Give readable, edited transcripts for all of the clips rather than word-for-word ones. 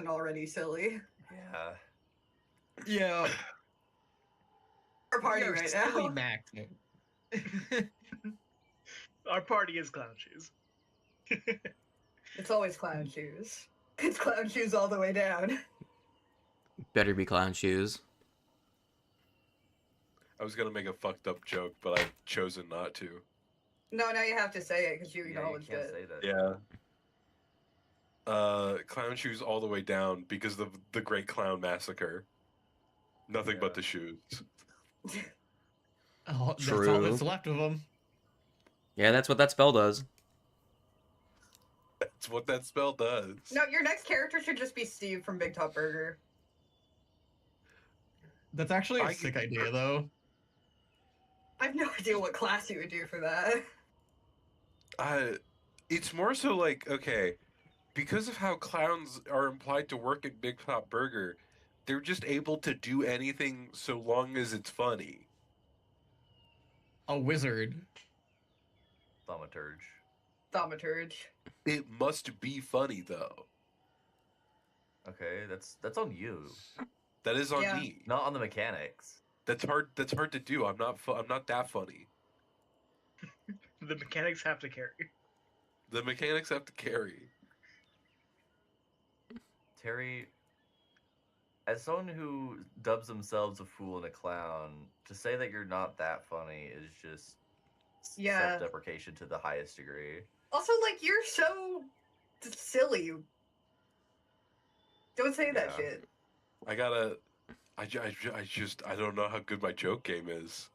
isn't already silly. Yeah. Yeah. Our party right silly now. maxing. Our party is clown shoes. It's always clown shoes. It's clown shoes all the way down. Better be clown shoes. I was gonna make a fucked up joke, but I've chosen not to. No, now you have to say it because you Yeah, you acknowledged can't it. say that. Yeah. Clown shoes all the way down because of the Great Clown Massacre. Nothing but the shoes. Oh, that's all True. that's left of them. Yeah, that's what that spell does. That's what that spell does. No, your next character should just be Steve from Big Top Burger. That's actually a sick idea, though. I have no idea what class you would do for that. It's more so like, okay, because of how clowns are implied to work at Big Top Burger, they're just able to do anything so long as it's funny. A wizard. Thaumaturge. Thaumaturge. It must be funny though. Okay, that's on you. That is on Yeah. me. Not on the mechanics. That's hard to do. I'm not that funny. The mechanics have to carry. The mechanics have to carry. Terry, as someone who dubs themselves a fool and a clown, to say that you're not that funny is just Yeah. self-deprecation to the highest degree. Also, like, you're so silly. Don't say that Yeah. shit. I don't know how good my joke game is.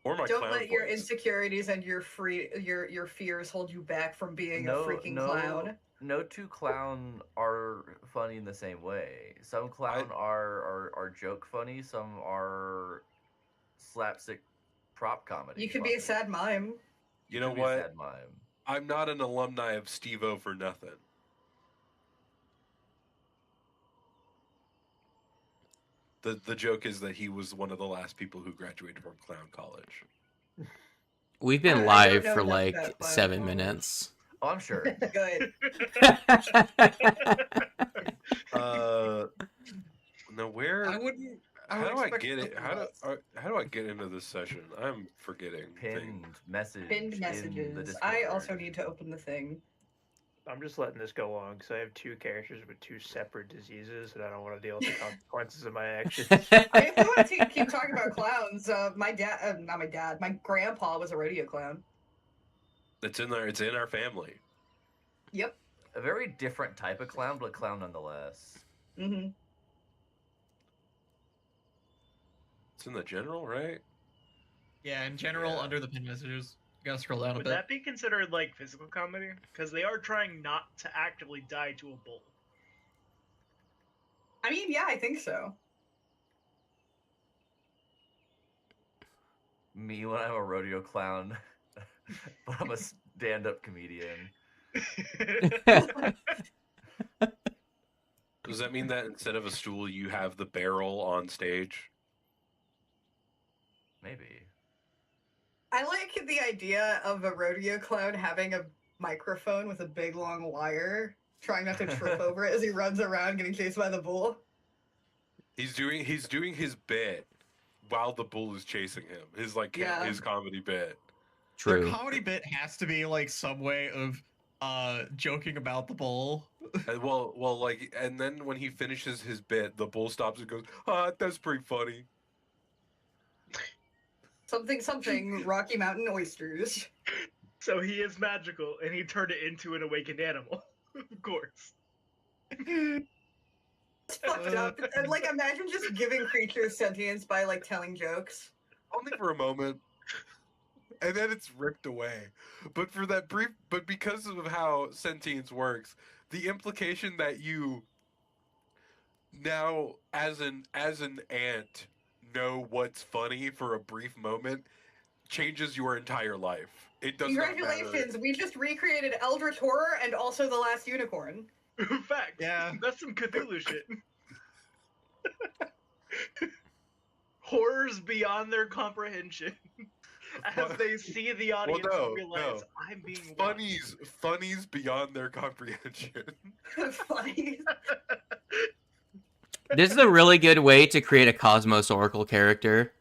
Or my Don't clown let your voice. insecurities and your fears hold you back from being a freaking no, clown. No two clown are funny in the same way. Some clown are joke funny, some are slapstick prop comedy. You could be a sad mime. You know could be a what? sad mime. I'm not an alumni of Steve-O for nothing. The joke is that he was one of the last people who graduated from clown college. We've been I don't live know for enough like about clown 7 college. minutes. Oh, I'm sure. Good. Now where? I wouldn't. How would do I expect get it? something less. How do I get into this session? I'm forgetting. Pinned things. message. Pinned in the messages. I Discord. also need to open the thing. I'm just letting this go on because I have two characters with two separate diseases, and I don't want to deal with the consequences of my actions. I mean, if we want to keep talking about clowns, my dad, not my dad, my grandpa was a rodeo clown. It's in there. It's in our family. Yep. A very different type of clown, but clown nonetheless. Mm-hmm. It's in the general, right? Yeah, in general, Yeah. under the pin messages. You gotta scroll down a Would bit. that be considered like physical comedy? Because they are trying not to actively die to a bull. I mean, yeah, I think so. Me when I'm a rodeo clown, but I'm a stand-up comedian. Does that mean that instead of a stool, you have the barrel on stage? Maybe. I like the idea of a rodeo clown having a microphone with a big long wire, trying not to trip over it as he runs around getting chased by the bull. He's doing his bit while the bull is chasing him. His Yeah. his comedy bit. True. The comedy bit has to be like some way of joking about the bull. And then when he finishes his bit, the bull stops and goes, "Ah, that's pretty funny." Something, Rocky Mountain oysters. So he is magical, and he turned it into an awakened animal. Of course. It's fucked up. And, like, imagine just giving creatures sentience by, like, telling jokes. Only for a moment. And then it's ripped away. But for that brief, but because of how sentience works, the implication that you now, as an ant, know what's funny for a brief moment changes your entire life. It does not Congratulations, matter. we just recreated Eldritch Horror and also The Last Unicorn. Fact. Yeah. That's some Cthulhu shit. Horrors beyond their comprehension. as they see the audience no, realize no. I'm being watched. Funnies beyond their comprehension. Funny. This is a really good way to create a Cosmos Oracle character.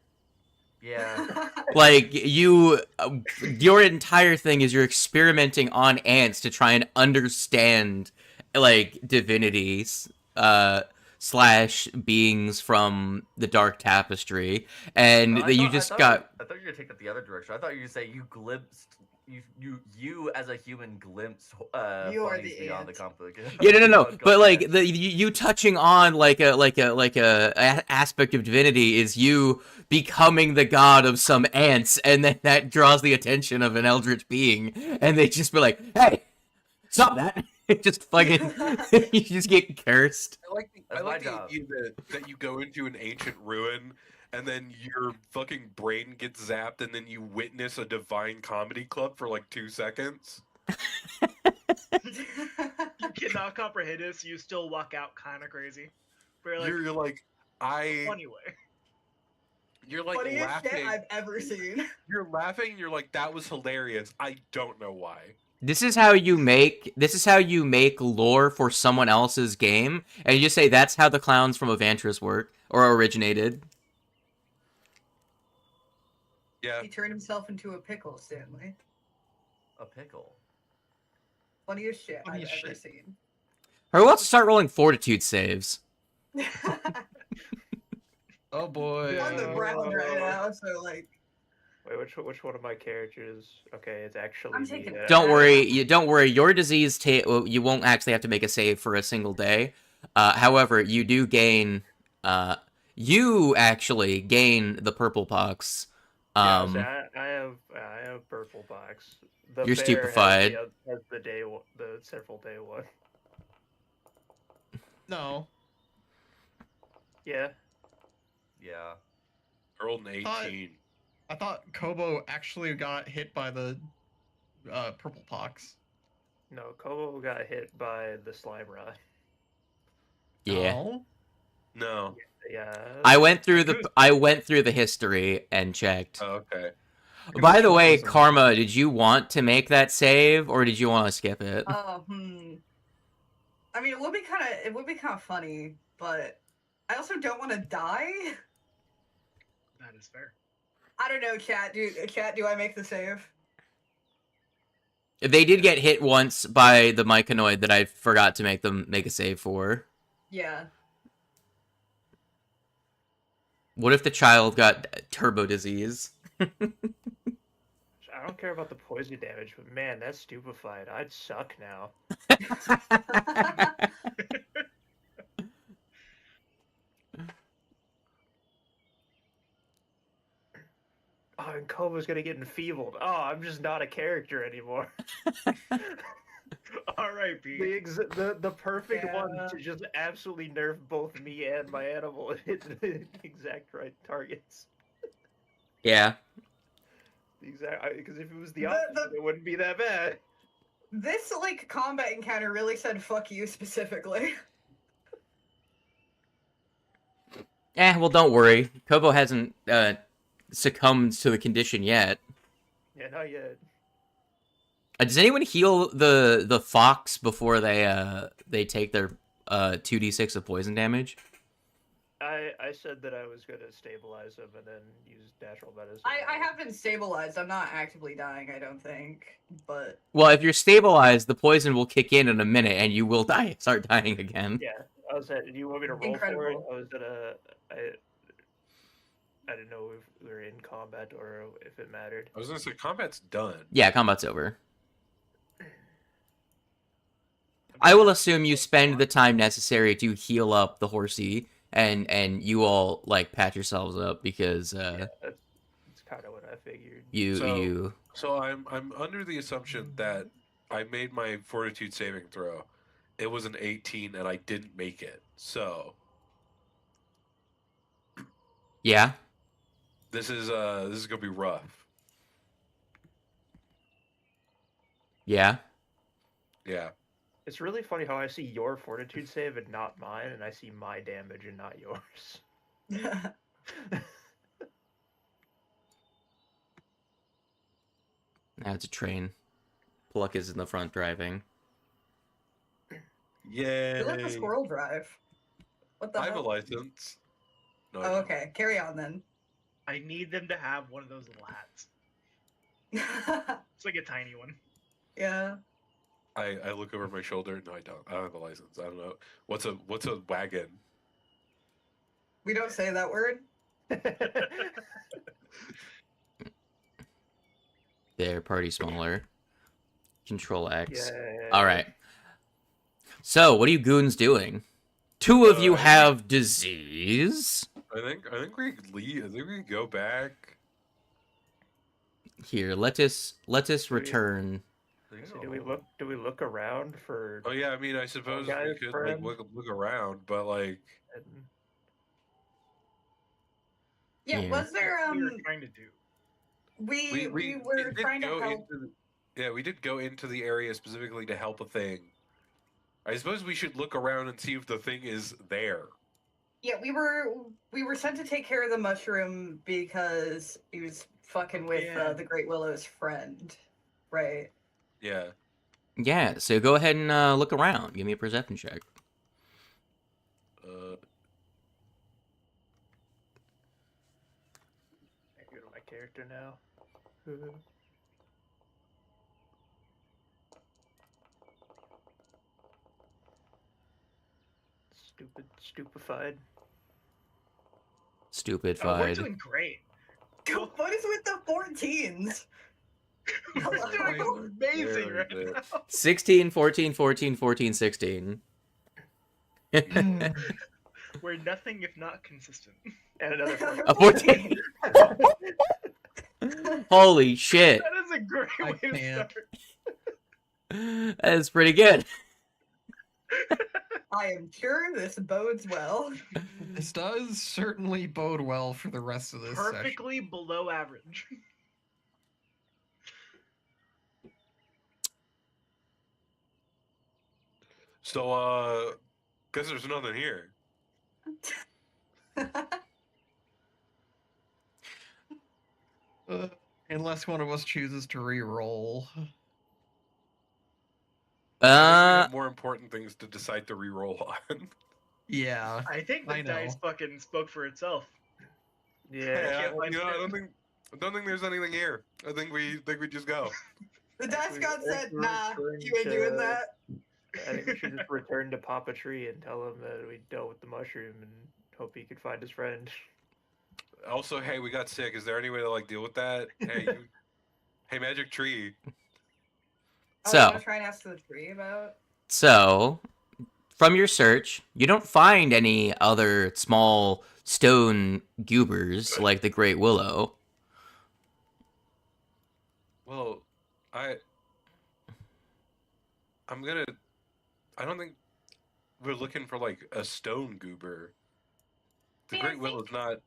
Yeah. Like, your entire thing is you're experimenting on ants to try and understand, like, divinities, slash beings from the Dark Tapestry, and No, I that you thought- just I thought got... I thought you were gonna take that the other direction. I thought you were gonna say you glimpsed you as a human glimpsed You are funnies the beyond the ant. complication. Yeah, no. But like you touching on like a aspect of divinity is you becoming the god of some ants, and then that draws the attention of an eldritch being, and they just be like, "Hey, stop that!" It just fucking you just get cursed. I like That's my job. idea that you go into an ancient ruin and then your fucking brain gets zapped and then you witness a divine comedy club for like 2 seconds. You cannot comprehend it, so you still walk out kind of crazy. But you're like, You're like, funny way. You're like Funniest shit laughing. I've ever seen. You're laughing. You're like, that was hilarious. I don't know why. This is how you make lore for someone else's game, and you just say that's how the clowns from Evantris work or originated. Yeah. He turned himself into a pickle, Stanley. A pickle. Funniest shit Funniest I've ever shit. seen. Or let's start rolling fortitude saves. Oh boy. On the ground right now, so like. Wait, which one of my characters? Okay, it's actually. I'm taking it. Don't worry, your disease you won't actually have to make a save for a single day. However, you do gain you actually gain the purple pox. Yeah, so I have purple box. The You're bear stupefied. Has the several day one. No. Yeah. Yeah. Rolled an 18. I thought Kobo actually got hit by the purple pox. No, Kobo got hit by the slime rod. Yeah. No? No. Yeah. I went through the history and checked. Oh, okay. By the way, Karma, did you want to make that save or did you want to skip it? I mean, it would be kind of funny, but I also don't want to die. That is fair. I don't know, chat. Do I make the save? They did get hit once by the myconoid that I forgot to make them make a save for. Yeah. What if the child got turbo disease? I don't care about the poison damage, but man, that's stupefied. I'd suck now. Oh, and Kobo's gonna get enfeebled. Oh, I'm just not a character anymore. R.I.P. The perfect one Yeah. to just absolutely nerf both me and my animal and hit the exact right targets. Yeah. Because if it was the The- opposite, it wouldn't be that bad. This like combat encounter really said "fuck you" specifically. Well, don't worry. Kobo hasn't succumbed to the condition yet. Yeah, not yet. Does anyone heal the fox before they take their 2d6 of poison damage? I said that I was gonna stabilize him and then use natural medicine. I have been stabilized. I'm not actively dying, I don't think. But Well, if you're stabilized, the poison will kick in a minute, and you will start dying again. Yeah, I was at. Do you want me to roll for it? Incredible. I was gonna. I didn't know if we were in combat or if it mattered. I was gonna say combat's done. Yeah, combat's over. I will assume you spend the time necessary to heal up the horsey, and you all like patch yourselves up because Yeah, that's kind of what I figured. you So I'm under the assumption that I made my fortitude saving throw. It was an 18 and I didn't make it. So yeah. this is gonna be rough. Yeah. Yeah. It's really funny how I see your fortitude save and not mine, and I see my damage and not yours. It's a train. Pluck is in the front driving. Yeah. You let the squirrel drive. What the I have a hell? license. No, I Oh, don't. okay. Carry on then. I need them to have one of those little hats. It's like a tiny one. Yeah. I look over my shoulder. No, I don't. I don't have a license. I don't know. What's a wagon? We don't say that word. Their party smaller. Control X. Yeah. All right. So, what are you goons doing? Two of you I have disease. I think we could leave. I think we could go back. Here, let us return. So do we look around for? Oh yeah, I mean, I suppose we guys, could friend? like look around, but like, Yeah, Yeah. was there What we were trying to do. we were did trying to go help. yeah, we did go into the area specifically to help a thing. I suppose we should look around and see if the thing is there. Yeah, we were sent to take care of the mushroom because he was fucking with Yeah. the Great Willow's friend, right? Yeah. Yeah, so go ahead and look around. Give me a perception check. Uh, I go to my character now. Stupefied. Stupid Oh, we're fied. doing great. What is with the 14s? We're doing amazing There right it is. now. 16, 14, 14, 14, 16. We're nothing if not consistent. And another one. A 14. Holy shit. That is a great I way to can't. start. That is pretty good. I am sure this bodes well. This does certainly bode well for the rest of this session. Perfectly below average. So, guess there's nothing here. Unless one of us chooses to re-roll. I think we have more important things to decide to re-roll on. Yeah. I think the I dice know. fucking spoke for itself. Yeah. can't find I it. don't think there's anything here. I think we just go. The dice god said, we're nah, referring you ain't doing to- that. I think we should just return to Papa Tree and tell him that we dealt with the mushroom and hope he could find his friend. Also, hey, we got sick. Is there any way to like deal with that? Hey, hey, Magic Tree. Oh, So- you wanna try and ask the tree about? So, from your search, you don't find any other small stone goobers like the Great Willow. Well, I don't think we're looking for like a stone goober. The See, I Great Willow's not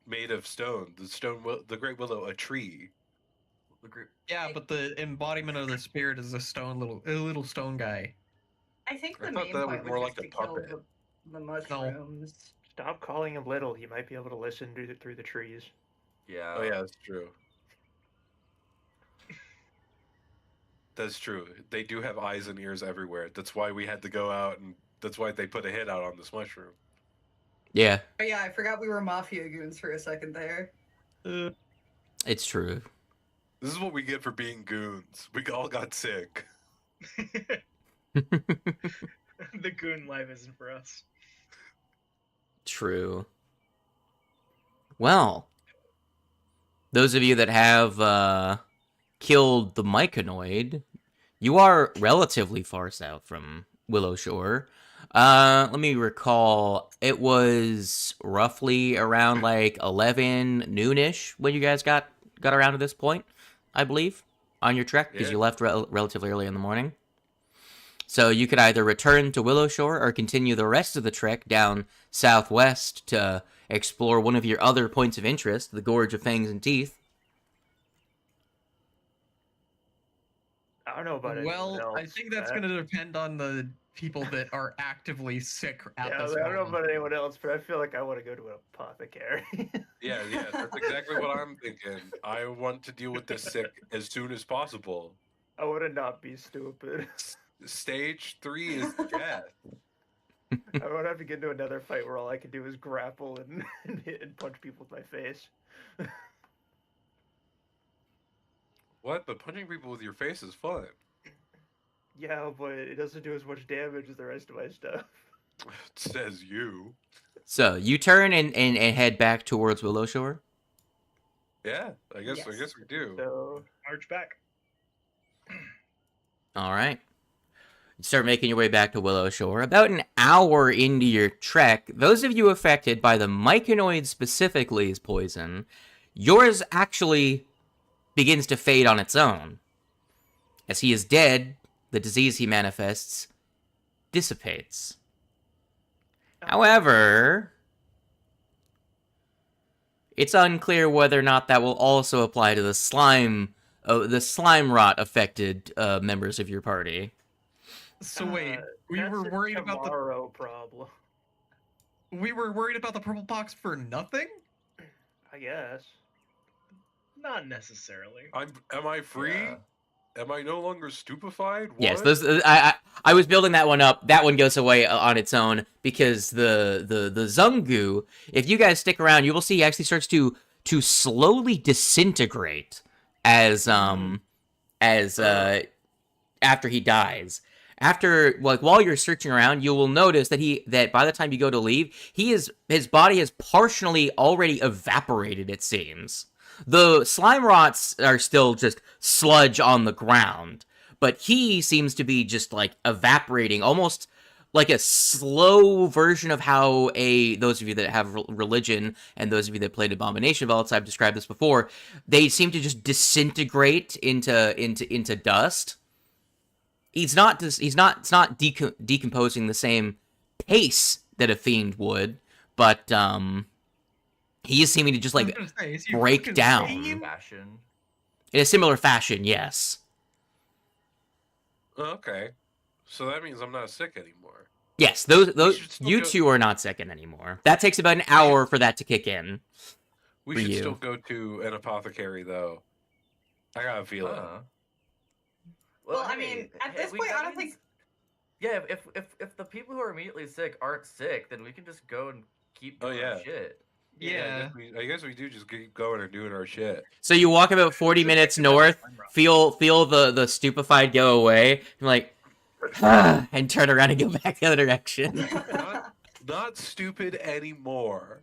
made of stone. The Great Willow, a tree. The group. Yeah, but the embodiment of the spirit is a little stone guy. I think I the thought main that point was more was just like to a kill puppet. the mushrooms. Stop calling him little. He might be able to listen through the trees. Yeah. Oh yeah, that's true. That's true. They do have eyes and ears everywhere. That's why we had to go out, and that's why they put a hit out on this mushroom. Yeah, Oh yeah, I forgot we were mafia goons for a second there. it's true. This is what we get for being goons. We all got sick. The goon life isn't for us. True. Well, those of you that have killed the myconoid, you are relatively far south from Willow Shore. Let me recall. It was roughly around like 11 noonish when you guys got around to this point, I believe, on your trek, because Yeah. you left relatively early in the morning. So you could either return to Willow Shore or continue the rest of the trek down southwest to explore one of your other points of interest, the Gorge of Fangs and Teeth. I don't know about Well, anyone else. I think that's going to depend on the people that are actively sick at Yeah, this I don't know moment. about anyone else, but I feel like I want to go to an apothecary. Yeah, that's exactly what I'm thinking. I want to deal with this sick as soon as possible. I want to not be stupid. Stage 3 is death. I don't have to get into another fight where all I can do is grapple and hit and punch people with my face. What? But punching people with your face is fun. Yeah, but it doesn't do as much damage as the rest of my stuff. Says you. So you turn and head back towards Willow Shore. Yeah, I guess Yes. we do. So March back. All right. You start making your way back to Willow Shore. About an hour into your trek, those of you affected by the myconoid specifically's poison, yours actually begins to fade on its own. As he is dead, the disease he manifests dissipates. However, it's unclear whether or not that will also apply to the slime rot affected members of your party. So wait, we that's were a worried about the tomorrow problem. purple pox for nothing? I guess. Not necessarily. Am I free? Yeah. Am I no longer stupefied? Yes, What? those I was building that one up. That one goes away on its own because the Zungu, if you guys stick around, you will see he actually starts to slowly disintegrate as after he dies. After, like, while you're searching around, you will notice that by the time you go to leave, his body has partially already evaporated, it seems. The slime rots are still just sludge on the ground, but he seems to be just, like, evaporating, almost like a slow version of how those of you that have religion and those of you that played Abomination Vaults, I've described this before, they seem to just disintegrate into dust. It's not decomposing the same pace that a fiend would, but he is seeming to just, like, break down. Fashion. In a similar fashion, yes. Okay. So that means I'm not sick anymore. Yes, should those still you go- two are not second anymore. That takes about an hour for that to kick in. We For should you. still go to an apothecary, though. I got a feeling. Well, I mean, at this point, I don't think. Yeah, if the people who are immediately sick aren't sick, then we can just go and keep doing our shit. Yeah. I guess we do just keep going and doing our shit. So you walk about 40 minutes north, feel the stupefied go away, and like, and turn around and go back the other direction. Not stupid anymore.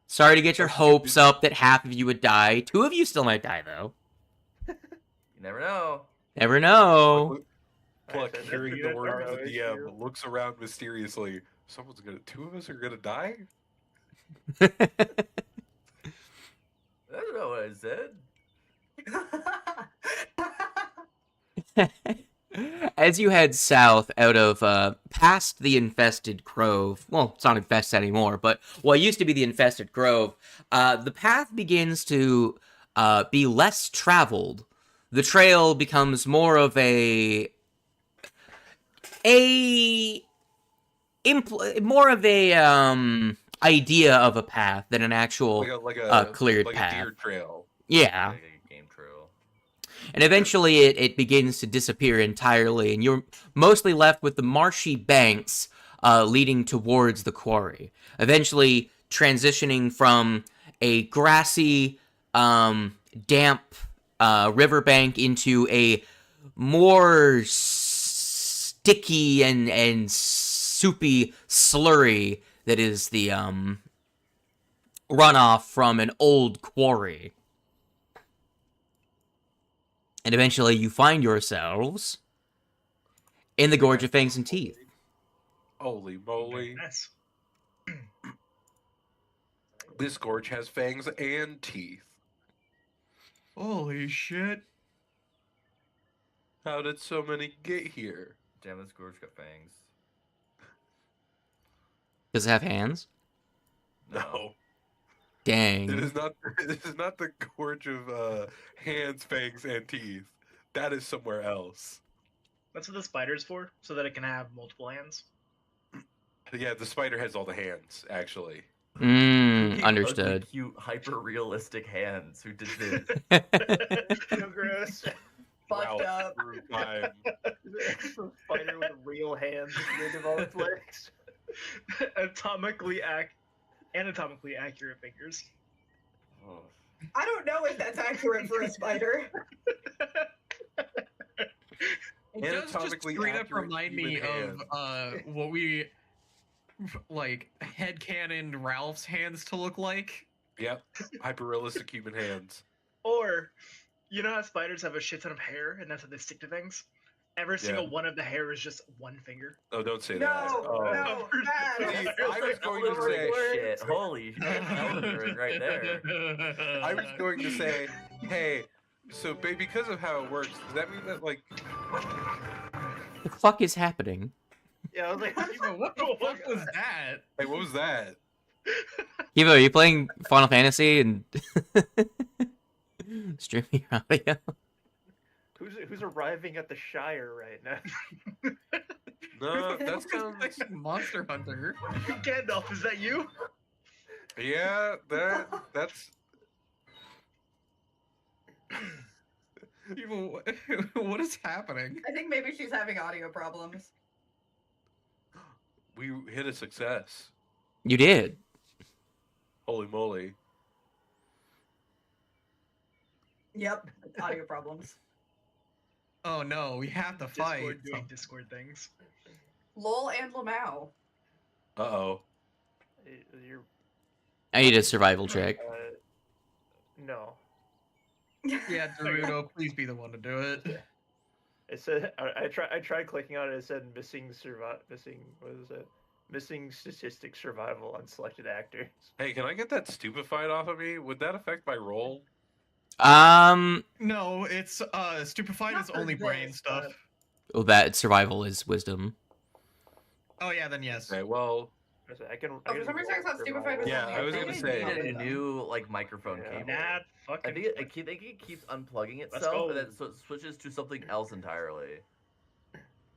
Sorry to get your hopes up that half of you would die. 2 of you still might die, though. You never know. Never know. Pluck, Alright, so hearing that's the good. words of No the issue. DM, looks around mysteriously. 2 of us are gonna die? I don't know what I said. As you head south out of past the infested grove, well, it's not infested anymore, but what used to be the infested grove, the path begins to be less traveled. The trail becomes more of idea of a path than an actual cleared path. A deer trail. Yeah. Like a game trail. And eventually it begins to disappear entirely, and you're mostly left with the marshy banks leading towards the quarry. Eventually transitioning from a grassy, damp riverbank into a more sticky and soupy slurry that is the runoff from an old quarry. And eventually you find yourselves in the Gorge of Fangs and Teeth. Holy moly. Nice. This gorge has fangs and teeth. Holy shit. How did so many get here? Damn, this gorge got fangs. Does it have hands? No. Dang. It is not. This is not the gorge of hands, fangs, and teeth. That is somewhere else. That's what the spider's for, so that it can have multiple hands. Yeah, the spider has all the hands, actually. Ugly, Understood. cute, hyper realistic hands. Who did this? So gross. Fucked up. Through time. It's a spider with real hands and redeveloped legs. Anatomically accurate fingers. Oh. I don't know if that's accurate for a spider. It does just Anatomically straight up accurate remind me human of what we like headcanoned Ralph's hands to look like. Yep, hyper-realistic human hands. Or, you know how spiders have a shit ton of hair, and that's how they stick to things? Every single one of the hair is just one finger. Oh, don't say that. No, Oh. no, bad. I was going to say, shit. Holy shit. Elder right there. I was going to say, hey, so because of how it works, does that mean that like The fuck is happening? Yeah, I was like, What the fuck was that? hey, what was that? Evo, are you playing Final Fantasy and streaming your audio? who's arriving at the Shire right now? No, that It's sounds like Monster Hunter. Gandalf, is that you? yeah, that's Evo, what is happening? I think maybe she's having audio problems. we hit a success. You did. Holy moly. Yep, audio problems. Oh no, we have to fight. Discord doing Discord things. Lol and Lamau. Uh-oh. You're, I need a survival check. no. Yeah, Dorudo, please be the one to do it. It said I tried clicking on it. It said missing what is it? Missing statistic survival on selected actors. Hey, can I get that stupefied off of me? Would that affect my roll? No, it's stupefied Not is for only brain this, stuff. Well, that survival is wisdom. Oh yeah, then yes. Okay, well, I can. Oh, for some reason I thought stupefied was Yeah, only I was a gonna thing. say- Need a new like microphone Yeah. cable. Nah, fucking. I think it keeps unplugging Let's itself, go. and then so it switches to something else entirely.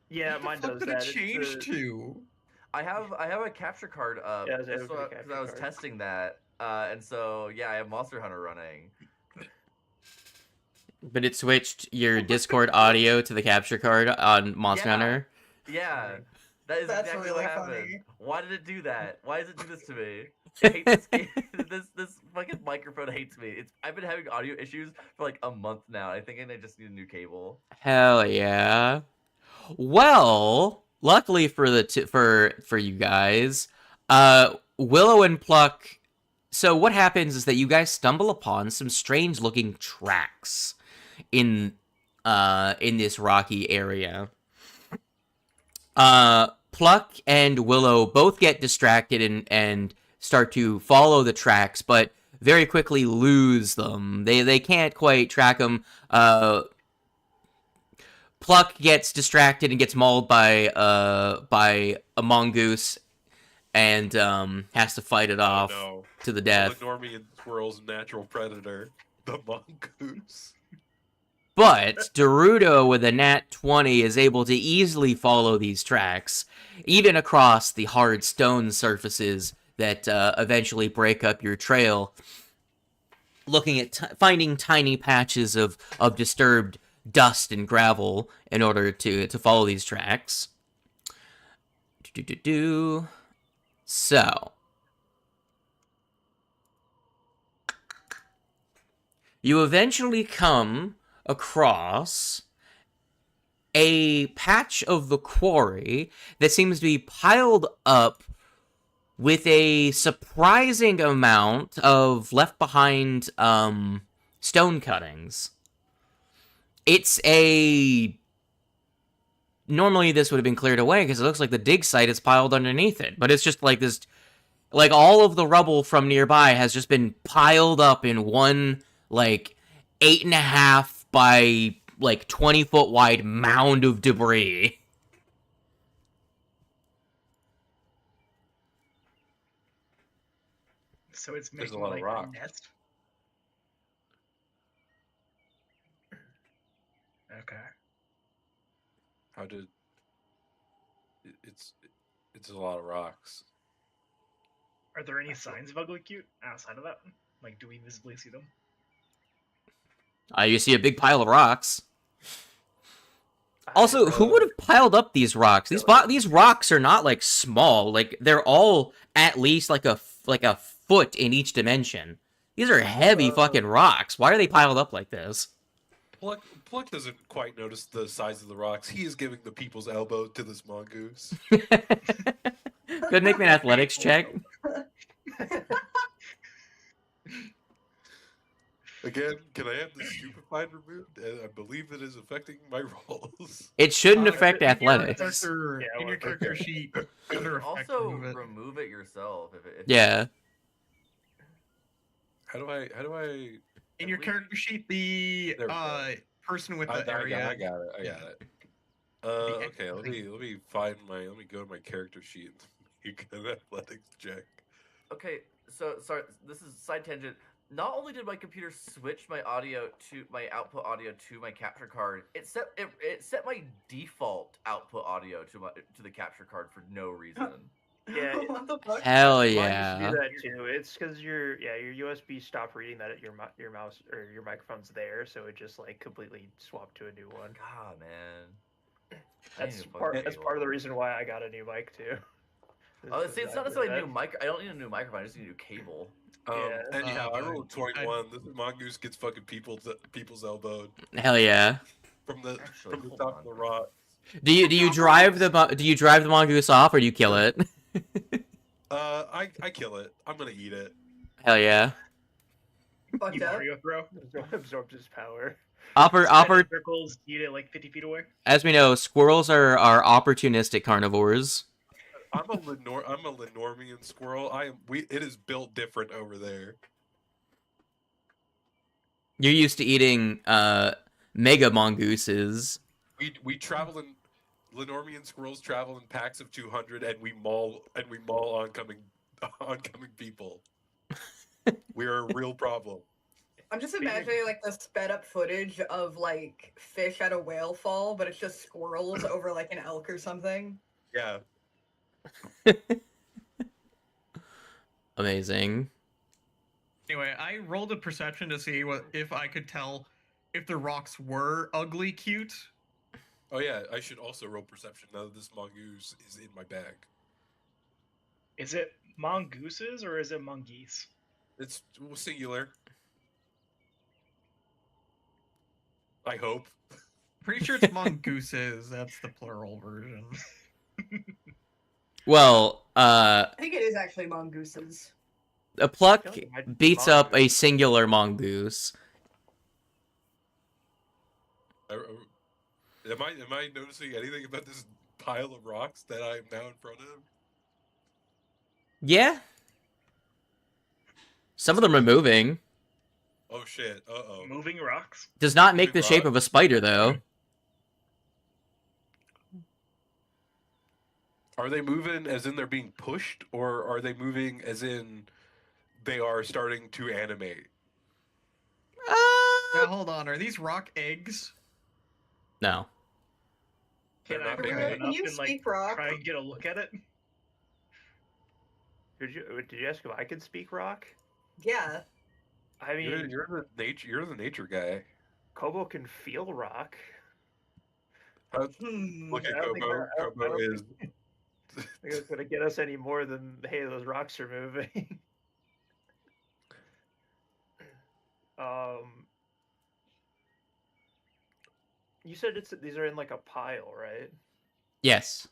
Yeah, What the mine fuck does did that. it change to? I have a capture card up Yeah, it was a because capture I was card. testing that, and so yeah, I have Monster Hunter running. But it switched your Discord audio to the capture card on Monster Yeah. Hunter. Yeah, that is That's exactly really what happened. funny. Why did it do that? Why does it do this to me? I hate this game. this fucking microphone hates me. I've been having audio issues for like a month now. I think I just need a new cable. Hell yeah. Well, luckily for for you guys, Willow and Pluck. So what happens is that you guys stumble upon some strange looking tracks in this rocky area. Pluck and Willow both get distracted and start to follow the tracks, but very quickly lose them. They can't quite track them. Pluck gets distracted and gets mauled by a mongoose, and has to fight it off no. to the Don't death. ignore me and Squirrel's natural predator, the mongoose. But Dorudo with a nat 20 is able to easily follow these tracks, even across the hard stone surfaces that eventually break up your trail, looking at finding tiny patches of disturbed dust and gravel in order to follow these tracks. So you eventually come across a patch of the quarry that seems to be piled up with a surprising amount of left behind stone cuttings. It's normally this would have been cleared away because it looks like the dig site is piled underneath it, but it's just like this, like all of the rubble from nearby has just been piled up in one like 8.5 by like 20-foot wide mound of debris. So it's There's a making lot of like rock. a nest. Okay. How did... It's a lot of rocks. Are there any signs of ugly cute outside of that? Like, do we visibly see them? You see a big pile of rocks. Also, who would have piled up these rocks? These rocks are not like small. Like they're all at least like a foot in each dimension. These are heavy fucking rocks. Why are they piled up like this? Pluck doesn't quite notice the size of the rocks. He is giving the people's elbow to this mongoose. Good, make me an athletics check. Again, can I have the stupefied removed? I believe it is affecting my rolls. It shouldn't affect athletics. In your character sheet, under effect, Also, remove it. yourself. If Yeah. How do I? In your character sheet, the person with the area. I got it. Okay, let me go to my character sheet and make an athletics check. Okay, so sorry, this is side tangent. Not only did my computer switch my output audio to my capture card, it set my default output audio to the capture card for no reason. Yeah. What the fuck? Hell Mine used to yeah. do that too. It's because your USB stopped reading that your mouse or your microphone's there, so it just like completely swapped to a new one. God, man. That's part of the reason why I got a new mic too. Oh, see, it's not necessarily a new mic. I don't need a new microphone. I just need a new cable. Anyhow, I rolled 21. This mongoose gets fucking people's elbowed Hell yeah. from the Actually, top of the rock. Do you drive the mongoose off, or do you kill it? I kill it. I'm gonna eat it. Hell yeah. Fucked You up. Mario throw. Absorbed his power. Circles, eat it like 50 feet away. As we know, squirrels are opportunistic carnivores. I'm a Lenormand squirrel. It is built different over there. You're used to eating mega mongooses. We travel in Lenormand squirrels travel in packs of 200, and we maul oncoming people. We are a real problem. I'm just imagining like the sped up footage of like fish at a whale fall, but it's just squirrels over like an elk or something. Yeah. Amazing. Anyway, I rolled a perception to see if I could tell if the rocks were ugly cute. Oh yeah, I should also roll perception now that this mongoose is in my bag. Is it mongooses or is it mongeese? It's singular. I hope. Pretty sure it's mongooses. That's the plural version. Well, I think it is actually mongooses. a Pluck beats up a singular mongoose. Am I noticing anything about this pile of rocks that I am now in front of? Yeah. Some of them are moving. Oh shit! Uh-oh. Moving rocks? Does not make the Moving shape rock? of a spider, though. Are they moving as in they're being pushed, or are they moving as in they are starting to animate? Now hold on, are these rock eggs? No. Can I not pick big. it Can up you and like speak rock? try and get a look at it? Did you ask if I could speak rock? Yeah. I mean, You're the nature guy. Kobo can feel rock. Look at I don't think Kobo. I don't Kobo think- is. I think it's gonna get us any more than hey, those rocks are moving. You said these are in like a pile, right? Yes.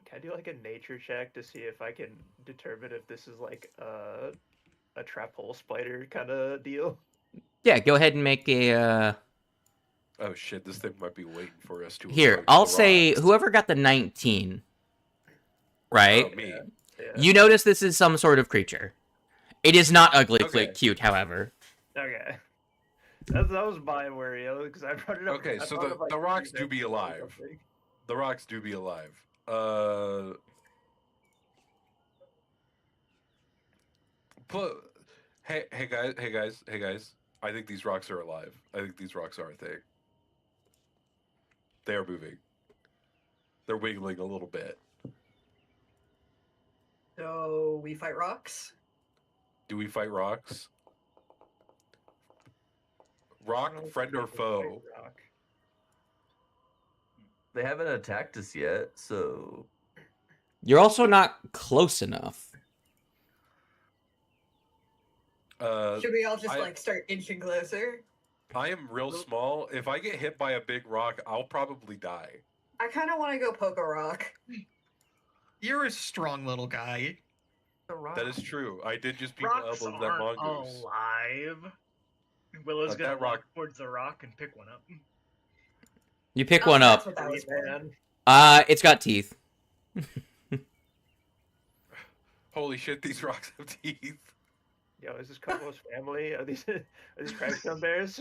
Can I do like a nature check to see if I can determine if this is like a trap hole spider kind of deal? Yeah, go ahead and make a, Oh shit! This thing might be waiting for us to. Here, approach I'll the say rocks. whoever got the 19. Right? Oh, me. Yeah. You notice this is some sort of creature. It is not ugly Okay. cute, however. Okay. That was my worry, because I brought it up. Okay, I so brought the- up, like, the rocks do two be things or alive. something. The rocks do be alive. Hey guys. I think these rocks are alive. I think these rocks are a thing. They are moving. They're wiggling a little bit. So we fight rocks. Do we fight rocks? Rock, friend or foe? Rock. They haven't attacked us yet, so You're also not close enough. Should we all just like start inching closer? I am real small. If I get hit by a big rock, I'll probably die. I kind of want to go poke a rock. You're a strong little guy. That is true. I did just people Rocks elbows that aren't mongoose. alive. Willow's gonna walk towards the rock and pick one up. You pick Oh, one that's up. what that was for. Man. It's got teeth. Holy shit, these rocks have teeth. Yo, is this Coco's family? Are these Cragstone bears?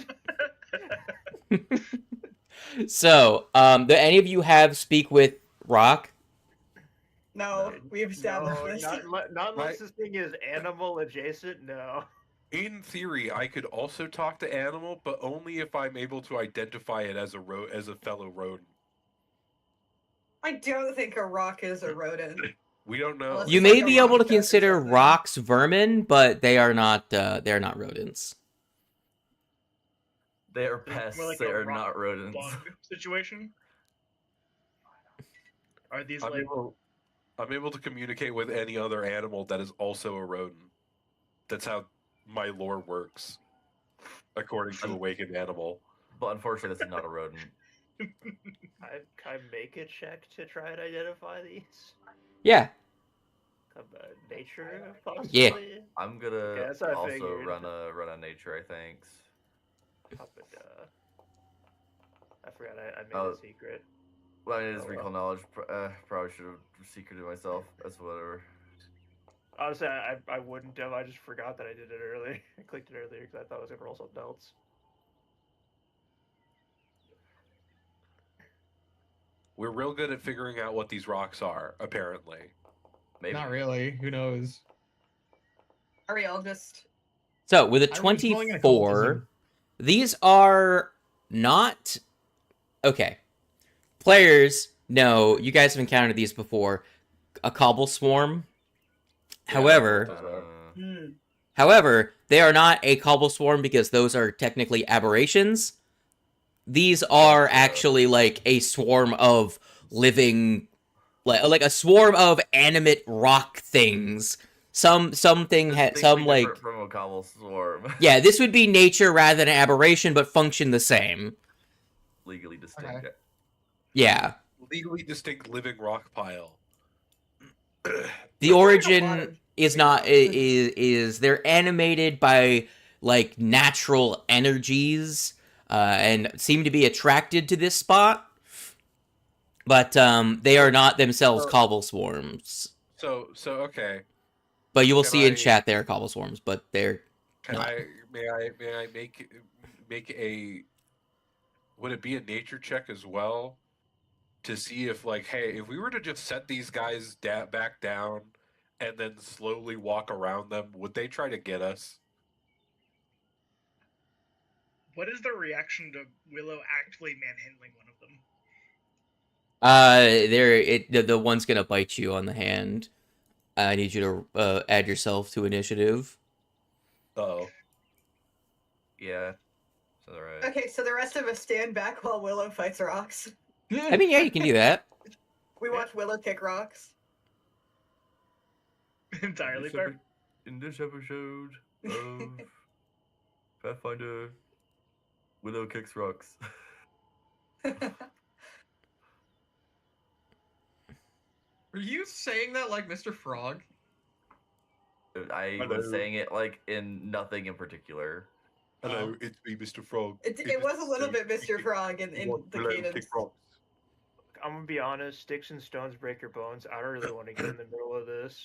So, do any of you have speak with rock? No, we've established No, this. not unless this thing is animal adjacent. No. In theory, I could also talk to animal, but only if I'm able to identify it as a fellow rodent. I don't think a rock is a rodent. We don't know. Unless You it's may like a be able to rock duck or consider something. rocks vermin, but they are not rodents. they are pests. More like They a are rock not rodents. Bug situation. Are these I'm like able to communicate with any other animal that is also a rodent. That's how my lore works, according to Awakened Animal. But unfortunately, this is not a rodent. Can I make a check to try and identify these? Yeah. Nature, possibly? Yeah. I'm gonna Okay, that's what I also figured. run a nature, I think. I forgot I made Oh. a secret. Well, I mean, it is Oh, recall knowledge. Probably should have secreted myself. That's whatever. Honestly, I wouldn't have. I just forgot that I did it earlier. I clicked it earlier because I thought I was gonna roll something else. We're real good at figuring out what these rocks are, apparently. Maybe. Not really. Who knows? Are we all just? So, with a I was rolling an 24, occultism. these are not... Okay. Players know, you guys have encountered these before, a cobble swarm. However, they are not a cobble swarm because those are technically aberrations. These are actually like a swarm of living, like a swarm of animate rock things. Something had some like from a cobble swarm. yeah. This would be nature rather than aberration, but function the same. Legally distinct. Okay. Yeah. Legally distinct living rock pile. The origin is not is they're animated by like natural energies and seem to be attracted to this spot, but they are not themselves cobble swarms. So okay. But you will Can see in I- chat they are cobble swarms, but they're not. May I make a would it be a nature check as well to see if like, hey, if we were to just set these guys back down and then slowly walk around them, would they try to get us? what is the reaction to Willow actually manhandling one of them? The one's gonna bite you on the hand. I need you to add yourself to initiative. Uh-oh. Yeah. So right. Okay, so the rest of us stand back while Willow fights rocks. I mean, yeah, you can do that. We watch Willow kick rocks. Entirely fair. In this episode of Pathfinder, Willow kicks rocks. Are you saying that like Mr. Frog? I was saying it like in nothing in particular. Hello, it's me, Mr. Frog. It was a little bit Mr. Frog in the cadence. I'm gonna be honest. Sticks and stones break your bones. I don't really want to get in the middle of this.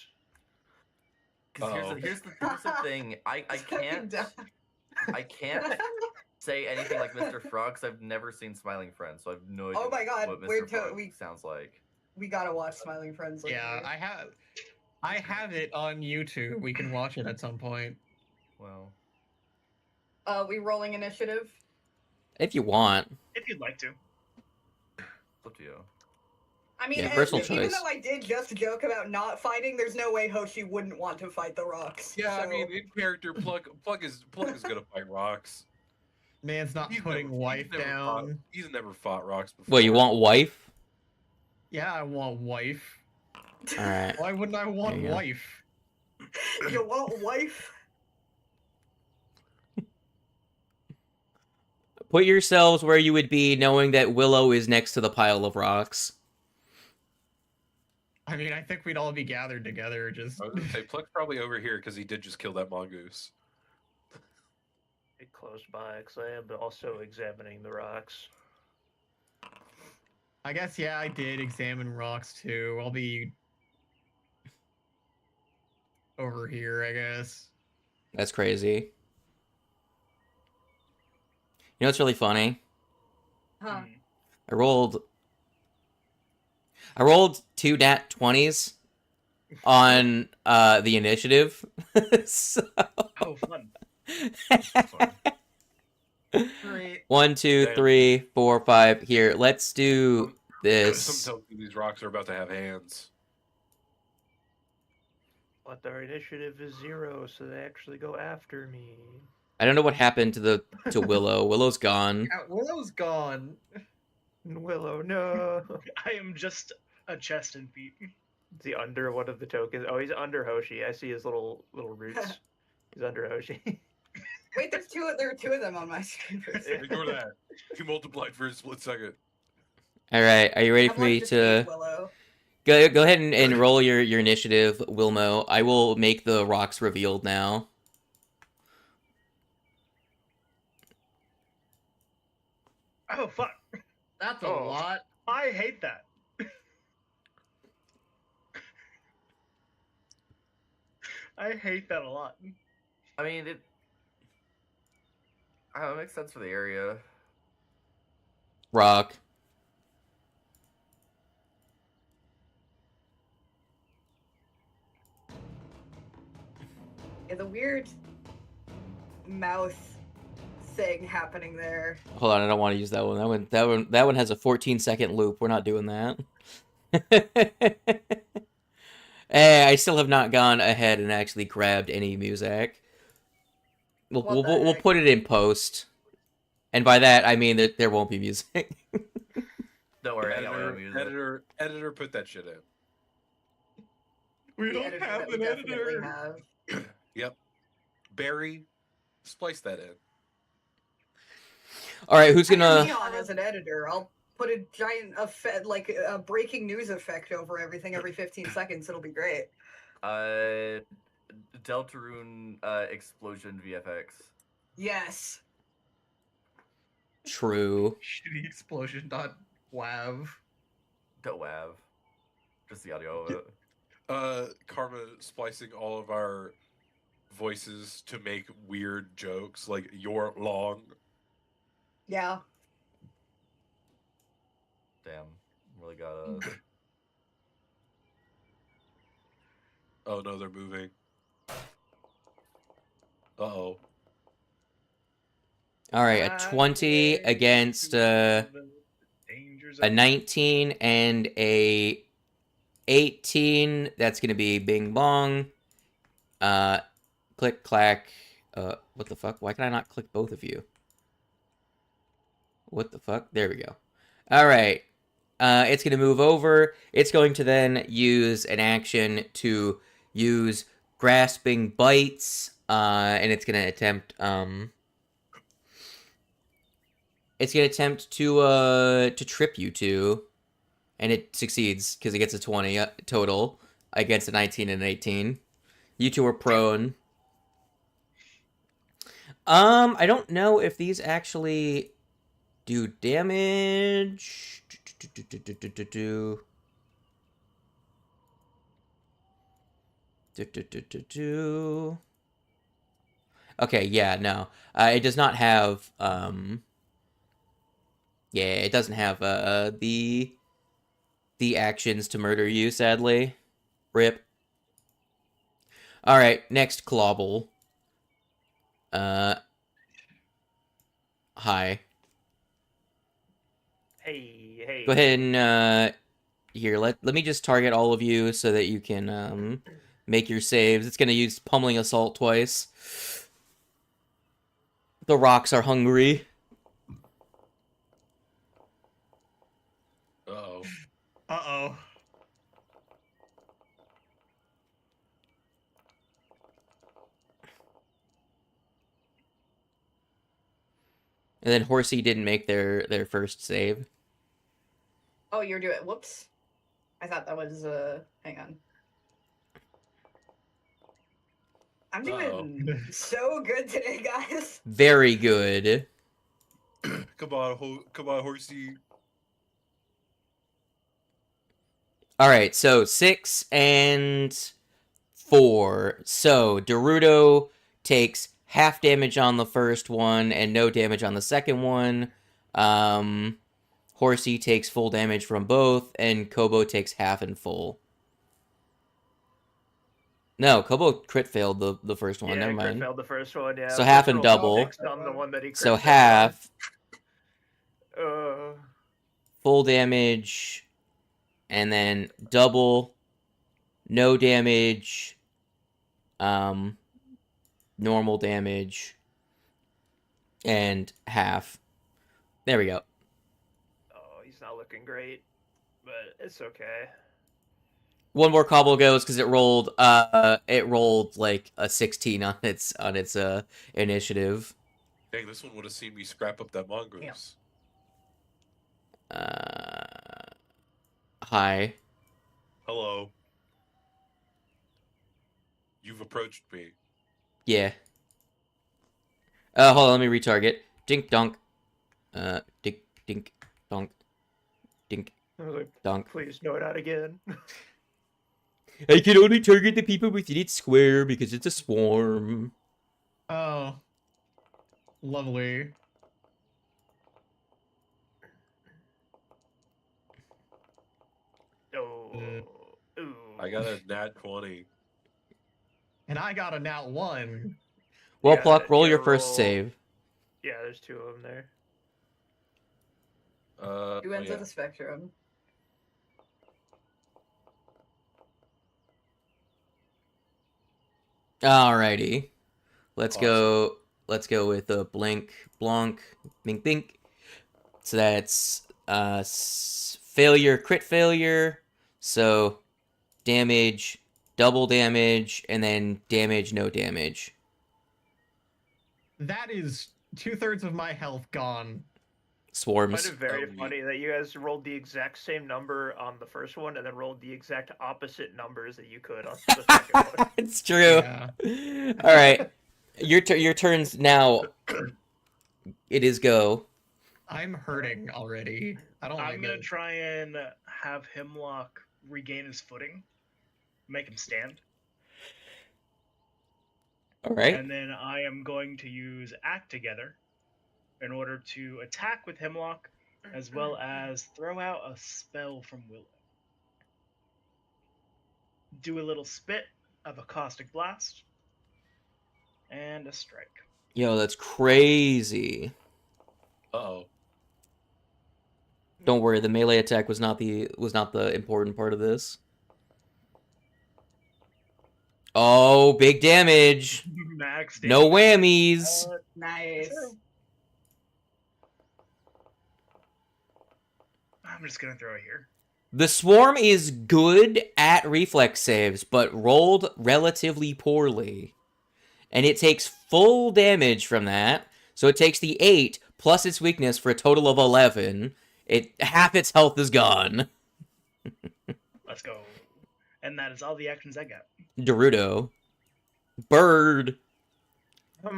Because here's the thing. I can't say anything like Mr. Frog because I've never seen Smiling Friends, so I have no idea Oh my God, what we're Mr. Frog we- sounds like. We gotta watch Smiling Friends. Later. Yeah, I have it on YouTube. We can watch it at some point. Well, We rolling initiative. If you want. If you'd like to. It's up to you. I mean, Yeah, and personal even choice. though I did just joke about not fighting, there's no way Hoshi wouldn't want to fight the rocks. Yeah, I so- mean, in character, Pluck is gonna fight rocks. Man's not putting wife down. He's never fought rocks before. What, you want wife? Yeah, I want wife. Alright. Why wouldn't I want There you go. wife? You want wife? Put yourselves where you would be knowing that Willow is next to the pile of rocks. I mean, I think we'd all be gathered together, just... I was gonna say, Pluck's probably over here because he did just kill that mongoose. Get close by, because I am also examining the rocks. I guess, yeah, I did examine rocks, too. I'll be... over here, I guess. That's crazy. You know what's really funny? Huh. I rolled 2 nat 20s on the initiative. So... Oh, fun. Great. 1, 2, Damn. 3, 4, 5. Here, let's do this. Some tells me these rocks are about to have hands. But their initiative is 0, so they actually go after me. I don't know what happened to Willow. Willow's gone. Yeah, Willow's gone. Willow, no. I am just a chest and feet. Is he under one of the tokens? Oh, he's under Hoshi. I see his little roots. He's under Hoshi. Wait, there are two of them on my screen. for a second. Ignore that. He multiplied for a split second. All right, are you ready I've for me watched to this with Willow. go ahead and roll your initiative, Wilmo? I will make the rocks revealed now. Oh, fuck. That's a Oh. lot. I hate that. I hate that a lot. I mean, it makes sense for the area. Rock. Yeah, the weird mouth thing happening there. Hold on, I don't want to use that one. That one has a 14-second loop. We're not doing that. Hey, I still have not gone ahead and actually grabbed any music. We'll put it in post, and by that I mean that there won't be music. Don't worry, I got my own music. Editor, put that shit in. We The don't editor have that we an definitely editor. have. Yep. Barry, splice that in. All right, who's I have gonna? Leon as an editor. I'll put a giant effect, like a breaking news effect over everything every 15 seconds. It'll be great. Deltarune explosion VFX. Yes. True. Shitty explosion dot wav. Don't wav. Just the audio of it. Karma splicing all of our voices to make weird jokes like "you're long." Yeah. Damn. Really gotta. Oh no, they're moving. Uh-oh. All right, a 20 against a 19 and a 18. That's gonna be bing bong. Click clack. What the fuck? Why can I not click both of you? What the fuck? There we go. All right. It's gonna move over. It's going to then use an action to use grasping bites. And it's gonna attempt. It's gonna attempt to trip you two, and it succeeds because it gets a 20 total against a 19 and an 18. You two are prone. I don't know if these actually do damage. Okay, yeah, no. It does not have yeah, it doesn't have the actions to murder you, sadly. Rip. All right, next Clobble. Hi. Hey. hey. Go ahead and here. Let me just target all of you so that you can make your saves. It's gonna use pummeling assault twice. The rocks are hungry. Uh-oh. Uh-oh. And then Horsey didn't make their first save. Oh, you're doing. Whoops. I thought that was. Hang on. I'm doing so good today, guys. Very good. Come on, Horsey. All right, so 6 and 4. So Dorudo takes half damage on the first one and no damage on the second one. Horsey takes full damage from both, and Kobo takes half and full. No, Kobo crit failed the first one. Never mind. Crit failed the first one. Yeah. So half and double. The one that he crit So failed half. on. Full damage, and then double, no damage, normal damage, and half. There we go. Oh, he's not looking great, but it's okay. One more cobble goes because it rolled like a 16 on its initiative. Dang, this one would have seen me scrap up that mongoose. Hi. Hello. You've approached me. Yeah. Hold on, let me retarget. Dink donk. Dink dink donk. Dink I was like, donk. please, no, not again. I can only target the people within its square because it's a swarm. Oh. Lovely. Oh. Ooh. I got a nat 20. And I got a nat 1. Well, Yeah, Pluck, roll yeah, your first roll. save. Yeah, there's 2 of them there. Two ends yeah. of the spectrum. Alrighty. Let's Awesome. go. Let's go with a blink, blonk, bink, bink. So that's failure, crit failure. So damage, double damage, and then damage, no damage. That is 2/3 of my health gone. I Swarms. find it very Oh, funny that you guys rolled the exact same number on the first one and then rolled the exact opposite numbers that you could on the second one. It's true. Yeah. All right, your turn's now. It is go. I'm hurting already. I don't I'm like gonna it. try and have Hemlock regain his footing, make him stand, All right. and then I am going to use Act Together in order to attack with Hemlock, as well as throw out a spell from Willow. Do a little spit of a Caustic Blast, and a strike. Yo, that's crazy. Uh-oh. Don't worry, the melee attack was not the important part of this. Oh, big damage. Max damage. No whammies. Nice. I'm just gonna throw it here. The swarm is good at reflex saves, but rolled relatively poorly. And it takes full damage from that. So it takes the 8 plus its weakness for a total of 11. Half its health is gone. Let's go. And that is all the actions I got. Dorudo. Bird. I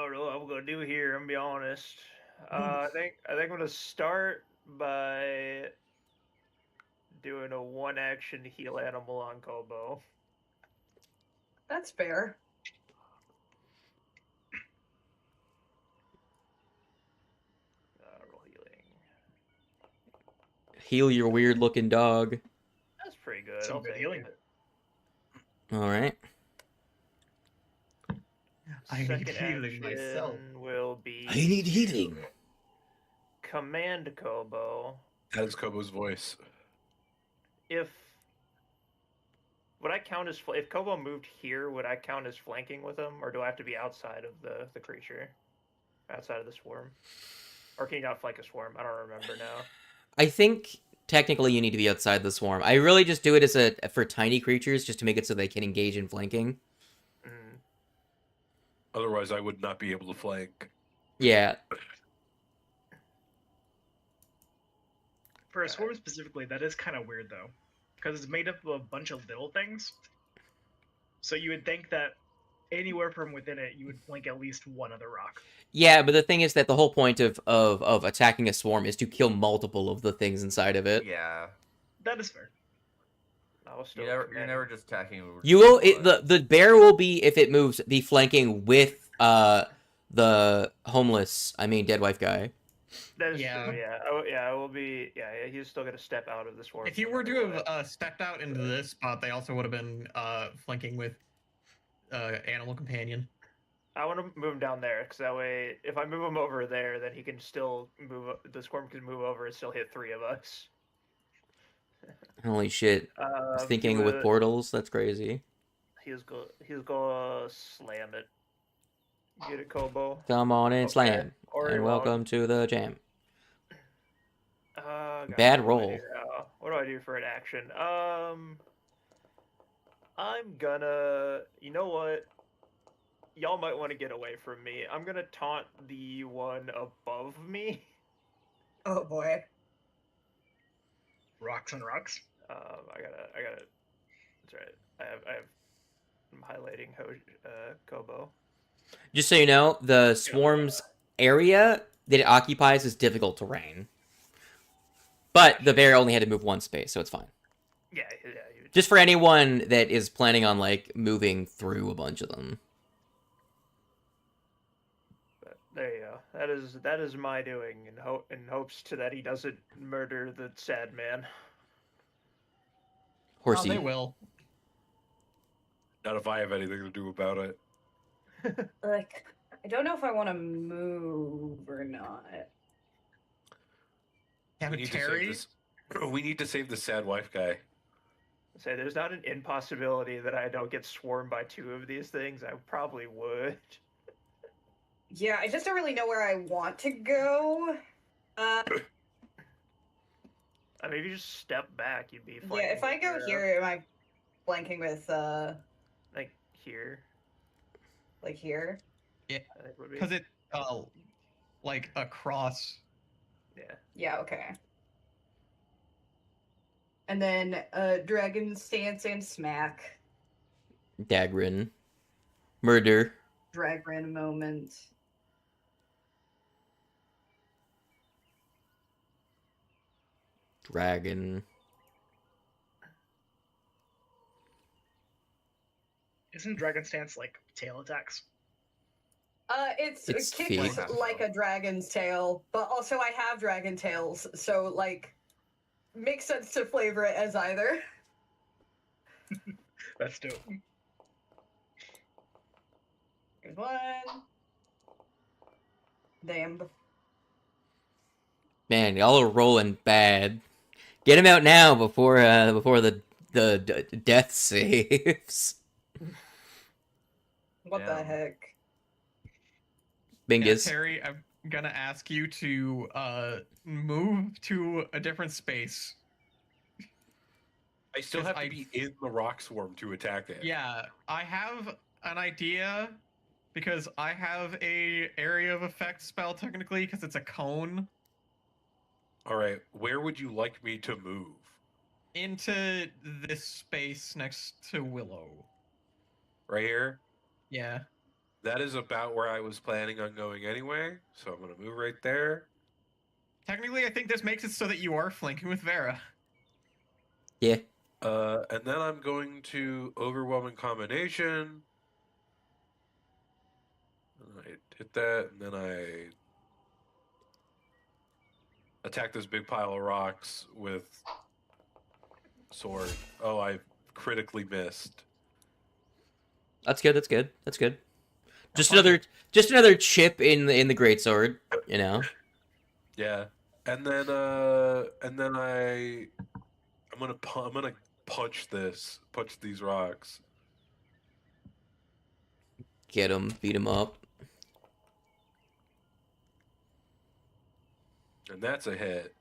don't know what I'm gonna do here. I'm gonna be honest. I think I'm gonna start by doing a 1-action heal animal on Kobo. That's fair. Roll healing. Heal your weird looking dog. That's pretty good. Some I'll good take healing. it. Alright. I need Second healing myself. action will be I need healing. command Kobo. That is Kobo's voice. If would I count as if Kobo moved here? Would I count as flanking with him, or do I have to be outside of the creature, outside of the swarm, or can you not flank a swarm? I don't remember now. I think technically you need to be outside the swarm. I really just do it as for tiny creatures, just to make it so they can engage in flanking. Mm. Otherwise, I would not be able to flank. Yeah. For a swarm specifically, that is kind of weird though, because it's made up of a bunch of little things. So you would think that anywhere from within it, you would flank at least one other rock. Yeah, but the thing is that the whole point of attacking a swarm is to kill multiple of the things inside of it. Yeah. That is fair. I was still You're never just attacking. You will the bear will be, if it moves, be flanking with the dead wife guy. That is Yeah. true. Yeah. I will be. Yeah. He's still gonna step out of the swarm. If you were to have stepped out into this spot, they also would have been flanking with animal companion. I want to move him down there because that way, if I move him over there, then he can still move. The swarm can move over and still hit 3 of us. Holy shit! I was thinking he with would- portals. That's crazy. He was gonna slam it. Get it, Kobo. Come on and slam, Or and he welcome to the jam. God, Bad what do I roll. do now? What do I do for an action? I'm gonna. You know what? Y'all might want to get away from me. I'm gonna taunt the one above me. Oh boy. Rocks and rocks. I gotta. That's right. I'm highlighting Kobo. Just so you know, the swarm's area that it occupies is difficult terrain. But the bear only had to move 1 space, so it's fine. Yeah. Just for anyone that is planning on, like, moving through a bunch of them. But there you go. That is my doing, in hopes to that he doesn't murder the sad man. Horsey. They will. Not if I have anything to do about it. Like, I don't know if I want to move or not. Yeah, We but need to save Terry. this. We need to save the sad wife guy. Say there's not an impossibility that I don't get swarmed by 2 of these things. I probably would. Yeah, I just don't really know where I want to go. I mean, if you just step back, you'd be fine. Yeah, if I go here, am I flanking with, like here, like here? I think would be. Because it, like across. Yeah. Yeah, okay. And then, Dragon Stance and Smack. Dagrin. Murder. Dragrin moment. Dragon. Isn't Dragon Stance like tail attacks? It's It's kicks feet. like a dragon's tail, but also I have dragon tails, so, like, makes sense to flavor it as either. That's dope. Here's one. Damn. Man, y'all are rolling bad. Get him out now before the death saves. What the Yeah. heck? Yeah, Bingus. Terry, I'm gonna ask you to move to a different space. I still Because have to be in the rock swarm to attack it. Yeah, I have an idea because I have a area of effect spell technically because it's a cone All right, where would you like me to move? into this space next to Willow. Right here? Yeah. That is about where I was planning on going anyway, so I'm going to move right there. Technically, I think this makes it so that you are flanking with Vera. Yeah. And then I'm going to overwhelming combination. And I hit that, and then I attack this big pile of rocks with sword. Oh, I critically missed. That's good. Just another chip in the greatsword, you know. Yeah, and then I'm gonna punch these rocks. Get him, beat him up. And that's a hit.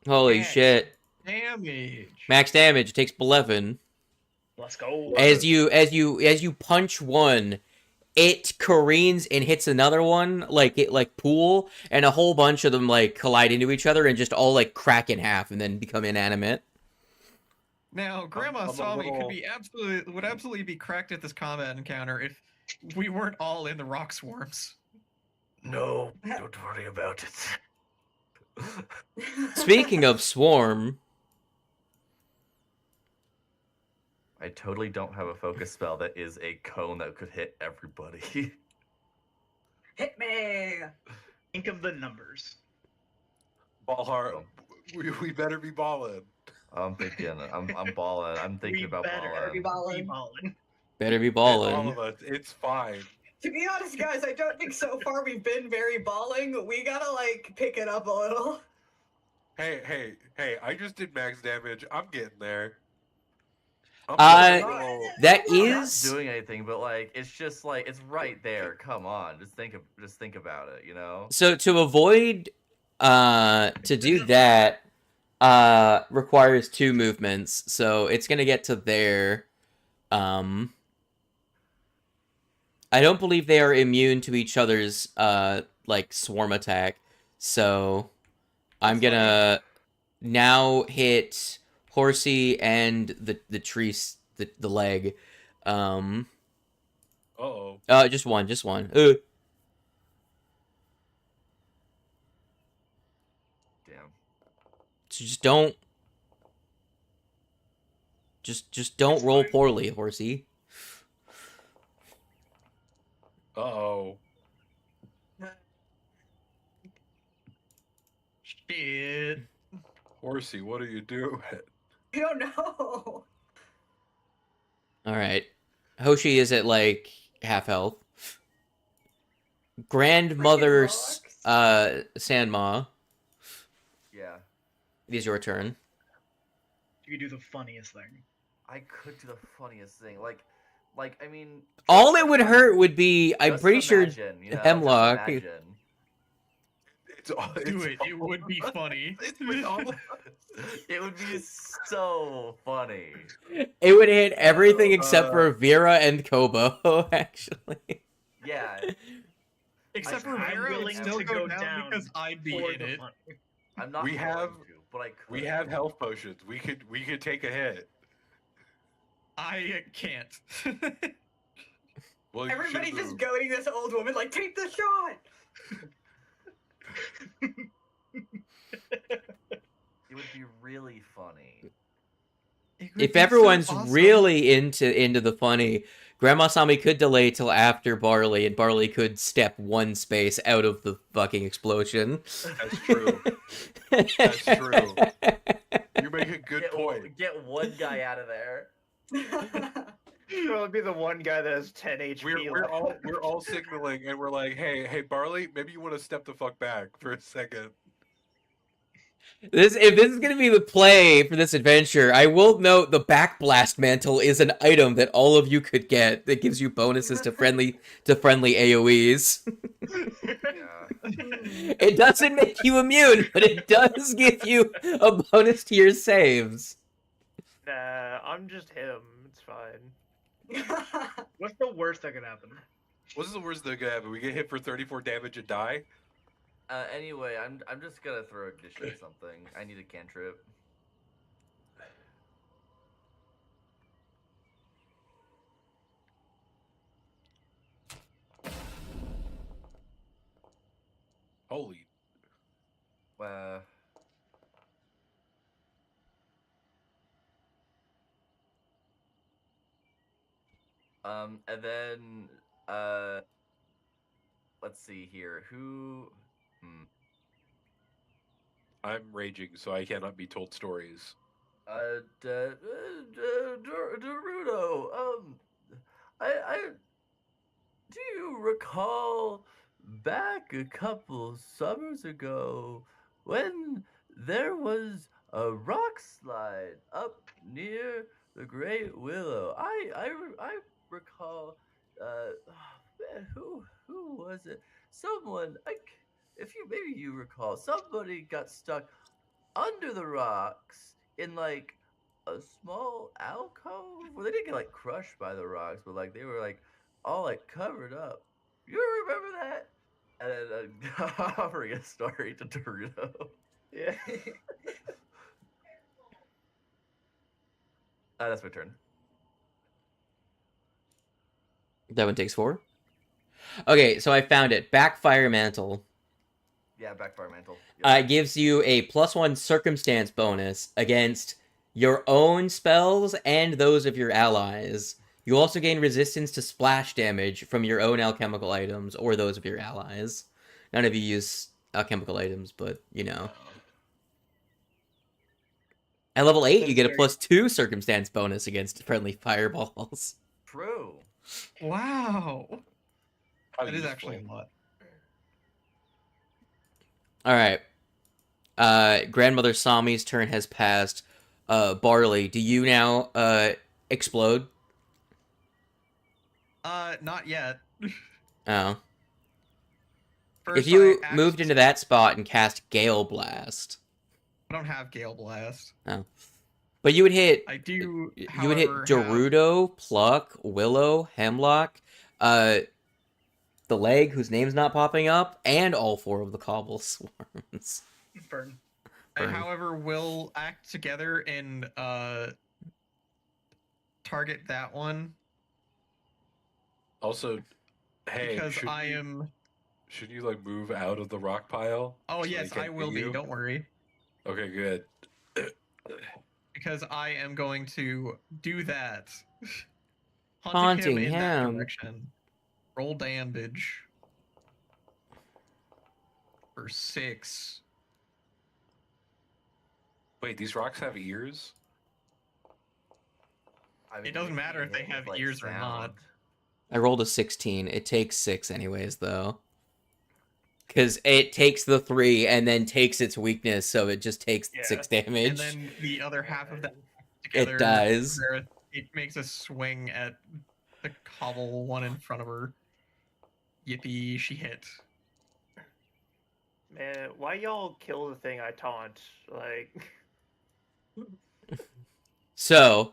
Holy shit! Damage. Max damage takes 11. Let's go. As you punch one, it careens and hits another one like pool, and a whole bunch of them like collide into each other and just all like crack in half and then become inanimate. Now, Grandma I'm a Sami little- would absolutely be cracked at this combat encounter if we weren't all in the rock swarms. No, don't worry about it. Speaking of swarm, I totally don't have a focus spell that is a cone that could hit everybody. Hit me. Think of the numbers. Ball hard. We better be balling. I'm balling. I'm thinking We about better Be balling. ballin'. better be All balling. of us. It's fine. To be honest, guys, I don't think so far we've been very balling. We gotta like pick it up a little. Hey! I just did max damage. I'm getting there. Uh, little- That I'm not is doing anything, but like it's just like it's right there. Come on, just think about it. You know. so to avoid to do that requires 2 movements, so it's gonna get to there. I don't believe they are immune to each other's like swarm attack, so I'm gonna now hit Horsey and the tree the leg. Uh-oh. Just one. Damn. So just don't It's roll fine. poorly, Horsey. Uh-oh. Shit. Horsey, what are you doing? I don't know. All right. Hoshi is at like half health. Grandmother rocks. Sandma, Yeah, it is your turn. You could do the funniest thing. I could do the funniest thing. Like I mean. All just it would imagine- hurt would be, I'm just pretty sure, imagine, you know, just Hemlock. imagine. Do it. It would be funny. It would be so funny. It would hit everything except for Vera and Kobo, actually. Yeah, Except for I'm Vera, willing it'd still to go go down down because I'd be For in the it. fun. I'm not. We going have- to, but I could. We have health potions. We could take a hit. I can't. Well, you should Everybody's just move. goading this old woman like, take the shot. It would be really funny. It would If be so everyone's awesome. really into the funny, Grandma Sami could delay till after Barley, and Barley could step 1 space out of the fucking explosion. That's true. That's true. You make a good point. Get one guy out of there. Well, it'd be the one guy that has 10 HP. We're all signaling, and we're like, hey Barley, maybe you want to step the fuck back for a second. If this is gonna be the play for this adventure, I will note the Backblast Mantle is an item that all of you could get that gives you bonuses to friendly AoEs. Yeah. It doesn't make you immune, but it does give you a bonus to your saves. Nah, I'm just him. It's fine. What's the worst that could happen? What's the worst that could happen? We get hit for 34 damage and die? Anyway, I'm just gonna throw Ignition at something. I need a cantrip. Holy. Uh, and then let's see here. Who? I'm raging, so I cannot be told stories. Dorudo, I do you recall back a couple summers ago when there was a rock slide up near the Great Willow? I recall. Man, who was it? Someone. If you maybe you recall, somebody got stuck under the rocks in like a small alcove where they didn't get like crushed by the rocks, but like they were like all like covered up. You remember that? And then offering a story to Dorudo. Yeah. That's my turn. That one takes 4. Okay, so I found it. Backfire Mantle. Yeah, backfire mantle. Yep. Gives you a +1 circumstance bonus against your own spells and those of your allies. You also gain resistance to splash damage from your own alchemical items or those of your allies. None of you use alchemical items, but you know. At level 8, you get a +2 circumstance bonus against friendly fireballs. True. Wow. How That is useful. actually a lot. Alright. Grandmother Sami's turn has passed. Barley, do you now explode? Not yet. Oh. First, If you I moved into that spot and cast Gale Blast. I don't have Gale Blast. Oh. But you would hit... I do, You would hit however, have- Dorudo, Pluck, Willow, Hemlock, the leg whose name's not popping up, and all 4 of the Cobble Swarms. Burn. I, Burn. however, will act together and target that one Also, hey, because shouldn't I you- am. Shouldn't you like move out of the rock pile? Oh so yes, they I can't will hit be. you? Don't worry, Okay, good. because I am going to do that. Haunting him in that him. direction. Roll damage for 6. Wait, these rocks have ears? I It doesn't matter if they hit with, have ears or not. I rolled a 16. It takes 6 anyways, though. Because it takes the 3 and then takes its weakness, so it just takes Yeah, 6 damage. And then the other half of that together. It dies. where It makes a swing at the cobble one in front of her. Yippee, she hit. Man, why y'all kill the thing I taunt? Like, So,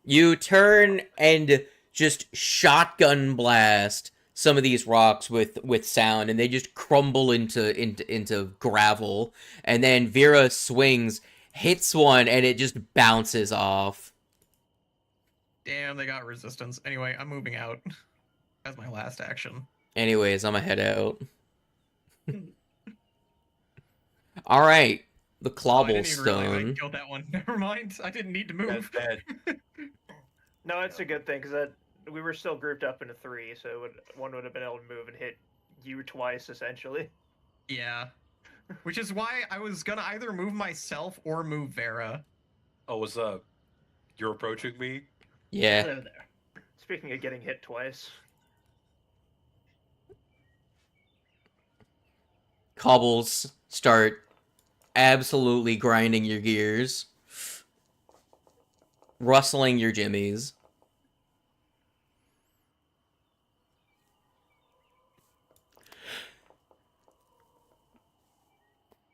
you turn and just shotgun blast some of these rocks with sound, and they just crumble into gravel. And then Vera swings, hits one, and it just bounces off. Damn, they got resistance. Anyway, I'm moving out. That's my last action. Anyways, I'm gonna head out. All right, the Oh, I didn't even realize Cobblestone. I killed that one. Never mind. I didn't need to move. That's bad. no, it's a good thing because we were still grouped up into 3, so one would have been able to move and hit you twice essentially. Yeah. Which is why I was gonna either move myself or move Vera. Oh, what's up? You're approaching me? Yeah. Hello there. Speaking of getting hit twice, Cobbles start absolutely grinding your gears, rustling your jimmies.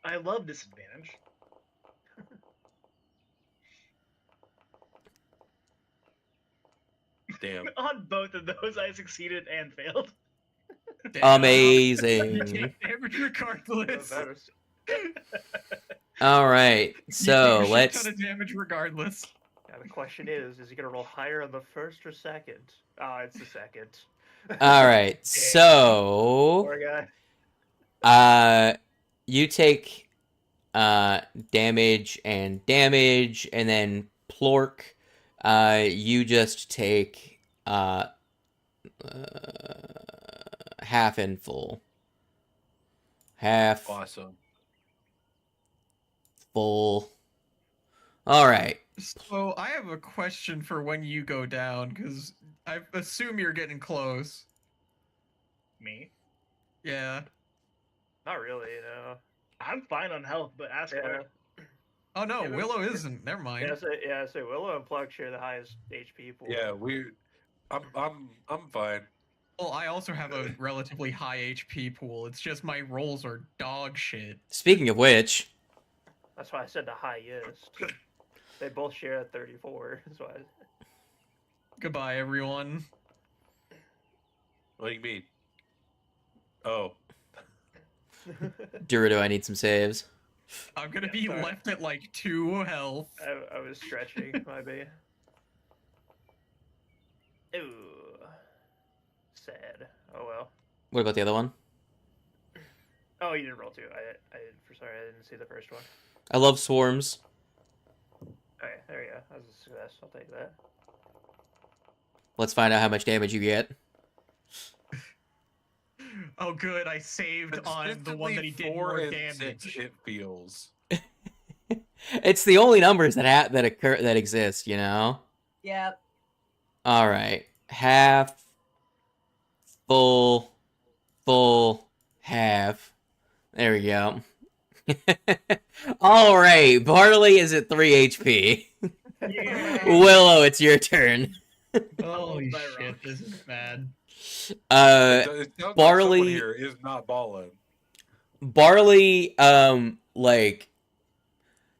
I love disadvantage. Damn. On both of those, I succeeded and failed. Damn. Amazing. Damage regardless. All right, You so take a shit let's. ton of damage regardless. now the question is he gonna roll higher on the first or second? Ah, it's the second. All right, so Poor guy. you take damage, and then Plork, you just take half and full. Half Awesome. full. All right. So I have a question for when you go down, because I assume you're getting close. Me? Yeah. Not really, no. I'm fine on health, but ask Yeah. her. Oh no, Yeah, but- Willow isn't. Never mind. So Willow and Pluck share the highest HP pool. Yeah, I'm fine. Well, I also have a relatively high HP pool. It's just my rolls are dog shit. Speaking of which, That's why I said the highest. They both share at 34. That's why. Goodbye, everyone. What do you mean? Oh, Dorudo, I need some saves. I'm gonna Yeah, be sorry. left at like 2 health. I was stretching, maybe. Ooh. Sad. Oh well. What about the other one? Oh, you didn't roll two. I didn't see the first one. I love swarms. Okay, there you go. That was a success. I'll take that. Let's find out how much damage you get. Oh good, I saved on the one that he did Consistently more 4 and damage. 6, it feels. It's the only numbers that exist, you know? Yep. All right. Half, full, half. There we go. All right. Barley is at 3 HP. Yeah. Willow, it's your turn. Holy By shit, rock. this is bad. It sounds like someone Barley- here is not balling. Barley, like,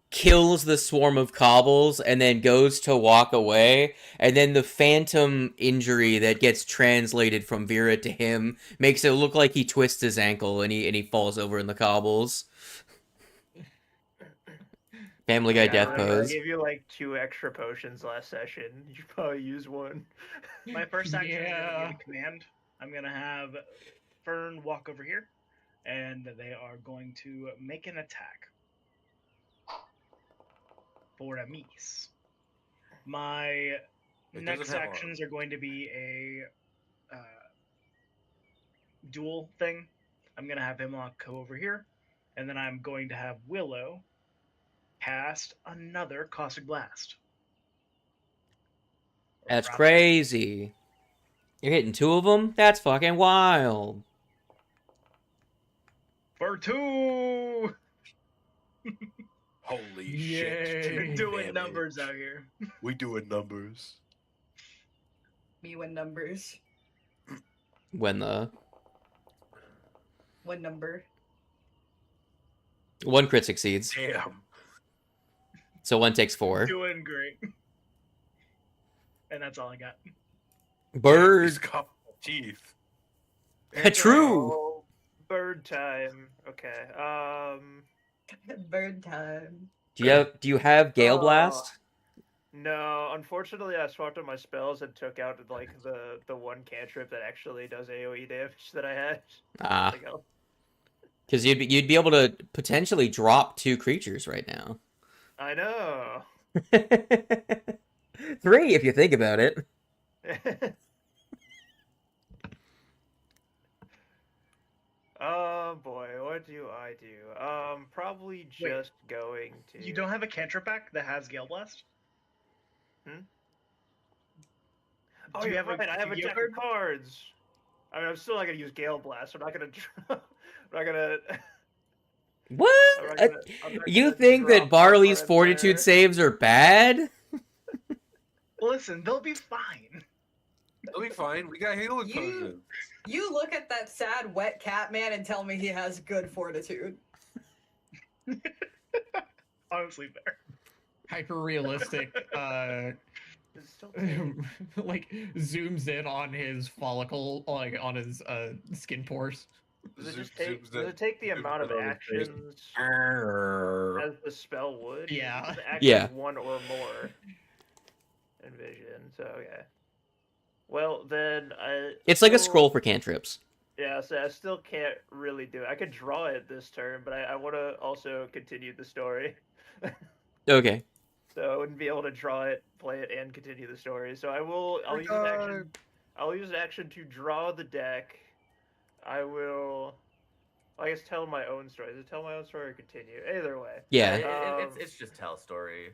kills the swarm of cobbles and then goes to walk away, and then the phantom injury that gets translated from Vera to him makes it look like he twists his ankle and he falls over in the cobbles. Family Guy death I pose. gave you like 2 extra potions last session. You should probably use one. My first action is Yeah. going to be a command. I'm going to have Fern walk over here, and they are going to make an attack for a miss. My It next doesn't have actions are going to be a dual thing. I'm going to have Hemlock go over here, and then I'm going to have Willow cast another Caustic Blast. That's Drop crazy. You're hitting 2 of them? That's fucking wild. for 2! Holy Yay. shit. We're two doing damage. numbers out here. We doing numbers. Me win numbers. When the One number. 1 crit succeeds, Damn. so 1 takes 4. Doing great. And that's all I got. Bird. He's got teeth. True. Oh, bird time. Okay. Bird time. Do you have Gale Oh. Blast? No, unfortunately, I swapped out my spells and took out like the one cantrip that actually does AOE damage that I had. Ah, Like, oh, because you'd be able to potentially drop 2 creatures right now. I know. 3 if you think about it. Oh boy, what do I do? Probably Wait, just going to. You don't have a cantrip back that has Gale Blast? Oh, Do you you're have a right. I have a Yu-Gi-Oh deck card? of cards. I mean, I'm still not gonna use Gale Blast. I'm not gonna. I'm not gonna. What? I'm not gonna- I'm not You gonna think drop that Barley's one fortitude there. saves are bad? Listen, they'll be fine. It'll be fine. We got healing You- potions. You look at that sad wet cat man and tell me he has good fortitude. Honestly, fair. Hyper realistic, It's still big. like zooms in on his follicle, like on his skin pores. Does it Zoom- just take? zooms Does in- it take the zooms amount of in on his face. actions Arrgh. as the spell would? Yeah. It's actually Yeah. 1 or more. Envision. So okay. Well then, It's like a still- scroll for cantrips. Yeah, so I still can't really do it. I could draw it this turn, but I want to also continue the story. Okay. So I wouldn't be able to draw it, play it, and continue the story. So I'll use an action. I'll use an action to draw the deck. I will. I guess tell my own story. Is it tell my own story or continue? Either way. Yeah. It's just tell a story.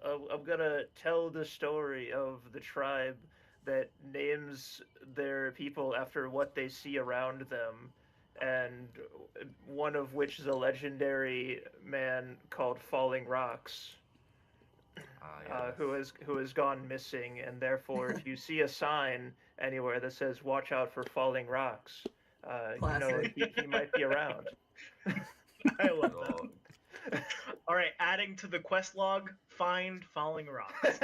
I'm gonna tell the story of the tribe that names their people after what they see around them, and one of which is a legendary man called Falling Rocks, who has gone missing, and therefore, if you see a sign anywhere that says "Watch out for falling rocks," you know he might be around. I love that. All right, adding to the quest log, find falling rocks.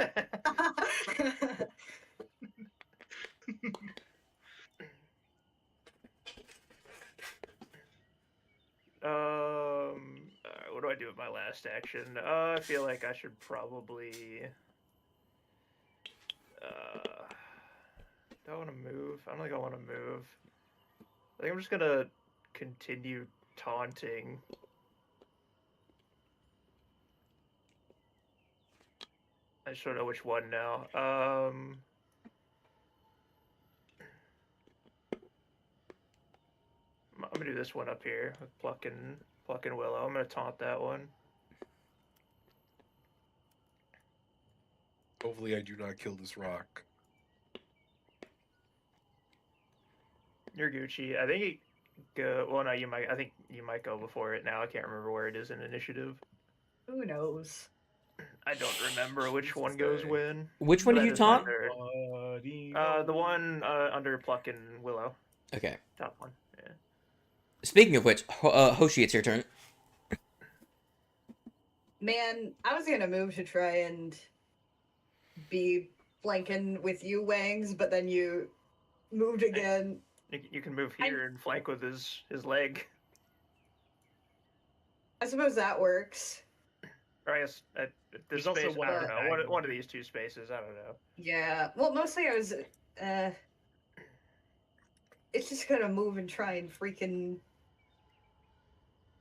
What do I do with my last action? I feel like I should probably. Do I want to move? I don't think I want to move. I think I'm just gonna continue taunting. I just don't know which one now. I'm gonna do this one up here with Pluck and Willow. I'm gonna taunt that one. Hopefully, I do not kill this rock. You're Gucci. I think it go. Well, no, you might. I think you might go before it now. I can't remember where it is in initiative. Who knows? I don't remember which one goes when. Which one but did that you is taunt? under- the one under Pluck and Willow. Okay. Top one. Yeah. Speaking of which, Hoshi, it's your turn. Man, I was gonna move to try and be flanking with you, Wangs, but then you moved again. You can move here and flank with his leg. I suppose that works. Or I guess There's space, also I don't know. diagonal. One of these two spaces. I don't know. Yeah. Well, mostly I was. It's just gonna move and try and freaking.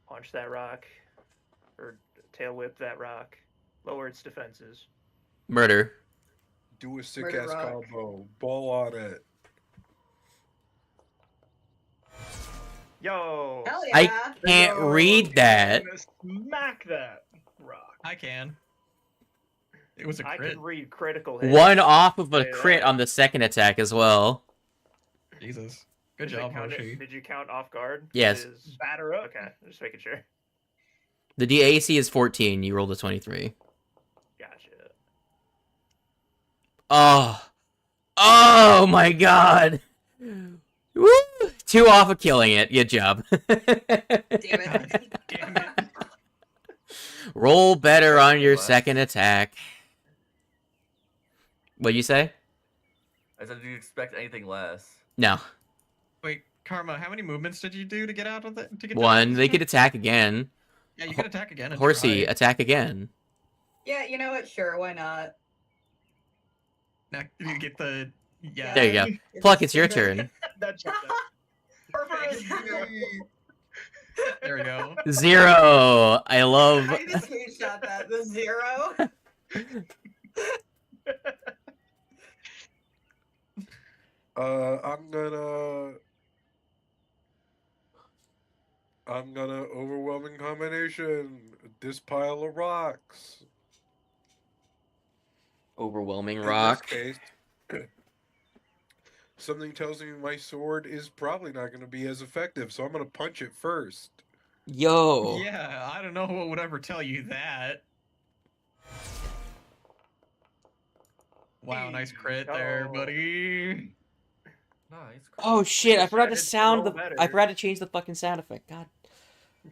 Punch that rock, or tail whip that rock. Lower its defenses. Murder. Do a sick Murder ass rock. combo. Ball on it. Yo. Hell I yeah! can't Yo, read that. I'm gonna smack that rock. I can. It was a I crit. can read critical hits. One off of a Yeah. crit on the second attack as well. Jesus. Good Did you job, count it- Hoshi. Did you count off guard? Yes. Batter up. Okay, just making sure. The DAC is 14. You rolled a 23. Gotcha. Oh. Oh my god. Woo! 2 off of killing it. Good job. Damn it! Damn it. Roll better on your What? second attack. What'd you say? I said, do you expect anything less? No. Wait, Karma, how many movements did you do to get out of it? To get One. They could attack again. Yeah, you can attack again. and Horsey, try. attack again. Yeah, you know what? Sure, why not? Now, you get the. Yeah. There you go. Pluck, it's your turn. That checked out. Perfect. There we go. 0. I love. I just screenshot that. The 0. I'm gonna overwhelming combination. This pile of rocks. Overwhelming In rock. this case, something tells me my sword is probably not gonna be as effective, so I'm gonna punch it first. Yo. Yeah, I don't know what would ever tell you that. Wow, nice crit there, Oh. buddy. Nice. Oh shit! I forgot to It's sound roll the. better. I forgot to change the fucking sound effect. God.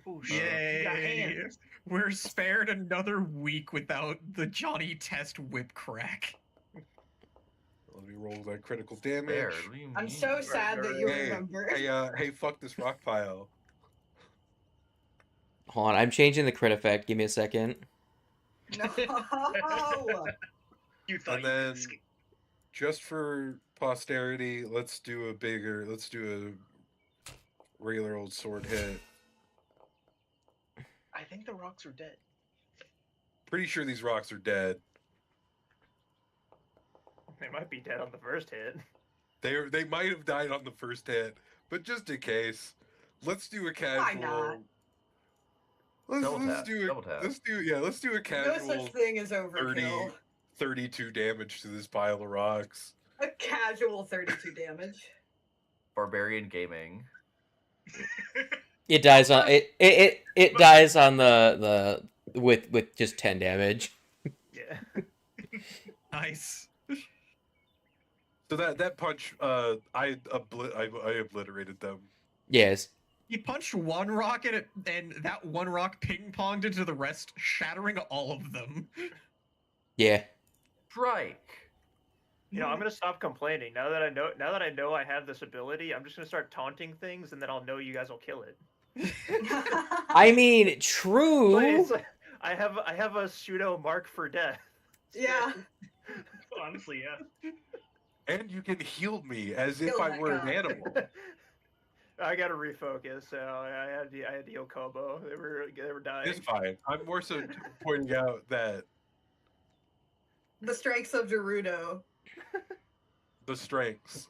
Oh, shit. You got Yay! hands. We're spared another week without the Johnny Test whip crack. Let me roll that critical damage. There, what do you I'm mean? so sad that you Hey, remember. hey, fuck this rock pile. Hold on, I'm changing the crit effect. Give me a second. No. You thought And you then- could escape. Just for posterity, let's do a regular old sword hit. I think the rocks are dead. Pretty sure these rocks are dead. They might be dead on the first hit. They might have died on the first hit, but just in case, let's do a casual. not? let's do double tap. let's do a No casual such thing as overkill. 32 damage to this pile of rocks. A casual 32 damage. Barbarian gaming. It dies on it dies on the with just 10 damage. Yeah. Nice. So that punch, I obliterated them. Yes. He punched one rock at it, and that one rock ping-ponged into the rest, shattering all of them. Yeah. Strike. You know, I'm gonna stop complaining now that I know I have this ability. I'm just gonna start taunting things, and then I'll know you guys will kill it. I mean, true. But it's like, I have a pseudo mark for death. Yeah. Honestly, yeah. And you can heal me as if Kill I that were an guy. animal. I gotta refocus. So I had to heal Kobo. They were dying. It's fine. I'm more so pointing out that The strengths of Dorudo. the strengths.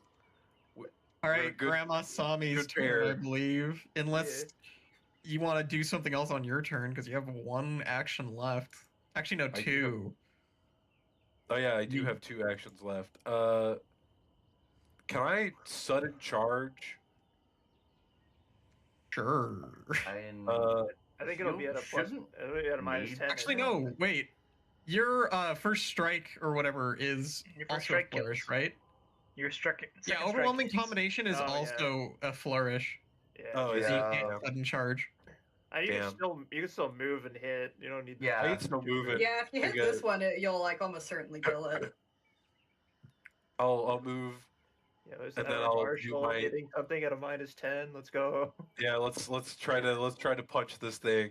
All You're a right, good- Grandma Sami's good turn, I pair. believe. Unless you want to do something else on your turn, because you have one action left. Actually, no, I do two. Oh yeah, I do have 2 actions left. Can I sudden charge? Sure. I think it'll be at a plus. shouldn't It'll be at a minus need- 10. Actually, isn't it? no, wait. Your first strike or whatever is Your first also a strike flourish, kills. right? Your second Yeah, strike overwhelming kills. combination is Oh, yeah. also a flourish. Yeah. Oh, is So you Yeah. can't sudden charge. You Damn. can still move and hit. You don't need. Yeah. I can still move it. Yeah, if you hit I got this it. one, you'll like almost certainly kill it. I'll move. Yeah, there's And an then hour I'll do martial my- hitting something at a minus 10. Let's go. Yeah, let's try to punch this thing.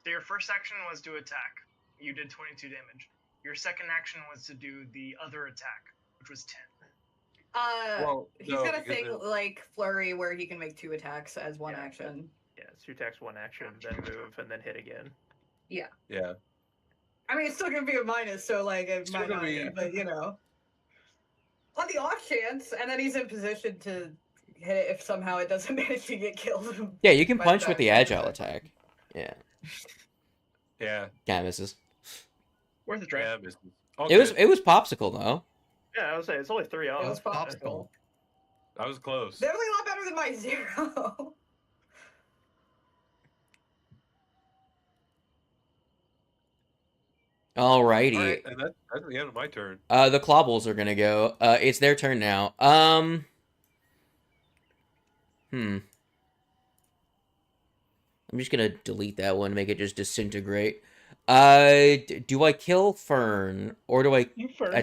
So your first action was to attack. You did 22 damage. Your second action was to do the other attack, which was 10. Well, He's no, got a because thing it- like flurry where he can make 2 attacks as one Yeah. action. Yeah, it's 2 attacks, 1 action, then move, and then hit again. Yeah. I mean, it's still gonna be a minus, so like it Still might gonna not be- be, but you know, on the off chance, and then he's in position to hit it if somehow it doesn't manage to get killed. Yeah, you can By punch the with the time- agile attack. Yeah. Yeah. Kinda misses. Worth a try. Yeah, misses. All It was good. it was popsicle though. Yeah, I would say it's only 3 off. It was popsicle. I was close. Definitely a lot better than my 0. Alrighty. All right, and that's the end of my turn. The Clobbles are gonna go. It's their turn now. I'm just gonna delete that one, make it just disintegrate. Do I kill Fern or do I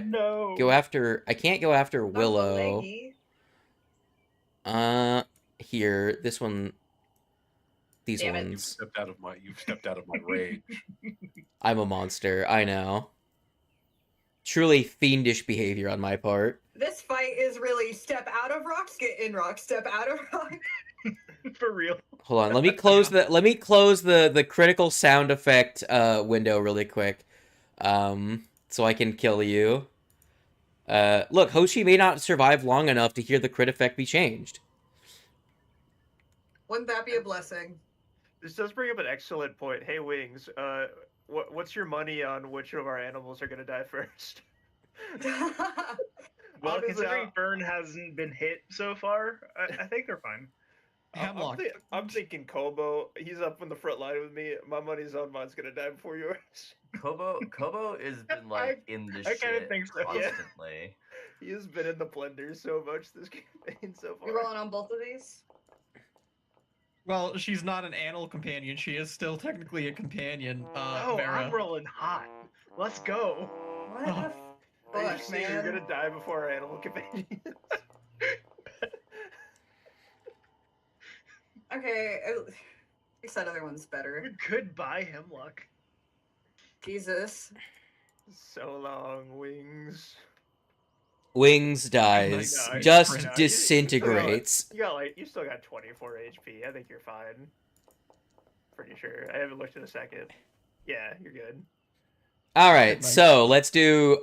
No. go after? I can't go after Not the Willow. leggy. Here, this one. These Damn it. You've ones. stepped out of my rage. I'm a monster. I know. Truly fiendish behavior on my part. This fight is really step out of rocks, get in rocks, step out of rock. For real. Hold on, let me close the critical sound effect window really quick, so I can kill you. Look, Hoshi may not survive long enough to hear the crit effect be changed. Wouldn't that be a blessing? This does bring up an excellent point. Hey, Wings, what's your money on which of our animals are gonna die first? Well, Honestly, considering Fern hasn't been hit so far, I think they're fine. Hemlock. I'm thinking Kobo. He's up in the front line with me. My money's on mine's gonna die before yours. Kobo has been like in this I kinda shit think so, yeah. constantly. He has been in the blender so much this campaign so far. You rolling on both of these? Well, she's not an animal companion. She is still technically a companion. Oh, Vera. I'm rolling hot. Let's go. What the Are you fuck, serious? man? You're gonna die before our animal companions. Okay, at least that other one's better. Goodbye, Hemlock. Jesus. So long, Wings. Wings dies, No, just no, disintegrates. You still got 24 HP. I think you're fine. Pretty sure. I haven't looked in a second. Yeah, you're good. All right, Nice. so let's do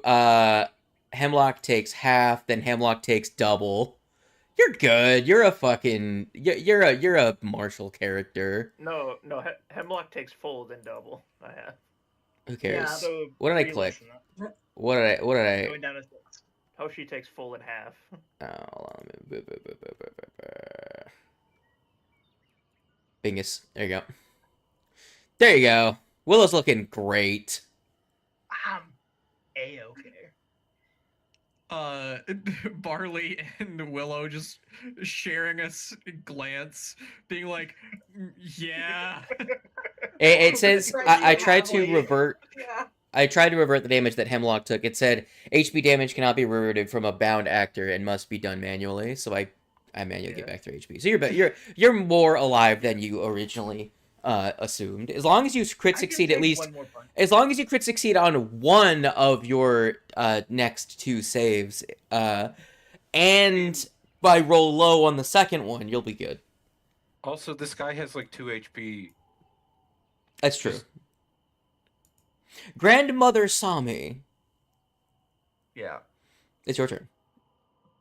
Hemlock takes half, then Hemlock takes double. You're good. You're a fucking. You're a martial character. No, Hemlock takes full then double. I have. Who cares? Yeah. So What did I 3 click? less than that. What did I? Going down to 6. Hoshi takes full in half. Oh, hold on. Bingus. There you go. There you go. Willow's looking great. A-okay. Barley and Willow just sharing a glance, being like, yeah. It says I tried to Happily. revert. Yeah. I tried to revert the damage that Hemlock took. It said HP damage cannot be reverted from a bound actor and must be done manually. So I manually get back 3 HP. So you're more alive than you originally assumed. As long as you crit succeed at least. One more punch. As long as you crit succeed on one of your next 2 saves, and by roll low on the second one, you'll be good. Also, this guy has like 2 HP. That's true. Grandmother Sami, Yeah, it's your turn.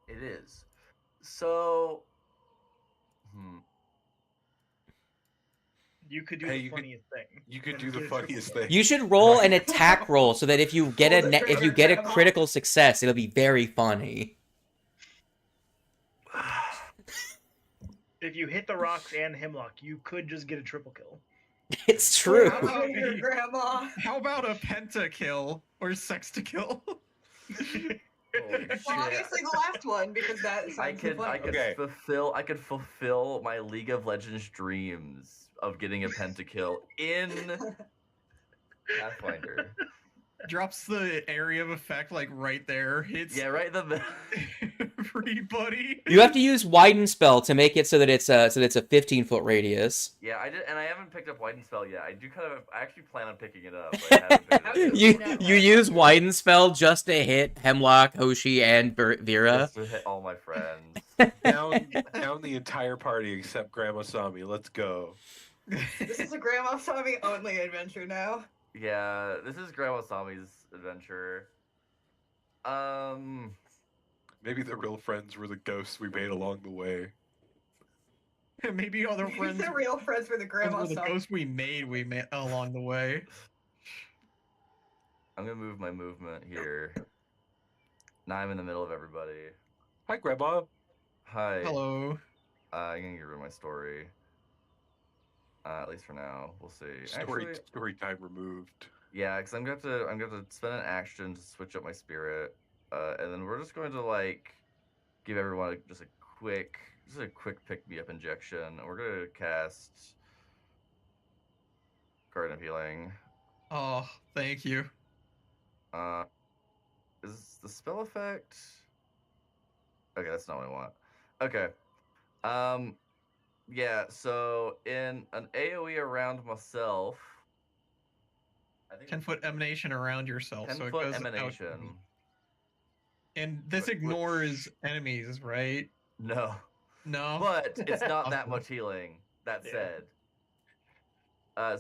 it is. So, You could do Hey, the you could- funniest thing. You could and do the get a triple funniest kill. thing. You should roll an attack roll so that if you get Hold it if you for get a grandma. critical success, it'll be very funny. If you hit the rocks and Hemlock, you could just get a triple kill. It's true. How about your grandma? How about a pentakill or sextakill? holy Well, shit. obviously the last one because that I sounds could Okay. fulfill my League of Legends dreams of getting a pentakill in Pathfinder. Drops the area of effect like right there. Hits Yeah, right in the middle. everybody. You have to use widen spell to make it so that it's a 15-foot radius. Yeah, I did, and I haven't picked up Widen Spell yet. I do kind of. I actually plan on picking it up. But I haven't picked it up yet. You use widen spell just to hit Hemlock, Hoshi, and Vera. Just to hit all my friends. down the entire party except Grandma Sami. Let's go. This is a Grandma Sami only adventure now. Yeah, this is Grandma Sami's adventure. Maybe the real friends were the ghosts we made along the way. Maybe other He's friends. the real friends for the Grandma were the Sami. ghosts we made along the way. I'm gonna move my movement here. Now I'm in the middle of everybody. Hi, Grandma. Hi. Hello. I'm gonna get rid of my story. At least for now. We'll see. Story Actually, time removed. yeah, because I'm gonna have to spend an action to switch up my spirit, and then we're just going to like give everyone just a quick pick me up injection. We're gonna cast Garden of Healing. Oh, thank you. Is the spell effect? Okay, that's not what I want. Okay. Yeah, so in an AoE around myself, I think 10-foot emanation around yourself. 10 so it foot goes out- emanation. And this Which- ignores enemies, right? No. No. But it's not that Awesome. much healing. That Yeah. said.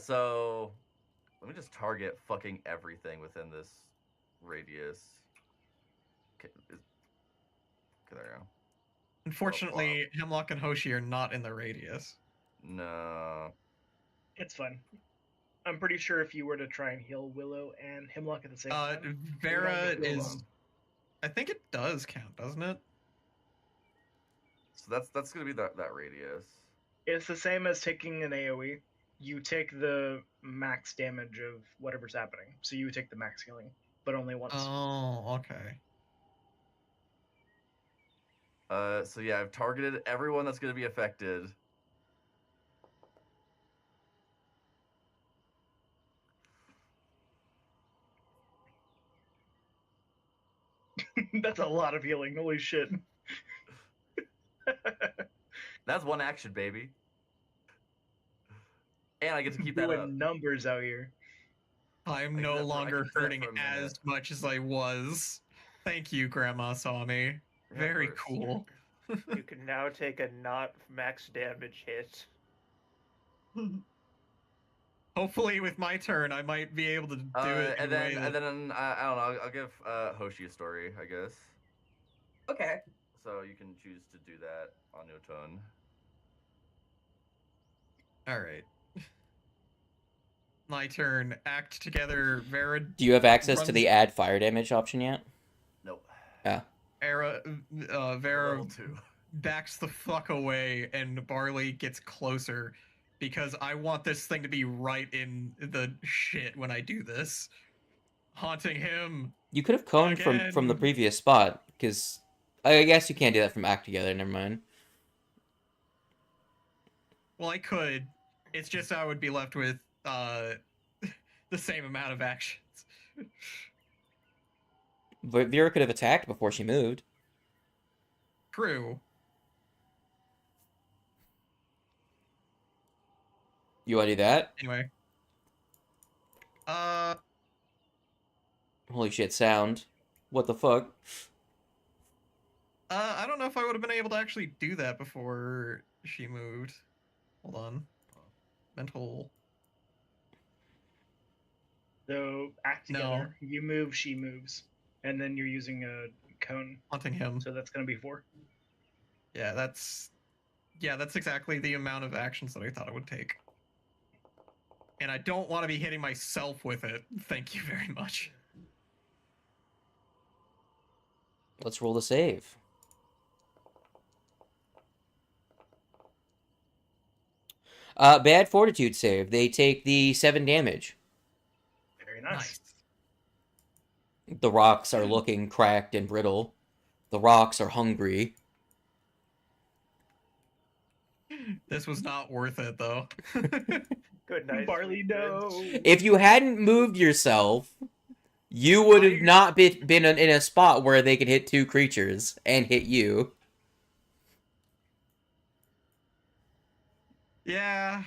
So let me just target fucking everything within this radius. Okay, there we go. Unfortunately, Hemlock and Hoshi are not in the radius. No. It's fine. I'm pretty sure if you were to try and heal Willow and Hemlock at the same time, Vera get is. along. I think it does count, doesn't it? So that's gonna be that radius. it's the same as taking an AoE. You take the max damage of whatever's happening. So you would take the max healing, but only once. Oh, okay. So yeah, I've targeted everyone that's gonna be affected. That's a lot of healing. Holy shit. That's one action, baby. And I get to keep that Doing up. numbers out here. I'm I no can- I longer can sit hurting for a minute. as much as I was. Thank you, Grandma Sami. Yeah, of Very course. cool. You can now take a not max damage hit. Hopefully, with my turn, I might be able to do it. And in a way then I don't know. I'll give Hoshi a story, I guess. Okay. so you can choose to do that on your turn. All right. My turn. Act together. Vera. Do you have access to runs- the add fire damage option yet? Nope. Vera Level 2. backs the fuck away, and Barley gets closer because I want this thing to be right in the shit when I do this. Haunting him. You could have coned from the Again. previous spot, because I guess you can't do that from act together. Never mind. Well, I could. It's just I would be left with the same amount of actions. But Vera could have attacked before she moved. True. You want to do that? Anyway. Holy shit! Sound. What the fuck? I don't know if I would have been able to actually do that before she moved. Hold on. Mental. So act No. together. You move, she moves, and then you're using a cone. Haunting him. So that's gonna be 4. Yeah, that's exactly the amount of actions that I thought it would take. And I don't want to be hitting myself with it. Thank you very much. Let's roll the save. Bad fortitude save. They take the 7 damage. Very nice. The rocks are looking cracked and brittle. The rocks are hungry. This was not worth it, though. Good night. Barley, sweet no. prince. If you hadn't moved yourself, you would have not been in a spot where they could hit 2 creatures and hit you. Yeah.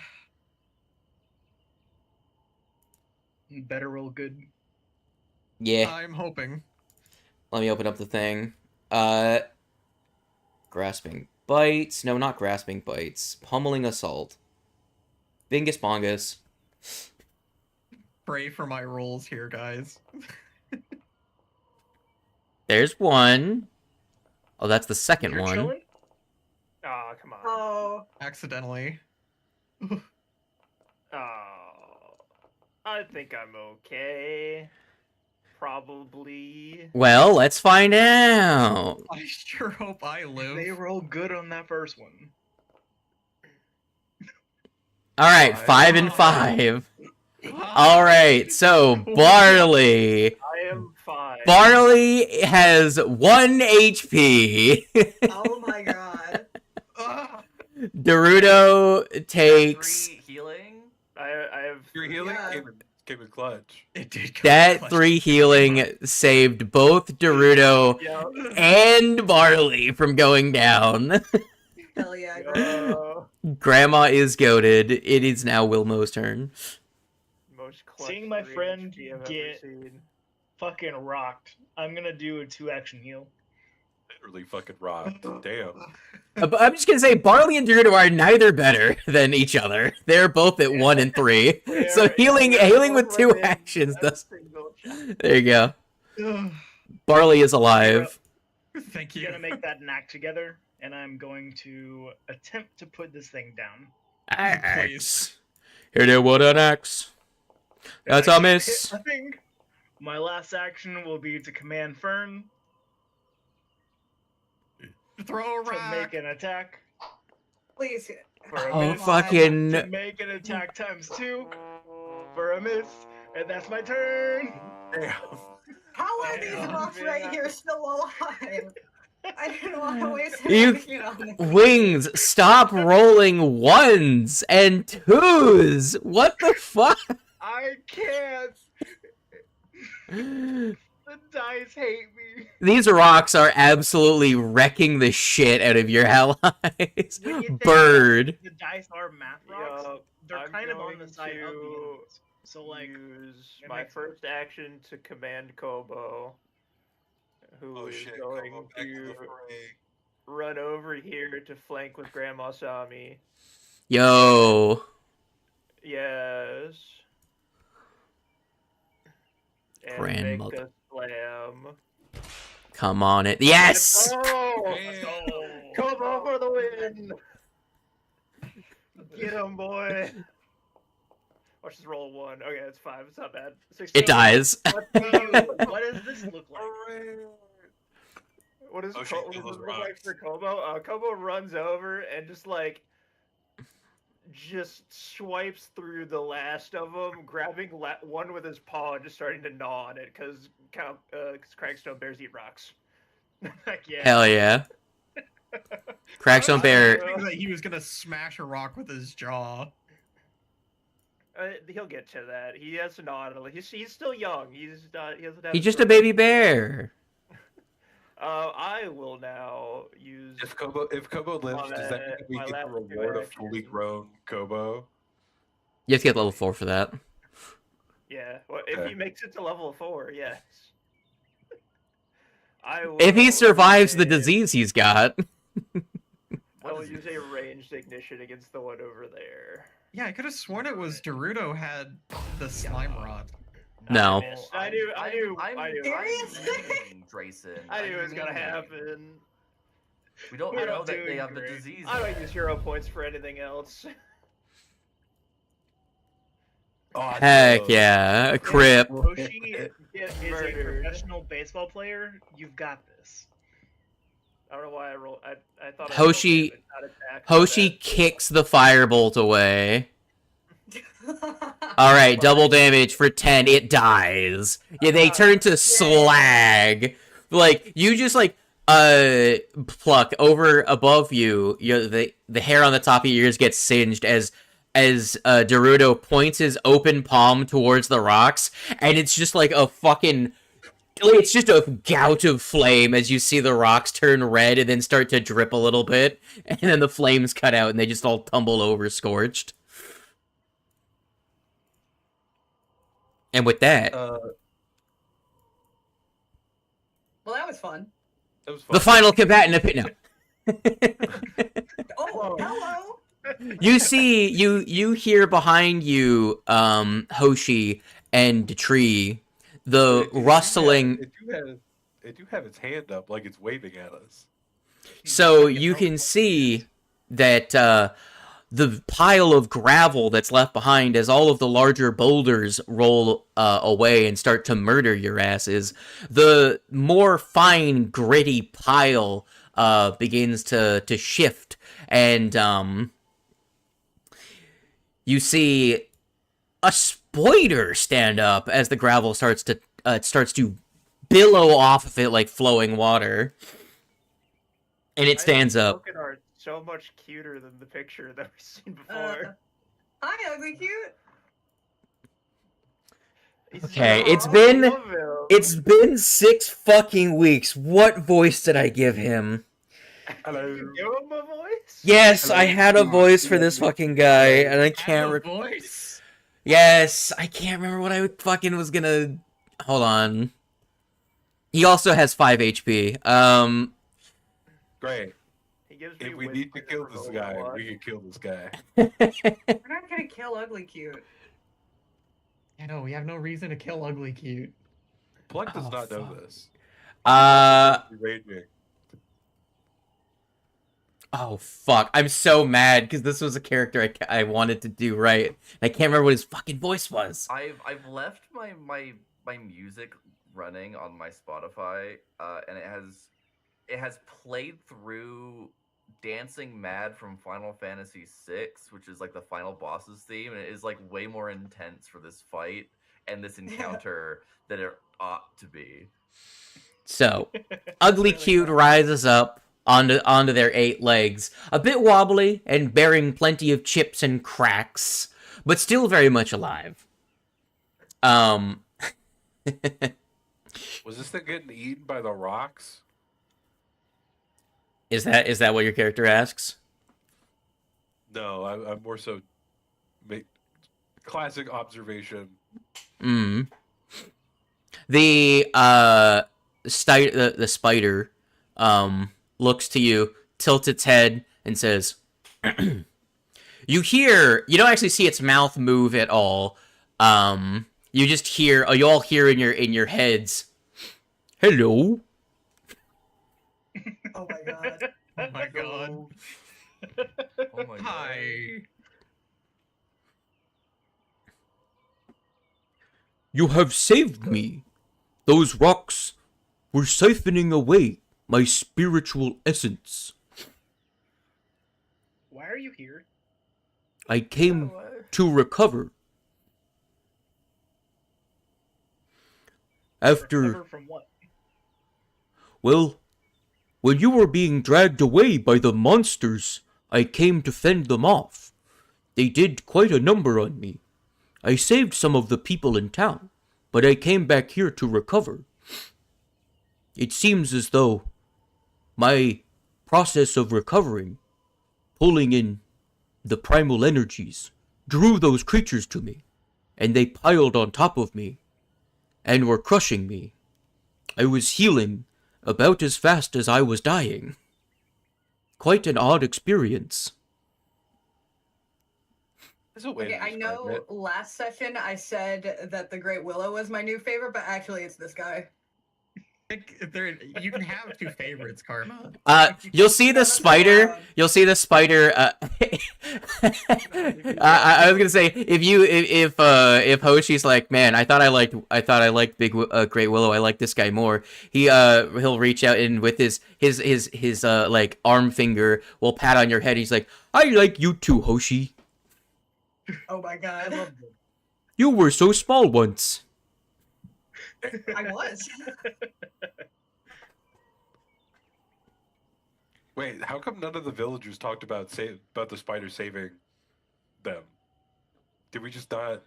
Better roll good. Yeah. I'm hoping. Let me open up the thing. Grasping bites. No, not grasping bites. Pummeling assault. Bingus bongus. Pray for my rolls here, guys. There's one. Oh, that's the second You're one. chilling? Aw, come on. Oh, Accidentally. Oh, I think I'm okay. Probably. Well, let's find out. I sure hope I live. They roll good on that first one. All right, 5 and 5. All right, so Barley. I am fine. Barley has 1 HP. oh my god. Ah, Dorudo takes 3 healing. I have. Your healing Yeah. came in clutch. it did come that clutch. 3 healing saved both Dorudo Yeah. and Barley from going down. Hell yeah, girl. Grandma is goated. It is now Wilmo's turn. Most clutch Seeing my 3 friend HP I've ever get- seen. Fucking rocked. I'm gonna do a 2-action heal. Literally fucking rocked. Damn. But I'm just gonna say Barley and Dorudo are neither better than each other. They're both at 1 and 3. So Yeah, healing yeah, healing with both 2 within actions a does. single shot. There you go. Ugh, Barley is alive. thank I'm you. gonna make that an act together, and I'm going to attempt to put this thing down. Axe. Here they would an axe. That's If I a can miss. hit nothing, my last action will be to command Fern Throw a to rock. make an attack. Please. For a Oh, miss. fucking. To make an attack ×2 for a miss, and that's my turn. Damn. How are these Damn. rocks right here still alive? I didn't want to waste You- anything on this. Wings, stop rolling 1s and 2s. What the fuck? I can't. The dice hate me. These rocks are absolutely wrecking the shit out of your allies. When you think Bird. The dice are math rocks. Yup, They're I'm kind of on going the side of the to enemies. So like, use it my makes first action to command Kobo, who Oh is shit. going Kobo back in the to fray. run over here to flank with Grandma Sami. Yo. Yes. And Grandmother. make a slam. Come on it. Yes! Oh, Damn. Kobo for the win! Get him, boy! Watch this roll a 1. Okay, it's 5. It's not bad. 16. It dies. What does this look like? What does Oh, this shit, look those like rocks. for Kobo? Kobo runs over and just swipes through the last of them, grabbing one with his paw and just starting to gnaw on it because Crankstone bears eat rocks. Heck yeah. Hell yeah. Crackstone I Bear. didn't think that he was gonna smash a rock with his jaw. He'll get to that. He has to gnaw on it. He's still young. He doesn't have. He's just a baby bear. I will now use. If Kobo lives, does that mean we my get the last two reward of fully actions. grown Kobo? You have to get level 4 for that. Yeah. Well, if Okay. he makes it to level 4, yes. I will If he survives the use a- disease he's got. I will use a ranged ignition against the one over there. Yeah, I could have sworn it was Dorudo had the slime rod. No. missed. I knew. I'm Drayson. I knew it was gonna I'm- happen. We don't We're know that they doing have the great. disease. I yet. don't use hero points for anything else. Oh, I Heck know. yeah. A crip. Hoshi is a Murdered. professional baseball player. You've got this. I don't know why I rolled. I thought. Hoshi- I rolled damage, not attack. Hoshi But, kicks the firebolt away. Alright, double damage for 10. It dies. Yeah, they turn to slag. Like, you just, like, Pluck, over above you, the hair on the top of your ears gets singed as Dorudo points his open palm towards the rocks, and it's just like a fucking... It's just a gout of flame as you see the rocks turn red and then start to drip a little bit, and then the flames cut out and they just all tumble over scorched. And with that, Well, that was fun. That was fun. the final combatant of no. Oh, hello. You hear behind you, Hoshi and Tree, the rustling. It do have its hand up like it's waving at us. So you can see that the pile of gravel that's left behind as all of the larger boulders roll away and start to murder your asses, the more fine, gritty pile begins to shift, and you see a spider stand up as the gravel starts to billow off of it like flowing water. And it stands up. Token art so much cuter than the picture that we've seen before. Hi, ugly cute. Okay, it's I been- love him. It's been 6 fucking weeks. What voice did I give him? Hello. You give him a voice? Yes, I had a voice for this fucking guy, and I can't. Have a voice. Yes, I can't remember what I fucking was gonna. Hold on. He also has 5 HP. Great. He gives me If we wisdom need to kill for this Overwatch. guy, we can kill this guy. We're not gonna kill ugly cute. I know, we have no reason to kill ugly cute. Pluck does Oh, not know fuck. this. Raging. Oh fuck! I'm so mad because this was a character I wanted to do right. And I can't remember what his fucking voice was. I've left my music running on my Spotify, and it has played through Dancing Mad from Final Fantasy VI, which is like the final boss's theme, and it is like way more intense for this fight and this encounter than it ought to be. So, Ugly Cute rises up onto their 8 legs, a bit wobbly and bearing plenty of chips and cracks, but still very much alive. Was this thing getting eaten by the rocks? Is that what your character asks? No, I'm more so. Classic observation. The spider looks to you, tilts its head, and says, you don't actually see its mouth move at all. You just hear, you all hear in your heads, hello. Oh my god. Oh my god. Oh my god. Hi. You have saved me. Those rocks were siphoning away my spiritual essence. Why are you here? I came to recover. After, Recover from what? well, when you were being dragged away by the monsters, I came to fend them off. They did quite a number on me. I saved some of the people in town, but I came back here to recover. It seems as though my process of recovering, pulling in the primal energies, drew those creatures to me, and they piled on top of me, and were crushing me. I was healing about as fast as I was dying. Quite an odd experience. There's a way Okay, to I describe know it. last session I said that the Great Willow was my new favorite, but actually it's this guy. You can have two favorites, Karma. You'll see Yeah, the that's spider. allowed. You'll see the spider. I was gonna say if Hoshi's like, man, I thought I liked Great Willow. I like this guy more. He'll reach out and with his like arm finger will pat on your head. He's like, I like you too, Hoshi. Oh my I god. love them. You were so small once. I was. Wait, how come none of the villagers talked about the spider saving them? Did we just not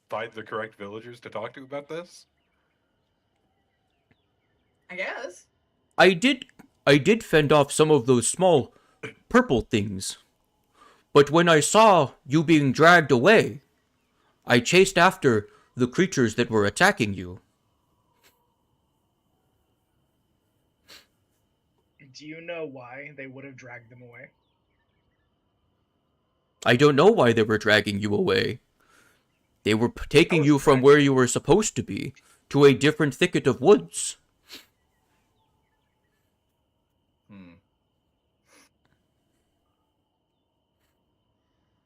find the correct villagers to talk to about this? I guess. I did fend off some of those small purple things. But when I saw you being dragged away, I chased after the creatures that were attacking you. Do you know why they would have dragged them away? I don't know why they were dragging you away. They were taking you from where you were supposed to be to a different thicket of woods.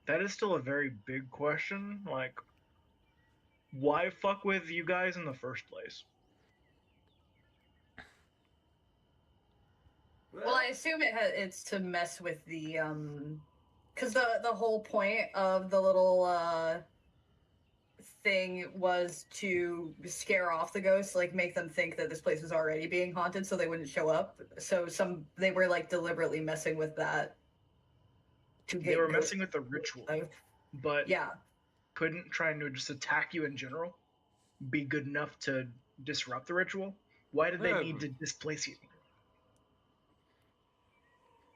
That is still a very big question. Like, why fuck with you guys in the first place? Well, I assume it's to mess with the because the whole point of the little thing was to scare off the ghosts, like make them think that this place was already being haunted, so they wouldn't show up. So they were like deliberately messing with that. They were messing with the ritual, but yeah, couldn't trying to just attack you in general be good enough to disrupt the ritual? Why did they need to displace you?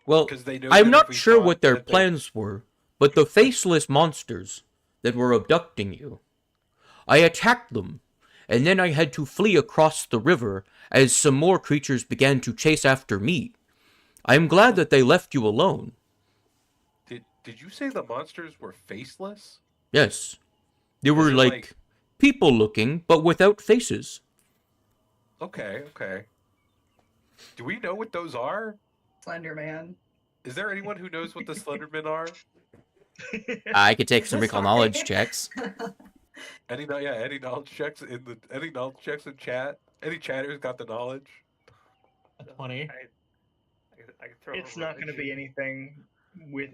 Well, They know I'm that not if we sure thought what their that they- plans were, but the faceless monsters that were abducting you, I attacked them, and then I had to flee across the river as some more creatures began to chase after me. I am glad that they left you alone. Did you say the monsters were faceless? Yes. They were it like people looking, but without faces. Okay. Do we know what those are? Slender Man. Is there anyone who knows what the Slendermen are? I could take some recall knowledge checks. Any knowledge checks in chat? Any chatters got the knowledge? 20. I can throw. It's not going to be anything with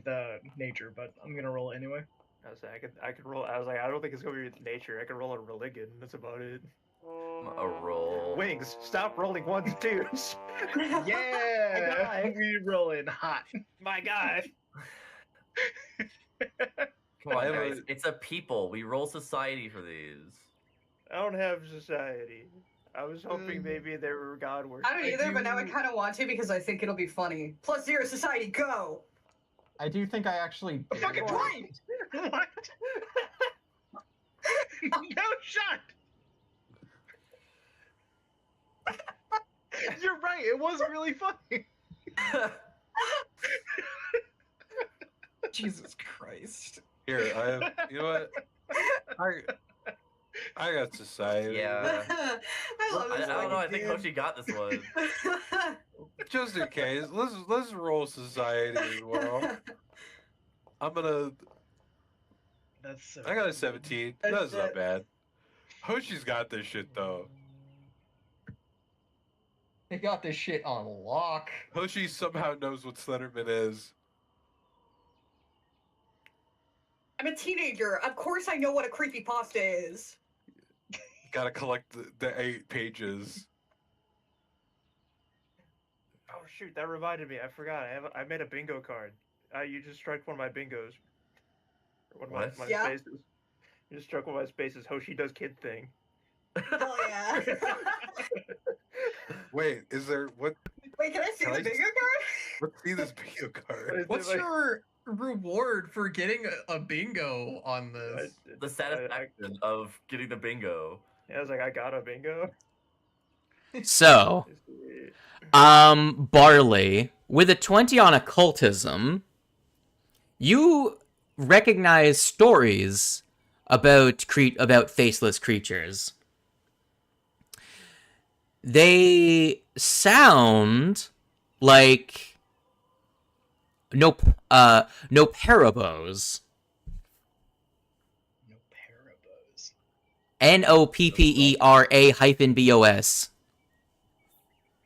nature, but I'm going to roll it anyway. I was saying I could roll. I was like, I don't think it's gonna be with nature. I can roll a religion. That's about it. A roll. Wings. Stop rolling ones and twos. Yeah, we rolling hot. My guy. Come on, I have guys. It's a people. We roll society for these. I don't have society. I was hoping maybe they were God worship. I don't either, but now I kind of want to because I think it'll be funny. +0 society, go! I do think I actually. A fucking point! What? No shot! You're right, it was really funny. Jesus Christ. Here, I have. You know what? I got society. Yeah. I love I this. don't know. I think dude. Hoshi got this one. Just in case, let's roll society as well. I'm gonna. That's so I got a 17. That's not bad. Hoshi's got this shit though. They got this shit on lock. Hoshi somehow knows what Slenderman is. I'm a teenager. Of course I know what a creepypasta is. Gotta collect the 8 pages. Oh shoot, that reminded me. I forgot. I made a bingo card. You just struck one of my bingos. One of What? my Yeah. spaces. You just struck one of my spaces. Hoshi does kid thing. Hell yeah. Wait, is there what? Wait, can I see Can the I just- bingo card? Let's see this bingo card. What's your reward for getting a bingo on this? The satisfaction of getting the bingo. I was like, I got a bingo. So, Barley, with a 20 on occultism, you recognize stories about faceless creatures. They sound like ᴬᴿᴼᴁᴁ. No parabos. NOPPERA-BOS.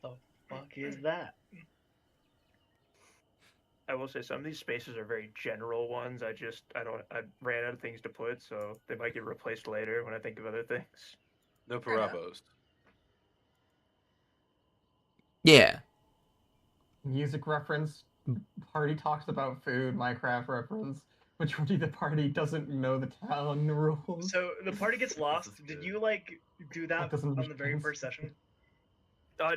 The fuck is that? I will say some of these spaces are very general ones. I ran out of things to put, so they might get replaced later when I think of other things. No parabos. Yeah. Music reference. Party talks about food. Minecraft reference. Majority of the party doesn't know the town rules. So the party gets lost. is Did good. you like do that doesn't on make the very sense. first session?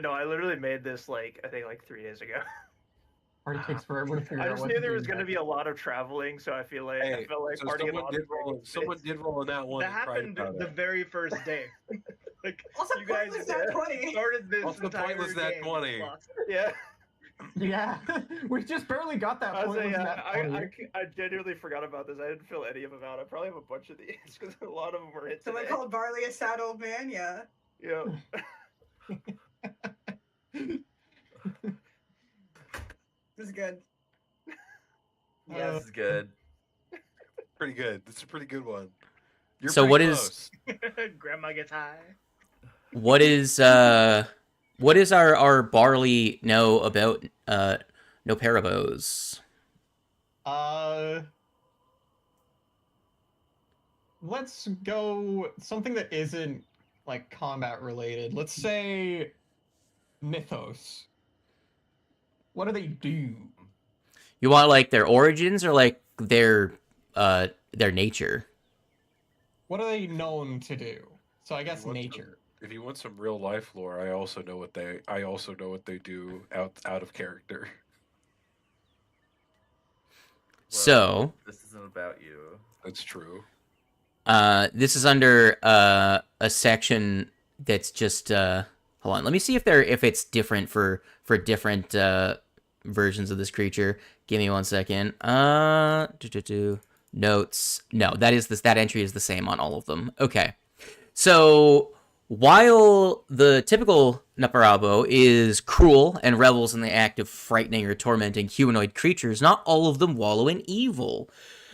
No, I literally made this I think 3 days ago. Party takes forever to figure I out just what knew to there do was going to next. be a lot of traveling, so I felt like So party someone did roll in that one. That and cried happened about the it. very first day. Like Also, you guys pointless at 20. started this What's the entire pointless nat game 20? lost. Yeah, Yeah, we just barely got that I was point. like, wasn't that funny? I genuinely forgot about this. I didn't fill any of them out. I probably have a bunch of these because a lot of them were hit Someone today. called Barley a sad old man, yeah. Yeah. This is good. Yeah, this is good. Pretty good. This is a pretty good one. You're So pretty what is- close. Grandma gets high. What is our Barley know about no parabos? Let's go something that isn't like combat related. Let's say mythos. What do they do? You want like their origins or like their nature? What are they known to do? So I guess What's nature. If you want some real life lore, I also know what they do out of character. So, This isn't about you. That's true. this is under a section that's just hold on. Let me see if it's different for different versions of this creature. Give me 1 second. Notes. No, that entry is the same on all of them. Okay. So, while the typical ᴬᴿᴼᴁ is cruel and revels in the act of frightening or tormenting humanoid creatures, not all of them wallow in evil.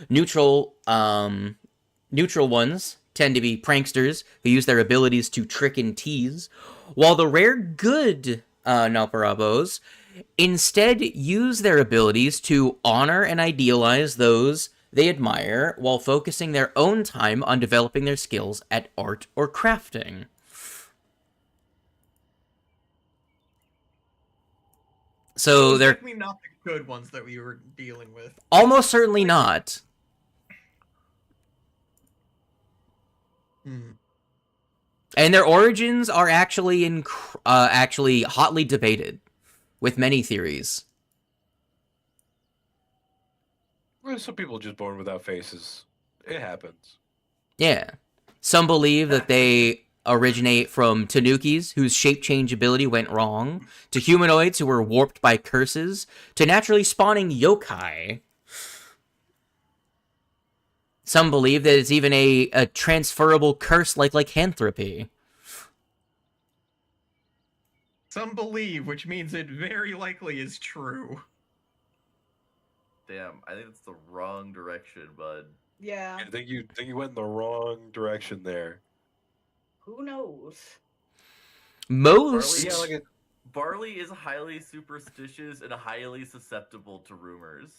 Neutral ones tend to be pranksters who use their abilities to trick and tease, while the rare good ᴬᴿᴼᴁs instead use their abilities to honor and idealize those they admire while focusing their own time on developing their skills at art or crafting. So they're definitely not the good ones that we were dealing with. almost certainly not. Hmm. And their origins are actually actually hotly debated, with many theories. Well, some people just born without faces. It happens. Yeah. Some believe that they originate from tanukis, whose shape change ability went wrong, to humanoids who were warped by curses, to naturally spawning yokai. Some believe that it's even a transferable curse like lycanthropy. Some believe, which means it very likely is true. Damn, I think it's the wrong direction, bud. Yeah. I think you went in the wrong direction there. Who knows? Most... Yeah, like it, Barley is highly superstitious and highly susceptible to rumors.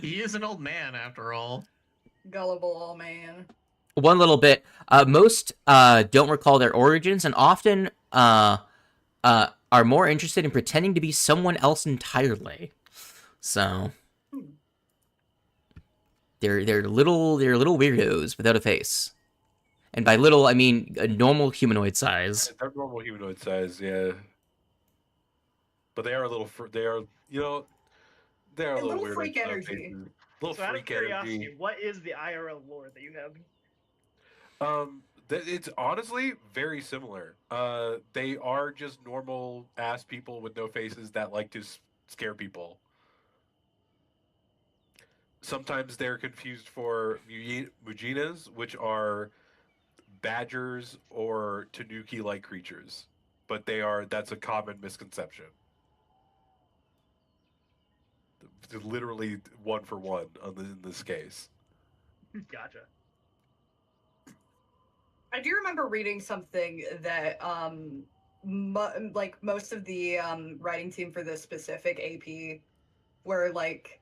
He is an old man, after all. Gullible old man. One little bit. Most don't recall their origins and often are more interested in pretending to be someone else entirely. So they're little weirdos without a face. And by little, I mean a normal humanoid size. they're normal humanoid size, yeah. But they are a little. They are, you know, they are a A little weird freak in some energy. cases. Little So out of freak curiosity, energy. what is the IRL lore that you have? It's honestly very similar. They are just normal ass people with no faces that like to scare people. Sometimes they're confused for Mujinas, which are badgers or tanuki-like creatures, but that's a common misconception. Literally one for one in this case. Gotcha. I do remember reading something that like most of the writing team for this specific AP were like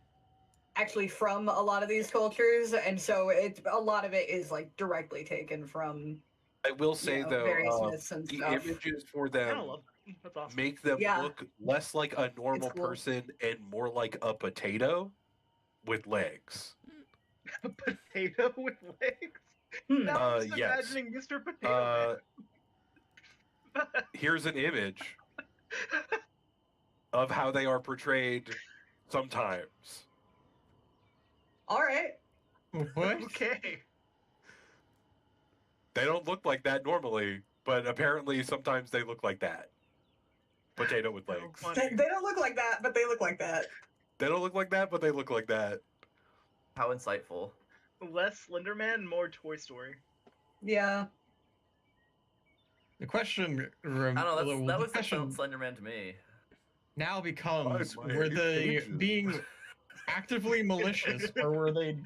actually from a lot of these cultures, and so a lot of it is like directly taken from I will say though, various myths and the stuff. images for I them love that. That's awesome. make them Yeah. look less like a normal cool. person and more like a potato with legs. A potato with legs? Hmm. Now I'm just yes. imagining Mr. Potato Man. Here's an image of how they are portrayed sometimes. All right. What? Okay. They don't look like that normally, but apparently sometimes they look like that. Potato with So legs. funny. They don't look like that, but they look like that. They don't look like that, but they look like that. How insightful. Less Slenderman, more Toy Story. Yeah. The question. I don't know, the that was the question Slenderman to me. now becomes: Find my were they pages. being actively malicious, or were they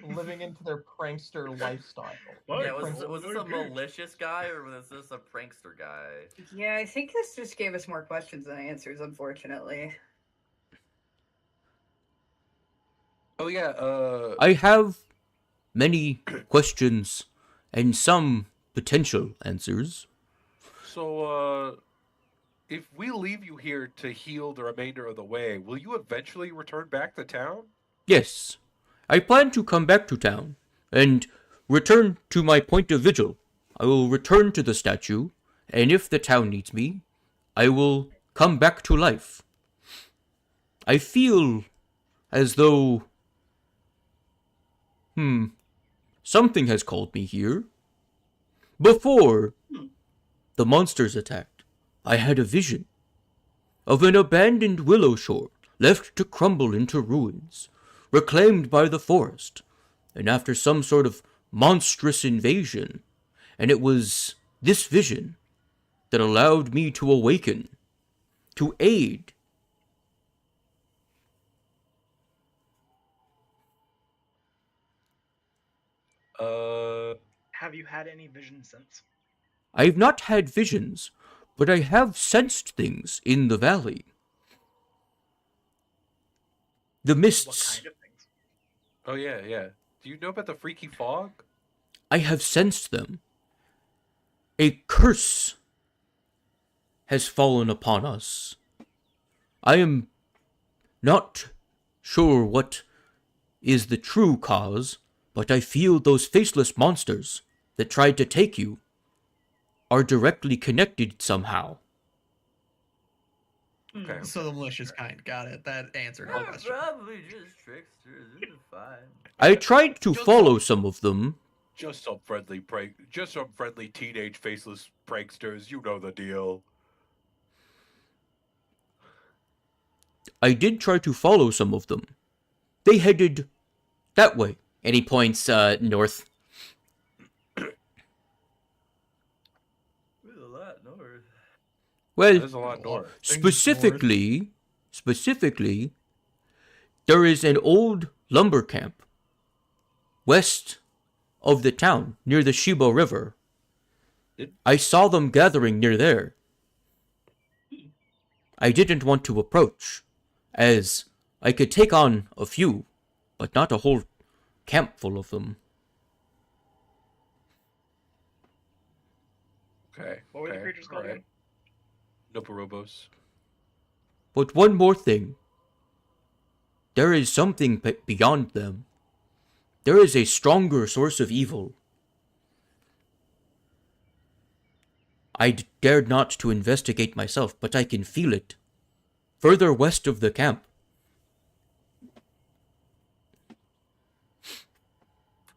living into their prankster lifestyle? What? Yeah, Prank- was this a malicious guy or was this a prankster guy? Yeah, I think this just gave us more questions than answers, unfortunately. Oh yeah, I have many questions and some potential answers. so if we leave you here to heal the remainder of the way, will you eventually return back to town? Yes, I plan to come back to town and return to my point of vigil. I will return to the statue, and if the town needs me, I will come back to life. I feel as though... something has called me here. Before the monsters attacked, I had a vision of an abandoned willow shore left to crumble into ruins, reclaimed by the forest, and after some sort of monstrous invasion, and it was this vision that allowed me to awaken, to aid. Have you had any vision since? I have not had visions, but I have sensed things in the valley. The What mists, kind of things? Oh yeah. Do you know about the freaky fog? I have sensed them. A curse has fallen upon us. I am not sure what is the true cause, but I feel those faceless monsters that tried to take you are directly connected somehow. Okay. So the malicious kind. Got it. That answered our question. Probably just tricksters. This is fine. I tried to follow some of them. Just some friendly teenage faceless pranksters. You know the deal. I did try to follow some of them. They headed That way. And he points north. There's a lot north. Well, There's a lot north. specifically, there is an old lumber camp west of the town near the Shibo River. I saw them gathering near there. I didn't want to approach, as I could take on a few, but not a whole camp full of them. Okay. What were the creatures called again? Noporobos. But one more thing. There is something beyond them. There is a stronger source of evil. I dared not to investigate myself, but I can feel it. Further west of the camp.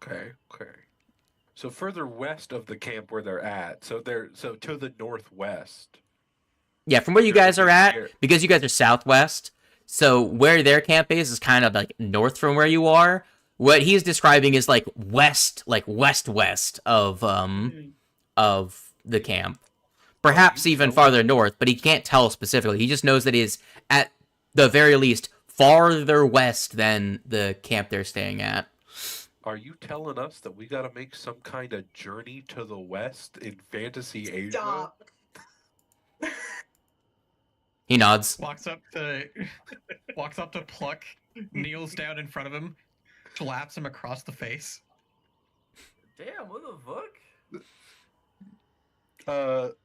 Okay. So further west of the camp where they're at. So to the northwest. Yeah, from where you guys are at, because you guys are southwest, so where their camp is kind of like north from where you are. What he's describing is like west of the camp. Perhaps even farther north, but he can't tell specifically. He just knows that he is at the very least farther west than the camp they're staying at. Are you telling us that we gotta make some kind of journey to the west in Fantasy Asia? Stop. He nods. Walks up to Pluck, kneels down in front of him, slaps him across the face. Damn, what the fuck?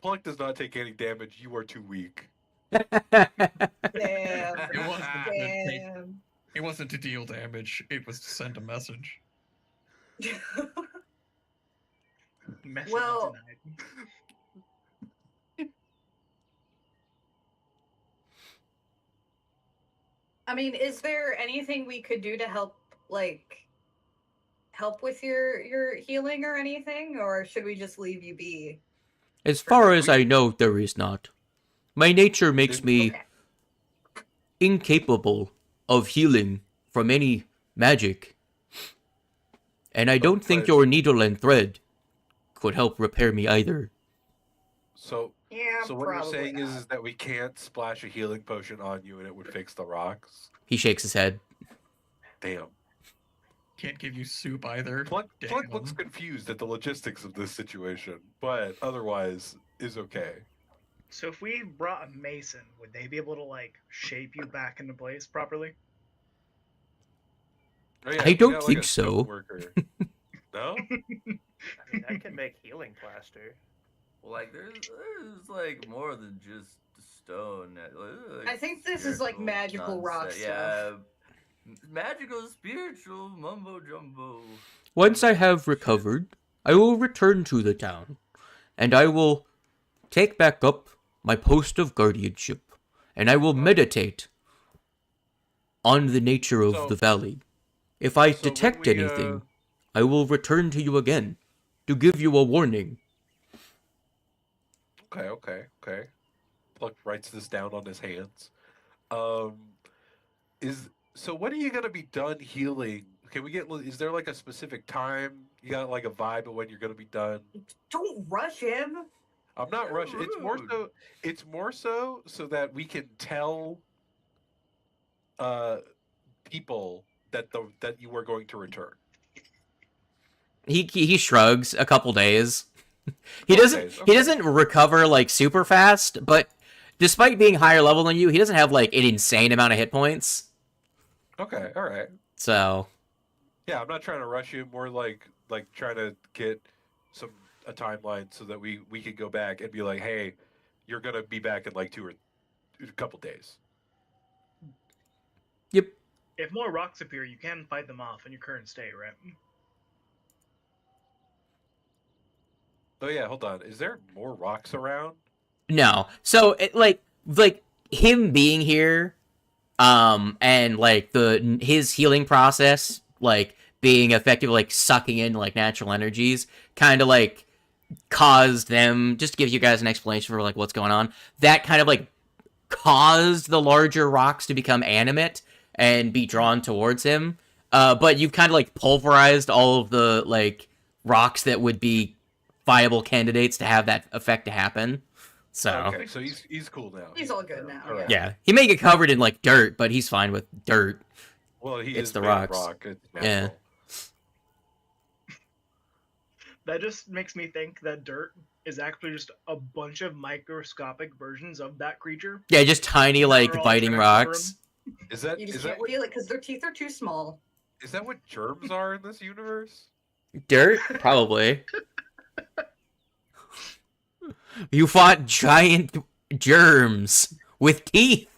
Pluck does not take any damage. You are too weak. Damn. It wasn't to deal damage. It was to send a message. Message Well- denied. I mean, is there anything we could do to help with your healing or anything, or should we just leave you be? As far as I know, there is not. My nature makes me Okay. incapable of healing from any magic. And I don't think but- your needle and thread could help repair me either. So Yeah, what you're probably saying not. is that we can't splash a healing potion on you and it would fix the rocks? He shakes his head. Damn. Can't give you soup either. Pluck Damn. looks confused at the logistics of this situation, but otherwise is okay. So if we brought a mason, would they be able to shape you back into place properly? Oh, yeah, I we don't got, think a so. stone worker. No? I mean, I can make healing plaster. Well, there's more than just stone. I think this is, like, spiritual magical rock nonsense. stuff. Yeah, magical, spiritual, mumbo jumbo. Once I have recovered, I will return to the town, and I will take back up my post of guardianship, and I will meditate on the nature of So- the valley. If I so when detect we, anything, I will return to you again to give you a warning. Okay. Pluck writes this down on his hands. So when are you gonna be done healing? Is there a specific time? You got a vibe of when you're gonna be done? Don't rush him. I'm not rushing. It's more so that we can tell people that you are going to return. He shrugs a couple days. He doesn't recover super fast, but despite being higher level than you, he doesn't have an insane amount of hit points. Okay, all right. So Yeah, I'm not trying to rush you. More like trying to get a timeline so that we can go back and be like, hey, you're gonna be back in a couple days. yep. If more rocks appear, you can fight them off in your current state, right? Oh yeah, hold on. Is there more rocks around? No. So him being here, and his healing process, being effective, sucking in natural energies, kind of caused them, just to give you guys an explanation for what's going on, that kind of caused the larger rocks to become animate and be drawn towards him. but you've kind of like pulverized all of the like rocks that would be viable candidates to have that effect to happen. So Okay, so he's cool now. He's all good now. Alright. yeah, he may get covered in like dirt, but he's fine with dirt. Well, he It's is the made of rocks. rock. It's Yeah. natural. That just makes me think that dirt is actually just a bunch of microscopic versions of that creature. Yeah, just tiny like They're all biting transformed. rocks. Is that You just is that can't what feel it because their teeth are too small. is that what germs are in this universe? Dirt, probably. You fought giant germs with teeth.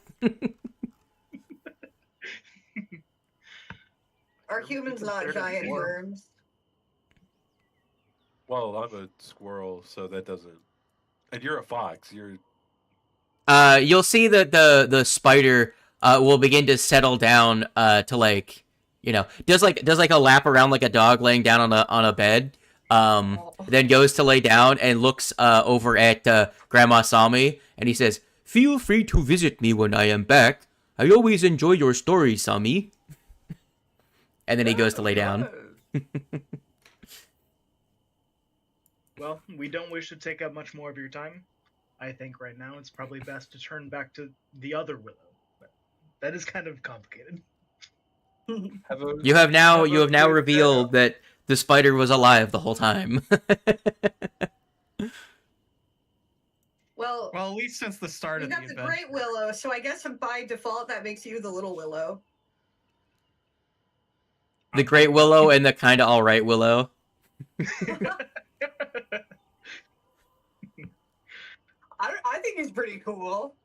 Are humans not They're giant warm. worms? Well, I'm a squirrel, so that doesn't. And you're a fox. You're You'll see that the spider will begin to settle down to like, you know, does like a lap around like a dog laying down on a bed. Then goes to lay down and looks over at Grandma Sami, and he says, "Feel free to visit me when I am back. I always enjoy your stories, Sami." And then he goes to lay down. Well, we don't wish to take up much more of your time. I think right now it's probably best to turn back to the other willow. But that is kind of complicated. have a, You have now have a good revealed that the spider was alive the whole time. Well, Well, at least since the start we of the got the event. Great Willow, so I guess by default that makes you the Little Willow. The Great Willow and the kind of alright Willow. I think he's pretty cool.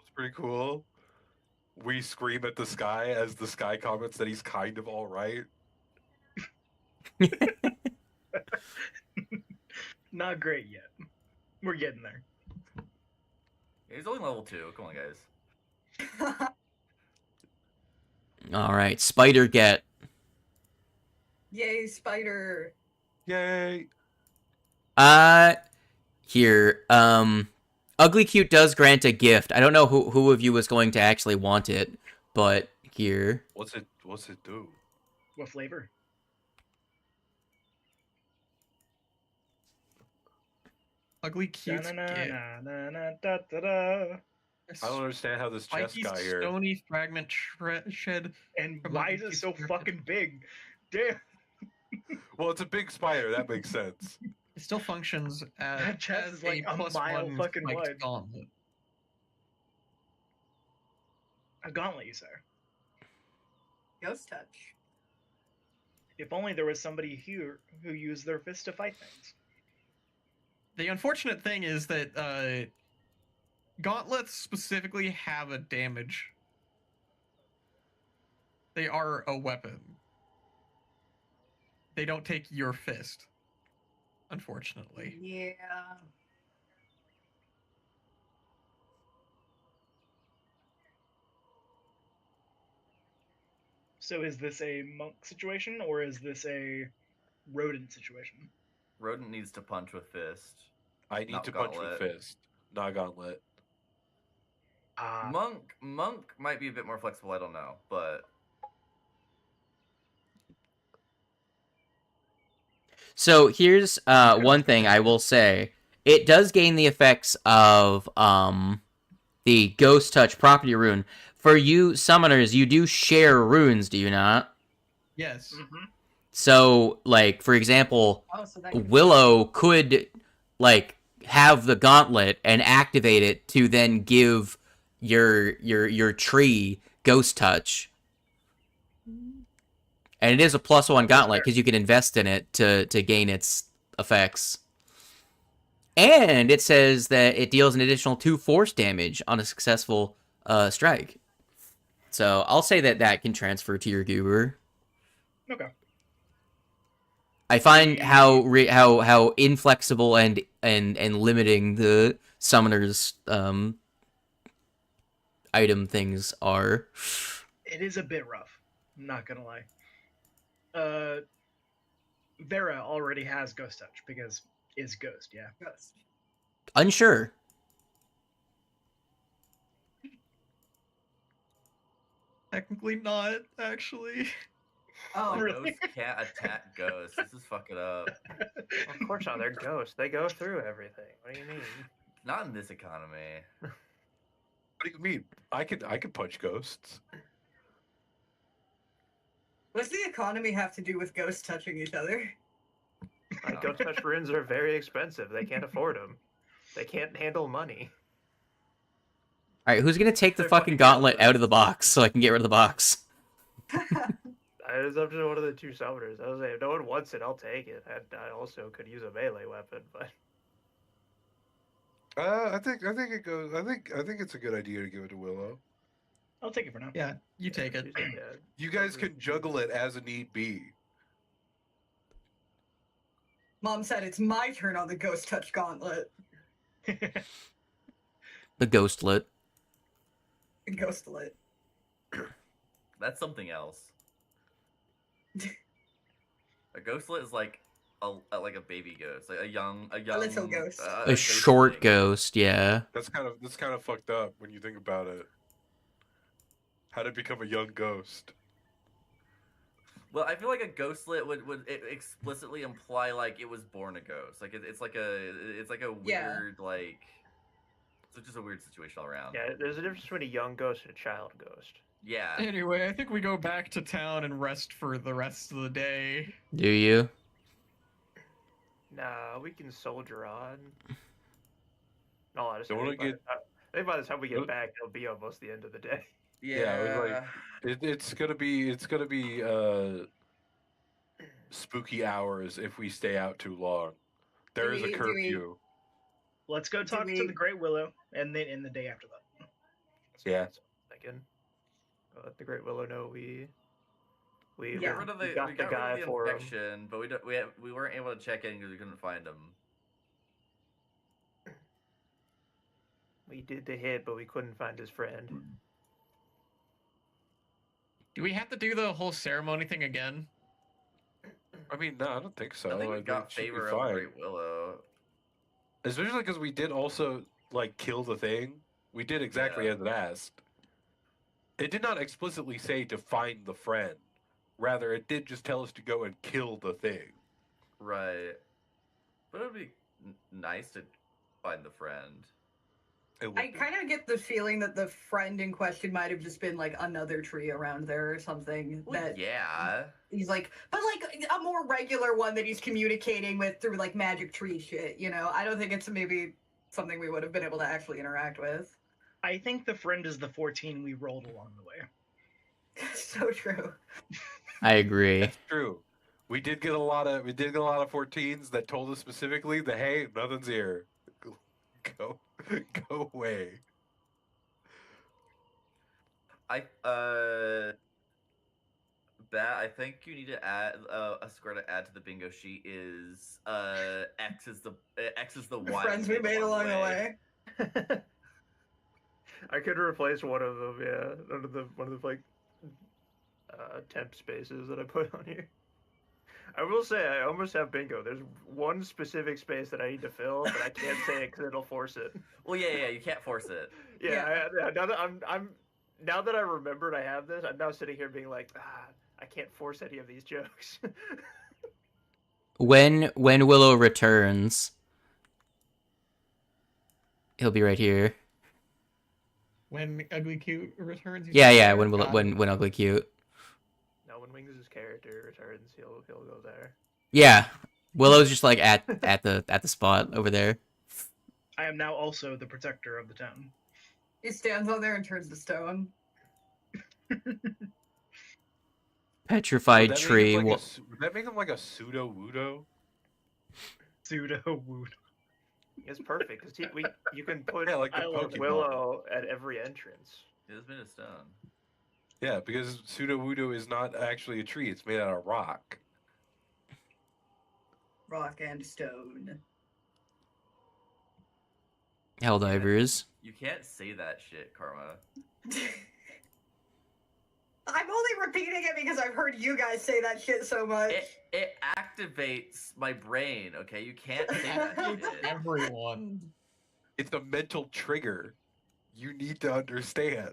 It's pretty cool. We scream at the sky as the sky comments that he's kind of all right. Not great yet. We're getting there. He's only level 2. Come on, guys. Alright, Spider get. Yay, spider. Yay! Here, Ugly Cute does grant a gift. I don't know who of you was going to actually want it, but here. What's it do? What flavor? Ugly cute. Da-na-na-na-na-da-da-da. I don't understand how this chest Spiky got here. stony fragment shed. And From why Ugly is it Cute so Spider. fucking big? Damn. Well, it's a big spider. That makes sense. It still functions as, That chest is like a plus mile one fucking spiked wide. gauntlet. A gauntlet, you say? Ghost touch. If only there was somebody here who used their fists to fight things. The unfortunate thing is that gauntlets specifically have a damage. They are a weapon. They don't take your fist, unfortunately. Yeah. So is this a monk situation or is this a rodent situation? Rodent needs to punch with fist. I need Not to punch gauntlet. with fist, not gauntlet. Monk might be a bit more flexible. I don't know, but So here's one thing I will say. It does gain the effects of the Ghost Touch property rune. For you summoners, you do share runes, do you not? Yes. Mm-hmm. So, like, for example, Oh, so that Willow could, like, have the gauntlet and activate it to then give your tree Ghost Touch. And it is a +1 gauntlet because you can invest in it to gain its effects. And it says that it deals an additional 2 force damage on a successful strike. So I'll say that can transfer to your goober. Okay. I find how inflexible and limiting the summoner's item things are. It is a bit rough. I'm not gonna lie. Vera already has Ghost Touch because is Ghost, yeah. ghost. Unsure. Technically not, actually. Oh, Like, really? ghosts can't attack ghosts. This is fucking up. Of course not. They're ghosts. They go through everything. What do you mean? Not in this economy. What do you mean? I could punch ghosts. what does the economy have to do with ghosts touching each other? Like, ghost touch runes are very expensive. They can't afford them. They can't handle money. All right, who's gonna take the They're fucking fucking gauntlet ghosts. out of the box so I can get rid of the box? It's up to one of the two summoners. I was like, if no one wants it, I'll take it. I also could use a melee weapon, but I think it goes. I think it's a good idea to give it to Willow. I'll take it for now. Yeah, you take it. Yeah. You guys can juggle it as a need be. Mom said it's my turn on the ghost touch gauntlet. The ghostlet. Ghostlet. That's something else. A ghostlet is like a baby ghost, like a young little ghost. A short thing. ghost, yeah. That's kind of fucked up when you think about it. How to become a young ghost? Well, I feel like a ghostlet would explicitly imply like it was born a ghost. Like it's like a Yeah. weird like it's just a weird situation all around. Yeah, there's a difference between a young ghost and a child ghost. Yeah. Anyway, I think we go back to town and rest for the rest of the day. Do you? Nah, we can soldier on. No, honestly, Don't I wanna think by the time we get Don't- back, it'll be almost the end of the day. Yeah, I was like- It's gonna be spooky hours if we stay out too long. There is a Do we- curfew. Let's go talk to we- the Great Willow, and then in the day after that. Yeah. That's what I'm thinking. Let the Great Willow know we Yeah. Got rid of we the, got we the got guy rid of the for him. infection, but we weren't able to check in because we couldn't find him. We did the hit, but we couldn't find his friend. Do we have to do the whole ceremony thing again? I mean, no, I don't think so. I think we think got it should be favor of fine. Great Willow. Especially because we did also like kill the thing. We did exactly Yeah. as it asked. It did not explicitly say to find the friend. Rather, it did just tell us to go and kill the thing. Right. But it would be nice to find the friend. It would I be. kind of get the feeling that the friend in question might have just been like another tree around there or something. Well, that yeah. he's like, but like a more regular one that he's communicating with through like magic tree shit. You know, I don't think it's maybe something we would have been able to actually interact with. I think the friend is the 14 we rolled along the way. So true. I agree. That's true. We did get a lot of 14s that told us specifically that hey, nothing's here. Go away. Bat, I think you need to add a square to add to the bingo sheet is X is the The Y. friends we made along the way. I could replace one of them, yeah. One of the like temp spaces that I put on here. I will say I almost have bingo. There's one specific space that I need to fill, but I can't say it because it'll force it. Well, yeah, you can't force it. Yeah. Now that now that I remembered I have this, I'm now sitting here being like, I can't force any of these jokes. When Willow returns, he'll be right here. When Ugly Cute returns? you Yeah, said? yeah. When God. when Ugly Cute. No, when Wings' character returns, he'll go there. Yeah, Willow's just like at the spot over there. I am now also the protector of the town. He stands on there and turns to stone. Petrified Would that make tree. him like Wo- would that make him like a pseudo Wudo? Pseudo wood. It's perfect because you can put Yeah, like the I love Pokemon. Willow at every entrance. It was made of stone. Yeah, because pseudo Wudo is not actually a tree; it's made out of rock. Rock and stone. Helldivers. You can't say that shit, Karma. I'm only repeating it because I've heard you guys say that shit so much. It activates my brain. Okay, you can't say that shit. Everyone. It's a mental trigger. You need to understand.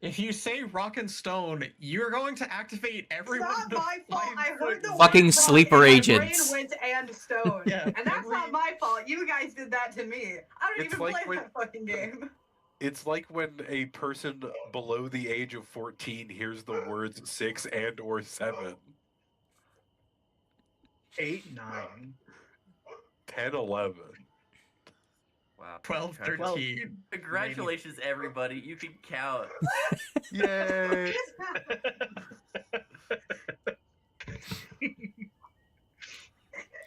If you say rock and stone, you're going to activate It's everyone. not my fault. I heard the Fucking word rock sleeper and agents. My brain went and stone. Yeah, And that's not my fault. You guys did that to me. I don't It's even like play when- that fucking game. It's like when a person below the age of 14 hears the words 6 and or 7. 8, 9. 10, 11. Wow. 12, 13. Congratulations, everybody. You can count. Yay!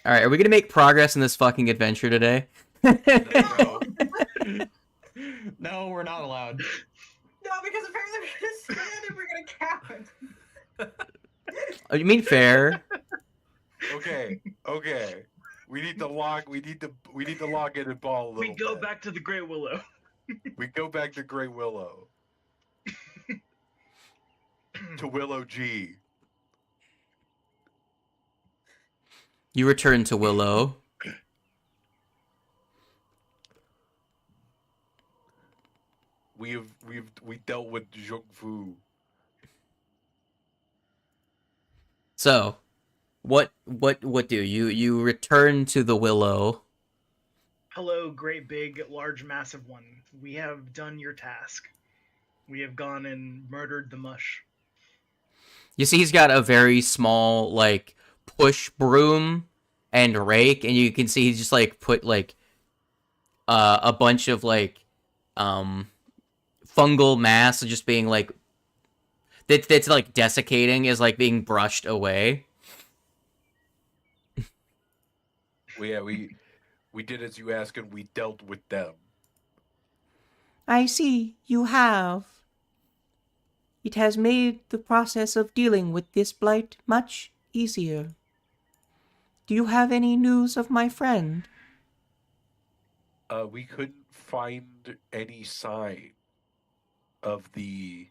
All right, are we gonna make progress in this fucking adventure today? No. No, we're not allowed. No, because apparently we're gonna stand and we're gonna count. Oh, you mean fair? Okay. We need to log in and ball a little We go bit. back to the Great Willow. We go back to Grey Willow. To Willow G. You return to Willow. We dealt with ᴬᴿᴼᴁ. So, what do you return to the Willow? Hello, great big, large, massive one. We have done your task. We have gone and murdered the mush. You see, he's got a very small like push broom and rake, and you can see he's just like put like a bunch of like fungal mass just being like that's like desiccating is like being brushed away. We did as you asked and we dealt with them. I see you have. It has made the process of dealing with this blight much easier. Do you have any news of my friend? We couldn't find any sign of the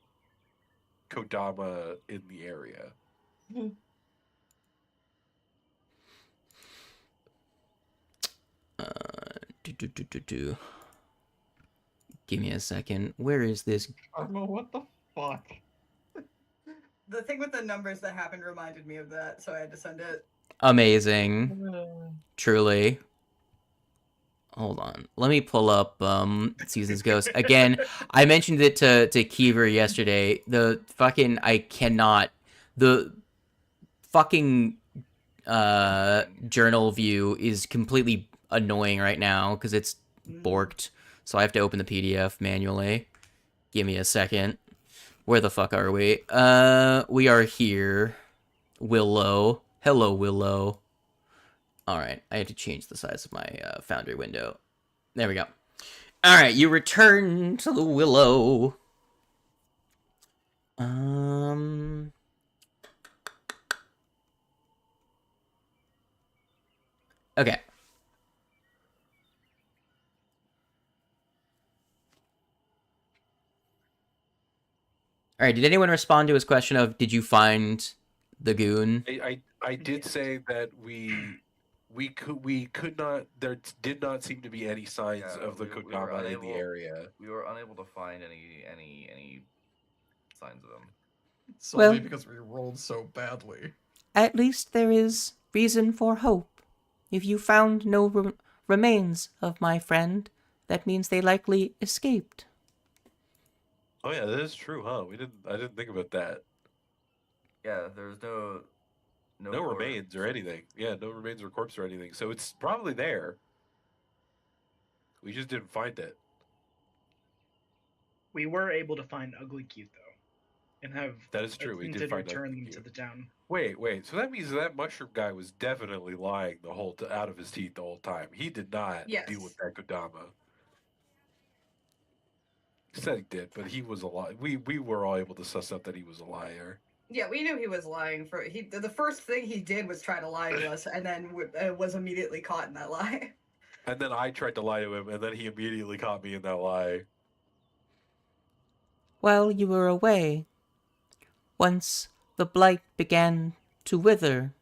Kodama in the area. Give me a second. Where is this? Armo, what the fuck? The thing with the numbers that happened reminded me of that, so I had to send it. Amazing. Truly. Hold on. Let me pull up Seasons Ghost. Again, I mentioned it to Kiever yesterday. The fucking the fucking journal view is completely annoying right now because it's borked. So I have to open the PDF manually. Give me a second. Where the fuck are we? We are here. Willow. Hello, Willow. Alright, I have to change the size of my Foundry window. There we go. Alright, you return to the Willow. Okay. Alright, did anyone respond to his question of, did you find the goon? I did say that we could not. There did not seem to be any signs Yeah, of the we were Kodama in the unable- area. We were unable to find any signs of them. Solely Well- because we rolled so badly. At least there is reason for hope. If you found no remains of my friend, that means they likely escaped. Oh yeah, that is true, huh? I didn't think about that. Yeah, there's no remains or anything. Yeah, no remains or corpse or anything. So it's probably there. We just didn't find it. We were able to find Ugly Cute, though, and have That is true. We did attempted find return Ugly them to Cute. the town. Wait. So that means that mushroom guy was definitely lying the whole out of his teeth the whole time. He did not Yes. deal with that Kodama. He said he did, but he was a lie. We were all able to suss up that he was a liar. Yeah, we knew he was lying. The first thing he did was try to lie to us, and then was immediately caught in that lie. And then I tried to lie to him, and then he immediately caught me in that lie. While you were away, once the blight began to wither,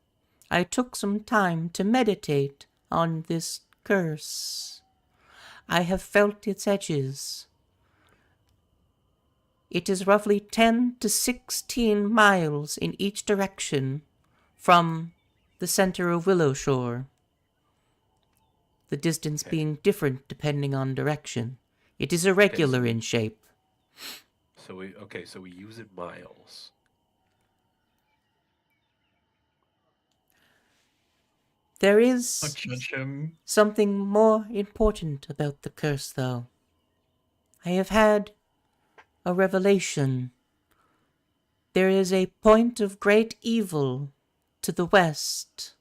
I took some time to meditate on this curse. I have felt its edges. It is roughly 10 to 16 miles in each direction from the center of Willow Shore. The distance being different depending on direction. It is irregular in shape. So we use it miles. There is Don't judge him. something more important about the curse, though. I have had a revelation. There is a point of great evil to the west.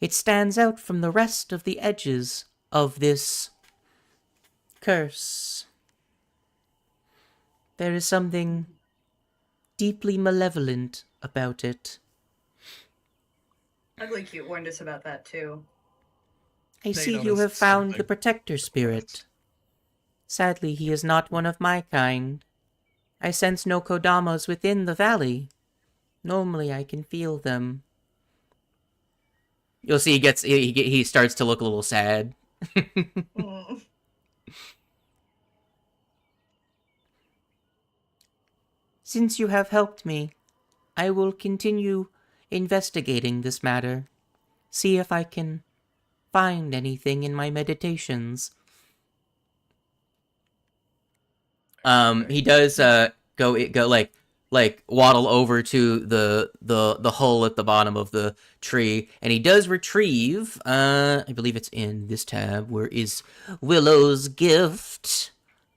It stands out from the rest of the edges of this curse. There is something deeply malevolent about it. ᴬᴿᴼᴁ warned us about that too. I They see you noticed have found the something. protector spirit. Sadly, he is not one of my kind. I sense no kodamas within the valley. Normally, I can feel them. You'll see he starts to look a little sad. Mm. Since you have helped me, I will continue investigating this matter. See if I can find anything in my meditations. He does go waddle over to the hole at the bottom of the tree, and he does retrieve, I believe it's in this tab, where is Willow's gift.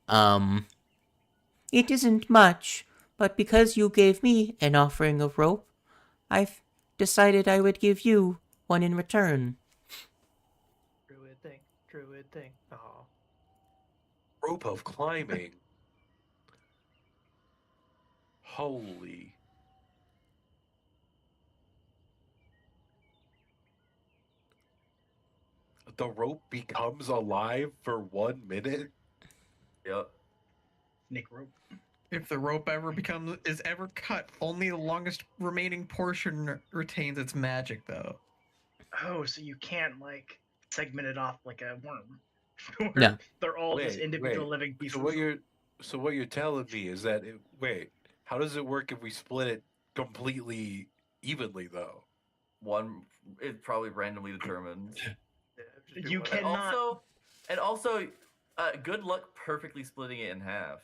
It isn't much, but because you gave me an offering of rope, I've decided I would give you one in return. Druid thing. Oh. Rope of climbing. Holy. The rope becomes alive for 1 minute? Yep. Nick rope. If the rope is ever cut, only the longest remaining portion retains its magic, though. Oh, so you can't like segment it off like a worm. Where No. They're all just Wait, individual wait. living pieces. So what you're telling me is that how does it work if we split it completely evenly though? One is probably randomly determined. You cannot. And also, good luck perfectly splitting it in half.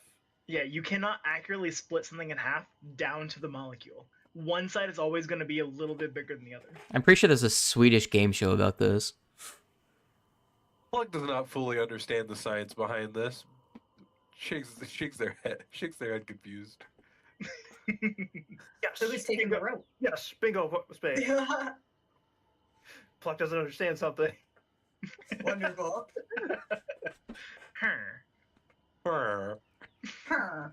Yeah, you cannot accurately split something in half down to the molecule. One side is always going to be a little bit bigger than the other. I'm pretty sure there's a Swedish game show about this. Pluck does not fully understand the science behind this. Shakes their head confused. Yes. Who's taking the rope? Yes. Bingo. Space. Pluck doesn't understand something. Wonderful. Brr. Huh.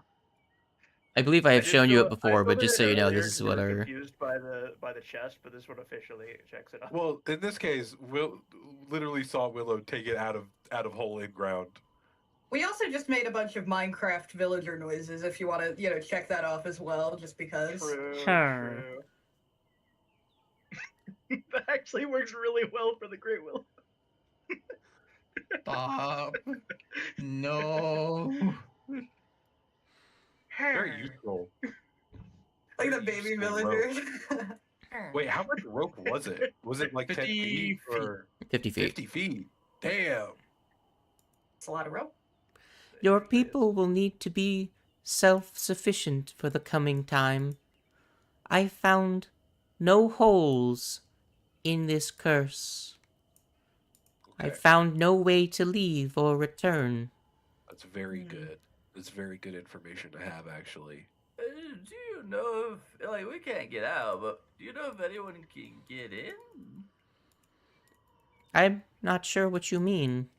I believe I have shown you it before, but I just so you know, this is was what our... confused by the chest, but this one officially checks it out. Well, in this case, Will literally saw Willow take it out of hole in ground. We also just made a bunch of Minecraft villager noises if you want to, check that off as well, just because. True. Sure. That actually works really well for the Great Will. Stop. No. Very useful. Like the baby Useful villagers. Wait, how much rope was it? Was it like 10 50 feet or 50 feet. 50 feet? Damn. It's a lot of rope. Your people will need to be self-sufficient for the coming time. I found no holes in this curse. I Okay. found no way to leave or return. That's very good. That's very good information to have, actually. Do you know if we can't get out, but do you know if anyone can get in? I'm not sure what you mean.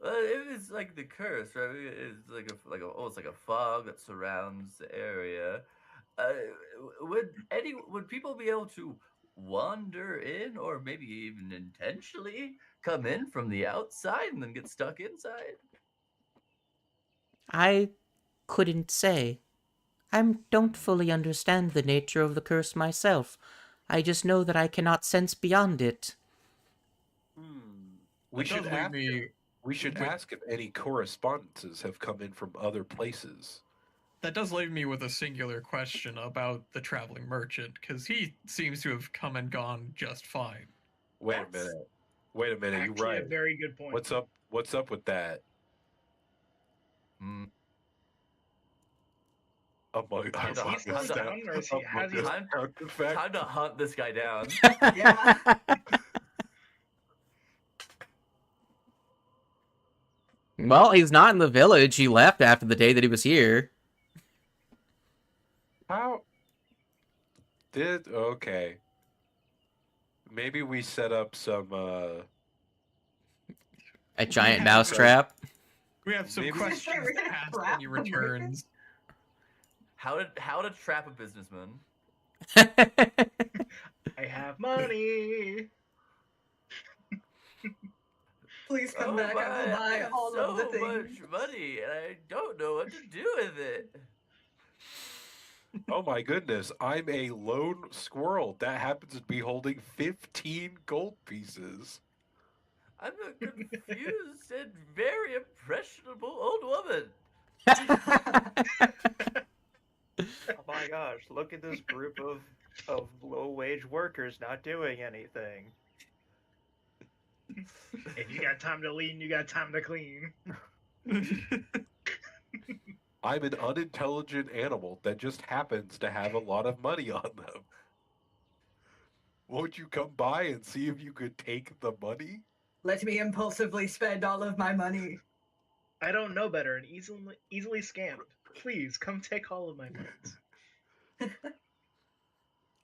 It is like the curse, right? It's almost like a fog that surrounds the area. Would people be able to wander in, or maybe even intentionally come in from the outside and then get stuck inside? I couldn't say. I don't fully understand the nature of the curse myself. I just know that I cannot sense beyond it. We That should does lead ask me We should ask if any correspondences have come in from other places. That does leave me with a singular question about the traveling merchant, because he seems to have come and gone just fine. Wait a minute. You're Actually, right. a very good point. What's up with that? Hmm. Is he still down, or has he Time to hunt this guy down. Yeah. Well, he's not in the village. He left after the day that he was here. How did okay? Maybe we set up some A giant mousetrap. We have some Maybe- questions We're to gonna ask trap when he the merchant? returns. How to trap a businessman? I have money. Please come back. I will I buy have all of the so things. much money, and I don't know what to do with it. Oh my goodness, I'm a lone squirrel that happens to be holding 15 gold pieces. I'm a confused and very impressionable old woman. Oh my gosh, look at this group of low-wage workers not doing anything. If you got time to lean, you got time to clean. I'm an unintelligent animal that just happens to have a lot of money on them. Won't you come by and see if you could take the money? Let me impulsively spend all of my money. I don't know better and easily scammed. Please come take all of my funds.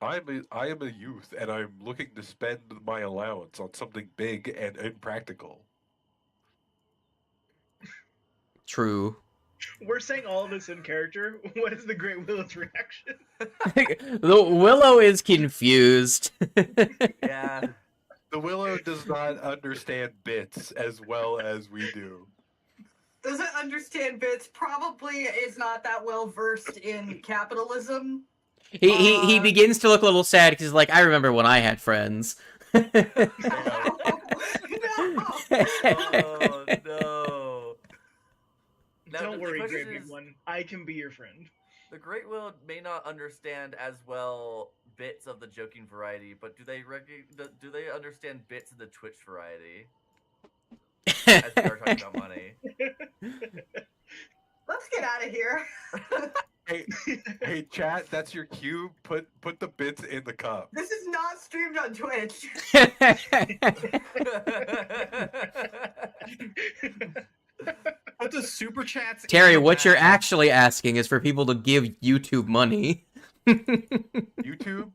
I am a youth and I'm looking to spend my allowance on something big and impractical. True. We're saying all of this in character. What is the Great Willow's reaction? The Willow is confused. Yeah. The Willow does not understand bits as well as we do. Doesn't understand bits, probably is not that well versed in capitalism. He begins to look a little sad because, like, I remember when I had friends. No. Oh no. Now, Don't the worry, question Great Big is- One. I can be your friend. The Great Will may not understand as well bits of the joking variety, but do they understand bits of the Twitch variety? As we are talking about money. Let's get out of here. Hey, chat, that's your cue. Put the bits in the cup. This is not streamed on Twitch. But the super chats. Terry, in what you're that- actually asking is for people to give YouTube money. YouTube?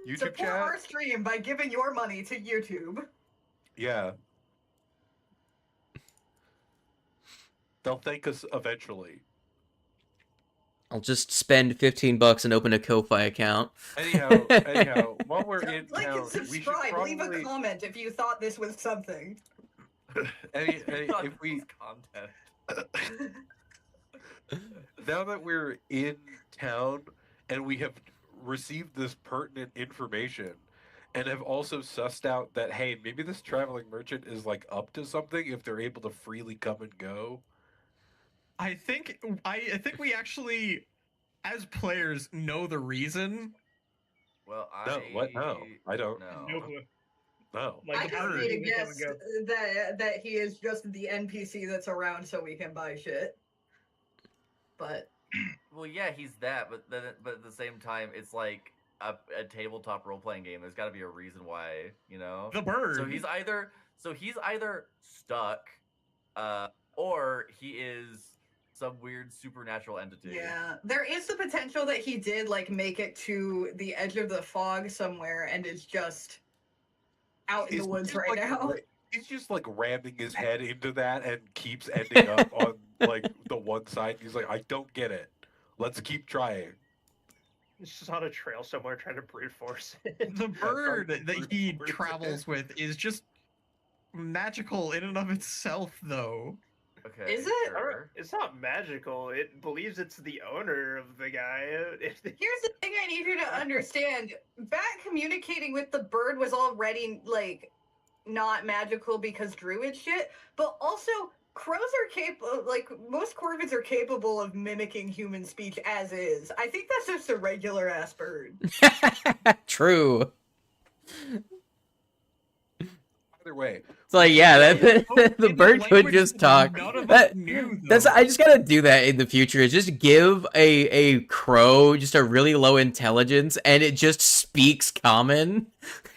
YouTube Support chat? our stream by giving your money to YouTube. Yeah. They'll thank us eventually. I'll just spend $15 and open a Ko-Fi account. Anyhow, while we're in Like town, and subscribe. we should Leave a probably comment if you thought this was something. if we Content. now that we're in town and we have received this pertinent information and have also sussed out that hey, maybe this traveling merchant is like up to something if they're able to freely come and go. I think we actually, as players, know the reason. Well, No, what? No, I don't. No. No clue. No. Like I the just bird, made a he can come guess and go. that he is just the NPC that's around so we can buy shit. But Well, yeah, he's that, but at the same time, it's like a tabletop role playing game. There's got to be a reason why, you know. The bird. So he's either stuck, or he is some weird supernatural entity. yeah, there is the potential that he did like make it to the edge of the fog somewhere and is just out in the woods just, right like, now. He's just like ramming his head into that and keeps ending up on like the one side. He's like, I don't get it. Let's keep trying. He's just on a trail somewhere trying to brute force it. The bird that he Bird. travels with is just magical in and of itself, though. Okay. Is it? Sure. It's not magical. It believes it's the owner of the guy. Here's the thing I need you to understand. Bat communicating with the bird was already like not magical because druid shit, but also crows are capable, like, most corvids are capable of mimicking human speech as is. I think that's just a regular ass bird. True. Either way, It's like, yeah, that the In bird could language just that talk. None of us That, knew, that's though. I just gotta do that in the future. Is just give a crow just a really low intelligence, and it just speaks common.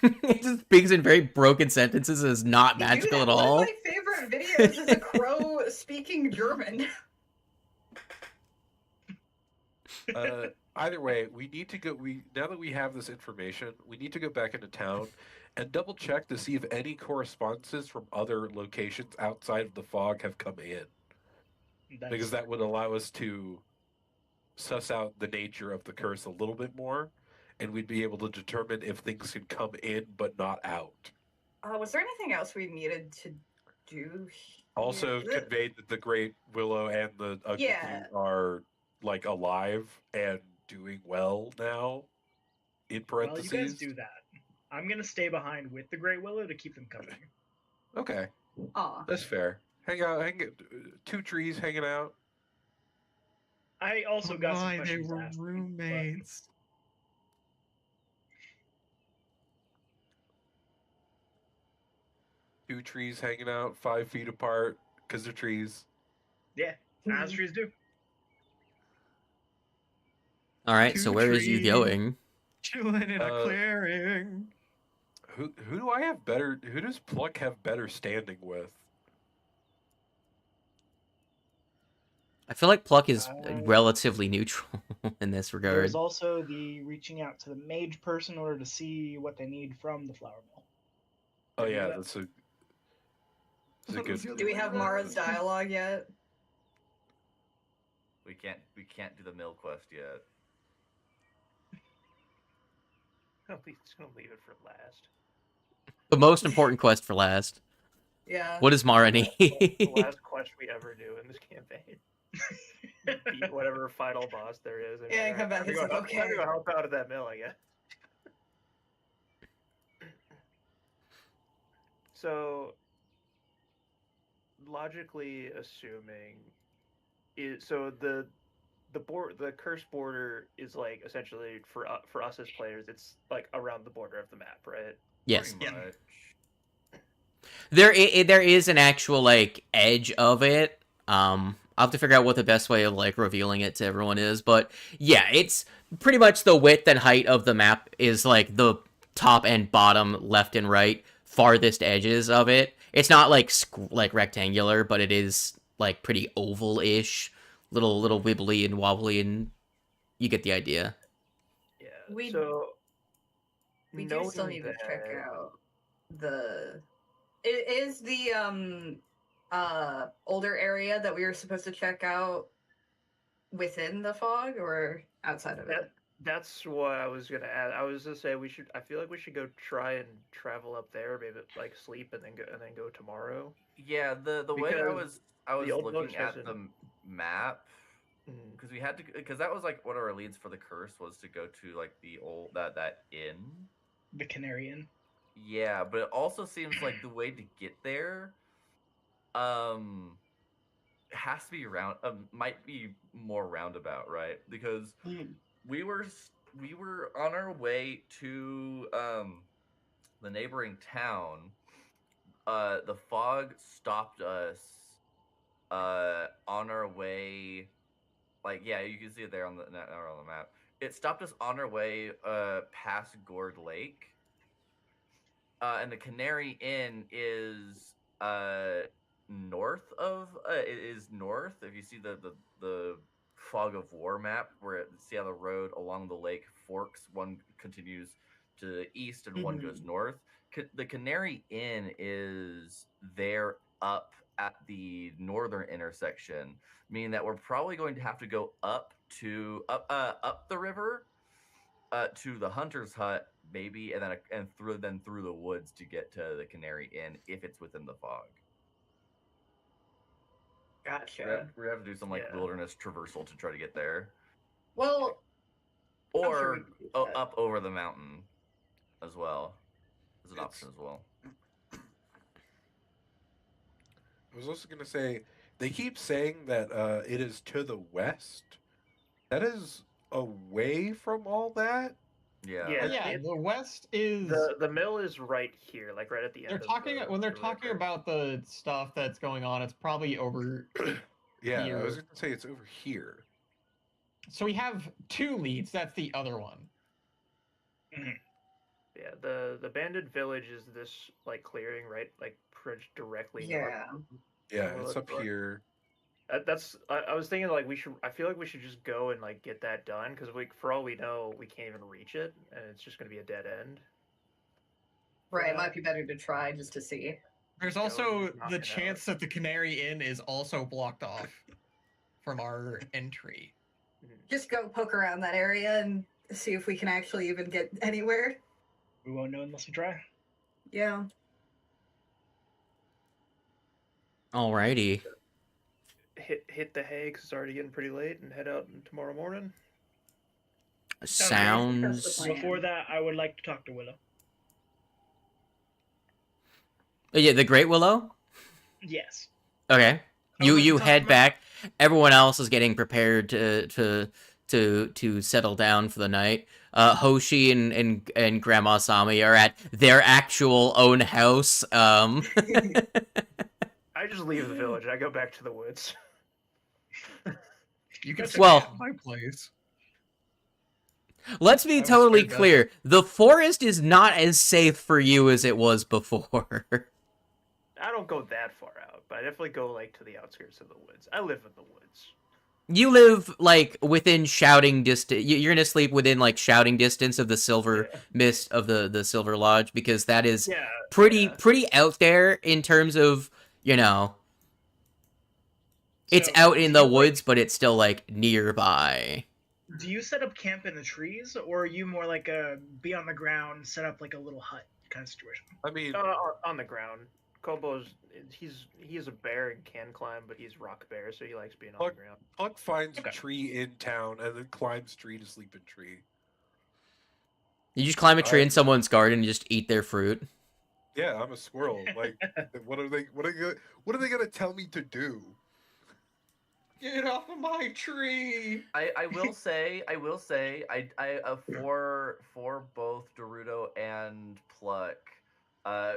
It just speaks in very broken sentences and is not magical Dude, at all. one of my favorite videos is a crow speaking German. Either way, we need to go. Now that we have this information, we need to go back into town and double check to see if any correspondences from other locations outside of the fog have come in, because that would allow us to suss out the nature of the curse a little bit more, and we'd be able to determine if things can come in but not out. Was there anything else we needed to do? Also conveyed that the Great Willow and the Ugly Blue are like alive and doing well now. In parentheses. Well, you guys do that. I'm gonna stay behind with the Great Willow to keep them company. Okay, Aw. that's fair. Hang out, two trees hanging out. I also got some Why they questions to were ask. roommates. Two trees hanging out 5 feet apart because they're trees. Yeah, as trees do. All right, so Two where is you trees. going? Chilling in a clearing. Who do I have better? Who does Pluck have better standing with? I feel like Pluck is relatively neutral in this regard. There's also the reaching out to the mage person in order to see what they need from the flour mill. Oh yeah, that's a good. Do we have Mara's dialogue yet? We can't do the mill quest yet. I'm just gonna leave it for last. The most important quest for last. Yeah. What does Mara need? The last quest we ever do in this campaign. Beat whatever final boss there is. And Yeah, come back. I'm It's gonna like, go- I'm gonna okay. go help out at that mill, I guess. So, logically assuming, the cursed border is like essentially for us as players, it's like around the border of the map, right? Yes. Pretty much. There is an actual like edge of it. I'll have to figure out what the best way of like revealing it to everyone is, but yeah, it's pretty much the width and height of the map is like the top and bottom, left and right, farthest edges of it. It's not like rectangular, but it is like pretty oval-ish, little wibbly and wobbly, and you get the idea. Yeah. We so we do still need to check out the. It is the older area that we were supposed to check out within the fog or outside of it. That's what I was gonna add. I was gonna say I feel like we should go try and travel up there, maybe like sleep and then go tomorrow. Yeah, the way I was the old looking books at doesn't- the map because we had to, because that was like one of our leads for the curse was to go to like the old that inn. The Canary Inn. Yeah, but it also seems like the way to get there has to be might be more roundabout, right? Because we were on our way to the neighboring town. The fog stopped us on our way. Like, yeah, you can see it there on the map. It stopped us on our way past Gourd Lake. And the Canary Inn is north of north. If you see the Fog of War map, where see how the road along the lake forks, one continues to the east and one goes north. The Canary Inn is there up at the northern intersection, meaning that we're probably going to have to go up the river to the Hunter's Hut, maybe, and through the woods to get to the Canary Inn if it's within the fog. Gotcha. We have to do some wilderness traversal to try to get there. Well, or up over the mountain as well as an option as well. was also gonna say they keep saying that it is to the west. That is away from all that. Yeah. Yeah. Yeah, the west is. The mill is right here, like right at the end. They're talking when they're talking about the stuff that's going on. It's probably over. Yeah, I was Here. gonna say it's over here. So we have 2 leads. That's the other one. Yeah, the abandoned village is this like clearing, right? Like pretty directly north. Yeah. Yeah, Well, it's up that's- here. That's I was thinking like we should. I feel like we should just go and like get that done because for all we know, we can't even reach it, and it's just gonna be a dead end. Right, it might be better to try just to see. There's Go also and knock the it out. chance that the Canary Inn is also blocked off from our entry. Just go poke around that area and see if we can actually even get anywhere. We won't know unless we try. Yeah. Alrighty. Hit the hay because it's already getting pretty late, and head out tomorrow morning. Sounds. plan. Before that, I would like to talk to Willow. Yeah, the Great Willow. Yes. Okay. I You would like to you talk head to my- back. Everyone else is getting prepared to settle down for the night. Hoshi and Grandma Sami are at their actual own house. I just leave the village. I go back to the woods. You can That's stay Well- at my place. Let's be I was totally scared, guys. clear. The forest is not as safe for you as it was before. I don't go that far out, but I definitely go like to the outskirts of the woods. I live in the woods. You live like within shouting distance. You're gonna sleep within like shouting distance of the silver Yeah. mist of the Silver Lodge because that is Yeah. pretty out there in terms of it's So, out in the do you, woods, but it's still like nearby. Do you set up camp in the trees, or are you more like a be on the ground, set up like a little hut kind of situation? I mean, On the ground. Kobo's he's a bear and can climb, but he's rock bear, so he likes being on Pluck- the ground. Puck finds Okay. a tree in town and then climbs tree to sleep in tree. You just climb a tree in someone's garden and just eat their fruit. Yeah, I'm a squirrel. Like, what are they gonna tell me to do? Get off of my tree! I will say, for both Dorudo and Pluck,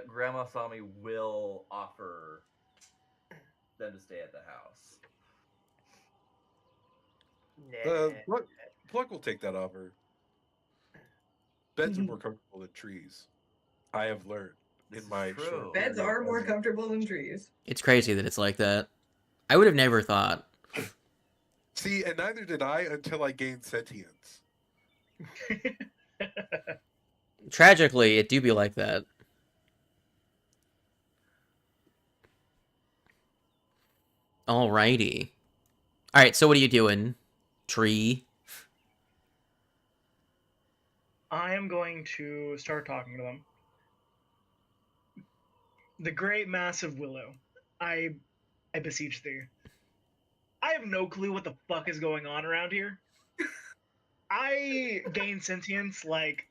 Grandma Sami will offer them to stay at the house. Nah. Pluck will take that offer. Beds are more comfortable than trees. I have learned in my True. short Beds period are more as a- comfortable than trees. It's crazy that it's like that. I would have never thought. See, and neither did I until I gained sentience. Tragically, it do be like that. Alrighty. Alright, so what are you doing? Tree? I am going to start talking to them. The great massive Willow, I beseech thee. I have no clue what the fuck is going on around here. I gained sentience like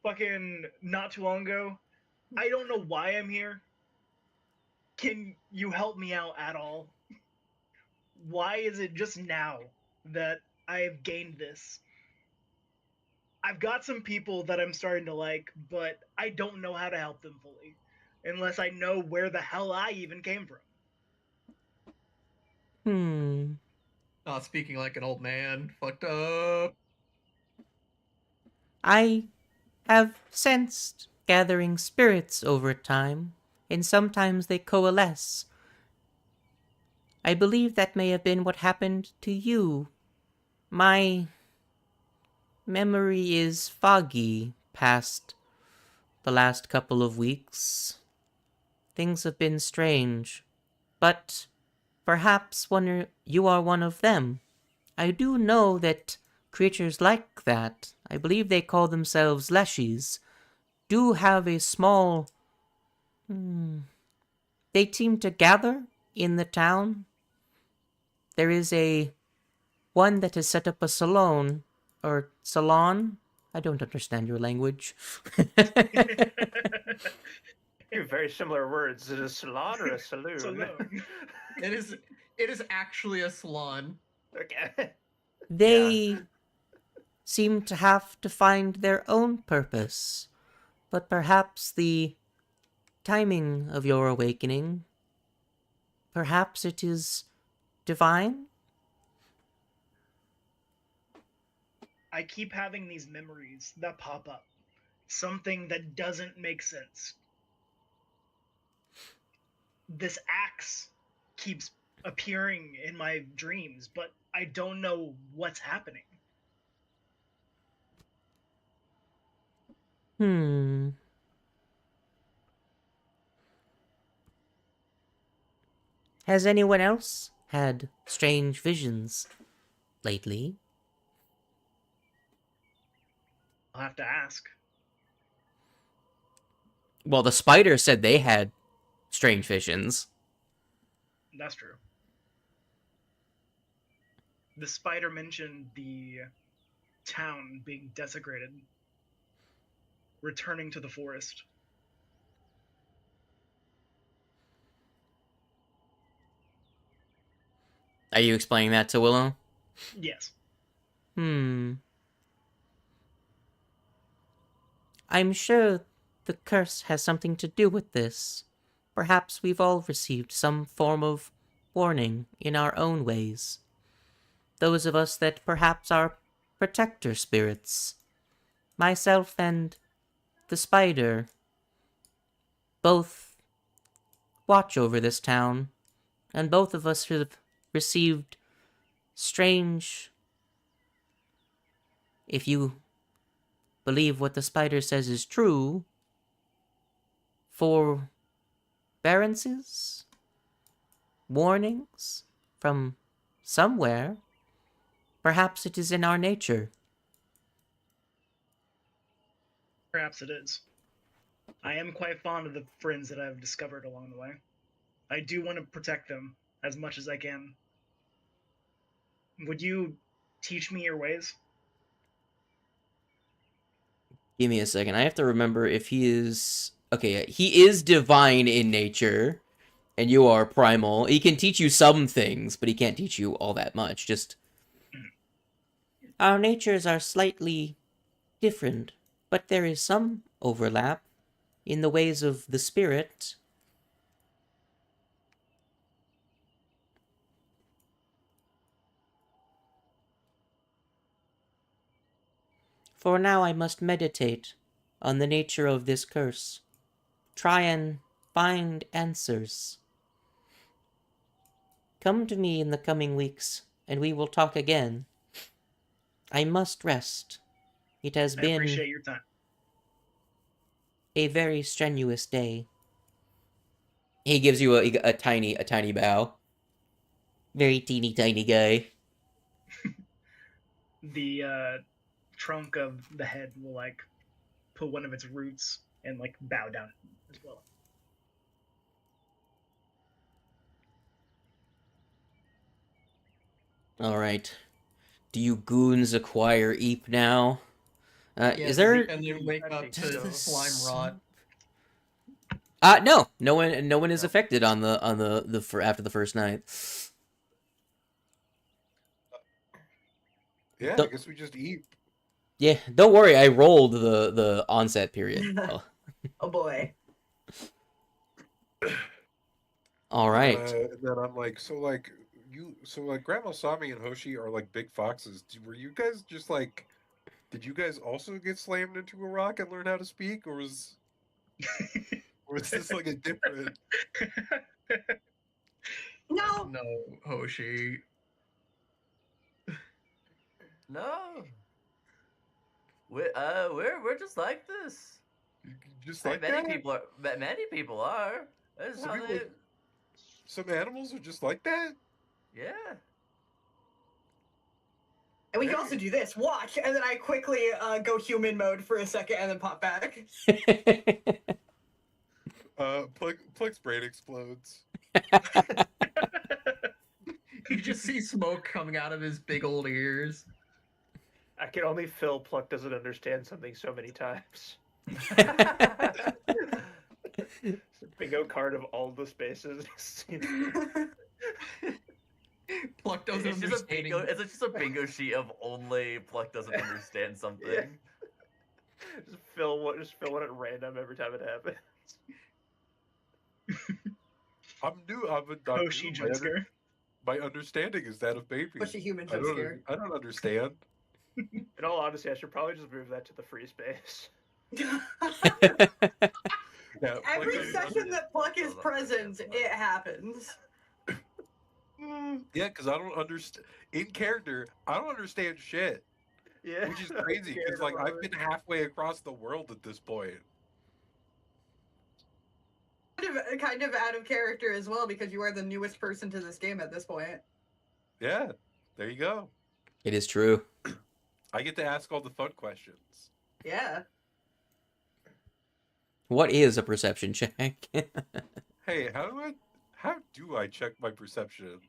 fucking not too long ago. I don't know why I'm here. Can you help me out at all? Why is it just now that I have gained this? I've got some people that I'm starting to like, but I don't know how to help them fully. Unless I know where the hell I even came from. Not speaking like an old man. Fucked up. I have sensed gathering spirits over time, and sometimes they coalesce. I believe that may have been what happened to you. My memory is foggy past the last couple of weeks. Things have been strange, but perhaps you are one of them. I do know that creatures like that, I believe they call themselves leshies, do have a small... They seem to gather in the town. There is one that has set up a salon, or salon? I don't understand your language. Two very similar words. Is it a salon or a saloon? Saloon. It is actually a salon. Okay. They seem to have to find their own purpose, but perhaps the timing of your awakening, perhaps it is divine? I keep having these memories that pop up. Something that doesn't make sense. This axe keeps appearing in my dreams, but I don't know what's happening. Has anyone else had strange visions lately? I'll have to ask. Well, the spider said they had strange visions. That's true. The spider mentioned the town being desecrated, returning to the forest. Are you explaining that to Willow? Yes. I'm sure the curse has something to do with this. Perhaps we've all received some form of warning in our own ways. Those of us that perhaps are protector spirits. Myself and the spider both watch over this town, and both of us have received strange, if you believe what the spider says is true, forbearances, warnings from somewhere. Perhaps it is in our nature. Perhaps it is. I am quite fond of the friends that I've discovered along the way. I do want to protect them as much as I can. Would you teach me your ways? Give me a second. I have to remember if he is... Okay, he is divine in nature, and you are primal. He can teach you some things, but he can't teach you all that much. Just... Our natures are slightly different, but there is some overlap in the ways of the spirit. For now I must meditate on the nature of this curse. Try and find answers. Come to me in the coming weeks, and we will talk again. I must rest. It has I been appreciate your time. a very strenuous day. He gives you a tiny bow. Very teeny tiny guy. The trunk of the head will like put one of its roots and like bow down as well. Alright. Do you goons acquire Eep now? Yeah, Is there... and then wake I up think to so. slime rot. No one is affected on the for after the first night. Yeah, I Don't- guess we just eat. Yeah, don't worry, I rolled the onset period. Oh boy. All right. And then I'm like, so Grandma Sami and Hoshi are like big foxes. Were you guys just like, did you guys also get slammed into a rock and learn how to speak, or was this like a different? No. No, Hoshi. No. We're just like this. Just like that? Many people are. That's Some how people- they. Some animals are just like that. Yeah. And we can also do this. Watch, and then I quickly go human mode for a second, and then pop back. Pluck's brain explodes. You just see smoke coming out of his big old ears. I can only feel Pluck doesn't understand something so many times. It's a bingo card of all the spaces. Pluck doesn't It's just a understand. bingo. It's just a bingo sheet of only Pluck doesn't understand something. Yeah. Just fill one at random every time it happens. I'm new. Hoshi jump scare. My understanding is that of baby. Push a human I jump don't, scare. I don't understand. In all honesty, I should probably just move that to the free space. Yeah, Every Pluck session that Pluck is doesn't present, understand it happens. Yeah, because I don't understand. In character, I don't understand shit. Yeah. Which is crazy, because like I've been halfway across the world at this point. Kind of out of character as well, because you are the newest person to this game at this point. Yeah, there you go. It is true. I get to ask all the fun questions. Yeah. What is a perception check? Hey, how do I check my perception?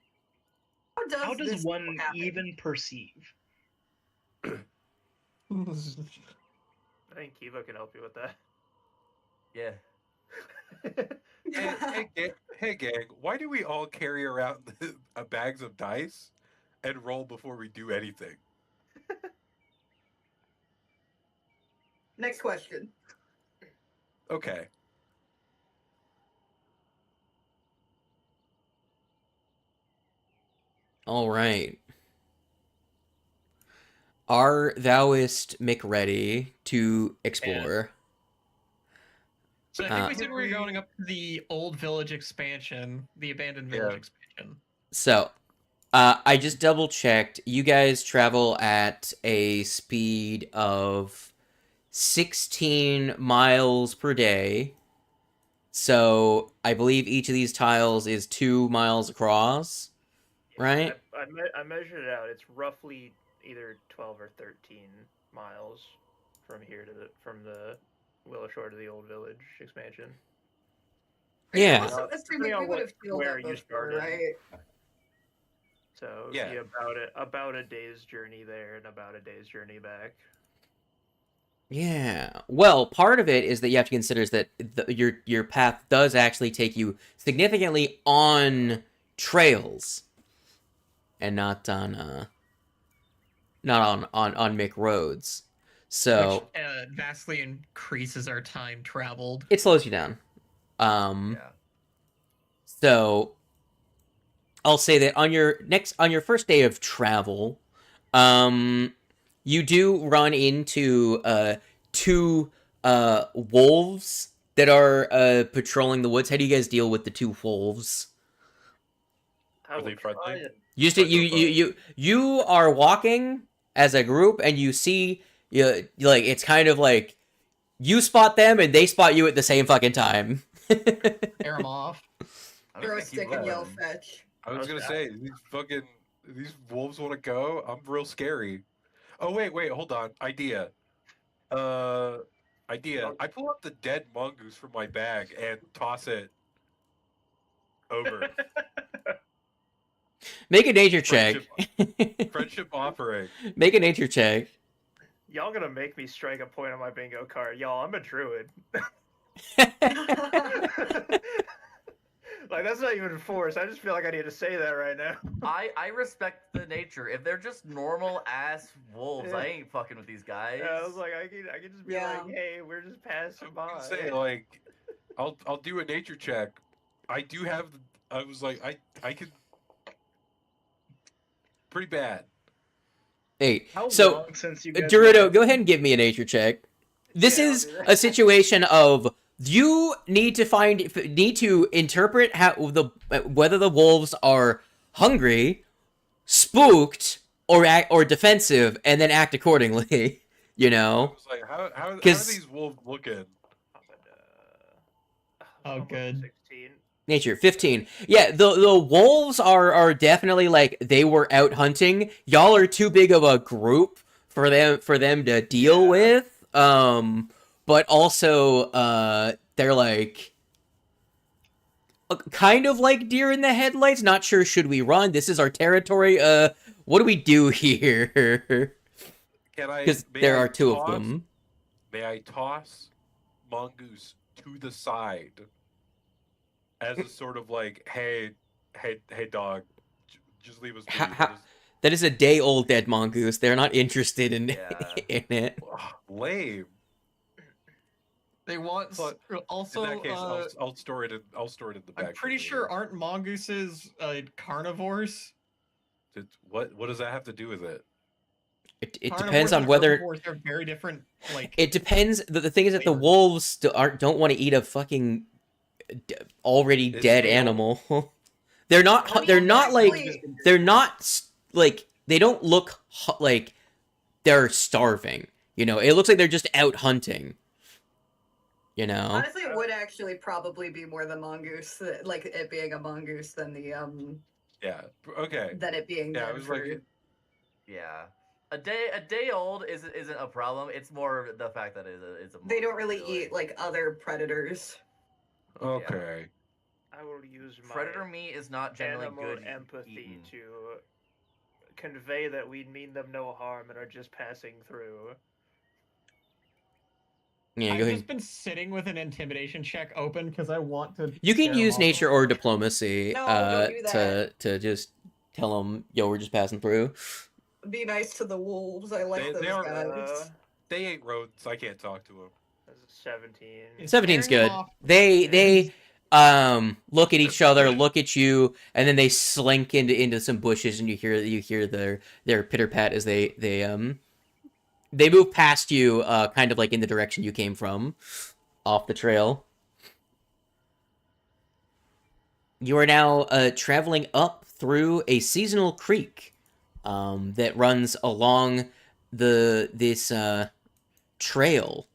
How does this one happen? even perceive? I think Kiva can help you with that. Yeah. Hey, gang, why do we all carry around bags of dice and roll before we do anything? Next question. Okay. All right. Are thouist Mick ready to explore? So I think we said we were going up to the old village expansion, the abandoned village expansion. So, I just double checked. You guys travel at a speed of 16 miles per day. So, I believe each of these tiles is 2 miles across, right? I measured it out. It's roughly either 12 or 13 miles from here to from the Willow Shore to the Old Village expansion. Yeah. Also, assuming we would have filled where that you before, started. right? So it'd Yeah. be about a day's journey there and about a day's journey back. Yeah. Well, part of it is that you have to consider is that your path does actually take you significantly on trails, and not on Mick roads. So Which vastly increases our time traveled. it slows you down. Yeah. So I'll say that on your first day of travel, you do run into two wolves that are patrolling the woods. How do you guys deal with the two wolves? Are they friendly? You are walking as a group, and you see like it's kind of like you spot them and they spot you at the same fucking time. Tear them off. I'm Throw a just gonna stick keep and yell rolling. fetch. I was gonna say these wolves want to go. I'm real scary. Oh wait, hold on. Idea. I pull up the dead mongoose from my bag and toss it over. Make a nature check. Friendship offering. Make a nature check. Y'all gonna make me strike a point on my bingo card. Y'all, I'm a druid. Like, that's not even forced. I just feel like I need to say that right now. I respect the nature. If they're just normal ass wolves, I Yeah. ain't fucking with these guys. Yeah, I was like, I can just be Yeah. like, hey, we're just passing I'm by. gonna say like, I'll do a nature check. I do have. I was like, I could. Pretty bad. 8. How So, long since you guys Dorudo, met? go ahead and give me a nature check. This Yeah, I'll is do that. a situation of you need to interpret how whether the wolves are hungry, spooked, or defensive, and then act accordingly. You I know. was like, how are 'Cause- these wolves looking? Oh, good. 16. Nature 15. Yeah, the wolves are definitely like they were out hunting. Y'all are too big of a group for them to deal with. But also they're like kind of like deer in the headlights. Not sure should we run? This is our territory. What do we do here? Can I? Because may there I are two of toss- them. May I toss mongoose to the side as a sort of like, hey, dog, just leave us be. That is a day-old dead mongoose. They're not interested in Yeah. in it. Lame. They want But also. In that case, I'll store it in. I'll store it in the back. I'm pretty sure aren't mongooses carnivores? What does that have to do with it? It Carnivores depends on and whether herbivores are very different. Like it depends. The thing is that the flavors. wolves don't want to eat a fucking already It's dead stale. animal. They're not. I mean, They're not like. actually- They're not like. They don't look like they're starving. You know, it looks like they're just out hunting. You know. Honestly, it would actually probably be more the mongoose, like it being a mongoose, than the Yeah. Okay. than it being. Yeah, it was like Medford. Yeah. A day old isn't a problem. It's more the fact that it's a. They don't monster, really eat like other predators. Okay. I will use my Predator meat is not generally animal good. empathy eaten. to convey that we mean them no harm and are just passing through. Yeah. I've Go ahead. just been sitting with an intimidation check open because I want to. You can scare use them nature off. or diplomacy No, don't do to just tell them, yo, we're just passing through. Be nice to the wolves. I like They those are- guys. They ain't rodents. I can't talk to them. That's a 17. It's 17's scaring good. them off. They look at each other, look at you, and then they slink into some bushes, and you hear their pitter pat as they move past you, kind of like in the direction you came from, off the trail. You are now traveling up through a seasonal creek that runs along this trail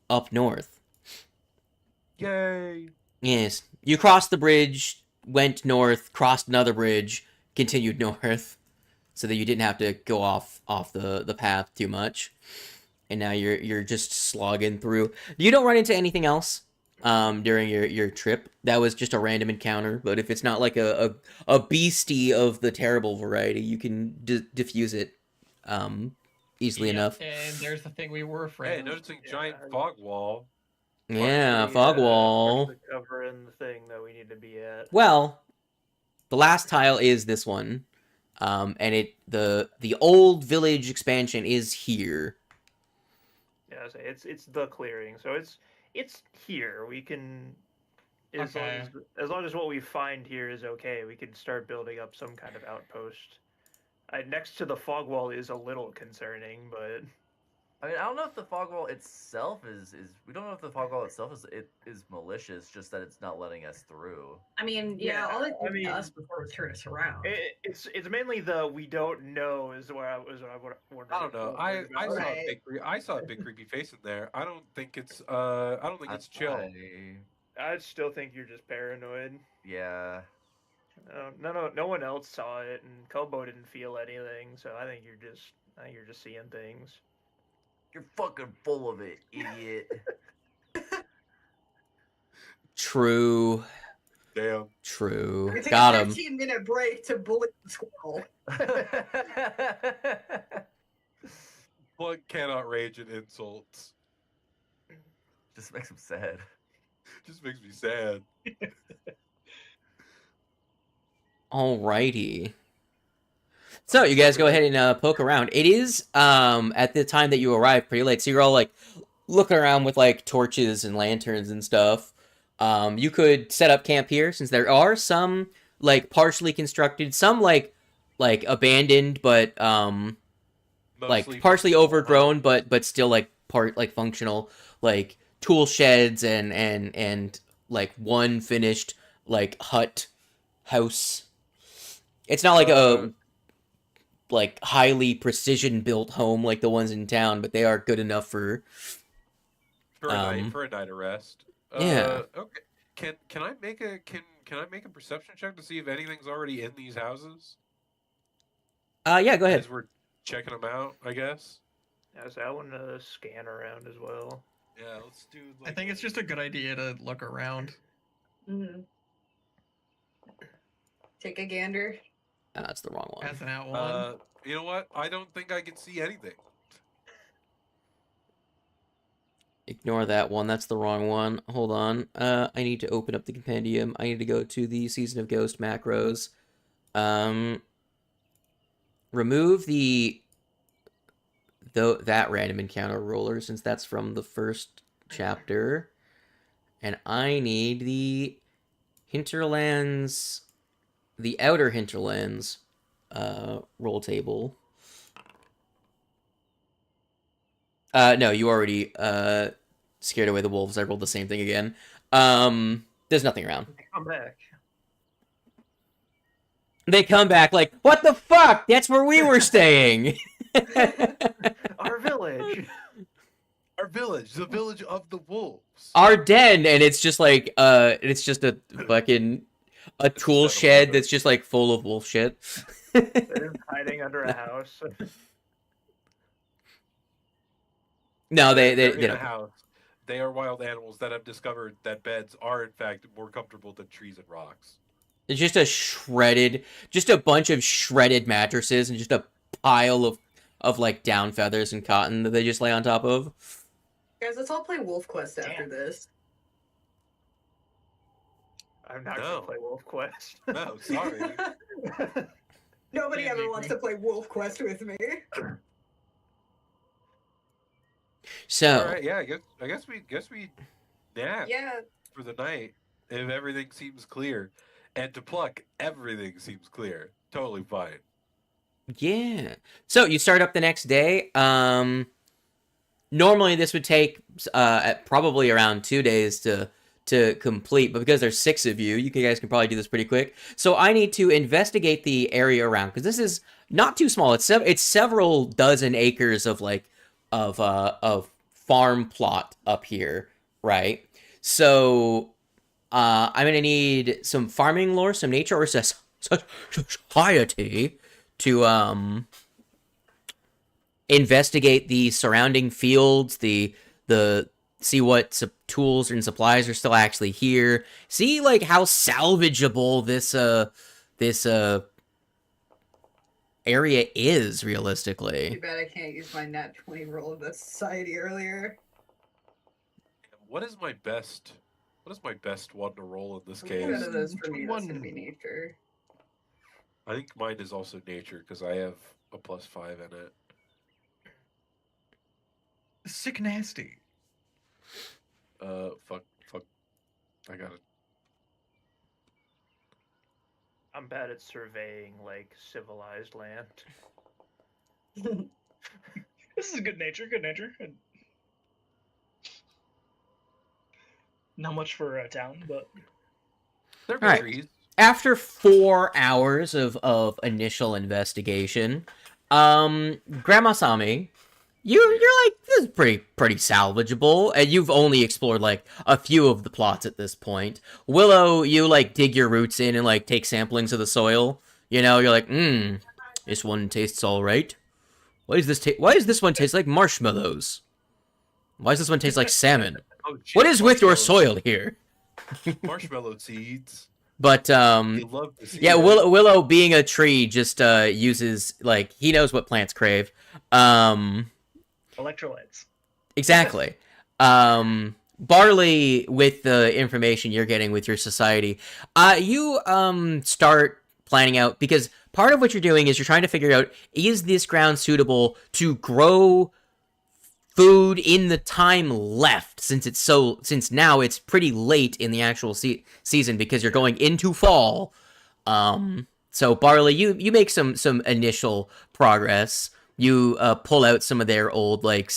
up north. Yay! Yes. You crossed the bridge, went north, crossed another bridge, continued north, so that you didn't have to go off the path too much. And now you're just slogging through. You don't run into anything else during your trip. That was just a random encounter, but if it's not like a beastie of the terrible variety, you can diffuse it easily Yep, enough. And there's the thing we were afraid Hey, of. noticing Yeah, giant I- fog wall. Yeah, Partially, fog wall. partially covering the thing that we need to be at. Well, the last tile is this one, and the old village expansion is here. Yeah, I say it's the clearing, so it's here. We can, as Okay. long as what we find here is okay, we can start building up some kind of outpost. Next to the fog wall is a little concerning, but I mean, I don't know if the fog wall itself is. We don't know if the fog wall itself is malicious. Just that it's not letting us through. I mean, Yeah, all it I mean- does before it turns us around. it's mainly the we don't know is where I was. I don't know. I saw a Right. I saw a big creepy face in there. I don't think it's it's chill. I still think you're just paranoid. Yeah. No one else saw it, and Kobo didn't feel anything. So I think you're just seeing things. You're fucking full of it, idiot. True. Damn. True. We take Got a him. 15-minute break to bully the squirrel. Pluck cannot rage at insults. Just makes him sad. Just makes me sad. Alrighty. So you guys go ahead and poke around. It is at the time that you arrive pretty late, so you're all like looking around with like torches and lanterns and stuff. You could set up camp here since there are some like partially constructed, some like abandoned, but like Mostly partially functional, overgrown, but still like functional, like tool sheds and like one finished like house. It's not like a like highly precision built home like the ones in town, but they are good enough for for a night of rest. Yeah. Okay. Can I make a perception check to see if anything's already in these houses? yeah, go ahead. As we're checking them out, I guess. Yeah, so I want to scan around as well. Yeah, let's do. I think it's just a good idea to look around. Mm-hmm. Take a gander. That's the wrong one. As an out one. You know what? I don't think I can see anything. Ignore that one. That's the wrong one. Hold on. I need to open up the compendium. I need to go to the Season of Ghost macros. Remove that random encounter roller since that's from the first chapter. And I need the hinterlands, the outer hinterlands roll table. No, you already scared away the wolves. I rolled the same thing again. There's nothing around. Come back. They come back like, what the fuck? That's where we were staying. Our village. Our village, the village of the wolves. Our den, and it's just like, it's just a fucking a tool shed that's just like full of wolf shit. They're just hiding under a house. No, They're they in a don't. house. They are wild animals that have discovered that beds are in fact more comfortable than trees and rocks. It's just just a bunch of shredded mattresses and just a pile of like down feathers and cotton that they just lay on top of. Guys, let's all play Wolf Quest after this. I'm not No. gonna play Wolf Quest. No, sorry. Nobody Can't ever make wants me. to play Wolf Quest with me. So, All right, yeah, I guess we nap Yeah. for the night if everything seems clear. And to Pluck, everything seems clear. Totally fine. yeah. So you start up the next day. Normally this would take probably around 2 days to complete, but because there's 6 of you, guys can probably do this pretty quick. So I need to investigate the area around because this is not too small. It's several dozen acres of like of farm plot up here, right? So I'm gonna need some farming lore, some nature, or society to investigate the surrounding fields, the see what tools and supplies are still actually here. See like how salvageable this area is realistically. Too bad I can't use my nat 20 roll of the society earlier. What is my best one to roll in this case? None of those for me. That's 21. gonna be nature. I think mine is also nature because I have a +5 in it. Sick nasty. Fuck. I got it. I'm bad at surveying like civilized land. This is good nature. Good nature. Not much for a town, but They're All right. trees. After 4 hours of initial investigation, Grandma Sami, you're like, this is pretty salvageable, and you've only explored like a few of the plots at this point. Willow, you like dig your roots in and like take samplings of the soil. You know, you're like, this one tastes all right. Why does this one taste like marshmallows? Why does this one taste like salmon? Oh, shit, What is with your marshmallows. soil here? Marshmallow seeds. But You love to see yeah, that. Willow being a tree just uses like he knows what plants crave. electrolytes. Exactly. Barley, with the information you're getting with your society, you start planning out because part of what you're doing is you're trying to figure out, is this ground suitable to grow food in the time left, since now it's pretty late in the actual season because you're going into fall. So Barley, you make some initial progress. You pull out some of their old like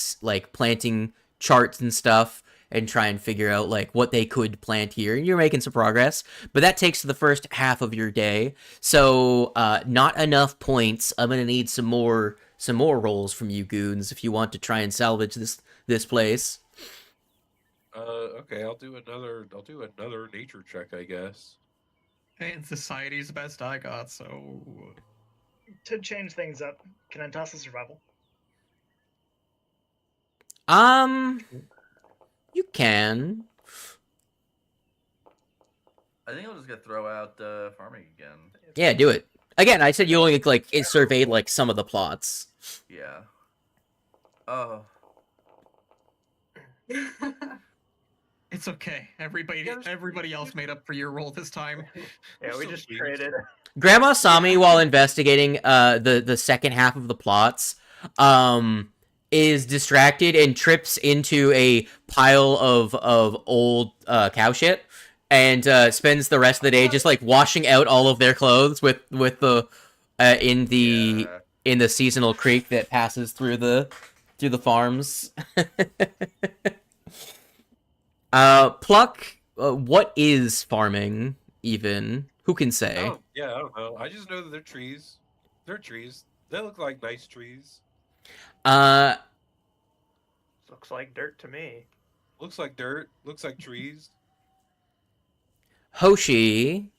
planting charts and stuff and try and figure out like what they could plant here. And you're making some progress, but that takes the first half of your day. So not enough points. I'm gonna need some more rolls from you goons if you want to try and salvage this place. Okay, I'll do another nature check, I guess. And society's the best I got, so To change things up, can I toss a survival? You can. I think I'm just gonna throw out farming again. Yeah, do it. Again, I said you only like surveyed like some of the plots. Yeah. Oh. It's okay. Everybody else made up for your role this time. Yeah, we So just sweet. traded. Grandma saw me while investigating the second half of the plots. Is distracted and trips into a pile of old cow shit, and spends the rest of the day just like washing out all of their clothes with the in the seasonal creek that passes through the farms. Pluck, what is farming even? Who can say? Oh, yeah, I don't know. I just know that they're trees. They're trees. They look like nice trees. Looks like dirt to me. Looks like dirt. Looks like trees. Hoshi,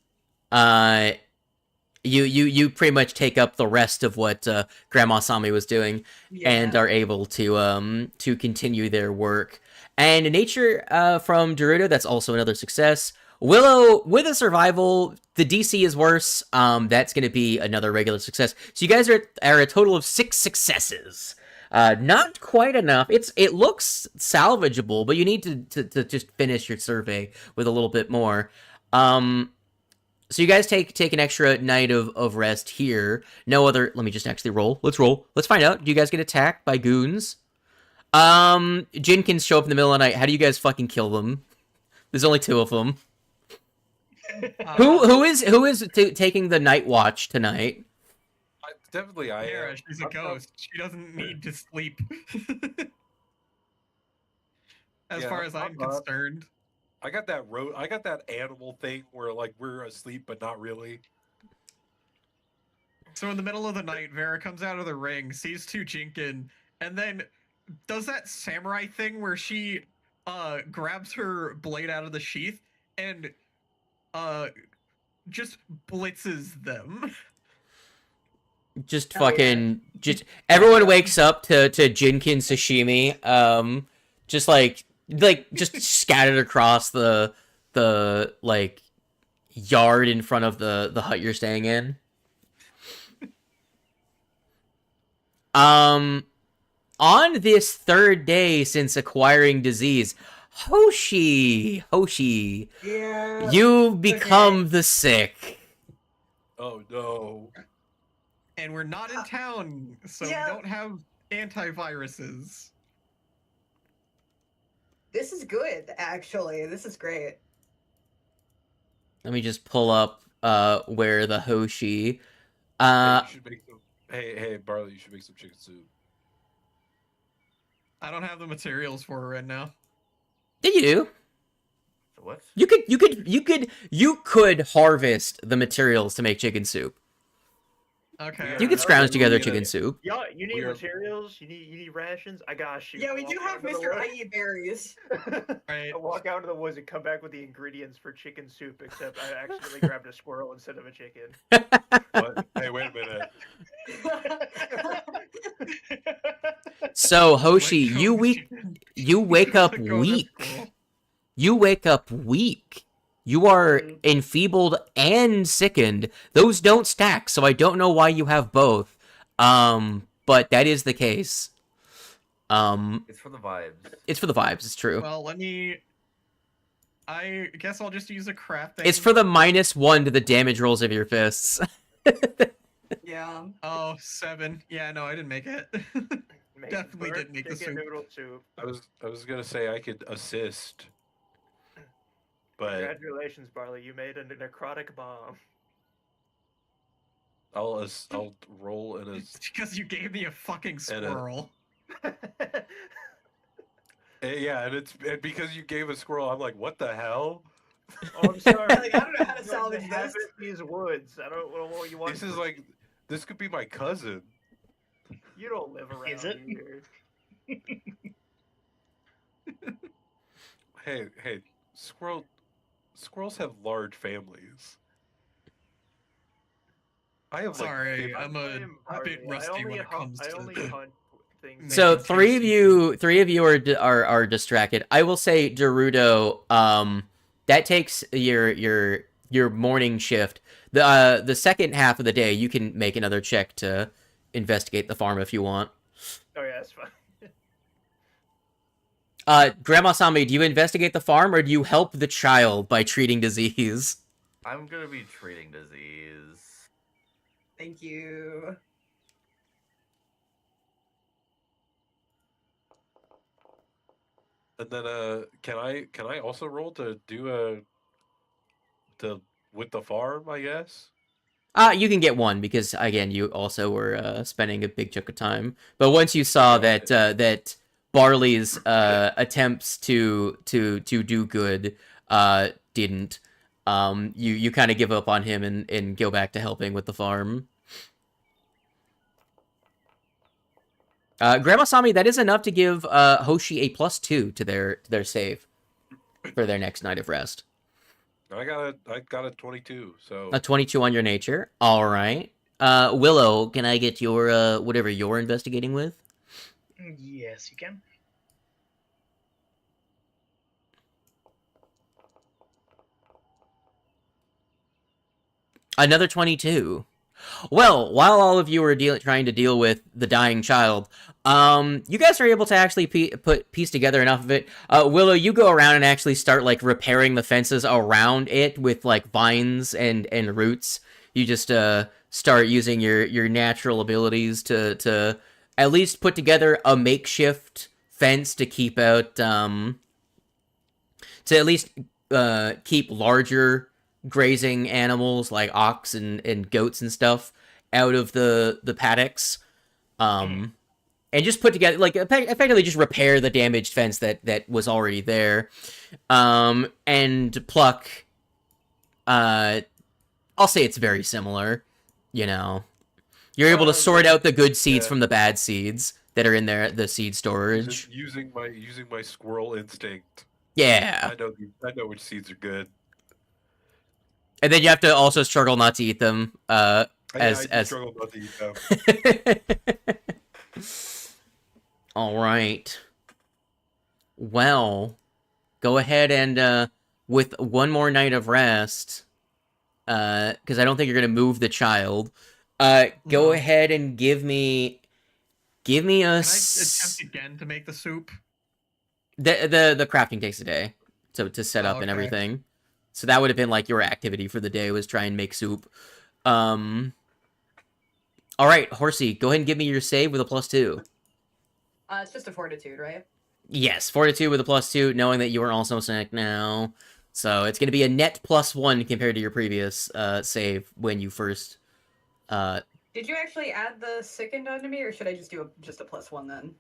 you pretty much take up the rest of what Grandma Sami was doing, and are able to continue their work. And nature from Dorudo, that's also another success. Willow, with a survival, the DC is worse. That's going to be another regular success. So you guys are a total of 6 successes. Not quite enough. It looks salvageable, but you need to just finish your survey with a little bit more. So you guys take an extra night of rest here. No other. Let me just actually roll. Let's roll. Let's find out. Do you guys get attacked by goons? Jinkins show up in the middle of the night. How do you guys fucking kill them? There's only 2 of them. Who is taking the night watch tonight? Definitely, I am. She's a ghost. She doesn't need to sleep. As far as I'm concerned. I got that animal thing where like we're asleep but not really. So in the middle of the night, Vera comes out of the ring, sees 2 Jinkin, and then does that samurai thing where she grabs her blade out of the sheath and just blitzes them. Just fucking just everyone wakes up to Jinkin sashimi, just scattered across the like yard in front of the hut you're staying in. On this 3rd day since acquiring disease, Hoshi, Yeah. you become the sick. Oh no. And we're not in town, so we don't have antiviruses. This is good, actually. This is great. Let me just pull up where the Hoshi. Hey, you should make some, hey, Barley, you should make some chicken soup. I don't have the materials for it right now. Yeah, you do. What? You could harvest the materials to make chicken soup. Okay. You could scrounge together chicken soup. Yeah, you need materials. You need rations. I got you. Yeah, we do have Mr. I.E. Berries. Right. I walk out of the woods and come back with the ingredients for chicken soup, except I accidentally grabbed a squirrel instead of a chicken. What? Hey, wait a minute. So Hoshi, you wake up weak. You wake up weak. You are enfeebled and sickened. Those don't stack, so I don't know why you have both. But that is the case. It's for the vibes. It's for the vibes. It's true. Well, I guess I'll just use a crafting. It's for the -1 to the damage rolls of your fists. Yeah. Oh, 7. Yeah, no, I didn't make it. Definitely didn't make the chicken soup. noodle soup. I was gonna say I could assist, but Congratulations, Barley. You made a necrotic bomb. I'll roll in a. It's because you gave me a fucking squirrel. Yeah, and because you gave a squirrel, I'm like, what the hell? Oh, I'm sorry. Like, I don't know how to salvage this. Inhabit these woods. I don't know what you want. This is like, this could be my cousin. You don't live around Is it? here. Hey, squirrels have large families. I have Sorry, like, I'm a bit rusty when it comes I to only hunt things. So Maybe three of you are distracted. I will say Dorudo, that takes your morning shift. The second half of the day, you can make another check to investigate the farm if you want. Oh yeah, that's fine. Grandma Sami, do you investigate the farm or do you help the child by treating disease? I'm gonna be treating disease. Thank you. And then can I also roll to do with the farm, I guess? You can get one because again, you also were spending a big chunk of time. But once you saw Okay. that Barley's attempts to do good didn't, you kind of give up on him and go back to helping with the farm. Grandma Sami, that is enough to give Hoshi a +2 to their save for their next night of rest. I got a 22, so A 22 on your nature. All right. Willow, can I get your whatever you're investigating with? Yes, you can. Another 22. Well, while all of you are trying to deal with the dying child, you guys are able to actually piece together enough of it. Willow, you go around and actually start like repairing the fences around it with like vines and roots. You just start using your natural abilities to at least put together a makeshift fence to keep out to at least keep larger grazing animals like ox and goats and stuff out of the paddocks, and just put together like effectively just repair the damaged fence that was already there. And Pluck, I'll say it's very similar. You know, you're able to sort out the good seeds from the bad seeds that are in there, the seed storage. using my squirrel instinct. Yeah, I know which seeds are good. and then you have to also struggle not to eat them. I struggle not to eat them. All right. Well, go ahead and with one more night of rest, because I don't think you're gonna move the child. Go ahead and give me a. Can I attempt again to make the soup? The crafting takes a day, to set up and okay. everything. So that would have been like your activity for the day was try and make soup. All right, Horsey, go ahead and give me your save with a +2. It's just a fortitude, right? Yes, fortitude with a +2, knowing that you are also sick now. So it's going to be a net +1 compared to your previous save when you first. Did you actually add the sickened onto me, or should I just do just a +1 then?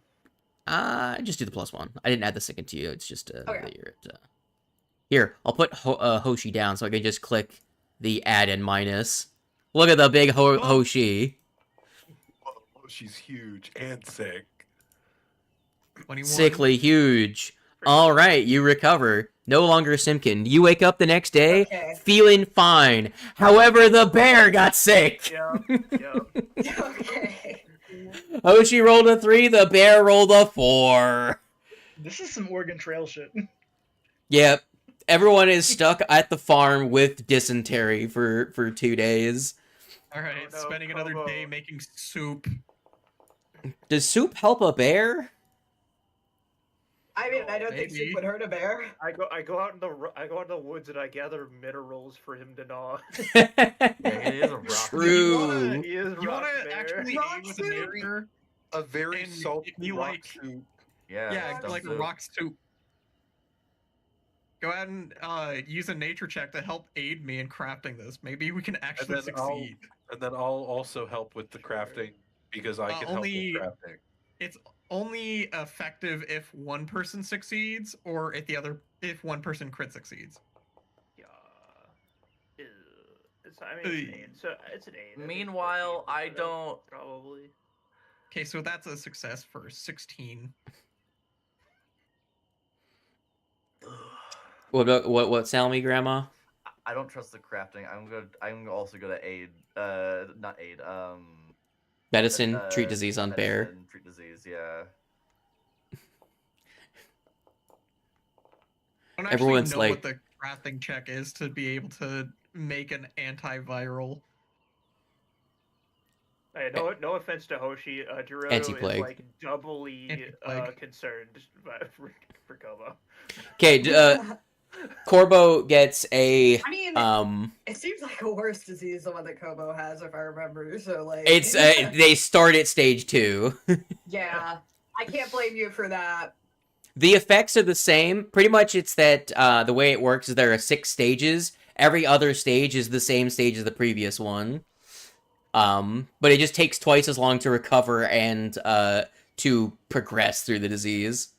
Just do the +1. I didn't add the sickened to you. It's just Okay. that you're at. Here, I'll put Hoshi down so I can just click the add and minus. Look at the big Hoshi. Oh, she's huge and sick. 21. Sickly huge. All right, you recover. No longer Simkin. You wake up the next day Okay. feeling fine. However, the bear got sick. Yeah. Okay. Hoshi rolled a 3. The bear rolled a 4. This is some Oregon Trail shit. Yep. Everyone is stuck at the farm with dysentery for 2 days. All right, Oh, no, spending another Kobo. day making soup. Does soup help a bear? I mean, I don't think Maybe. soup would hurt a bear. I go out in the woods and I gather minerals for him to gnaw. Yeah, he is a rock. True. He is You rock want to bear. actually Rock aid with a soup. nature? A very And salty if you rock like- soup. Yeah, Yeah, stuff like soup. rock soup. Go ahead and use a nature check to help aid me in crafting this. Maybe we can actually then I'll- succeed. And then I'll also help with the crafting because I can help only- with crafting. It's only effective if one person succeeds, or if one person crit succeeds. Yeah. It's an 8. So it's an 8. I think Meanwhile, 14 I would don't. probably. Okay, so that's a success for 16. What Salmi, Grandma? I don't trust the crafting. I'm also gonna aid. Not aid. Medicine, treat disease on bear. medicine, treat disease. Yeah. I don't actually Everyone's know like- what the crafting check is to be able to make an antiviral. Hey, no offense to Hoshi, Dorudo is Anti-plague. like doubly Anti-plague. concerned for Kobo. Okay, Corbo gets a I mean, it seems like a worse disease than what the Kobo has, if I remember. So like, it's they start at stage 2. yeah, I can't blame you for that. The effects are the same. Pretty much it's that the way it works is there are 6 stages. Every other stage is the same stage as the previous one. But it just takes twice as long to recover and to progress through the disease.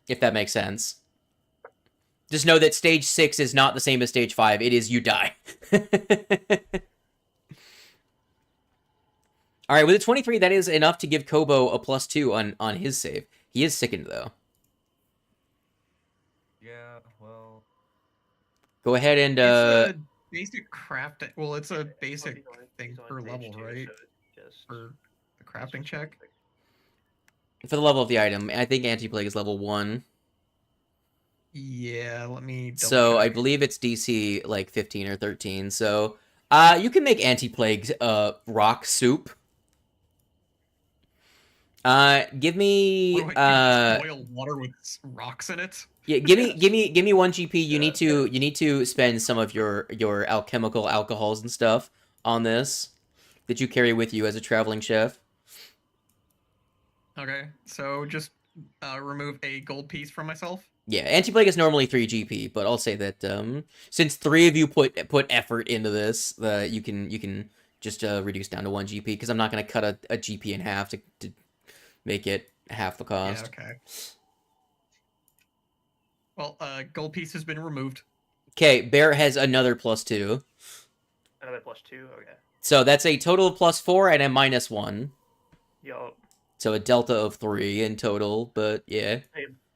If that makes sense. Just know that stage 6 is not the same as stage 5. It is you die. Alright, with a 23, that is enough to give Kobo a +2 on his save. He is sickened, though. Yeah, well. Go ahead and, It's a basic craft. Well, it's a basic He's on thing stage per 2, level, right? so just For the crafting check. for the level of the item, I think Anti-Plague is level 1. Yeah, let me double So I check. believe it's DC like 15 or 13. So you can make Anti-Plague rock soup. Give me What, you just boil water with rocks in it? yeah, give me 1 GP. You need to spend some of your alchemical alcohols and stuff on this that you carry with you as a traveling chef. Okay, so just remove a gold piece from myself. Yeah, Anti-Plague is normally 3 GP, but I'll say that since 3 of you put effort into this, you can just reduce down to 1 GP because I'm not gonna cut a GP in half to make it half the cost. Yeah, okay. Well, gold piece has been removed. Okay, Bear has another +2. another +2. Okay. So that's a total of +4 and a -1. Yo, So a delta of 3 in total, but yeah.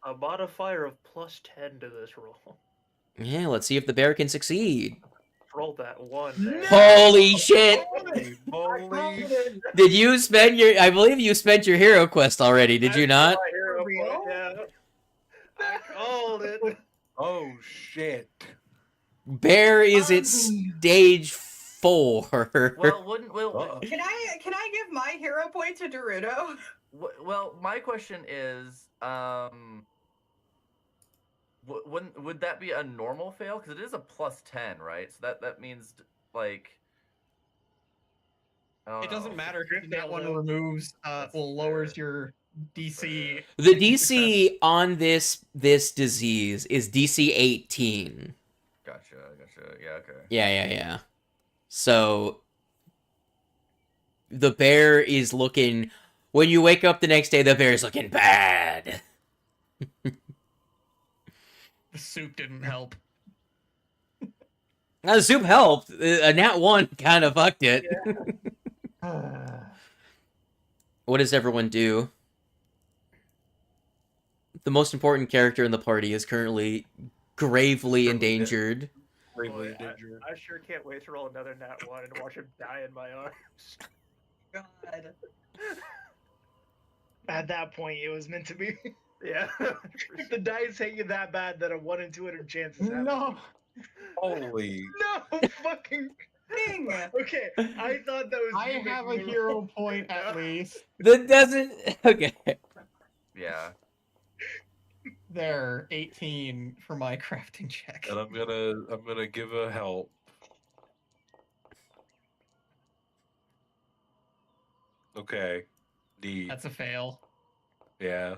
a modifier of +10 to this roll. Yeah, let's see if the bear can succeed. Rolled that 1 there. Holy shit! Holy moly. Did you spend your... I believe you spent your hero quest already, did you not? My hero For real? point, yeah. I called it. Oh shit. Bear is at stage 4. Well, wouldn't Uh-oh. Can I give my hero point to Dorudo? well, my question is, would that be a normal fail? Because it is a +10, right? So that means like. I don't It doesn't know. matter. Drift That down one low. removes, That's lowers fair. your DC. The DC on this disease is DC 18. Gotcha. Yeah, okay. Yeah. So the bear is looking... When you wake up the next day, the bear is looking bad. The soup didn't help. Now, the soup helped. A nat 1 kind of fucked it. What does everyone do? The most important character in the party is currently gravely endangered. Gravely Boy, endangered. I sure can't wait to roll another nat 1 and watch him die in my arms. God. At that point, it was meant to be. Yeah. If the dice hit you that bad that a 1 in 200 chance is happening. Holy. No fucking. Ding! Okay, I thought that was. I you have a making me hero roll. point at least. That doesn't... Okay. Yeah. There, 18 for my crafting check. And I'm gonna give a help. Okay. D. That's a fail. Yeah.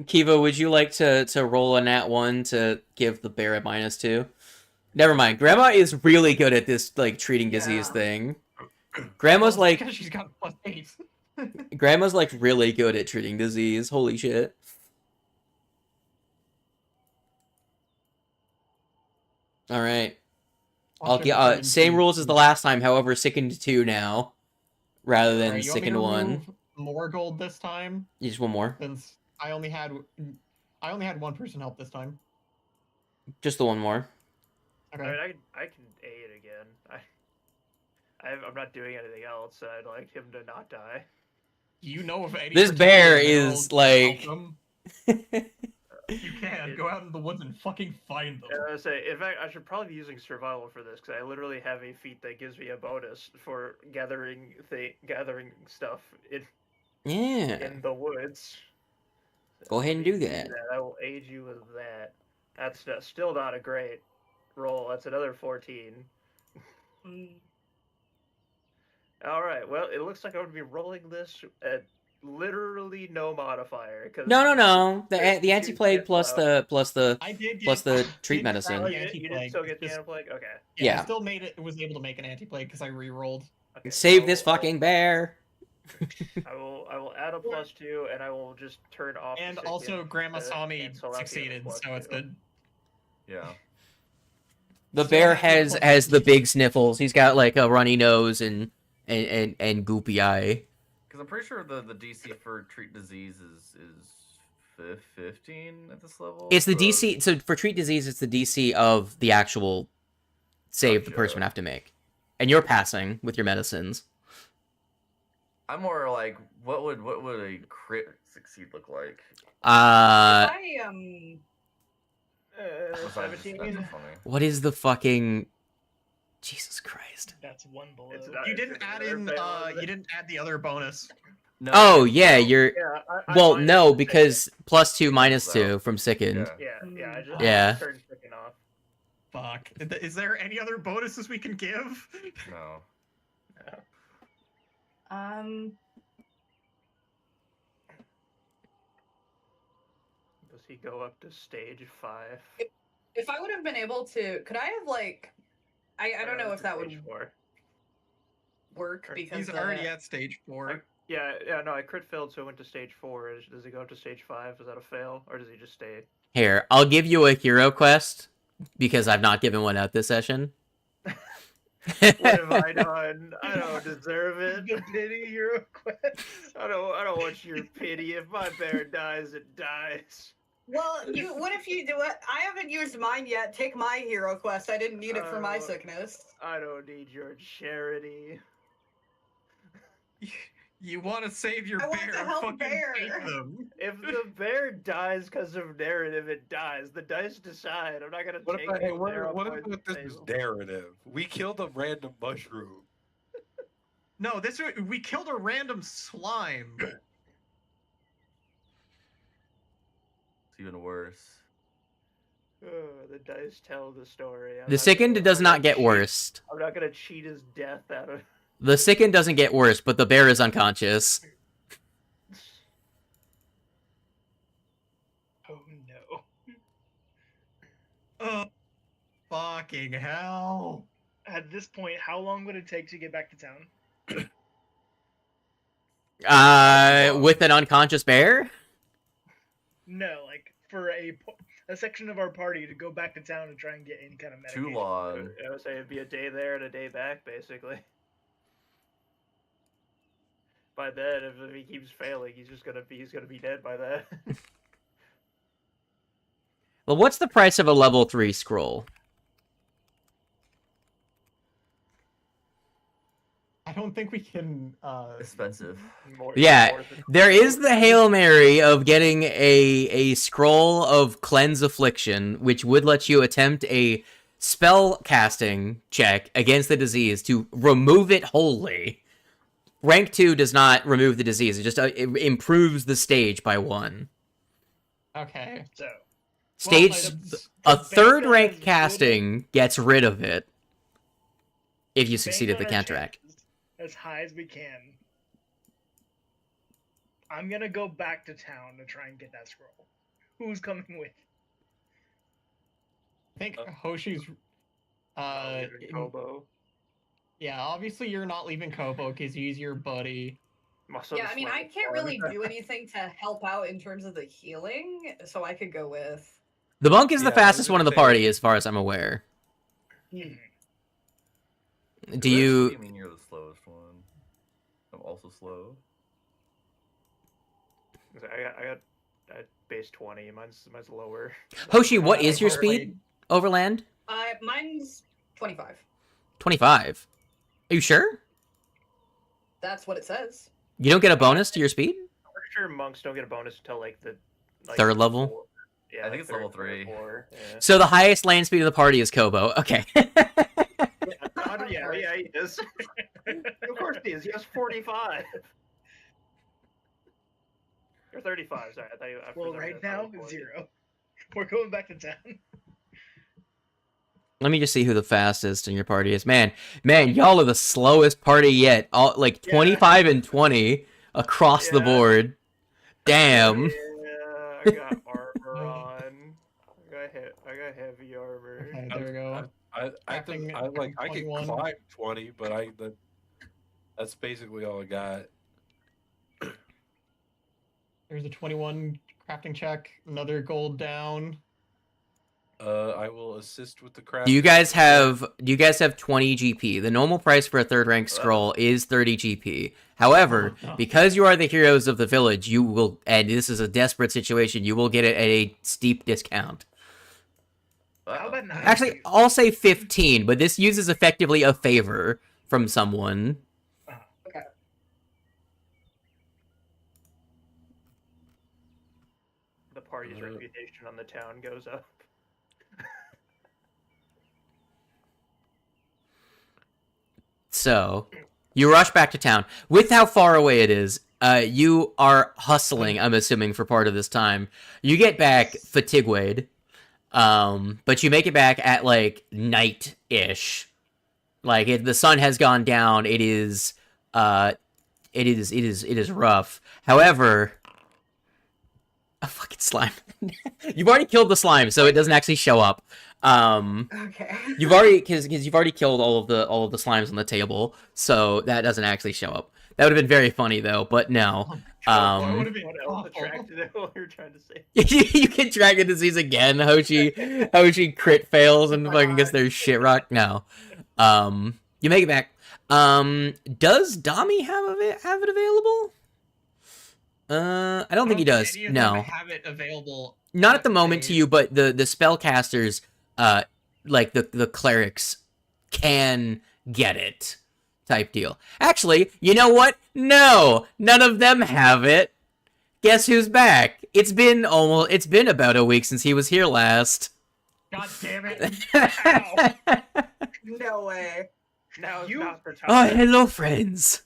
Kiva, would you like to roll a nat 1 to give the bear a -2? Never mind. Grandma is really good at this, like, treating disease Yeah. thing. Grandma's Well, it's like... because she's got +8. Grandma's, like, really good at treating disease. Holy shit. Alright. I'll Also get determined same to- rules as the last time, however, sickened 2 now. Rather than Alright, you want me to sickened 1. remove more gold this time, Just one more. since I only had one person help this time. Just the one more. Okay. I mean, I can aid again. I'm not doing anything else. So I'd like him to not die. Do you know if any This particular bear minerals is, can like- help them? You can go out in the woods and fucking find them. I say, in fact, I should probably be using survival for this because I literally have a feat that gives me a bonus for gathering stuff Yeah. in the woods. Go ahead and do that. I will aid you with that. That's still not a great roll. That's another 14. All right. Well, it looks like I'm gonna be rolling this at literally no modifier. No. The anti-plague plus the I did plus get, the treat did medicine. Oh, the you did anti-plague. still get the Just- anti-plague? Okay. Yeah. I still was able to make an anti-plague because I re-rolled. Okay, Save so this fucking bear. I will add a +2 and I will just turn off. And the also, Scythian Grandma to saw me cancel out the other succeeded, so it's +2. good. Yeah. The So bear that's the has the big sniffles. He's got like a runny nose and goopy eye. Because I'm pretty sure the DC for treat disease is 15 at this level. It's the so- DC. So for treat disease, it's the DC of the actual save the person Gotcha. would have to make, and you're passing with your medicines. I'm more like, what would a crit succeed look like? Uh, Besides just- 17. that's funny. what is the fucking? Jesus Christ! That's one below. It's not- You it's didn't add another in. fail, is it? You didn't add the other bonus. No, Oh yeah, you're. Yeah. Well, minus no, the because +2 minus So- 2 from sickened. Yeah. second. Yeah. I just Yeah. turned chicken off. Fuck. Is there any other bonuses we can give? No. Does he go up to stage 5? If I would have been able to, could I have like, I don't know if that would Stage 4. work because He's already at stage 4. Yeah, no, I crit failed, so I went to stage 4. Does he go up to stage 5? Is that a fail, or does he just stay? Here, I'll give you a hero quest because I've not given one out this session. What have I done? I don't deserve it. The pity hero quest. I don't want your pity. If my bear dies, it dies. Well, what if you do it? I haven't used mine yet. Take my hero quest. I didn't need it for my Oh. sickness. I don't need your charity. You want to save your I want bear? to help Fucking bear. take them. If the bear dies because of narrative, it dies. The dice decide. I'm not gonna What take about, the hey, what narrow if points with to this save is him. narrative? We killed a random mushroom. No, we killed a random slime. It's even worse. The dice tell the story. The sickened does not get worse. I'm not gonna cheat his death out of. The sickened doesn't get worse, but the bear is unconscious. Oh no. Oh, fucking hell. At this point, how long would it take to get back to town? With an unconscious bear? No, like for a section of our party to go back to town and try and get any kind of medication. Too long. I would say it'd be a day there and a day back, basically. By then, if he keeps failing, he's gonna be dead by then. Well, what's the price of a level 3 scroll? I don't think we can. Expensive. Yeah, More than- there is the Hail Mary of getting a scroll of Cleanse Affliction, which would let you attempt a spell casting check against the disease to remove it wholly. Rank 2 does not remove the disease, it just it improves the stage by 1. Okay. So Stage it's- a based third on rank his casting gets rid of it if you bank succeed at the on our counteract. chances as high as we can. I'm gonna go back to town to try and get that scroll. Who's coming with? I think Hoshi's. Leaving Kobo. Yeah, obviously you're not leaving Kobo because he's your buddy. Muscle Yeah, I mean, I sweat can't hard. really do anything to help out in terms of the healing, so I could go with. The monk is the Yeah, I was fastest one in gonna the say- party, as far as I'm aware. Hmm. Do What do you? mean you're the slowest one? I'm also slow. I got base 20. Mine's lower. Hoshi, what is your Hopefully- speed? Overland? Mine's 25. 25. Are you sure? That's what it says. You don't get a bonus to your speed? I'm pretty sure monks don't get a bonus until like the Third level? Yeah, I think it's level third or 3. 4, yeah. So the highest land speed of the party is Kobo. Okay. Yeah, he is. Of course he is. He has 45. Or 35, sorry. I thought you, Well, right now, 0. We're going back to town. Let me just see who the fastest in your party is. Man, y'all are the slowest party yet. All like 25 and 20 across the board. Damn. Yeah, I got armor on. I got heavy armor. Okay, there we go. I think I can 21. climb 20, but that's basically all I got. There's a 21 crafting check. Another gold down. I will assist with the craft. Do you guys have 20 GP? The normal price for a 3rd rank scroll is 30 GP. However, Oh, no. because you are the heroes of the village, you will, and this is a desperate situation, you will get it at a steep discount. How about 9? Actually, I'll say 15, but this uses effectively a favor from someone. Okay. The party's reputation on the town goes up. So, you rush back to town. With how far away it is, you are hustling, I'm assuming, for part of this time. You get back fatigued, but you make it back at, like, night-ish. Like, the sun has gone down, it is rough. However... A fucking slime. You've already killed the slime, so it doesn't actually show up. Okay. You've already killed all of the slimes on the table, so that doesn't actually show up. That would have been very funny though, but no. That would have been What else awful. attracted it? What you're trying to say? You get dragon disease again. Hoshi crit fails and fucking gets their shit rocked. No. You make it back. Does Dami have it available? I don't think he does. Any of them No. have it available. Not at the moment to you, but the spellcasters, like the clerics, can get it, type deal. Actually, you know what? No, none of them have it. Guess who's back? It's been about a week since he was here last. God damn it. Ow. No way. Now it's You- not the time. Oh, hello, friends.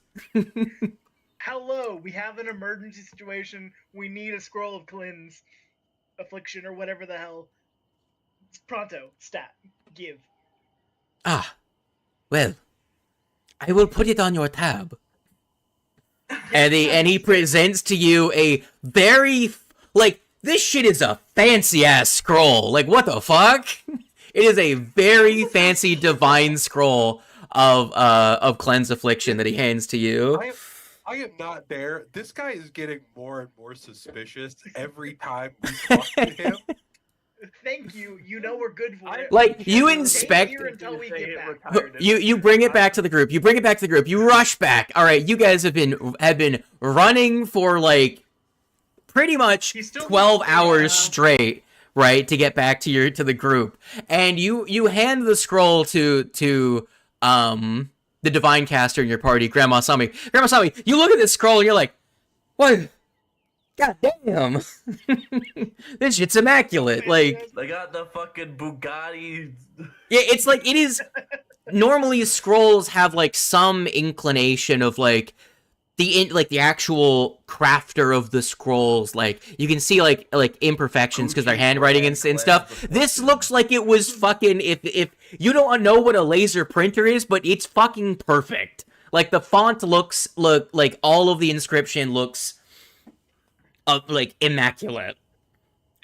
Hello, we have an emergency situation. We need a scroll of cleanse, affliction, or whatever the hell. Pronto, stat, give. Ah, well, I will put it on your tab. And he presents to you a very, like, this shit is a fancy ass scroll. Like, what the fuck? It is a very fancy divine scroll of cleanse affliction that he hands to you. I am not there. This guy is getting more and more suspicious every time we talk to him. Thank you. You know we're good for it. Like, you Stay inspect... here until we Say get it back. retired. You bring it back to the group. You rush back. All right, you guys have been running for like pretty much He's still 12 moving, hours yeah. straight, right, to get back to the group. And you hand the scroll to the divine caster in your party, Grandma Sami. Grandma Sami, you look at this scroll and you're like, what? God damn. This shit's immaculate. Like, They got the fucking Bugatti. yeah, it's like, it is, normally scrolls have like some inclination of like the actual crafter of the scrolls, like you can see like imperfections because they're handwriting and stuff. This looks like it was fucking, if you don't know what a laser printer is, but it's fucking perfect. Like the font looks like all of the inscription looks like immaculate.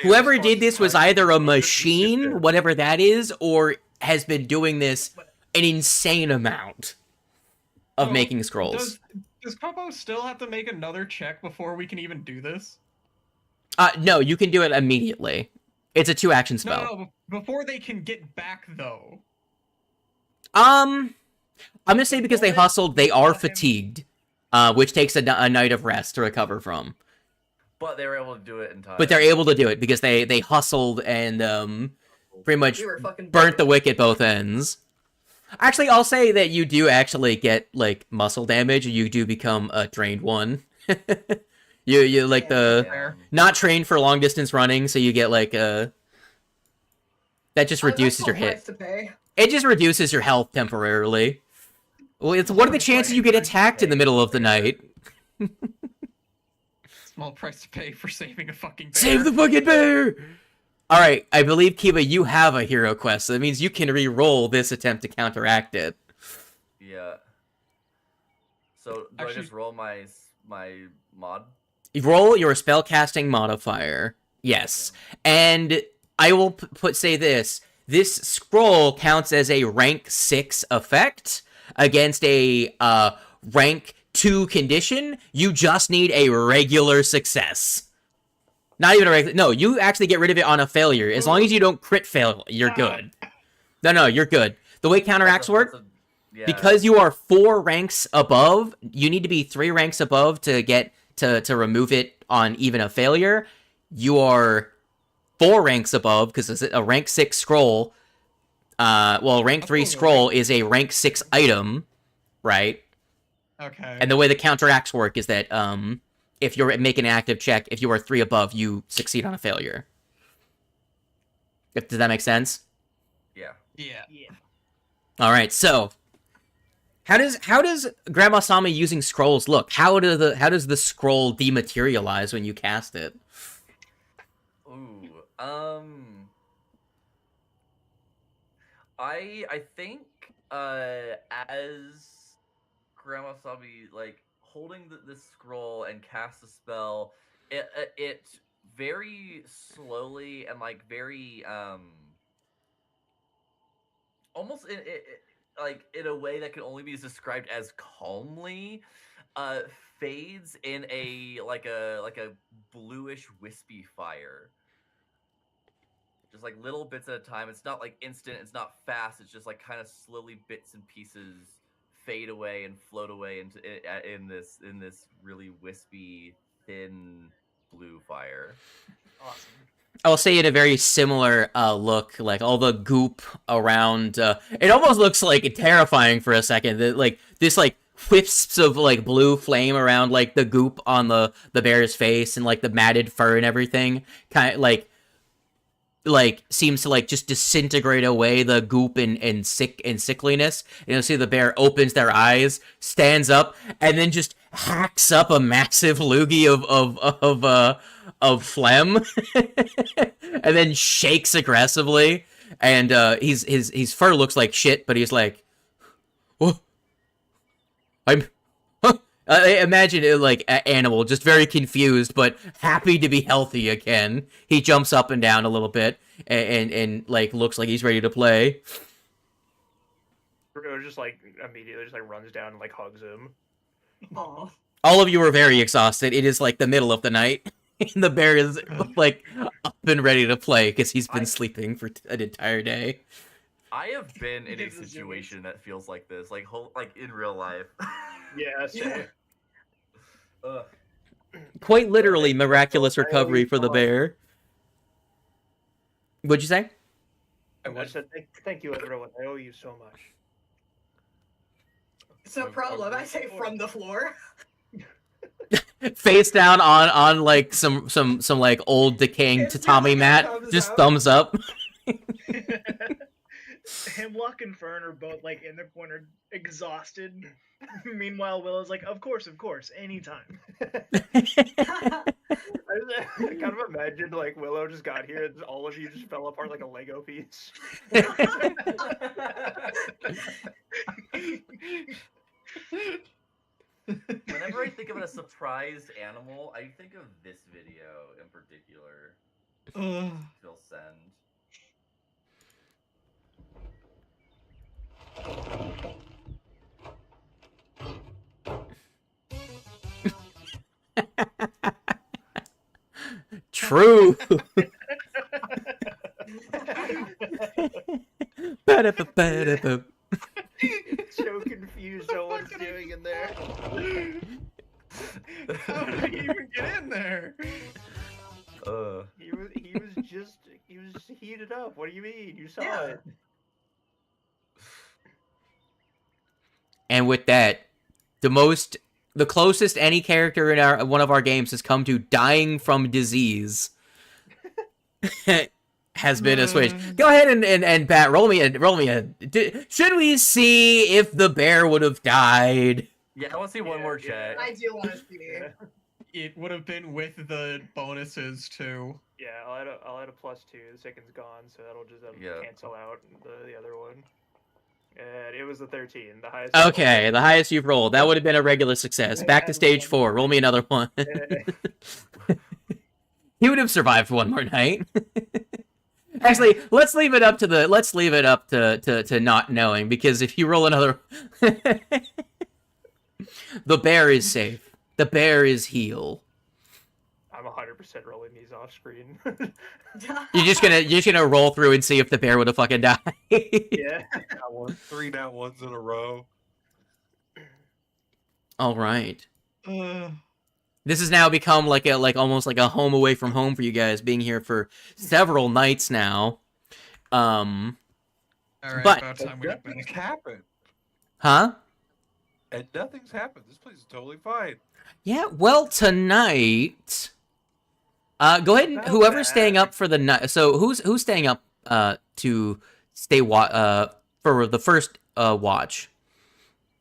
Whoever did this was either a machine, whatever that is, or has been doing this an insane amount of Oh, making scrolls. Does Kobo still have to make another check before we can even do this? No, you can do it immediately. It's a 2-action spell. No, before they can get back though. I'm gonna say because they hustled, they are fatigued, which takes a night of rest to recover from. But they were able to do it in time. But they're able to do it because they hustled and pretty much We were fucking burnt the wick at both ends. Actually, I'll say that you do actually get like muscle damage, and you do become a drained one. You like the Damn. not trained for long distance running, so you get like that just reduces your hit. Price to pay. It just reduces your health temporarily. Well, it's what are the chances you get attacked in the middle of the night? Small price to pay for saving a fucking bear. Save the fucking bear! Alright, I believe, Kiba, you have a hero quest, so that means you can re-roll this attempt to counteract it. Yeah. So do I just roll my mod? You roll your spellcasting modifier. Yes. And I will say this. This scroll counts as a rank 6 effect against a rank 2 condition. You just need a regular success. Not even a regular... No, you actually get rid of it on a failure. As long as you don't crit fail, you're good. No, you're good. The way counteracts work, because you are 4 ranks above, you need to be 3 ranks above to get to remove it on even a failure. You are 4 ranks above, because it's a rank 6 scroll. Well, rank 3 scroll is a rank 6 item, right? Okay. And the way the counteracts work is that if you're making an active check, if you are 3 above, you succeed on a failure. Does that make sense? Yeah. Yeah. All right. So, how does Grandma Sami using scrolls look? How does the scroll dematerialize when you cast it? Ooh. I think as Grandma Sami like holding this scroll and cast a spell, it very slowly and like very almost like in a way that can only be described as calmly fades in a bluish wispy fire. Just like little bits at a time. It's not like instant, it's not fast, it's just like kind of slowly bits and pieces fade away and float away into in this really wispy, thin blue fire. Awesome. I'll say in a very similar look, like all the goop around. It almost looks like terrifying for a second. That like this like wisps of like blue flame around like the goop on the bear's face and like the matted fur and everything. Kind of like seems to like just disintegrate away the goop and sickliness. And you'll see the bear opens their eyes, stands up, and then just hacks up a massive loogie of phlegm, and then shakes aggressively. And his fur looks like shit, but he's like, oh, I imagine it like an animal, just very confused, but happy to be healthy again. He jumps up and down a little bit, and like looks like he's ready to play. Bruno just like immediately just like runs down and like hugs him. Aw. All of you are very exhausted. It is like the middle of the night, and the bear is like up and ready to play because he's been sleeping for an entire day. I have been in a situation that feels like this, like in real life. Yeah, same. Quite literally, miraculous recovery for the bear. What'd you say? I said thank you, everyone. I owe you so much. It's no problem. I say from the floor. Face down on like some like old decaying tatami mat. Just thumbs up. Hemlock and Fern are both like in the corner, exhausted. Meanwhile, Willow's like, "Of course, anytime." I kind of imagined like Willow just got here and all of you just fell apart like a Lego piece. Whenever I think of a surprised animal, I think of this video in particular. Phil send. True. So confused on what he's doing in there. How did he even get in there? He was just heated up. What do you mean? You saw it. And with that, the most the closest any character in one of our games has come to dying from disease has been a switch. Go ahead and Pat, roll me a. Should we see if the bear would have died? Yeah, I want to see one more check. I do want to see. Yeah. It would have been with the bonuses too. Yeah, I'll add a +2. The second's gone, so that'll just cancel out the other one. And it was the 13, the highest. Okay, the highest you've rolled. That would have been a regular success. Back to stage 4. Roll me another one. He would have survived one more night. Actually, let's leave it up to not knowing, because if you roll another, the bear is safe. The bear is heal. I'm 100% rolling these off screen. You're just gonna roll through and see if the bear would have fucking died. Yeah. 3 nat ones in a row. All right. This has now become almost like a home away from home for you guys, being here for several nights now. All right, But- about time we get Nothing's back. happened. Huh? And nothing's happened. This place is totally fine. Yeah. Well, tonight. Go ahead and Not whoever's bad. staying up for the night. So who's staying up to stay for the first watch?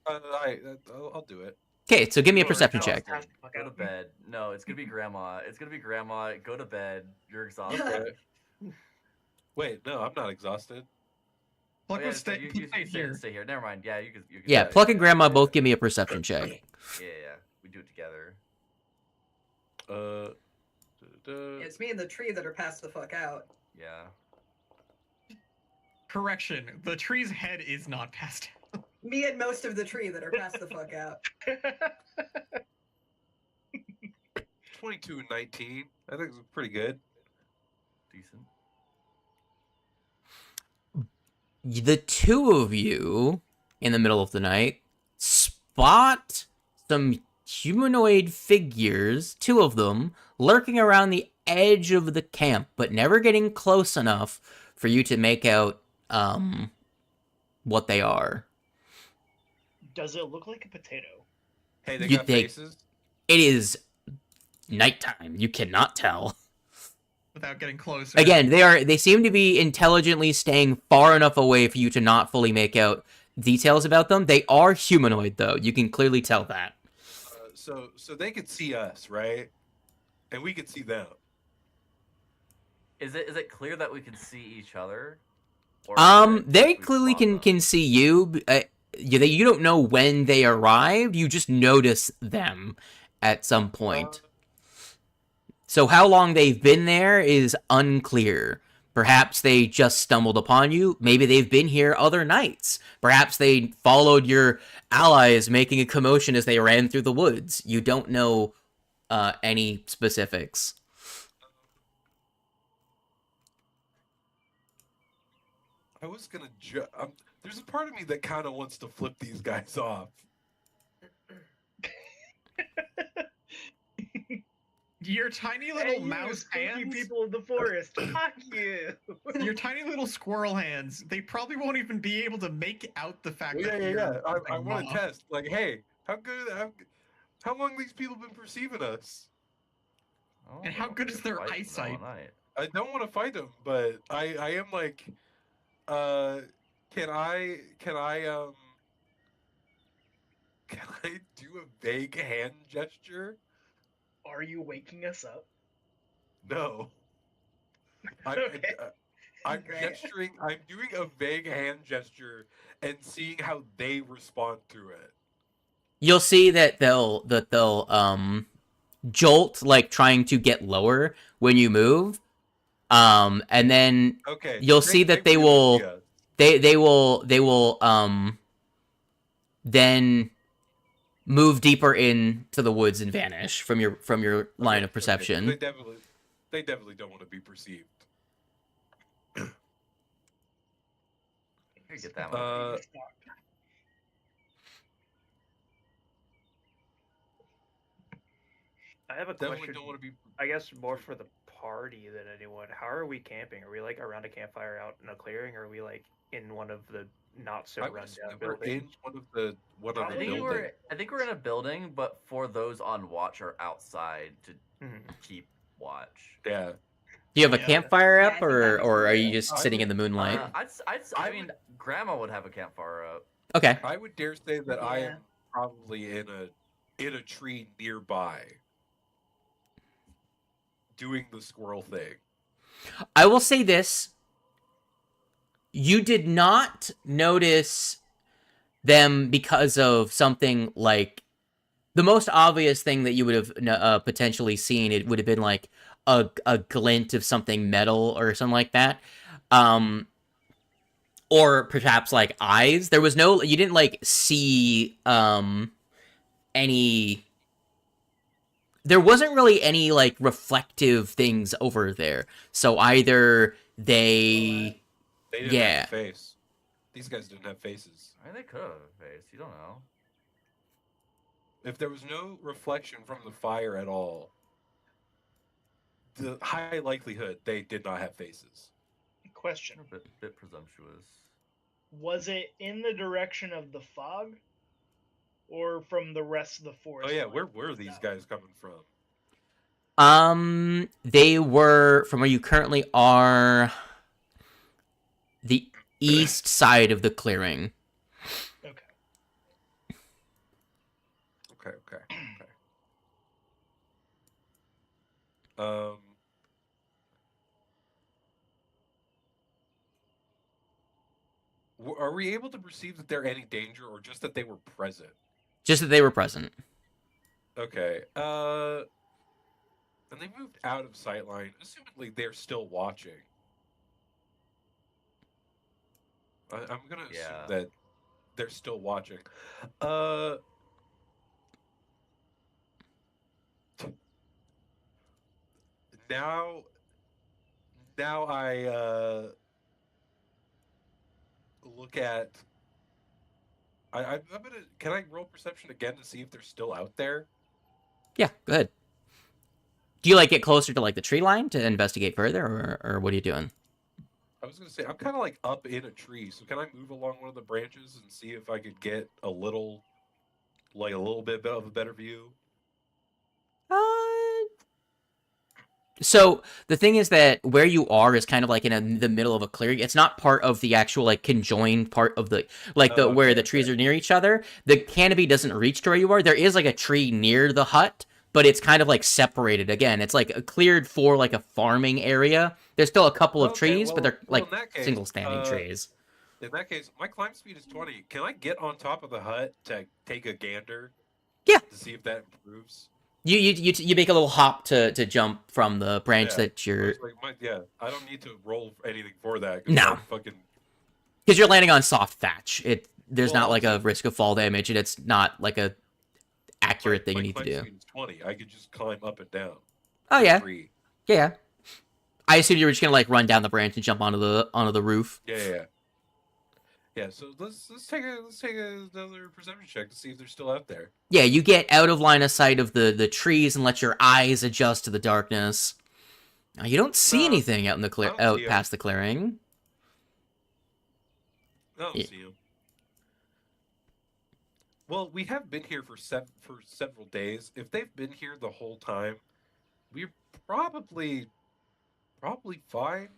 I'll do it. Okay, so give me a Oh, perception no, check. pass the fuck Go to out. bed. No, it's gonna be grandma. It's gonna be grandma. Go to bed. You're exhausted. Wait, no, I'm not exhausted. Pluck Oh, yeah, will so stay, you stay here. Stay here. Never mind. Yeah, you can. Yeah, stay. Pluck and Grandma both give me a perception check. Yeah, we do it together. It's me and the tree that are passed the fuck out. Yeah. Correction: the tree's head is not passed out. Me and most of the tree that are passed the fuck out. 22 and 19. I think it's pretty good. Decent. The two of you, in the middle of the night, spot some humanoid figures, 2 of them, lurking around the edge of the camp, but never getting close enough for you to make out what they are. Does it look like a potato? Hey, they You got think- faces. It is nighttime. You cannot tell. Without getting closer. Again, they seem to be intelligently staying far enough away for you to not fully make out details about them. They are humanoid, though. You can clearly tell that. So they could see us, right? And we could see them. Is it clear that we can see each other? Or is it They we clearly spot them? can see you. You don't know when they arrived. You just notice them at some point. So how long they've been there is unclear. Perhaps they just stumbled upon you. Maybe they've been here other nights. Perhaps they followed your allies making a commotion as they ran through the woods. You don't know any specifics. I was gonna. There's a part of me that kind of wants to flip these guys off. Your tiny Hey, little you mouse spooky hands. people of the forest. Fuck you. Your tiny little squirrel hands. They probably won't even be able to make out the fact Yeah, that yeah, you're yeah. I something want to moth. test. Like, hey, how long these people been perceiving us? Oh, And how well, good is their fight them all eyesight? night. I don't want to fight them, but I am like, can I do a vague hand gesture? Are you waking us up? No. Okay. I'm Great. gesturing. I'm doing a vague hand gesture and seeing how they respond to it. You'll see that they'll jolt, like trying to get lower when you move. And then Okay. You'll see that they really will- see us. they will then move deeper into the woods and vanish from your line of Okay, perception. They definitely don't want to be perceived. Here, get that one. I have a Definitely question. don't want to be. I guess more for the party than anyone. How are we camping? Are we like around a campfire out in a clearing, or are we like in one of the not so I run was down never in buildings. one of the I think buildings. I think we're in a building, but for those on watch are outside to Mhm. keep watch. Yeah. Do you have a Yeah. campfire Yeah, up, I think that'd be or are you cool. just I sitting would- in the moonlight? I mean, Grandma would have a campfire up. Okay. I would dare say that I Yeah. am probably in a tree nearby, doing the squirrel thing. I will say this. You did not notice them because of something like the most obvious thing that you would have potentially seen. It would have been like a glint of something metal or something like that. Or perhaps like eyes. There was no, you didn't like see any, there wasn't really any like reflective things over there. So either They didn't Yeah. have a face. These guys didn't have faces. I mean, they could have a face. You don't know. If there was no reflection from the fire at all, the high likelihood they did not have faces. Question: They're a bit presumptuous. Was it in the direction of the fog, or from the rest of the forest? Oh yeah, line where were these south? guys coming from? They were from where you currently are, the east side of the clearing. Okay. Okay. Um. Are we able to perceive that they're any danger, or just that they were present? Just that they were present. Okay. And they moved out of sightline. Assumedly, they're still watching. I'm gonna assume Yeah. that they're still watching. Now I look at. I'm gonna. Can I roll perception again to see if they're still out there? Yeah, go ahead. Do you like get closer to like the tree line to investigate further, or what are you doing? I was gonna say I'm kind of like up in a tree, so can I move along one of the branches and see if I could get a little bit of a better view? So the thing is that where you are is kind of like in the middle of a clearing. It's not part of the actual like conjoined part of the where the trees are near each other. The canopy doesn't reach to where you are. There is like a tree near the hut, but it's kind of like separated. Again, it's like cleared for like a farming area. There's still a couple of trees, but they're like in that case, single standing trees. In that case, my climb speed is 20. Can I get on top of the hut to take a gander? Yeah. To see if that improves. You make a little hop to jump from the branch that I you're. was like, I don't need to roll anything for that. No. Fucking. Because you're landing on soft thatch. There's Well, not like a risk of fall damage, and it's not like a accurate thing you need to climb do. speed is 20. I could just climb up and down. Oh for yeah, free. yeah. I assumed you were just gonna like run down the branch and jump onto the roof. Yeah. So let's take another perception check to see if they're still out there. Yeah, you get out of line of sight of the trees and let your eyes adjust to the darkness. Now, you don't see anything out in the I don't out see 'em. past the clearing. I don't Yeah. see him. Well, we have been here for several days. If they've been here the whole time, we're probably fine.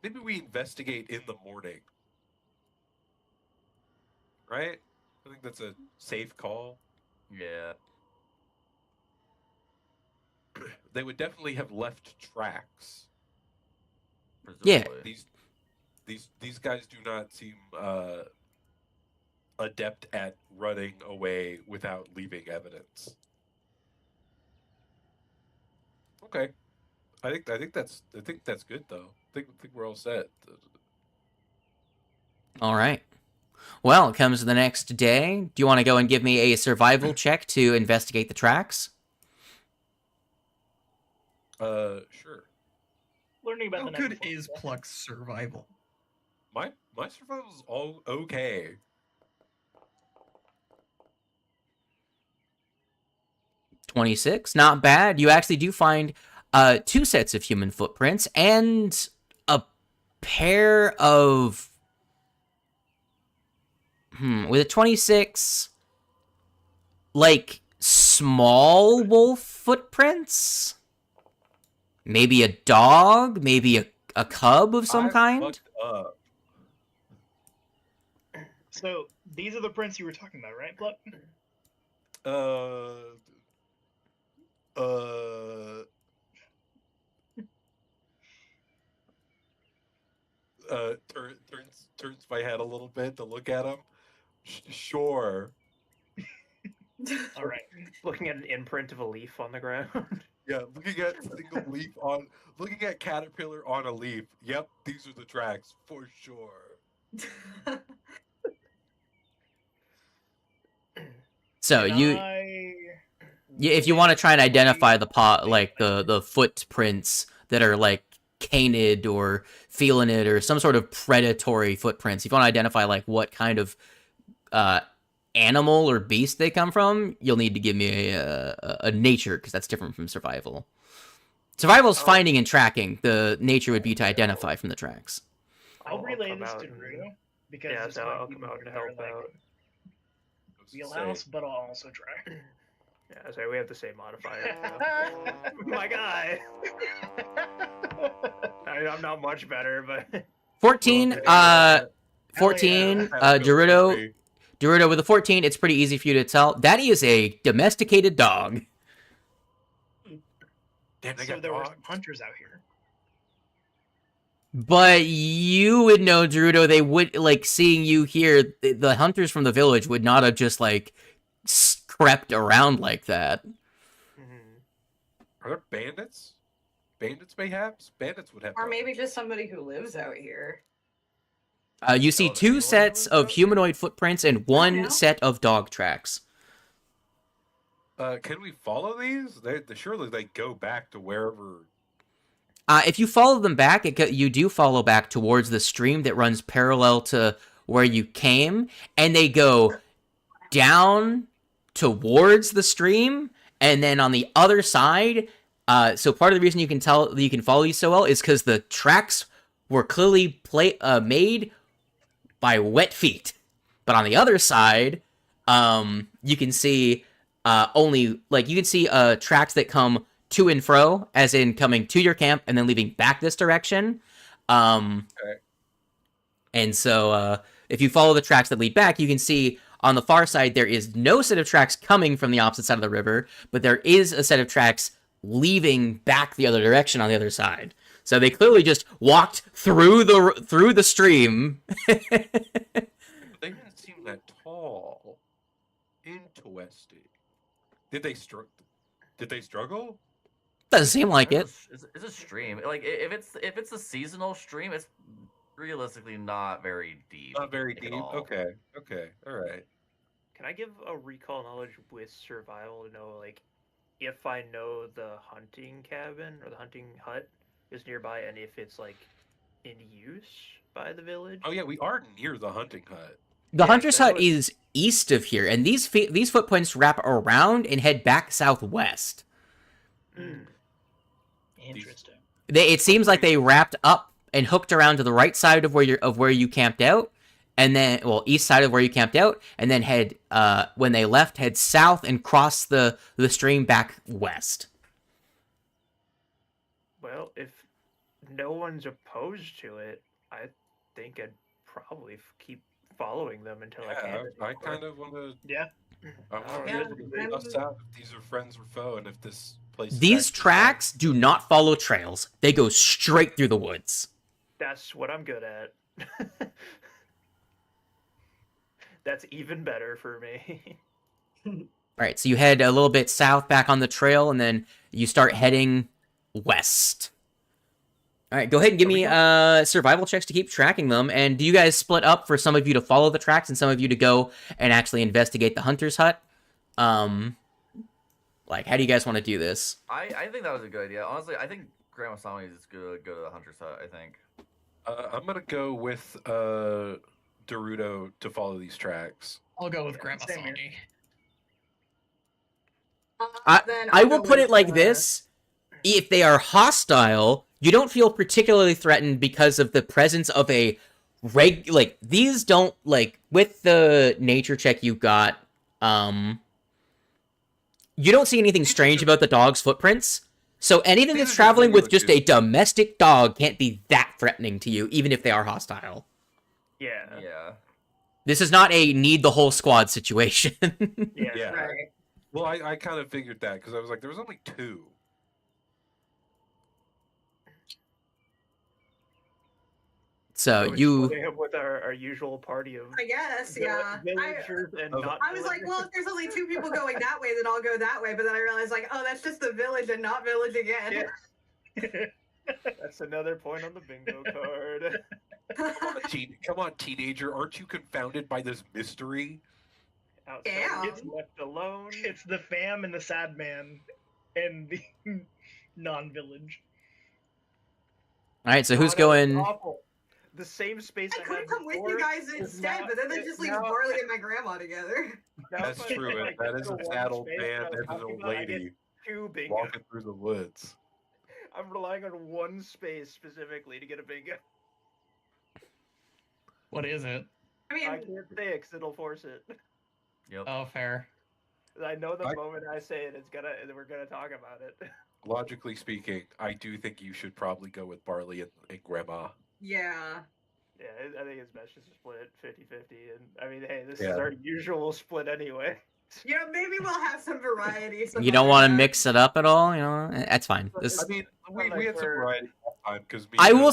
Maybe we investigate in the morning. Right? I think that's a safe call. Yeah. They would definitely have left tracks. Yeah. Presumably. These guys do not seem adept at running away without leaving evidence. Okay. I think that's good though. I think we're all set. All right. Well, it comes to the next day. Do you want to go and give me a survival check to investigate the tracks? Sure. Learning about How the night good before. is Pluck's survival? My survival's all okay. $26, not bad. You actually do find 2 sets of human footprints and a pair of with a 26, like small wolf footprints? Maybe a dog? Maybe a cub of some kind? Fucked up. So these are the prints you were talking about, right, Pluck? Turns my head a little bit to look at him. Sure. All right. Looking at an imprint of a leaf on the ground. Yeah, looking at caterpillar on a leaf. Yep, these are the tracks for sure. So Can you, I- if you want to try and identify the the footprints that are like canid or felinid or some sort of predatory footprints, if you want to identify like what kind of animal or beast they come from, you'll need to give me a nature, because that's different from survival. Survival is finding and tracking. The nature would be to identify from the tracks. I'll relay come this out to and- Dorudo because Yeah, this so might I'll be come out and more help like out. wheelhouse, but I'll also try. Yeah, so we have the same modifier. So. My guy. I'm not much better, but 14, 14, Dorudo with a 14, it's pretty easy for you to tell. That is a domesticated dog. Damn, they So got there were dogs. hunters out here. But you would know, Dorudo, they would, like, seeing you here, the hunters from the village would not have just, like, crept around like that. Are there bandits? Bandits, mayhaps? Bandits would have. Or dogs. maybe just somebody who lives out here. You see two sets of humanoid footprints and one Yeah. set of dog tracks. Can we follow these? They surely they go back to wherever. If you follow them back, you do follow back towards the stream that runs parallel to where you came, and they go down towards the stream, and then on the other side. So part of the reason you can tell you can follow these so well is because the tracks were clearly made by wet feet, but on the other side, you can see tracks that come to and fro, as in coming to your camp and then leaving back this direction. And so if you follow the tracks that lead back, you can see on the far side there is no set of tracks coming from the opposite side of the river, but there is a set of tracks leaving back the other direction on the other side. So they clearly just walked through the stream. They didn't seem that tall. Interesting. Did they struggle? Doesn't seem like it. It's a stream. Like if it's a seasonal stream, it's realistically not very deep. Not very at deep. all. Okay. All right. can I give a recall knowledge with survival to know, like, if I know the hunting cabin or the hunting hut is nearby, and if it's like in use by the village? Oh yeah, we are near the hunting hut. The Yeah, Hunter's so Hut is east of here, and these footprints wrap around and head back southwest. Interesting. It seems like they wrapped up and hooked around to the right side of where you camped out, and then east side of where you camped out, and then head when they left, head south and cross the stream back west. Well, if no one's opposed to it, I think I'd probably keep following them until I Yeah, can. I kind of want to. Yeah. I want to Yeah, be able to suss out if these are friends or foe, and if this place. is These actually- tracks do not follow trails; they go straight through the woods. That's what I'm good at. That's even better for me. All right, so you head a little bit south back on the trail, and then you start heading west. All right, go ahead and give me survival checks to keep tracking them. And do you guys split up for some of you to follow the tracks and some of you to go and actually investigate the Hunter's Hut? Like, how do you guys want to do this? I think that was a good idea. Honestly, I think Grandma Sami is good to go to the Hunter's Hut. I think. I'm gonna go with Dorudo to follow these tracks. I'll go with Grandma same here. Sami. Then I I'll will go put it with, like this. If they are hostile, you don't feel particularly threatened because of the presence of a like these don't like with the nature check you got. You don't see anything strange about the dog's footprints. So anything that's traveling with just a domestic dog can't be that threatening to you, even if they are hostile. Yeah. Yeah. This is not a need the whole squad situation. Yeah. Right. Well, I kind of figured that because I was like, there was only 2. So We're you splitting up with our usual party of I guess, yeah. villagers and not I was like, well, if there's only 2 people going that way, then I'll go that way. But then I realized, like, oh, that's just the village and not village again. That's another point on the bingo card. Come on, teenager, aren't you confounded by this mystery? Outside, Damn. it's left alone. It's the fam and the sad man and the non-village. all right? So who's God, that was going? awful. The same space I I could had come with you before guys is instead, now- but then that just leaves now- Barley and my grandma together. now That's if I true. get, And like, that the is a one sad old space man. I was That is an talking old about, I get lady 2 bingo. walking through the woods. I'm relying on one space specifically to get a bingo. What is it? I mean, I can't say it 'cause it'll force it. Yep. Oh, fair. I know the I- moment I say it, we're gonna talk about it. Logically speaking, I do think you should probably go with Barley and Grandma. yeah. Yeah, I think it's best just to split it 50-50. And I mean, hey, this Yeah. is our usual split anyway. You know, maybe we'll have some variety. You don't want to mix it up at all, you know? That's fine. This, I mean, we had some variety last time because I will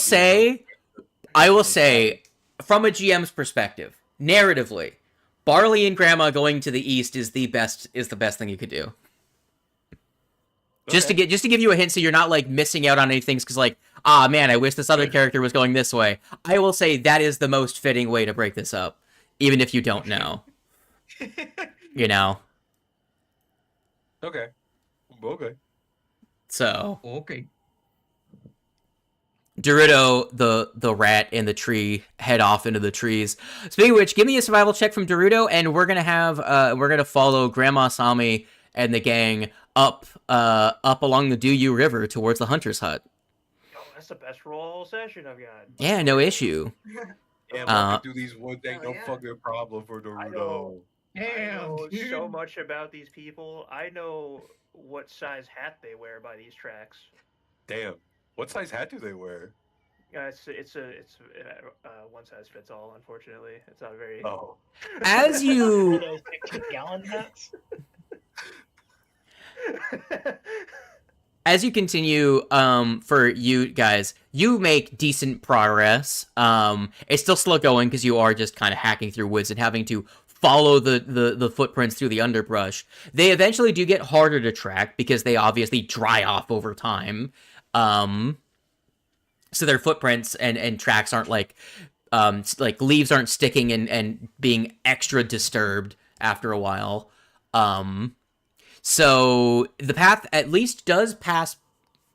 say, from a GM's perspective, narratively, Barley and Grandma going to the east is the best thing you could do. Just to give you a hint, so you're not like missing out on any things. Because like, ah man, I wish this other character was going this way. I will say that is the most fitting way to break this up, even if you don't know. You know. Okay. So Okay. Dorudo, the rat in the tree, head off into the trees. Speaking of which, give me a survival check from Dorudo, and we're gonna follow Grandma Sami and the gang up along the Duyu River towards the hunter's hut. Oh, that's the best roll session I've got. Yeah, no issue. Yeah, walking through these woods ain't Hell no yeah. fucking problem for I Dorudo. know. I Damn, know dude. so much about these people. I know what size hat they wear by these tracks. Damn. What size hat do they wear? It's one size fits all. Unfortunately, it's not very. Oh. As you Those 60-gallon hats. as you continue, for you guys, you make decent progress. It's still slow going because you are just kind of hacking through woods and having to follow the footprints through the underbrush. They eventually do get harder to track because they obviously dry off over time. So their footprints and tracks aren't like leaves aren't sticking and being extra disturbed after a while. So the path at least does pass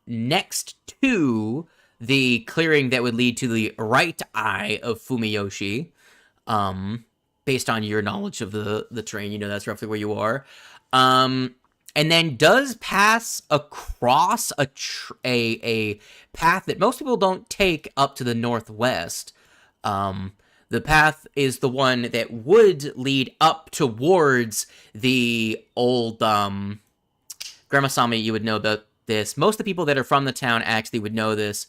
next to the clearing that would lead to the right eye of Fumiyoshi. Based on your knowledge of the terrain, you know that's roughly where you are. And then does pass across a path that most people don't take up to the northwest. The path is the one that would lead up towards the old Grandma Sami. You would know about this. Most of the people that are from the town actually would know this.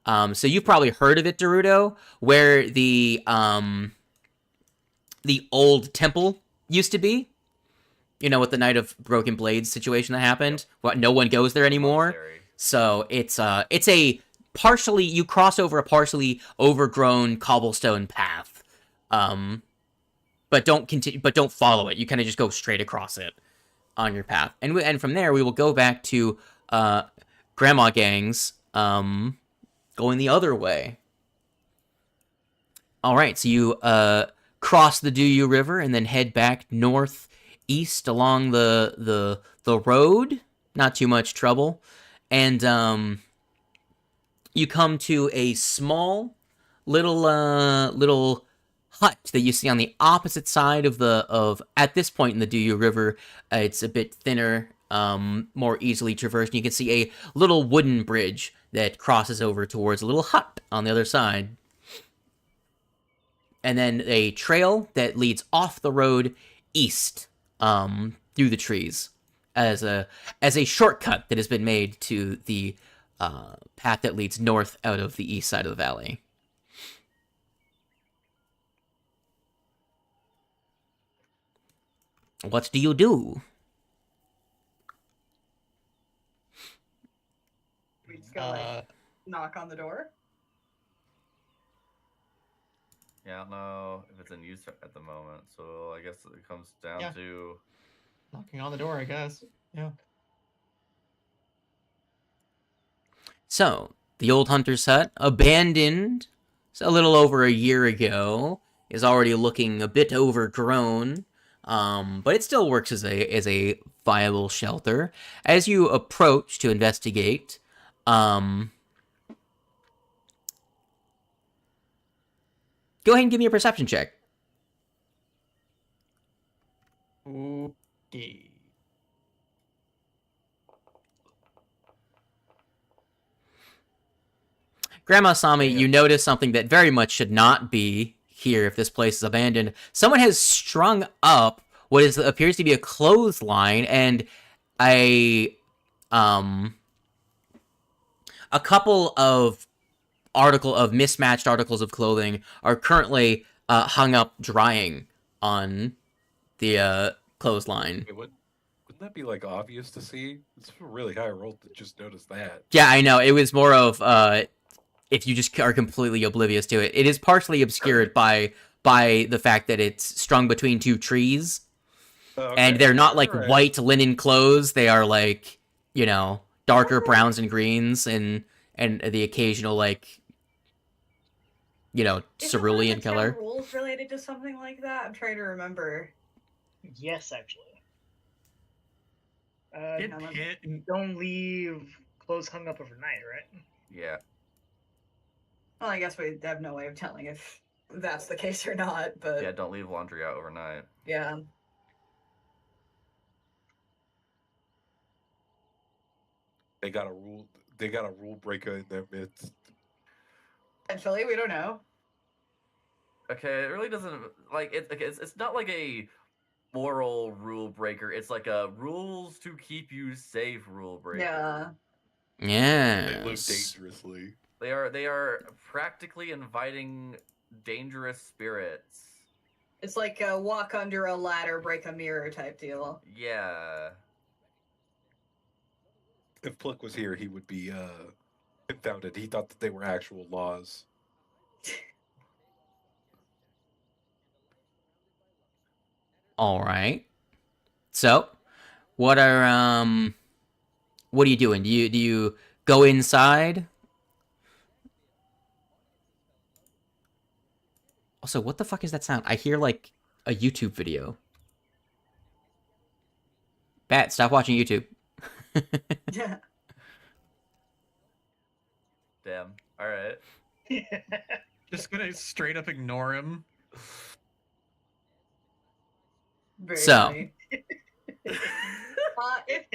So you've probably heard of it, Dorudo, where the old temple used to be. You know, with the Knight of Broken Blades situation that happened. What? No one goes there anymore. Monastery. So it's a partially, you cross over a partially overgrown cobblestone path. But don't continue, but don't follow it. You kind of just go straight across it on your path. And from there we will go back to Grandma Gang's going the other way. All right, so you cross the Duyu River and then head back northeast along the road. Not too much trouble. And you come to a small little hut that you see on the opposite side of at this point in the Duyu River. It's a bit thinner, more easily traversed. You can see a little wooden bridge that crosses over towards a little hut on the other side. and then a trail that leads off the road east, through the trees, as a shortcut that has been made to the path that leads north out of the east side of the valley. What do you do? We just go like knock on the door. Yeah, I don't know if it's in use at the moment, so I guess it comes down Yeah. to Knocking on the door, I guess. Yeah. So, the old hunter's hut, abandoned a little over a year ago, is already looking a bit overgrown, but it still works as a viable shelter. As you approach to investigate, go ahead and give me a perception check. Okay. Grandma Sami, you notice something that very much should not be here if this place is abandoned. Someone has strung up what appears to be a clothesline, and a couple of mismatched articles of clothing are currently hung up drying on the clothesline. Wait, wouldn't that be like obvious to see? It's a really high roll to just notice that. Yeah, I know. It was more of if you just are completely oblivious to it. It is partially obscured by the fact that it's strung between two trees. Okay. And they're not like Alright. white linen clothes. They are like, darker browns and greens and the occasional like, Is it one of the cerulean 10 color. rules related to something like that? I'm trying to remember. Yes, actually. Get hit and Don't leave clothes hung up overnight, right? yeah. Well, I guess we have no way of telling if that's the case or not, but Yeah, don't leave laundry out overnight. yeah. They got a rule breaker in their midst. Potentially, we don't know. Okay, it really doesn't it's not like a moral rule breaker. It's like a rules to keep you safe rule breaker. Yeah. They live Yes. dangerously. They are practically inviting dangerous spirits. It's like a walk under a ladder, break a mirror type deal. Yeah. If Pluck was here, he would be confounded. He thought that they were actual laws. All right. So, what are you doing? Do you go inside? Also, what the fuck is that sound? I hear like a YouTube video. Bat, stop watching YouTube. Yeah. Damn. All right. just gonna straight up ignore him. Very So. funny. If...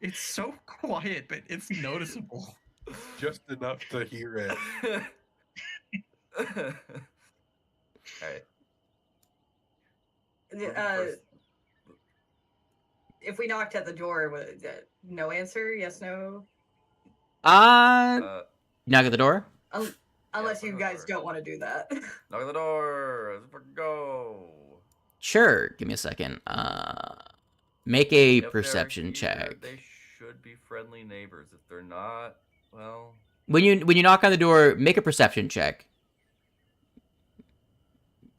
It's so quiet, but it's noticeable. Just enough to hear it. All right. If we knocked at the door, no answer? Yes, no? Uh, Knock at the door. Unless you whatever. guys don't want to do that. knock on the door. Let's fucking go. Sure. Give me a second. Make a If they're perception here, check. They should be friendly neighbors. If they're not, well, When you knock on the door, make a perception check.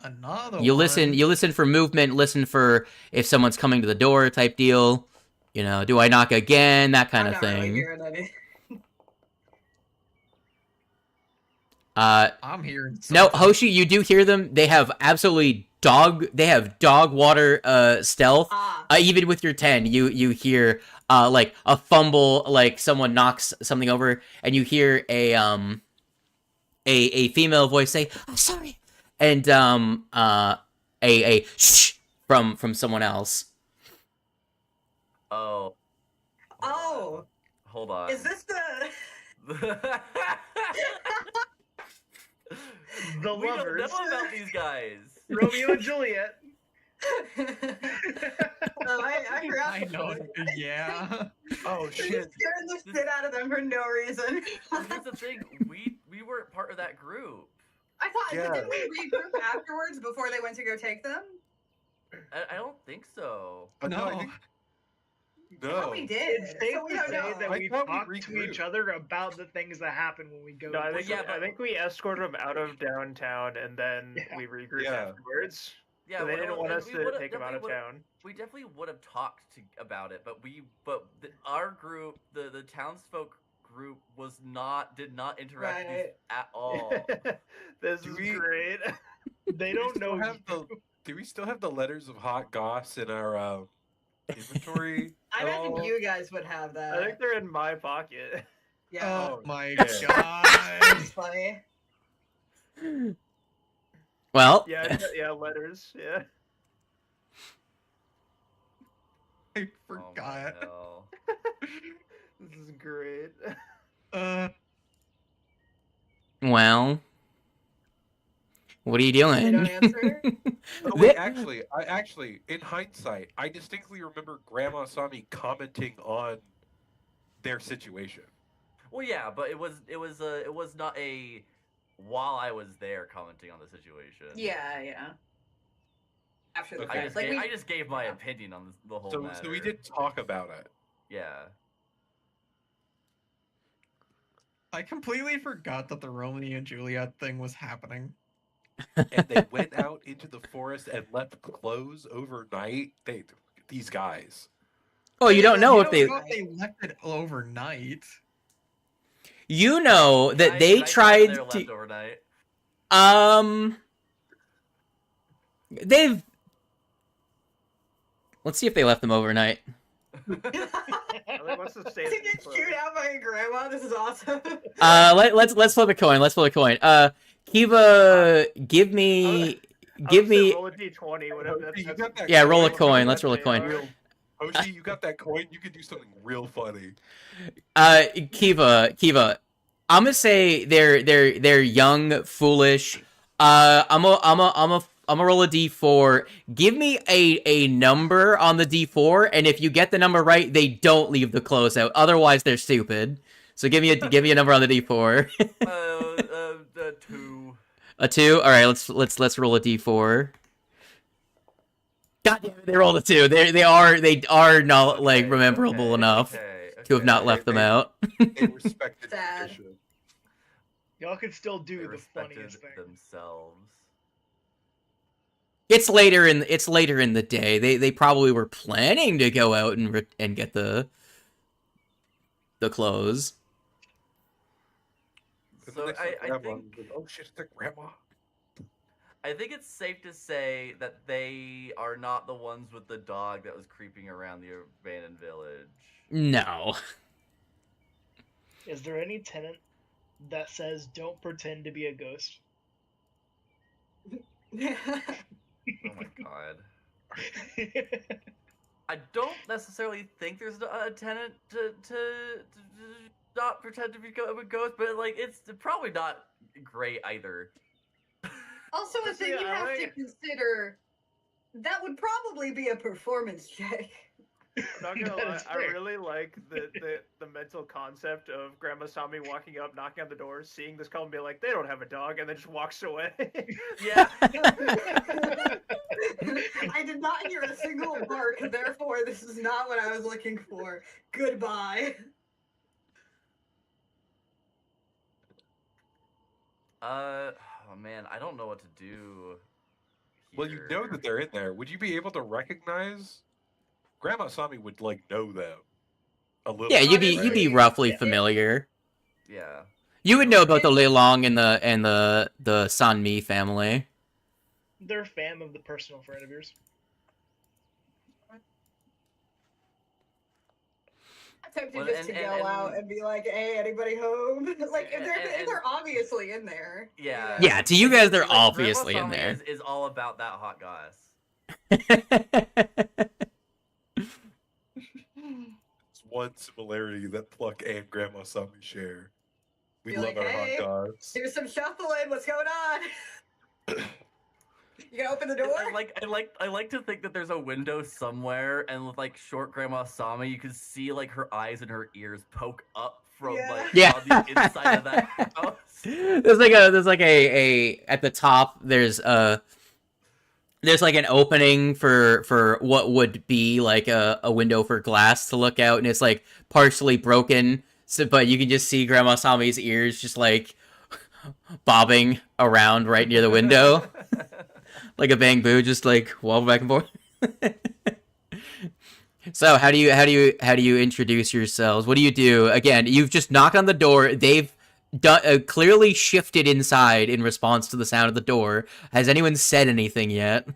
Another You one. listen for movement, listen for if someone's coming to the door type deal. Do I knock again? That kind I'm of not really thing. hearing any. I'm hearing No, something. Hoshi, you do hear them. They have absolutely dog water stealth. Even with your 10, you hear like a fumble, like someone knocks something over, and you hear a female voice say, "I'm sorry," and a shh from someone else. oh, Oh, hold on. is this the... The We don't lovers. know about these guys. Romeo and Juliet. I forgot. I know. Yeah. Oh We're shit! just scaring the shit out of them for no reason. Here's the thing: we weren't part of that group. I thought, Yeah. but didn't we regroup afterwards before they went to go take them? I don't think so. No, I No. think, I thought no. we did. It's safe So we to don't say know. that I we thought we talked to each regrouped. other about the things that happen when we go. No, I Well, think, yeah, I but- think we escorted them out of downtown and then Yeah. we regrouped Yeah. afterwards. Yeah, So they well, didn't want and us we to would've- take them out of definitely would've- town. We definitely would have talked about it, but our group, the townsfolk group, did not interact with these Right. at all. This Do is we- great. They Do we don't still know. have the? Do we still have the letters of hot goss in our inventory? I at imagine all? you guys would have that. I think they're in my pocket. Yeah, Oh my yeah. god. that's funny. Well, Yeah, yeah, letters. Yeah. I Oh my forgot. hell. This is great. well. What are you They doing? don't answer. Oh, They- wait, actually, in hindsight, I distinctly remember Grandma saw me commenting on their situation. Well, yeah, but it was not a while I was there commenting on the situation. Yeah. After the Okay. I fact, just, like I just gave my opinion on the whole So, matter. so we did talk about it. Yeah. I completely forgot that the Romeo and Juliet thing was happening. And they went out into the forest and left clothes overnight. These guys. Oh, you don't know You if they. know if they left it overnight. You know that I- they I saw tried their to. left overnight. They've. Let's see if they left them overnight. Like, what's the to state of get these chewed clothes? out by a grandma. This is awesome. Let's flip a coin. Let's flip a coin. Kiva, give me. I would say roll a d20. Whatever. Hoshi, you That's, got that Yeah, roll a coin. coin. Let's roll a coin. Real- Hoshi, you got that coin. You could do something real funny. Kiva. I'm gonna say they're young, foolish. I'm a roll a d4. Give me a number on the d4, and if you get the number right, they don't leave the clothes out. Otherwise, they're stupid. So give me a number on the d4. 2. A 2. All right, let's roll a d4. God damn it, they rolled a 2. They are not like rememberable enough to have not left them out. They respected Sad. tradition. Y'all could still They do the respected funniest thing. themselves. It's later in the day. They probably were planning to go out and get the clothes. And So then they saw I Grandma think and was like, oh shit, it's the grandma. I think it's safe to say that they are not the ones with the dog that was creeping around the abandoned village. No. Is there any tenant that says don't pretend to be a ghost? Oh my god. I don't necessarily think there's a tenant to not pretend to be a ghost, but like it's probably not great either. Also, a thing you I have to like- consider, that would probably be a performance check. I'm not gonna That lie, is I fair. really like the mental concept of Grandma saw me walking up, knocking on the door, seeing this couple, and be like, they don't have a dog, and then just walks away. Yeah. I did not hear a single bark, therefore this is not what I was looking for. Goodbye. Oh man, I don't know what to do. Well, you know that they're in there. Would you be able to recognize? Grandma Sami would like know them a little. Yeah, you'd bit, be right? roughly familiar. Yeah. You would know about the Leilong and the Sanmi family. They're a fan of the personal friend of yours. I'm tempted Well, just to yell out and be like, "Hey, anybody home?" Like if And- they're obviously in there. you Yeah. know? Yeah, to you guys, they're Like, Grandma obviously in Sami there. Is all about that hot goss. It's one similarity that Pluck and Grandma Sami share. We Be love like, our "Hey, hot dogs. do some shuffling. What's going on? You gonna open the door?" I like to think that there's a window somewhere, and with like short Grandma Sami, you can see like her eyes and her ears poke up from like Yeah. on the inside of that house. There's like a at the top there's like an opening for what would be like a window for glass to look out, and it's like partially broken. So, but you can just see Grandma Sami's ears just like bobbing around right near the window, like a bamboo, just like wobble back and forth. So how do you introduce yourselves? What do you do? Again, you've just knocked on the door. They've clearly shifted inside in response to the sound of the door. Has anyone said anything yet?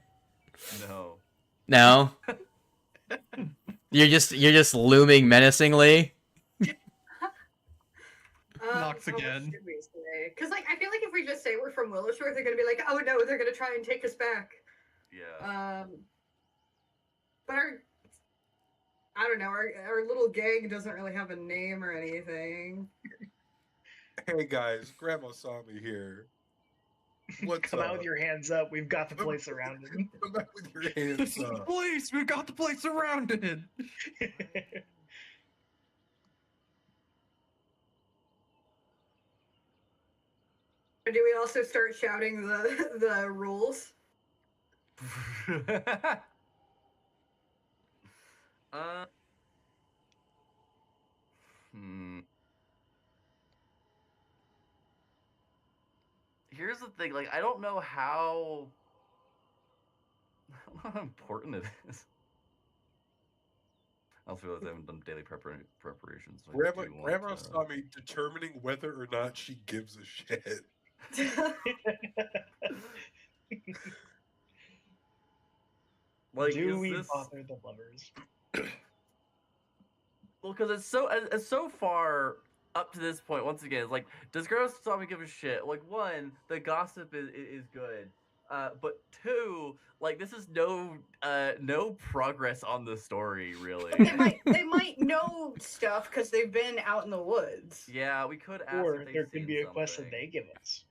No. No. You're just looming menacingly. Knocks again. Because like I feel like if we just say we're from Willowshore, they're gonna be like, "Oh no, they're gonna try and take us back." Yeah. But I don't know, our little gang doesn't really have a name or anything. Hey guys, Grandma Sami here. What's Come up? out with your hands up. We've got the place surrounded. Come out with your hands This is the up. place. We've got the place surrounded. Or do we also start shouting the rules? Here's the thing, like I don't know how important it is. I also realize I haven't done daily preparations. So Grandma Sami determining whether or not she gives a shit. Like, Do we bother the lovers? Well, because it's so far up to this point. Once again, it's like, does Grandma Sami give a shit? Like, one, the gossip is good, but two, like this is no progress on the story really. They might know stuff because they've been out in the woods. Yeah, we could ask. Or if they've there could seen be a quest that something. they give us.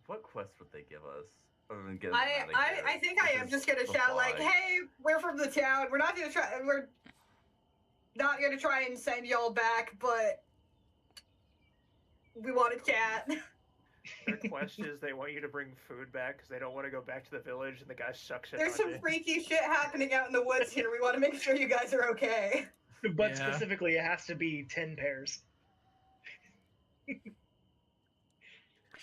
What quest would they give us? Other than getting I think I am just gonna shout like, "Hey, we're from the town. We're not gonna try and send y'all back, but we want a cat." Their quest is they want you to bring food back because they don't want to go back to the village and the guy sucks it. There's some freaky shit happening out in the woods here. We want to make sure you guys are okay. But Yeah. specifically, it has to be 10 pairs.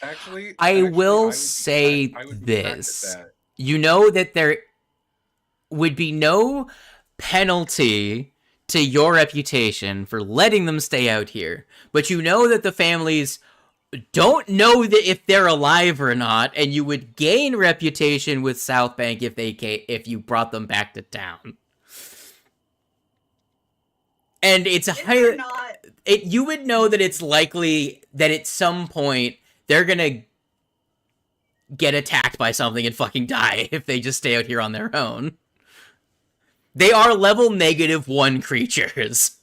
Actually, I will would say be mad at this. that. You know that there would be no penalty to your reputation for letting them stay out here, but you know that the families don't know that if they're alive or not, and you would gain reputation with South Bank if you brought them back to town. And it's highly you would know that it's likely that at some point they're gonna get attacked by something and fucking die if they just stay out here on their own. They are level -1 creatures.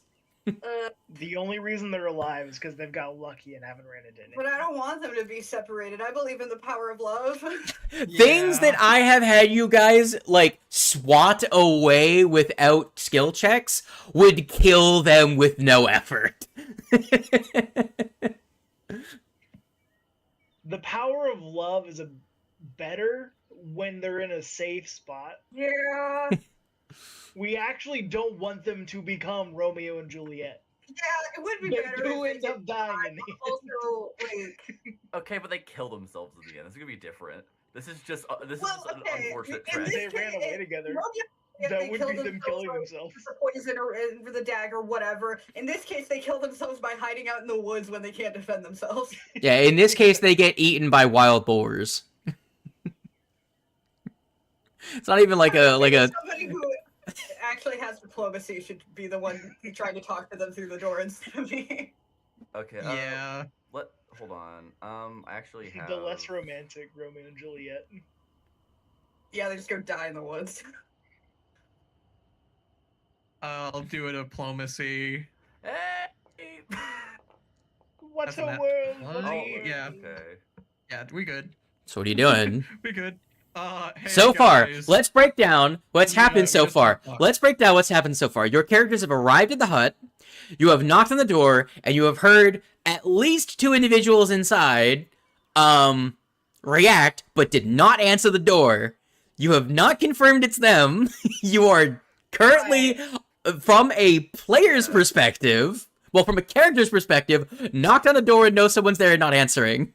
The only reason they're alive is because they've got lucky and haven't ran into anything. But I don't want them to be separated. I believe in the power of love. Things that I have had you guys, like, swat away without skill checks would kill them with no effort. The power of love is better when they're in a safe spot. Yeah. We actually don't want them to become Romeo and Juliet. Yeah, it would be They better do if end they up dying in the did. Also, like, Okay, but they kill themselves at the end. This is gonna be different. This is just this well, is just okay, an unfortunate in trend. this They ran away together. if That they would kill be them killing themselves. for poison or for the dagger, whatever. In this case, they kill themselves by hiding out in the woods when they can't defend themselves. Yeah, in this case, they get eaten by wild boars. It's not even like a Somebody who actually has diplomacy should be the one trying to talk to them through the door instead of me. Okay. Yeah. Hold on. I actually have The less romantic Romeo and Juliet. Yeah, they just go die in the woods. I'll do a diplomacy. Hey! What's That's a an world? What? What's a Oh, world? yeah. Okay. Yeah, we good. So what are you doing? We good. Hey, So far, guys. let's break down what's Yeah, happened we so just far. talked about- Let's break down what's happened so far. Your characters have arrived at the hut. You have knocked on the door, and you have heard at least 2 individuals inside react, but did not answer the door. You have not confirmed it's them. You are currently, from a player's perspective, well, from a character's perspective, knocked on the door and know someone's there and not answering.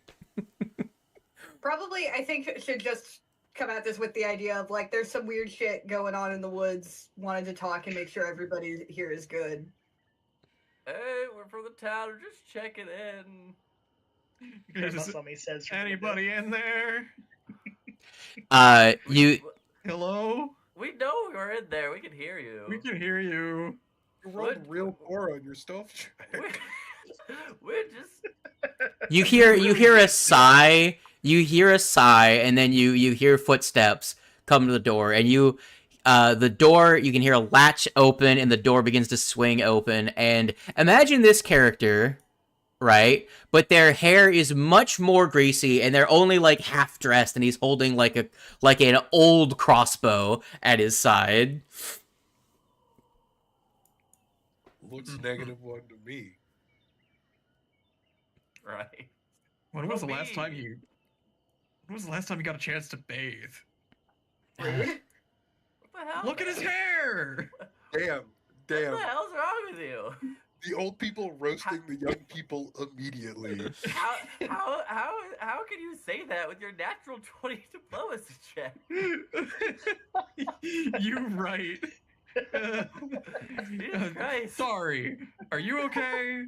Probably, I think should just come at this with the idea of like, there's some weird shit going on in the woods. Wanted to talk and make sure everybody here is good. Hey, we're from the town. We're just checking in. Is Masami says from the anybody in there? You Hello? We know you're in there. We can hear you. We can hear you. You rolled real poor on your stealth check. We're just. You hear a sigh. You hear a sigh, and then you hear footsteps come to the door, and the door, you can hear a latch open, and the door begins to swing open. And imagine this character, right? But their hair is much more greasy, and they're only like half dressed, and he's holding like an old crossbow at his side. Looks -1 to me. Right. When was the last time you got a chance to bathe? What the hell? Look at his hair! Damn. What the hell's wrong with you? The old people roasting the young people immediately. How can you say that with your natural 20 diplomacy check? You're right. Jesus Christ. Sorry. Are you okay?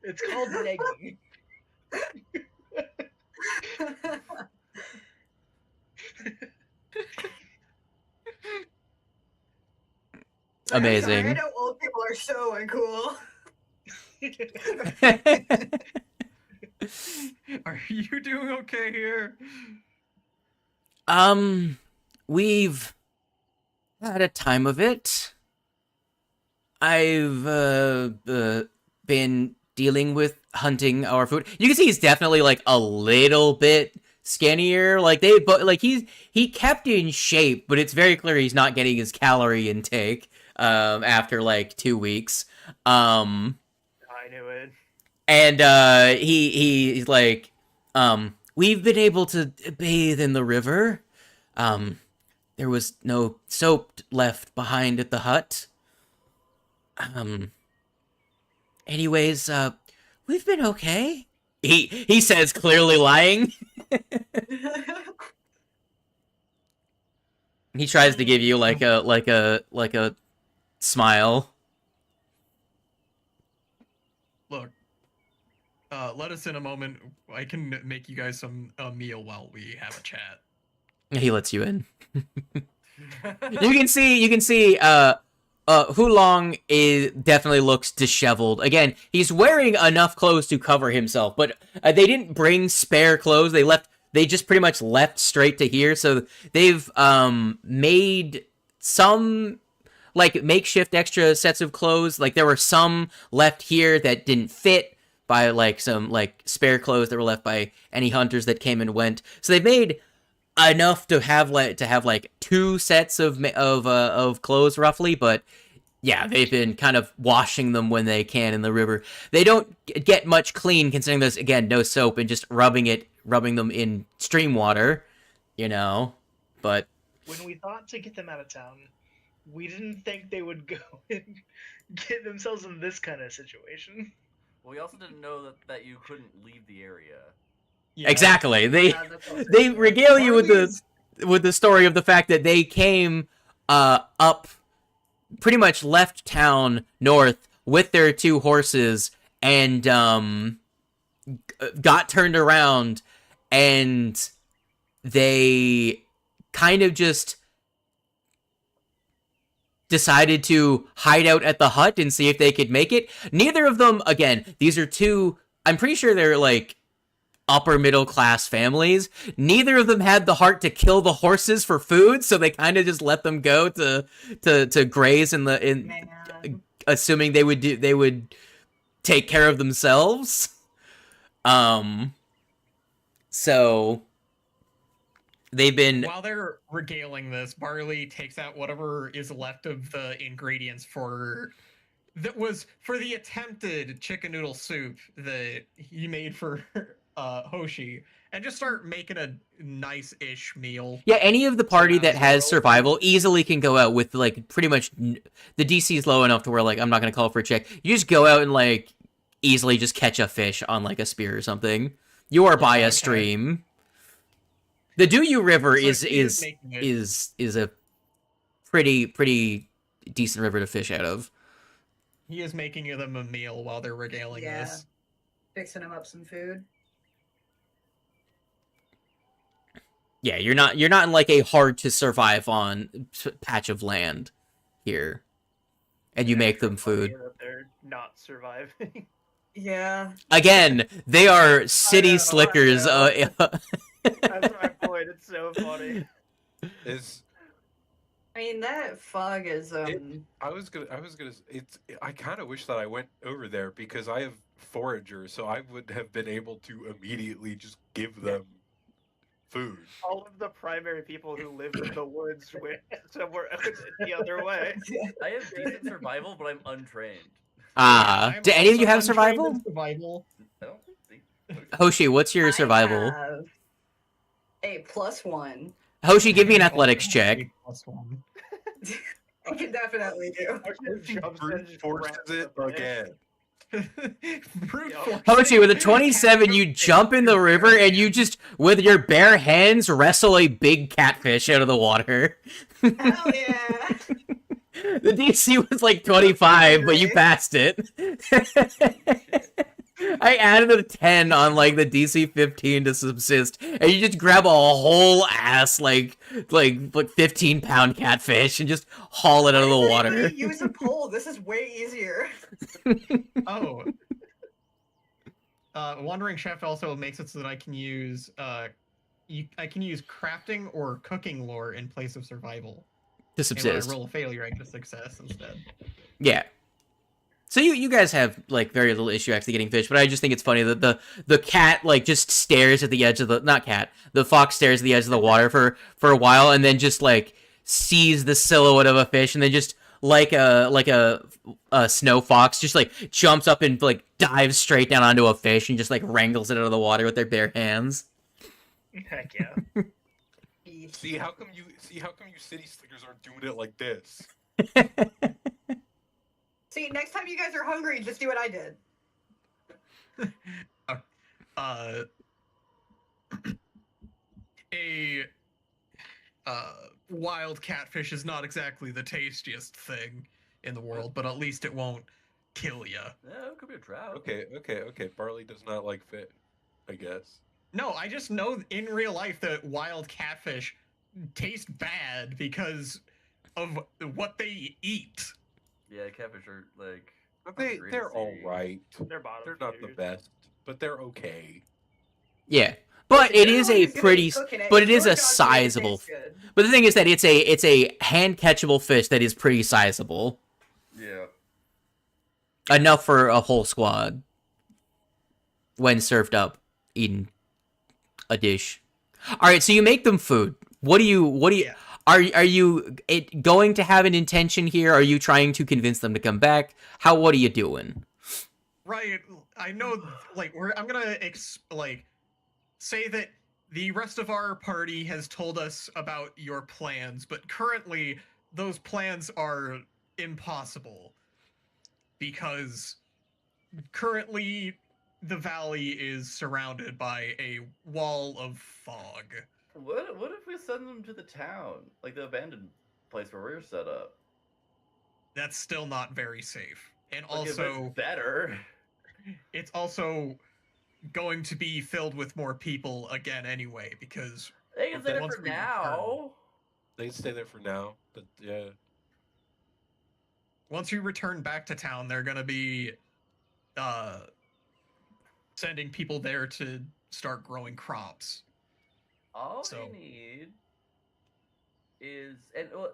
It's called negging. Amazing. I know old people are so uncool. Are you doing okay here? We've had a time of it. I've been dealing with hunting our food. You can see he's definitely like a little bit skinnier. Like he kept in shape, but it's very clear he's not getting his calorie intake after like 2 weeks. I knew it. And he's like, we've been able to bathe in the river. There was no soap left behind at the hut. Anyways, we've been okay. He says, clearly lying. He tries to give you like a smile. Look, let us in a moment. I can make you guys some meal while we have a chat. He lets you in. You can see Hulong definitely looks disheveled. Again, he's wearing enough clothes to cover himself, but they didn't bring spare clothes. They just pretty much left straight to here. So they've made some like makeshift extra sets of clothes. Like there were some left here that didn't fit by like some like spare clothes that were left by any hunters that came and went. So they've made enough to have like 2 sets of clothes roughly, but yeah, they've been kind of washing them when they can in the river. They don't get much clean considering there's again no soap and just rubbing them in stream water, you know. But When we thought to get them out of town, we didn't think they would go and get themselves in this kind of situation. We also didn't know that you couldn't leave the area. Yeah. exactly, they That's what they regale you with the story of the fact that they came up, pretty much left town north with their 2 horses and got turned around, and they kind of just decided to hide out at the hut and see if they could make it. Neither of them, again, these are 2, I'm pretty sure they're like upper middle class families. Neither of them had the heart to kill the horses for food, so they kind of just let them go to graze Man. assuming they would take care of themselves. So they've been While they're regaling this, Barley takes out whatever is left of the ingredients for the attempted chicken noodle soup that he made for Hoshi, and just start making a nice-ish meal. Yeah, any of the party that has Survival. survival easily can go out with, like, pretty much the DC is low enough to where, like, I'm not gonna call for a check. You just go out and, like, easily just catch a fish on, like, a spear or something. You are by a stream. The Duyu River So is making it- a pretty decent river to fish out of. He is making them a meal while they're regaling Yeah. this. Fixing him up some food. Yeah, you're not in, like, a hard to survive on patch of land here, and you make them food. That they're not surviving. Yeah. Again, they are city know, I slickers. That's my point. It's so funny. Is I mean, that fog is I was gonna. I kind of wish that I went over there because I have foragers, so I would have been able to immediately just give them food. All of the primary people who live in the woods went somewhere else the other way. I have decent survival, but I'm untrained. I'm Do any of you also have survival? untrained in survival. I don't think. Hoshi, what's your survival? I have a +1. Hoshi, give me an athletics check. +1. I can definitely do. Brute forces it again. Brute Yo. force. Hoshi, with a 27, you jump in the river and you just, with your bare hands, wrestle a big catfish out of the water. Hell yeah. The DC was like 25, but you passed it. I added a 10 on, like, the DC 15 to subsist, and you just grab a whole ass, like 15-pound catfish and just haul it out of the water. Use a pole. This is way easier. Oh. Wandering Chef also makes it so that I can use I can use crafting or cooking lore in place of survival. To And when subsist. I roll a failure, I get a success instead. Yeah. So you guys have, like, very little issue actually getting fish, but I just think it's funny that the cat, like, just stares at the edge of the fox stares at the edge of the water for a while and then just, like, sees the silhouette of a fish and then just like a snow fox just, like, jumps up and, like, dives straight down onto a fish and just, like, wrangles it out of the water with their bare hands. Heck yeah. See how come you city slickers aren't doing it like this? See, next time you guys are hungry, just do what I did. A wild catfish is not exactly the tastiest thing in the world, but at least it won't kill you. Yeah, it could be a trout. Okay. Barley does not like fit, I guess. No, I just know in real life that wild catfish taste bad because of what they eat. Yeah, catfish are like. They're all right. They're bottom They're not the feeders. best, but they're okay. Yeah. But it is a Everyone's good at pretty cooking it. but it Your is a dog's gonna sizable taste good. But the thing is that it's a hand catchable fish that is pretty sizable. Yeah. Enough for a whole squad. When served up, eaten a dish. Alright, so you make them food. What do you Yeah. are you going to have an intention here? Are you trying to convince them to come back? What are you doing? Right, I know, like, I'm gonna, say that the rest of our party has told us about your plans, but currently, those plans are impossible. Because currently, the valley is surrounded by a wall of fog. What if we send them to the town, like the abandoned place where we're set up? That's still not very safe. And Like, if also, it's better. it's also going to be filled with more people again anyway, because They can stay there Once for we now. They can stay there for now, but yeah. once we return back to town, they're gonna be sending people there to start growing crops. All So- we need is, and well,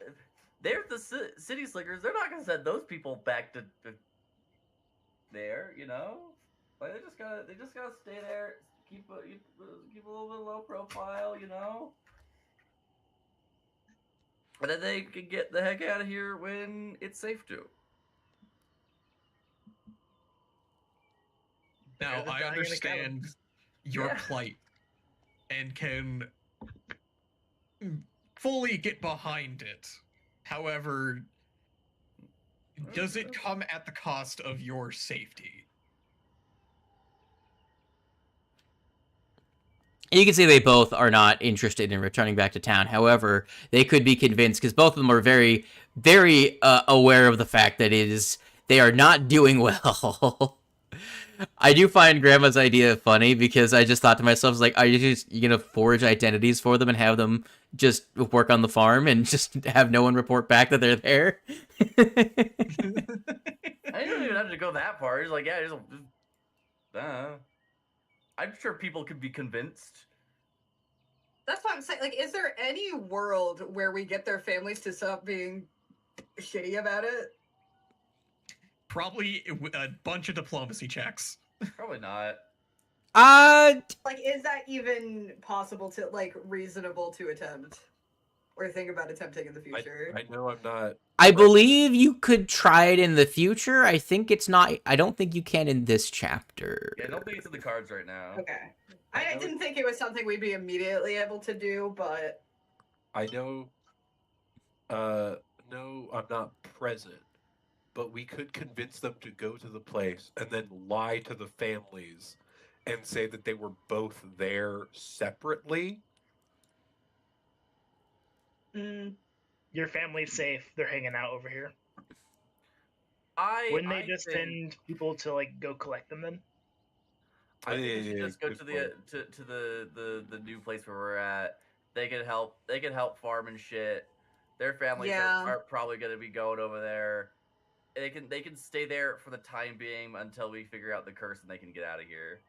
they're the city slickers. They're not gonna send those people back to there, you know. Like they just gotta stay there, keep a little bit low profile, you know. And then they can get the heck out of here when it's safe to. Now, They're I dying in a cabin. understand your Yeah. plight and can fully get behind it. However, does it come at the cost of your safety? You can see they both are not interested in returning back to town. However, they could be convinced because both of them are very, very aware of the fact that they are not doing well. I do find Grandma's idea funny because I just thought to myself, like, are you gonna forge identities for them and have them just work on the farm and just have no one report back that they're there? I don't even have to go that far. It's like, yeah, just I'm sure people could be convinced. That's what I'm saying. Like, is there any world where we get their families to stop being shitty about it? Probably a bunch of diplomacy checks. Probably not. Like, is that even possible to, like, reasonable to attempt? Or think about attempting in the future? I know I'm not. I believe you could try it in the future. I think it's not. I don't think you can in this chapter. Yeah, I don't think it's in the cards right now. Okay. I didn't think it was something we'd be immediately able to do, but... I know. No, I'm not present. But we could convince them to go to the place and then lie to the families and say that they were both there separately. Your family's safe. They're hanging out over here. Wouldn't they just send people to like go collect them then? I think we should just go to the new place where we're at. They can help. They can help farm and shit. Their families are probably going to be going over there. They can stay there for the time being until we figure out the curse and they can get out of here.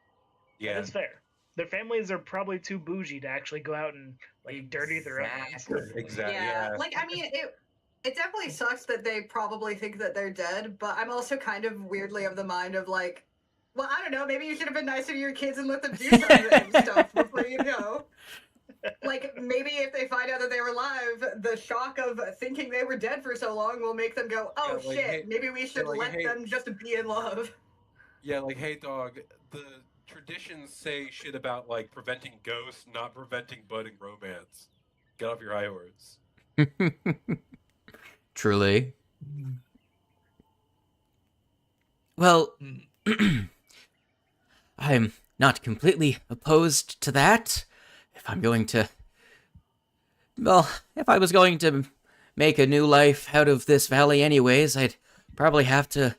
Yeah, that's fair. Their families are probably too bougie to actually go out and like dirty their own hands. Exactly. Yeah. Like, I mean, it definitely sucks that they probably think that they're dead, but I'm also kind of weirdly of the mind of like, well, I don't know, maybe you should have been nicer to your kids and let them do some stuff before you go. Like, maybe if they find out that they were alive, the shock of thinking they were dead for so long will make them go, oh Yeah, like, shit, hey- maybe we should like, let hey- them just be in love. Yeah, like, hey, dog, the traditions say shit about, like, preventing ghosts, not preventing budding romance. Get off your high horse. Truly. Well, I'm not completely opposed to that. If I'm going to... Well, if I was going to make a new life out of this valley anyways, I'd probably have to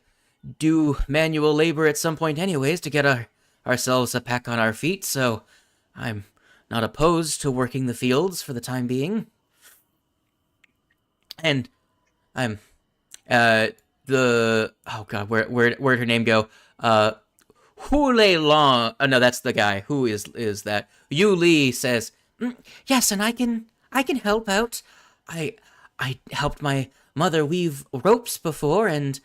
do manual labor at some point anyways to get ourselves back on our feet, so I'm not opposed to working the fields for the time being. And I'm, oh god, where'd her name go? ᴬᴿᴼᴁ, no, that's the guy. Who is that? Yu Li says, yes, and I can help out. I helped my mother weave ropes before and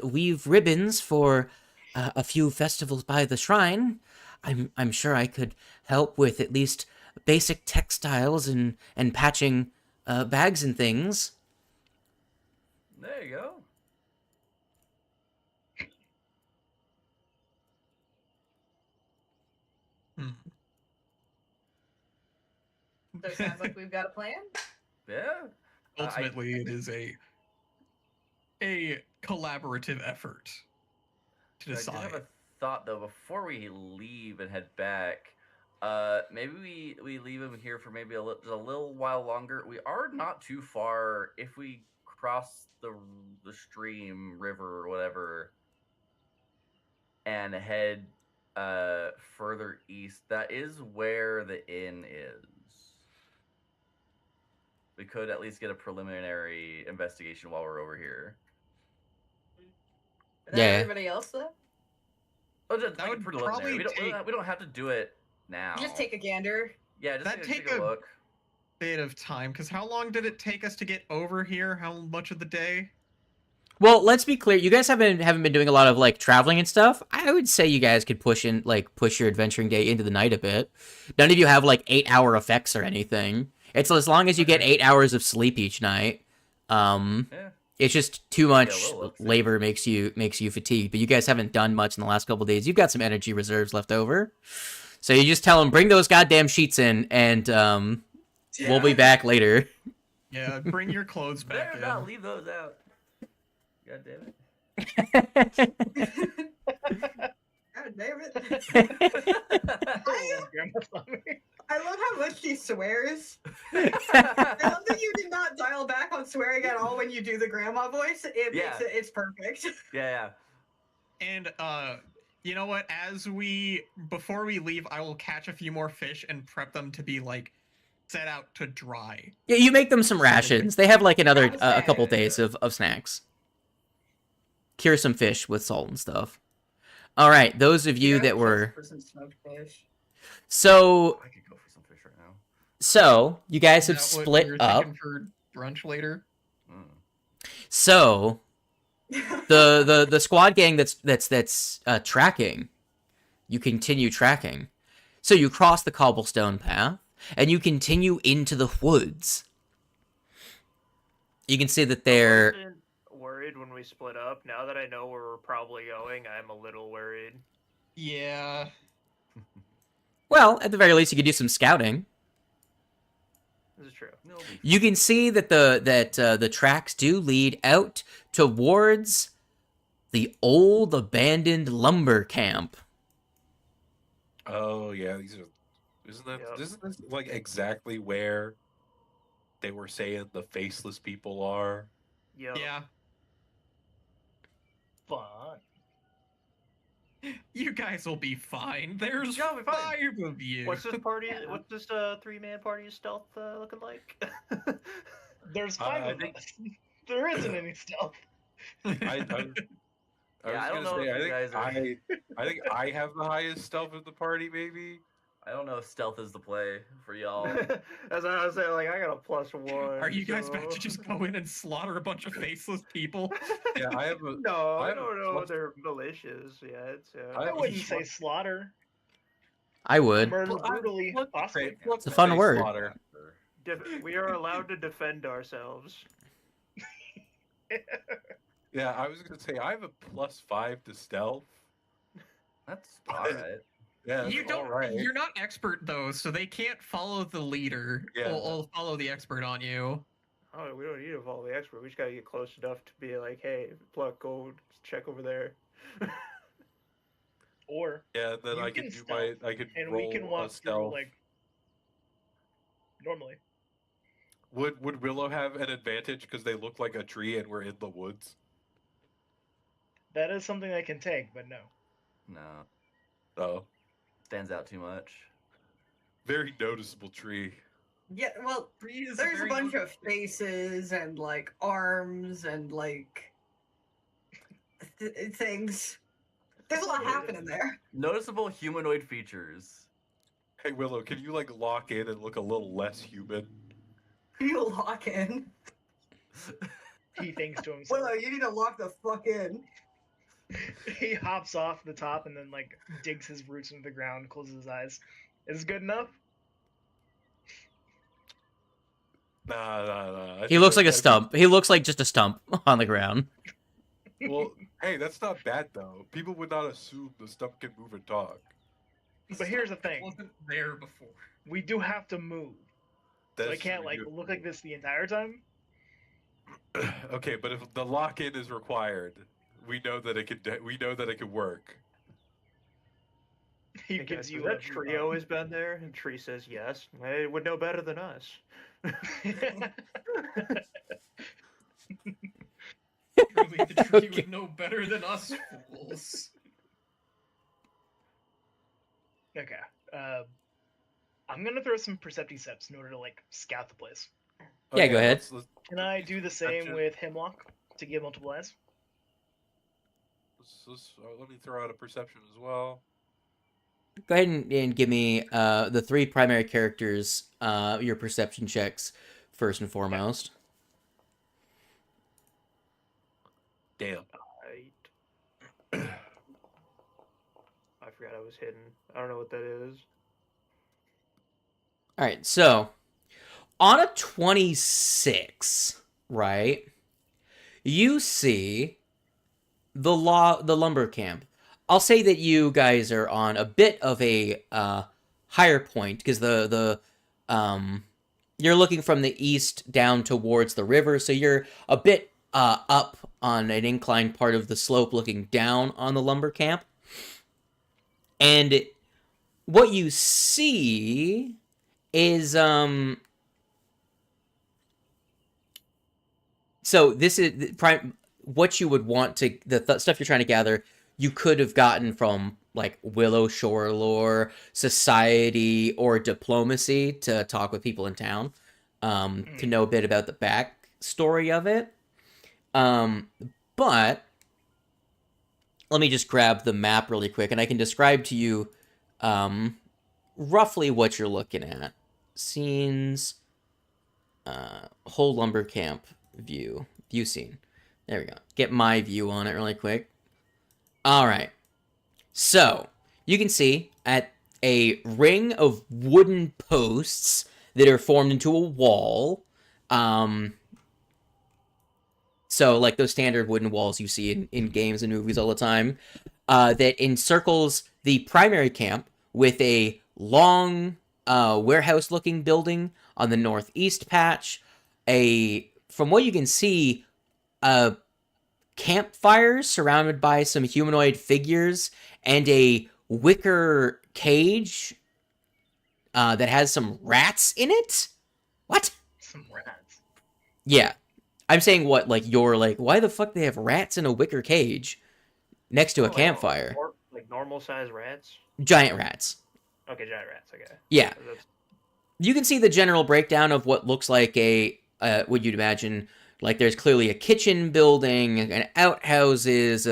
weave ribbons for a few festivals by the shrine. I'm sure I could help with at least basic textiles and patching bags and things. There you go. So it sounds like we've got a plan. Yeah. Ultimately, it is a collaborative effort to I do decide. have a thought though before we leave and head back. Maybe we leave him here for maybe a little while longer. We are not too far if we cross the stream, river, or whatever, and head further east. That is where the inn is. We could at least get a preliminary investigation while we're over here. Is that Yeah. everybody else though? Oh, just That like would preliminary. probably We don't have to do it now. Just take a gander. Yeah, just That'd take take a a- look. Bit of time, because how long did it take us to get over here? How much of the day? Well, let's be clear. You guys haven't been doing a lot of like traveling and stuff. I would say you guys could push your adventuring day into the night a bit. None of you have like 8-hour effects or anything. It's as long as you get 8 hours of sleep each night. Yeah. It's just too much little upset. labor makes you fatigued. But you guys haven't done much in the last couple of days. You've got some energy reserves left over. So you just tell them, bring those goddamn sheets in, and we'll be back later. Yeah, bring your clothes back Better in. not leave those out. God damn it. God damn it. Grandma's on me. I love how much she swears. I love that you did not dial back on swearing at all when you do the grandma voice. It Yeah. makes it's perfect. Yeah. And you know what? Before we leave, I will catch a few more fish and prep them to be like set out to dry. Yeah, you make them some rations. They have like another a couple Okay. days of snacks. Cure some fish with salt and stuff. All right, those of you Yeah, that were for some smoked fish. so I could go for some fish right now. you guys have Is that what split you're up. thinking for brunch later? Mm. So the squad gang that's tracking, you continue tracking. So you cross the cobblestone path and you continue into the woods. You can see that I they're wasn't worried when we split up. Now that I know where we're probably going, I'm a little worried. Yeah. well, at the very least, you could do some scouting. This is true. It'll be You can see that the tracks do lead out towards the old abandoned lumber camp. Oh yeah, isn't Yep. this like exactly where they were saying the faceless people are? Yo. Yeah. Fun. You guys will be fine. There's Yeah, we'll be fine. 5 of you. What's this party? What's this 3-man party stealth looking like? There's I 5 of think- us. There isn't any stealth. I Yeah, I don't was know gonna if say, you guys are- I think I have the highest stealth of the party, maybe. I don't know if stealth is the play for y'all. As I was saying, like I got a +1. Are you guys so- about to just go in and slaughter a bunch of faceless people? Yeah, I have a. No, I I have a don't know plus- if they're malicious yet. I I have a wouldn't say plus- slaughter. I would. Murder Well, I- brutally, Pluck would possibly. say- Pluck It's a would fun say word. slaughter. We are allowed to defend ourselves. Yeah, I was gonna say I have a +5 to stealth. That's alright. Yeah, You that's don't. all right. You're not expert though, so they can't follow the leader. Yeah. Or follow the expert on you. Oh, we don't need to follow the expert. We just gotta get close enough to be like, hey, Pluck, go check over there. Or Yeah, then You I can can do my. stealth, I could and roll we can a walk through stealth. like normally. Would Willow have an advantage because they look like a tree and we're in the woods? That is something I can take, but no. No. Oh, Stands out too much. very noticeable tree. Yeah, well, Tree is there's a very bunch of noticeable. faces and like arms and like things. There's a lot happening there. Noticeable humanoid features. Hey Willow, can you like lock in and look a little less human? You lock in. He thinks to himself. Willow, you need to lock the fuck in. He hops off the top and then like digs his roots into the ground, closes his eyes. Is this good enough? Nah. I He think looks like a that's- stump. He looks like just a stump on the ground. Well, hey, that's not bad though. People would not assume the stump can move and talk. But here's the thing. Wasn't there before. We do have to move. So I That's can't true, like you- look like this the entire time. Okay, but if the lock-in is required, we know that it could. We know that it could work. He Hey, gives guys, you has a that trio has been there, and Tree says yes. They would know better than us. Truly, the tree Okay. would know better than us fools. Okay. I'm gonna throw some perceptive steps in order to like scout the place. Yeah, go ahead. Let's, Can I do the same Perception. with Hemlock to get multiple eyes? let me throw out a perception as well. Go ahead and give me the 3 primary characters, your perception checks first and foremost. Damn. I forgot I was hidden. I don't know what that is. All right, so on a 26, right? You see the lumber camp. I'll say that you guys are on a bit of a higher point because you're looking from the east down towards the river, so you're a bit up on an inclined part of the slope looking down on the lumber camp. And what you see is so this is what you would want to the stuff you're trying to gather. You could have gotten from like Willow Shore lore, society, or diplomacy to talk with people in town, to know a bit about the backstory of it. But let me just grab the map really quick, and I can describe to you roughly what you're looking at. Scenes, whole lumber camp view scene. There we go. Get my view on it really quick. All right. So you can see at a ring of wooden posts that are formed into a wall. So like those standard wooden walls you see in games and movies all the time, that encircles the primary camp with a long warehouse-looking building on the northeast patch. From what you can see, campfires surrounded by some humanoid figures and a wicker cage that has some rats in it. What? Some rats. Yeah. I'm saying what, like, you're like, why the fuck they have rats in a wicker cage next to a campfire? Like normal size rats? Giant rats. Okay, giant rats, okay. Yeah. You can see the general breakdown of what looks like what you'd imagine, like there's clearly a kitchen building, an outhouses,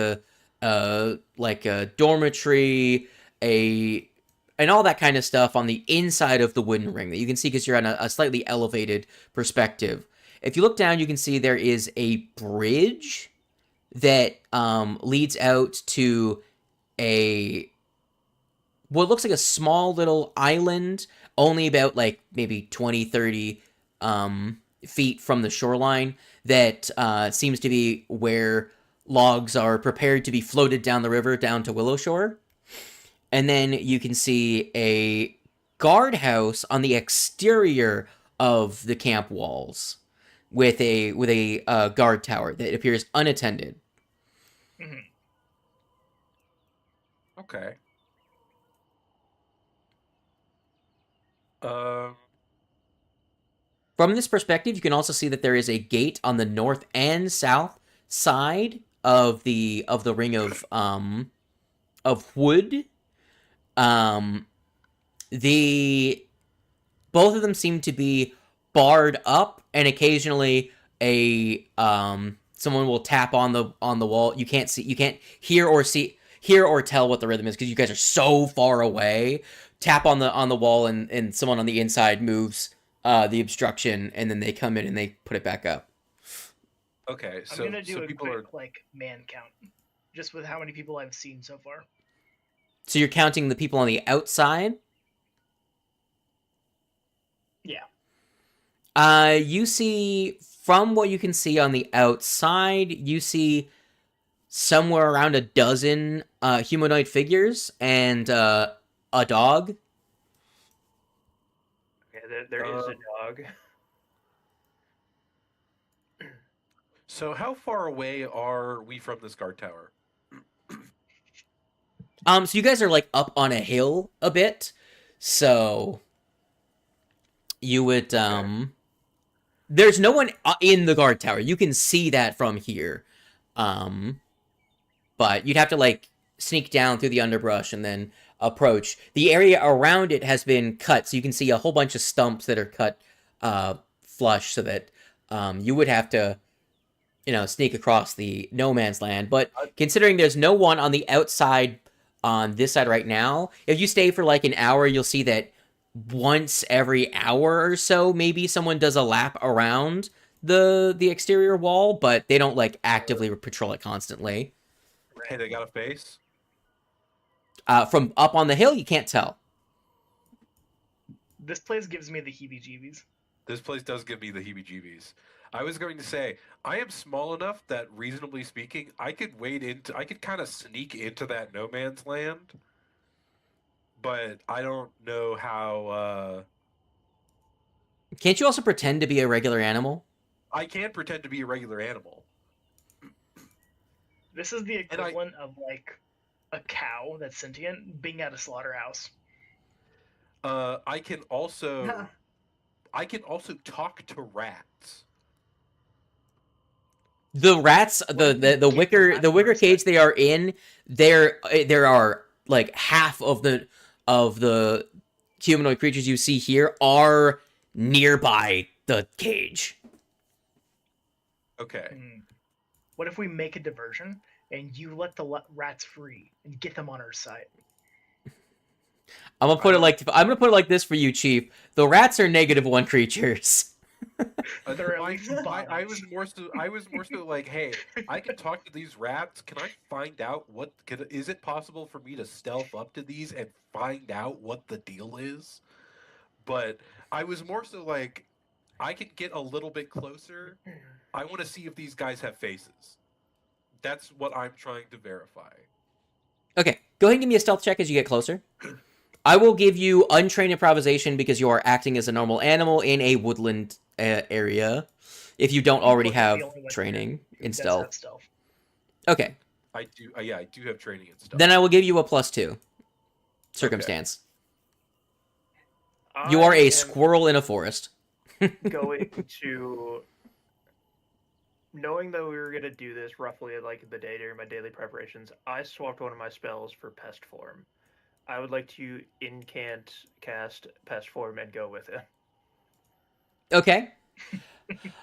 like a dormitory, and all that kind of stuff on the inside of the wooden ring that you can see because you're on a slightly elevated perspective. If you look down, you can see there is a bridge that leads out to what looks like a small little island, only about like maybe 20, 30 feet from the shoreline, that seems to be where logs are prepared to be floated down the river down to Willow Shore. And then you can see a guardhouse on the exterior of the camp walls with a guard tower that appears unattended. Mm-hmm. Okay. From this perspective, you can also see that there is a gate on the north and south side of the ring of wood. Both of them seem to be barred up, and occasionally someone will tap on the wall. You can't hear or tell what the rhythm is because you guys are so far away. Tap on the wall, and someone on the inside moves the obstruction, and then they come in and they put it back up. Okay, so I'm gonna do a people quick like man count, just with how many people I've seen so far. So you're counting the people on the outside? Yeah. You see, from what you can see on the outside, you see somewhere around a dozen humanoid figures and a dog. Okay, there is a dog. So how far away are we from this guard tower? So you guys are like up on a hill a bit, so you would there's no one in the guard tower. You can see that from here, but you'd have to like sneak down through the underbrush and then approach. The area around it has been cut, so you can see a whole bunch of stumps that are cut flush, so that you would have to, sneak across the no man's land. But considering there's no one on the outside on this side right now, if you stay for like an hour, you'll see that once every hour or so, maybe someone does a lap around the exterior wall, but they don't like actively patrol it constantly. Hey, they got a face? From up on the hill, you can't tell. This place gives me the heebie-jeebies. This place does give me the heebie-jeebies. I was going to say, I am small enough that, reasonably speaking, I could kind of sneak into that no man's land, but I don't know how. Can't you also pretend to be a regular animal? I can pretend to be a regular animal. This is the equivalent of like a cow that's sentient being at a slaughterhouse. I can also talk to rats. The rats, the wicker cage they are in, there are like half of the humanoid creatures you see here are nearby the cage. Okay. What if we make a diversion and you let the rats free and get them on our side? I'm gonna put it like this for you, Chief. The rats are -1 creatures. They're at least I was more so like, hey, I can talk to these rats. Can I find out is it possible for me to stealth up to these and find out what the deal is? But I was more so like, I can get a little bit closer. I want to see if these guys have faces. That's what I'm trying to verify. Okay, go ahead and give me a stealth check as you get closer. I will give you untrained improvisation because you are acting as a normal animal in a woodland area. If you don't already have training in stealth. Okay. I do. Yeah, I do have training in stealth. Then I will give you a +2 circumstance. You are a squirrel in a forest. Going to, knowing that we were going to do this roughly like the day during my daily preparations, I swapped one of my spells for pest form. I would like to incant cast pest form and go with it. Okay.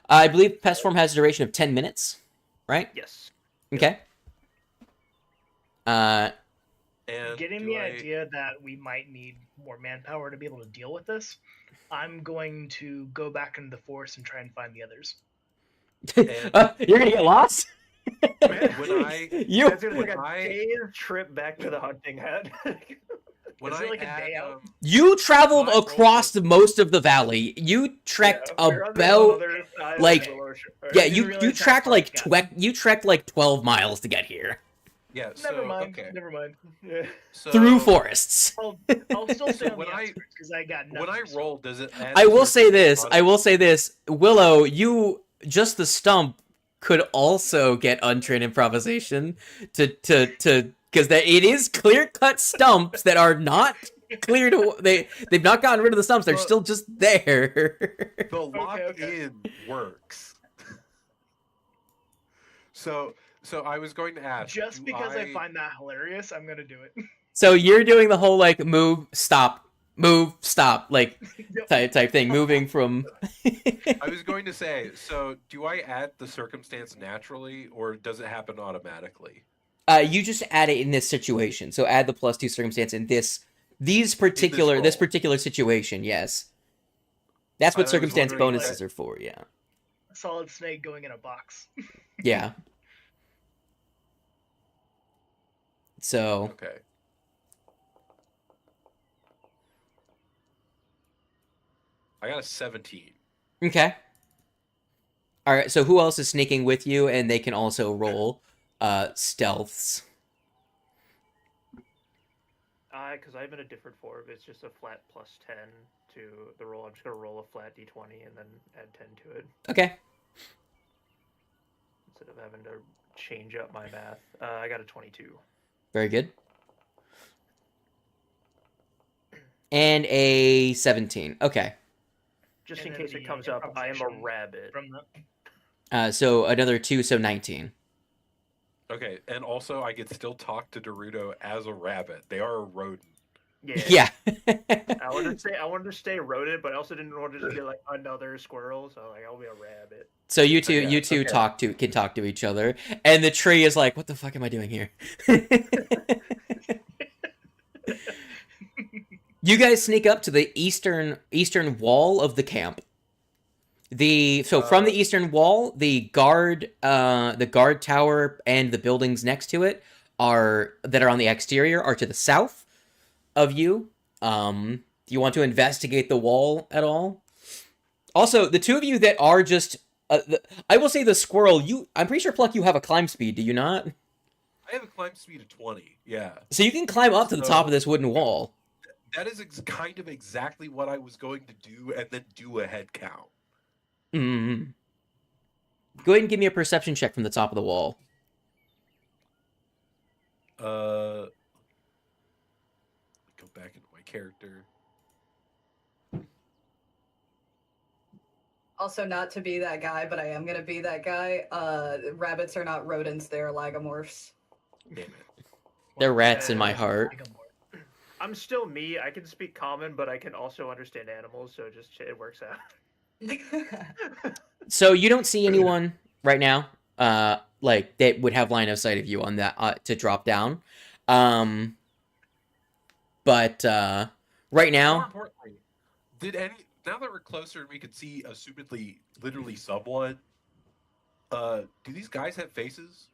I believe pest form has a duration of 10 minutes, right? Yes. Okay. And getting the idea that we might need more manpower to be able to deal with this, I'm going to go back into the forest and try and find the others. You're gonna get lost? That's gonna take a day's trip back to the hunting hat. You traveled across most of the valley. You trekked about like you trekked like 12 miles to get here. Yeah. Never mind. Never mind. So, through forests. I'll still stay on the outskirts because I got nothing. When I roll, does it? I will say this. Willow, you just the stump could also get untrained improvisation to because it is clear-cut stumps that are not clear to they've not gotten rid of the stumps. They're still just there. The lock-in works. So I was going to ask. Just because I find that hilarious, I'm gonna do it. So you're doing the whole like move, stop, like type thing, moving from. I was going to say. So do I add the circumstance naturally, or does it happen automatically? You just add it in this situation. So add the +2 circumstance in this particular situation. Yes, that's what circumstance bonuses are for. Yeah. Solid snake going in a box. Yeah. So. Okay. I got a 17. Okay. All right. So who else is sneaking with you, and they can also roll stealths. Because I'm in a different form, it's just a flat +10 to the roll. I'm just gonna roll a flat d20 and then add 10 to it. Okay. Instead of having to change up my math, I got a 22. Very good. And a 17. Okay. Just in case it comes up, I am a rabbit. So another 2, so 19. Okay, and also I could still talk to Dorudo as a rabbit. They are a rodent. Yeah. I wanted to stay rodent, but I also didn't want to just be like another squirrel, so like I'll be a rabbit. So you two can talk to each other, and the tree is like, "What the fuck am I doing here?" You guys sneak up to the eastern wall of the camp. From the eastern wall, the guard tower and the buildings next to it that are on the exterior are to the south of you. Do you want to investigate the wall at all? Also, the two of you that are just, I will say the squirrel. I'm pretty sure Pluck, you have a climb speed. Do you not? I have a climb speed of 20. Yeah. So you can climb up to the top of this wooden wall. That is kind of exactly what I was going to do, and then do a head count. Mm. Go ahead and give me a perception check from the top of the wall. Go back into my character. Also, not to be that guy, but I am gonna be that guy. Rabbits are not rodents; they're lagomorphs. Damn it. They're rats in my heart. I'm still me. I can speak common, but I can also understand animals, so it works out. So you don't see anyone right now, like that would have line of sight of you on that to drop down. But right now, More importantly, now that we're closer and we can see, assumedly, literally someone, do these guys have faces?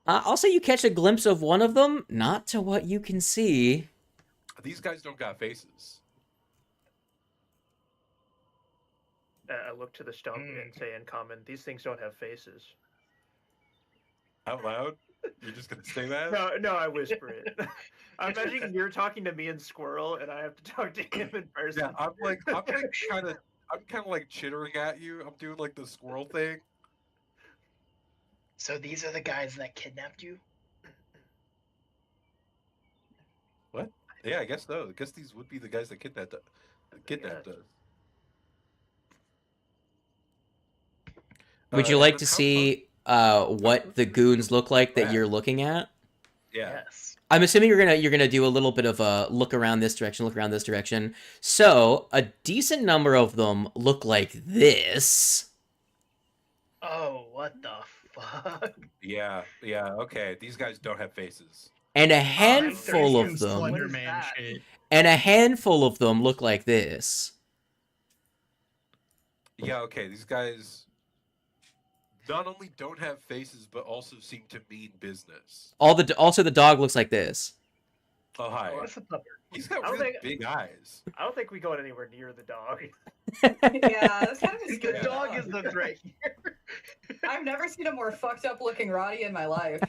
I'll say you catch a glimpse of one of them, not to what you can see. These guys don't got faces. I look to the stump and say in common, these things don't have faces. Out loud? You're just gonna say that? No, I whisper it. I'm imagining you're talking to me and Squirrel, and I have to talk to him in person. Yeah, I'm kind of like chittering at you. I'm doing like the squirrel thing. So these are the guys that kidnapped you? What? Yeah, I guess so. I guess these would be the guys that kidnapped us. Would you like to see what the goons look like that you're looking at? Yeah. Yes. I'm assuming you're gonna do a little bit of a look around this direction. So a decent number of them look like this. Oh, what the fuck? Yeah, okay. These guys don't have faces. And a handful Some of them, Slender What is Man that? shit. and a handful of them look like this. Yeah, okay. These guys not only don't have faces, but also seem to mean business. Also the dog looks like this. Oh, hi. What's a pupper? He's got I don't really think- big eyes. I don't think we go anywhere near the dog. Yeah, that's kind of a The scary dog is the threat here. I've never seen a more fucked up looking Roddy in my life.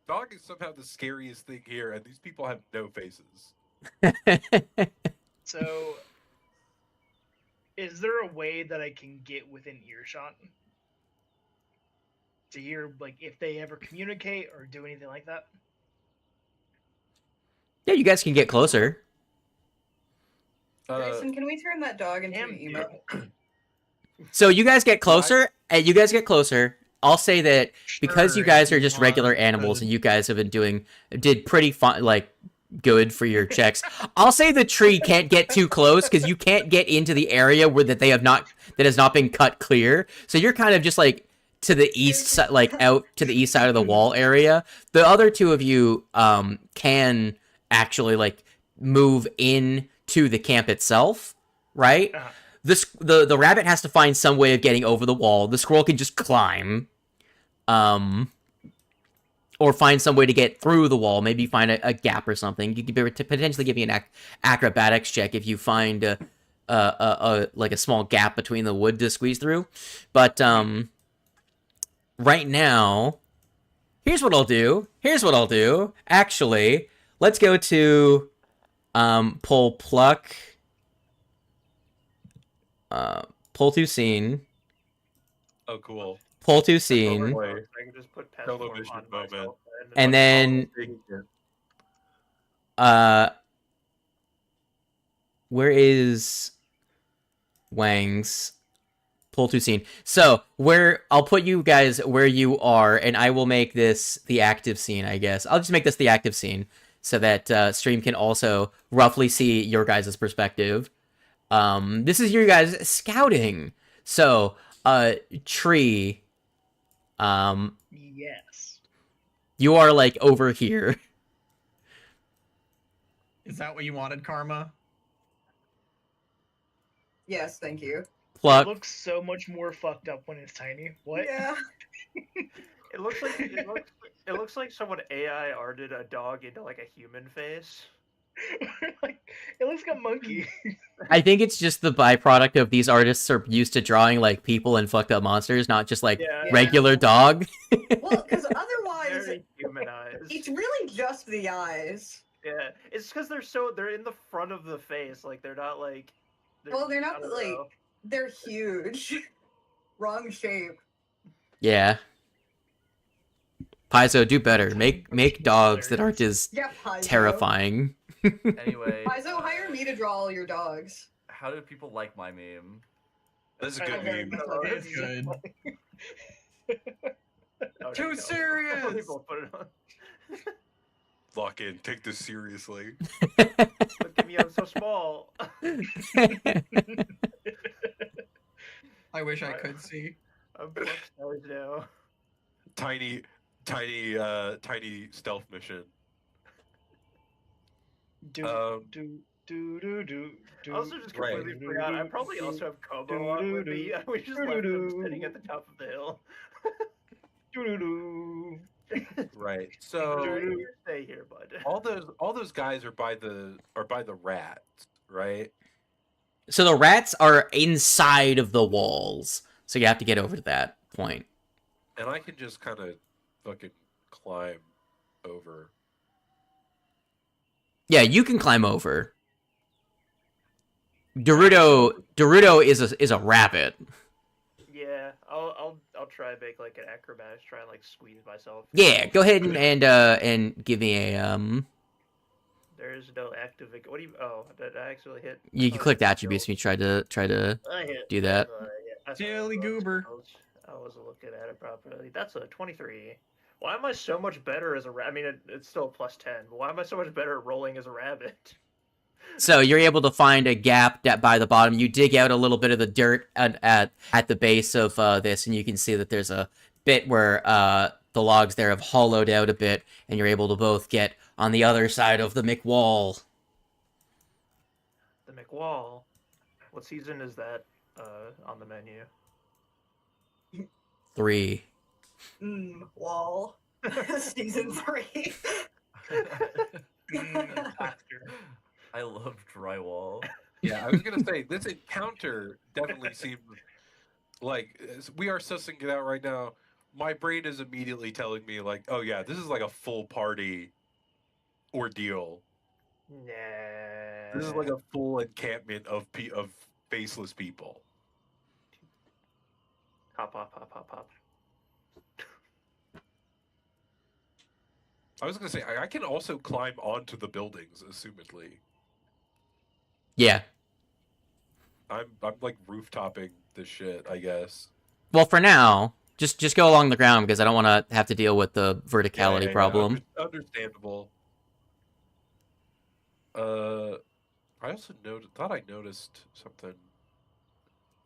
Dog is somehow the scariest thing here, and these people have no faces. So, is there a way that I can get within earshot to hear, like, if they ever communicate or do anything like that? Yeah, you guys can get closer. Grayson, can we turn that dog into Damn, an emo? So you guys get closer, and you guys get closer. I'll say that because you Sure, guys if are you just regular want, animals, but- and you guys have been did pretty fun, like good for your checks. I'll say the tree can't get too close because you can't get into the area where that has not been cut clear. So you're kind of just like to the east side, like out to the east side of the wall area. The other two of you can actually like move in to the camp itself, right? Uh-huh. The rabbit has to find some way of getting over the wall. The squirrel can just climb, or find some way to get through the wall. Maybe find a gap or something. You could potentially give me an acrobatics check if you find like a small gap between the wood to squeeze through. But right now, here's what I'll do. Actually, let's go to pull Pluck. Pull to scene. Oh, cool. Pull to scene. Totally. I can just put pest Television form on moment. myself And then where is Wang's pull to scene? So I'll put you guys where you are, and I will make this the active scene, I guess. I'll just make this the active scene so that stream can also roughly see your guys' perspective. This is your guys scouting. So tree, Yes. you are like over here. Is that what you wanted, Karma? Yes, thank you. Pluck. It looks so much more fucked up when it's tiny. What? Yeah. It looks like someone AI arted a dog into like a human face. Like, it looks like a monkey. I think it's just the byproduct of these artists are used to drawing like people and fucked up monsters, not just like Yeah. regular dog. Well, because otherwise, Very humanized. it's really just the eyes. Yeah, it's because they're in the front of the face, like they're not like. Well, they're not I don't like know. they're huge. Wrong shape. Yeah. Paizo, do better. Make dogs that aren't as Yeah, Paizo. terrifying. Anyway, Paizo, hire me to draw all your dogs. how do people like my meme? That's a I good don't meme. know. It's good. Oh, Too no. serious! People put it on. Lock in. Take this seriously. Look at me, I'm so small. I wish I could see. I'm Pluck stars now. Tiny stealth mission. Do do do do do. I also just Right. completely forgot. I probably also have Kobo on with me. We just left him sitting at the top of the hill. Do-do-do. Right. So So you stay here, bud. all those guys are by the rats, right? So the rats are inside of the walls. So you have to get over to that point. And I can just kind of fucking climb over. Yeah, you can climb over. Dorudo is a rabbit. Yeah, I'll try and make like an acrobatics, try and like squeeze myself. Yeah, go ahead and give me a There is no active. What do you? Oh, did I actually hit? You Oh, clicked no. attributes and you try to I hit. do that. I saw Jelly those goober. skills. I wasn't looking at it properly. That's a 23. Why am I so much better as a rabbit? I mean, it's still a +10, but why am I so much better at rolling as a rabbit? So you're able to find a gap by the bottom. You dig out a little bit of the dirt at the base of this, and you can see that there's a bit where the logs there have hollowed out a bit, and you're able to both get on the other side of the McWall. The McWall. What season is that on the menu? 3. Wall. Season 3. I love drywall. Yeah, I was gonna say this encounter definitely seemed like as we are sussing it out right now. My brain is immediately telling me like, oh yeah, this is like a full party ordeal. Nah. This is like a full encampment of faceless people. Hop, hop, hop, hop, hop. I was gonna say I can also climb onto the buildings, assumedly. Yeah. I'm like rooftopping this shit, I guess. Well, for now, just go along the ground because I don't want to have to deal with the verticality Yeah, problem. understandable. I also thought I noticed something.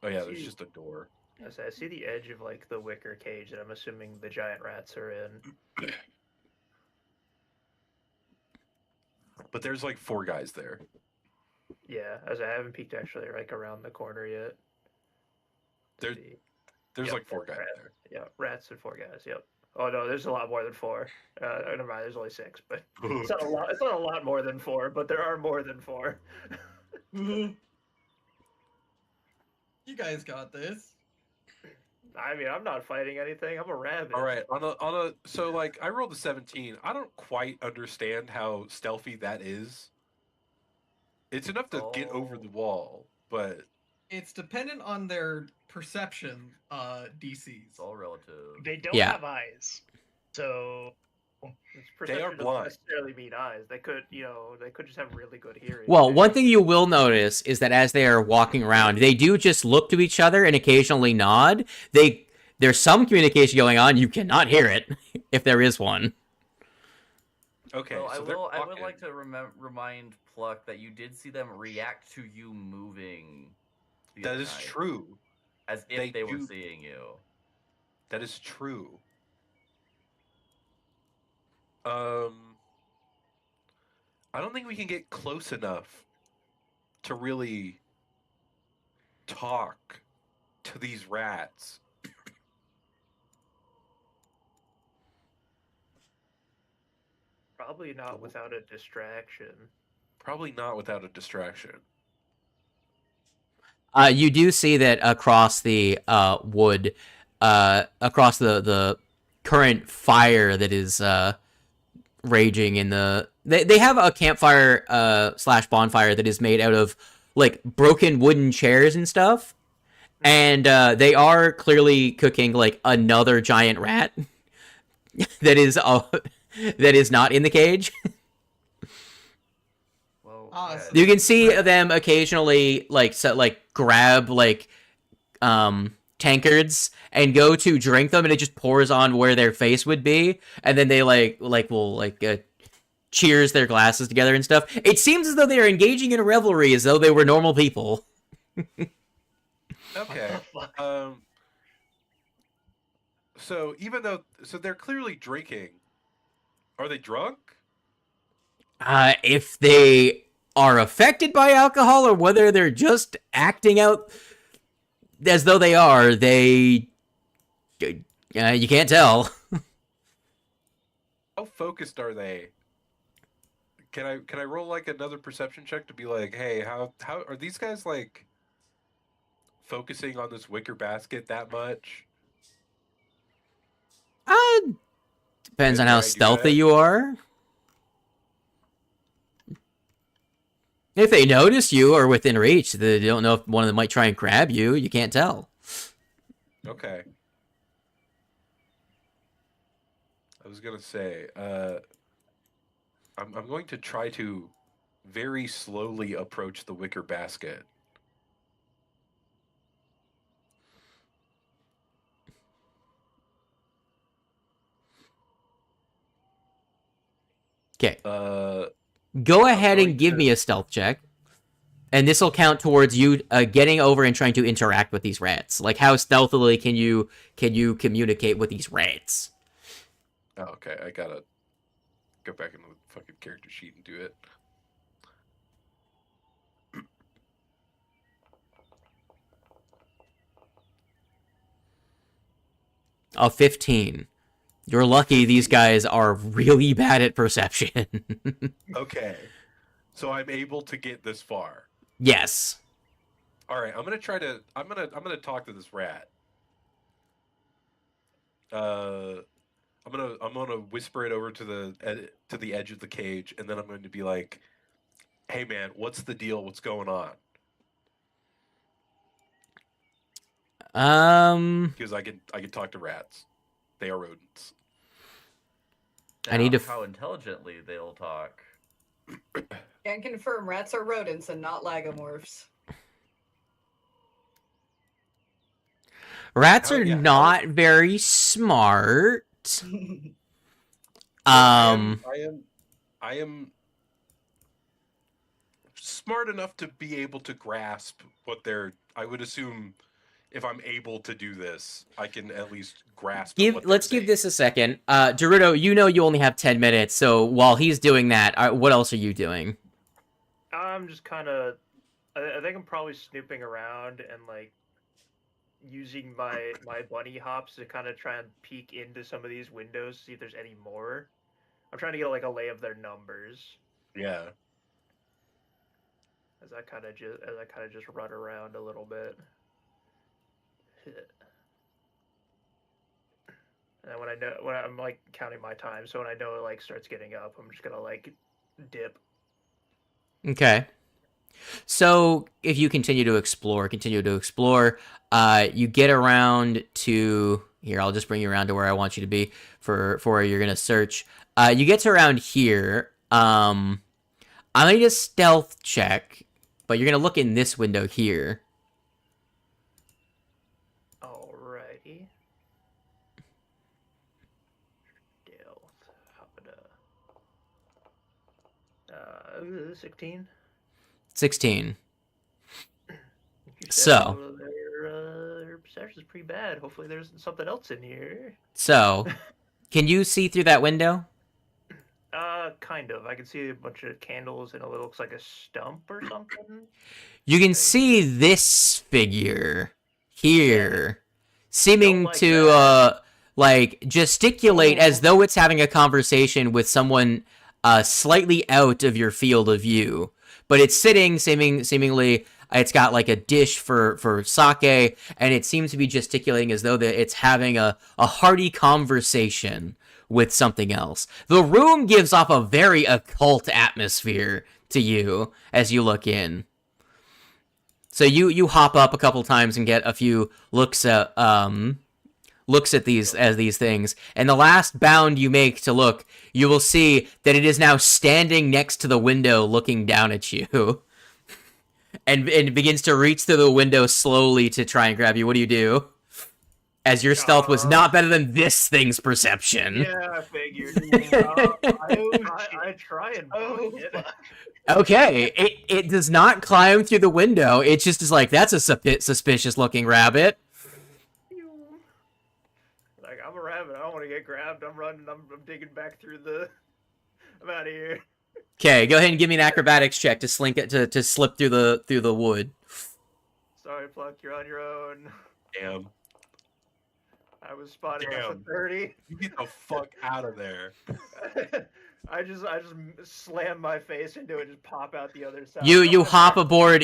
Oh yeah, there's just a door. I see the edge of like the wicker cage that I'm assuming the giant rats are in. But there's like 4 guys there. Yeah, as I haven't peeked actually like around the corner yet. There's Yep, like 4 guys rat- there. Yeah, rats and 4 guys. Yep. Oh no, there's a lot more than 4. Never mind, there's only 6, but it's not a lot. It's not a lot more than 4, but there are more than 4. You guys got this. I mean, I'm not fighting anything. I'm a rabbit. All right, on a so like I rolled a 17. I don't quite understand how stealthy that is. It's enough to get over the wall, but It's dependent on their perception DCs. It's all relative. They don't Yeah. have eyes, so Perception doesn't blind. necessarily mean eyes. They could, they could just have really good hearing. Well, one thing you will notice is that as they are walking around, they do just look to each other and occasionally nod. There's some communication going on. You cannot hear it if there is one. okay. Well, So I would like to remind Pluck that you did see them react to you moving. the that other is night, true. As if they were do- seeing you. That is true. I don't think we can get close enough to really talk to these rats. Probably not without a distraction. Probably not without a distraction. You do see that across the wood, across the current fire that is raging in the. They have a campfire / bonfire that is made out of like broken wooden chairs and stuff, and they are clearly cooking like another giant rat that is not in the cage. Well, Awesome. You can see them occasionally grab tankards and go to drink them, and it just pours on where their face would be, and then they will cheers their glasses together and stuff. It seems as though they are engaging in a revelry as though they were normal people. Okay. So they're clearly drinking. Are they drunk? If they are affected by alcohol or whether they're just acting out as though they are, you can't tell. How focused are they? Can I roll like another perception check to be like, hey, how are these guys like focusing on this wicker basket that much? Depends on Can how I do stealthy that? you are. If they notice you or within reach, they don't know if one of them might try and grab you. You can't tell. Okay. I was gonna say, I'm going to try to very slowly approach the wicker basket. Okay. Uh, Go ahead going and give to- me a stealth check. And this will count towards you getting over and trying to interact with these rats. Like, how stealthily can you communicate with these rats? Oh, okay. I gotta go back into the fucking character sheet and do it. A 15. You're lucky these guys are really bad at perception. Okay. So I'm able to get this far. Yes. All right, I'm gonna talk to this rat. I'm gonna whisper it over to the edge of the cage, and then I'm going to be like, "Hey man, what's the deal? What's going on?" Because I can talk to rats. They are rodents. I need to how intelligently they'll talk. Can confirm rats are rodents and not lagomorphs. Rats Hell are yeah. not very smart. I am smart enough to be able to grasp what they're. I would assume if I'm able to do this, I can at least grasp. Let's give this a second. Dorudo, you know you only have 10 minutes, so while he's doing that, what else are you doing? I'm just kind of. I think I'm probably snooping around and like using my bunny hops to kind of try and peek into some of these windows, see if there's any more. I'm trying to get like a lay of their numbers. Yeah. As I kind of just run around a little bit. And when I'm like counting my time, so when I know it like starts getting up, I'm just gonna like dip. Okay. So if you continue to explore, you get around to here. I'll just bring you around to where I want you to be for where you're gonna search. You get to around here. I need a stealth check, but you're gonna look in this window here. Alrighty. Stealth. How about 16? 16. You said So their perception is pretty bad. Hopefully there's something else in here. So, can you see through that window? Kind of. I can see a bunch of candles and it looks like a stump or something. You can see this figure here, seeming like to like gesticulate as though it's having a conversation with someone slightly out of your field of view. But it's sitting, seemingly, it's got like a dish for sake, and it seems to be gesticulating as though that it's having a hearty conversation with something else. The room gives off a very occult atmosphere to you as you look in. So you hop up a couple times and get a few looks at these things, and the last bound you make to look, you will see that it is now standing next to the window, looking down at you, and it begins to reach through the window slowly to try and grab you. What do you do? As your stealth was not better than this thing's perception. Yeah, I figured. I try and Oh, it. fuck. Okay, it does not climb through the window. It just is like, that's a suspicious looking rabbit. Like, I'm a rabbit. I don't want to get grabbed. I'm running. I'm digging back through the. I'm out of here. Okay, go ahead and give me an acrobatics check to slink it to slip through the wood. Sorry, Pluck. You're on your own. Damn. I was spotted Damn. at 30. You get the fuck out of there. I just slam my face into it, just pop out the other side. You hop aboard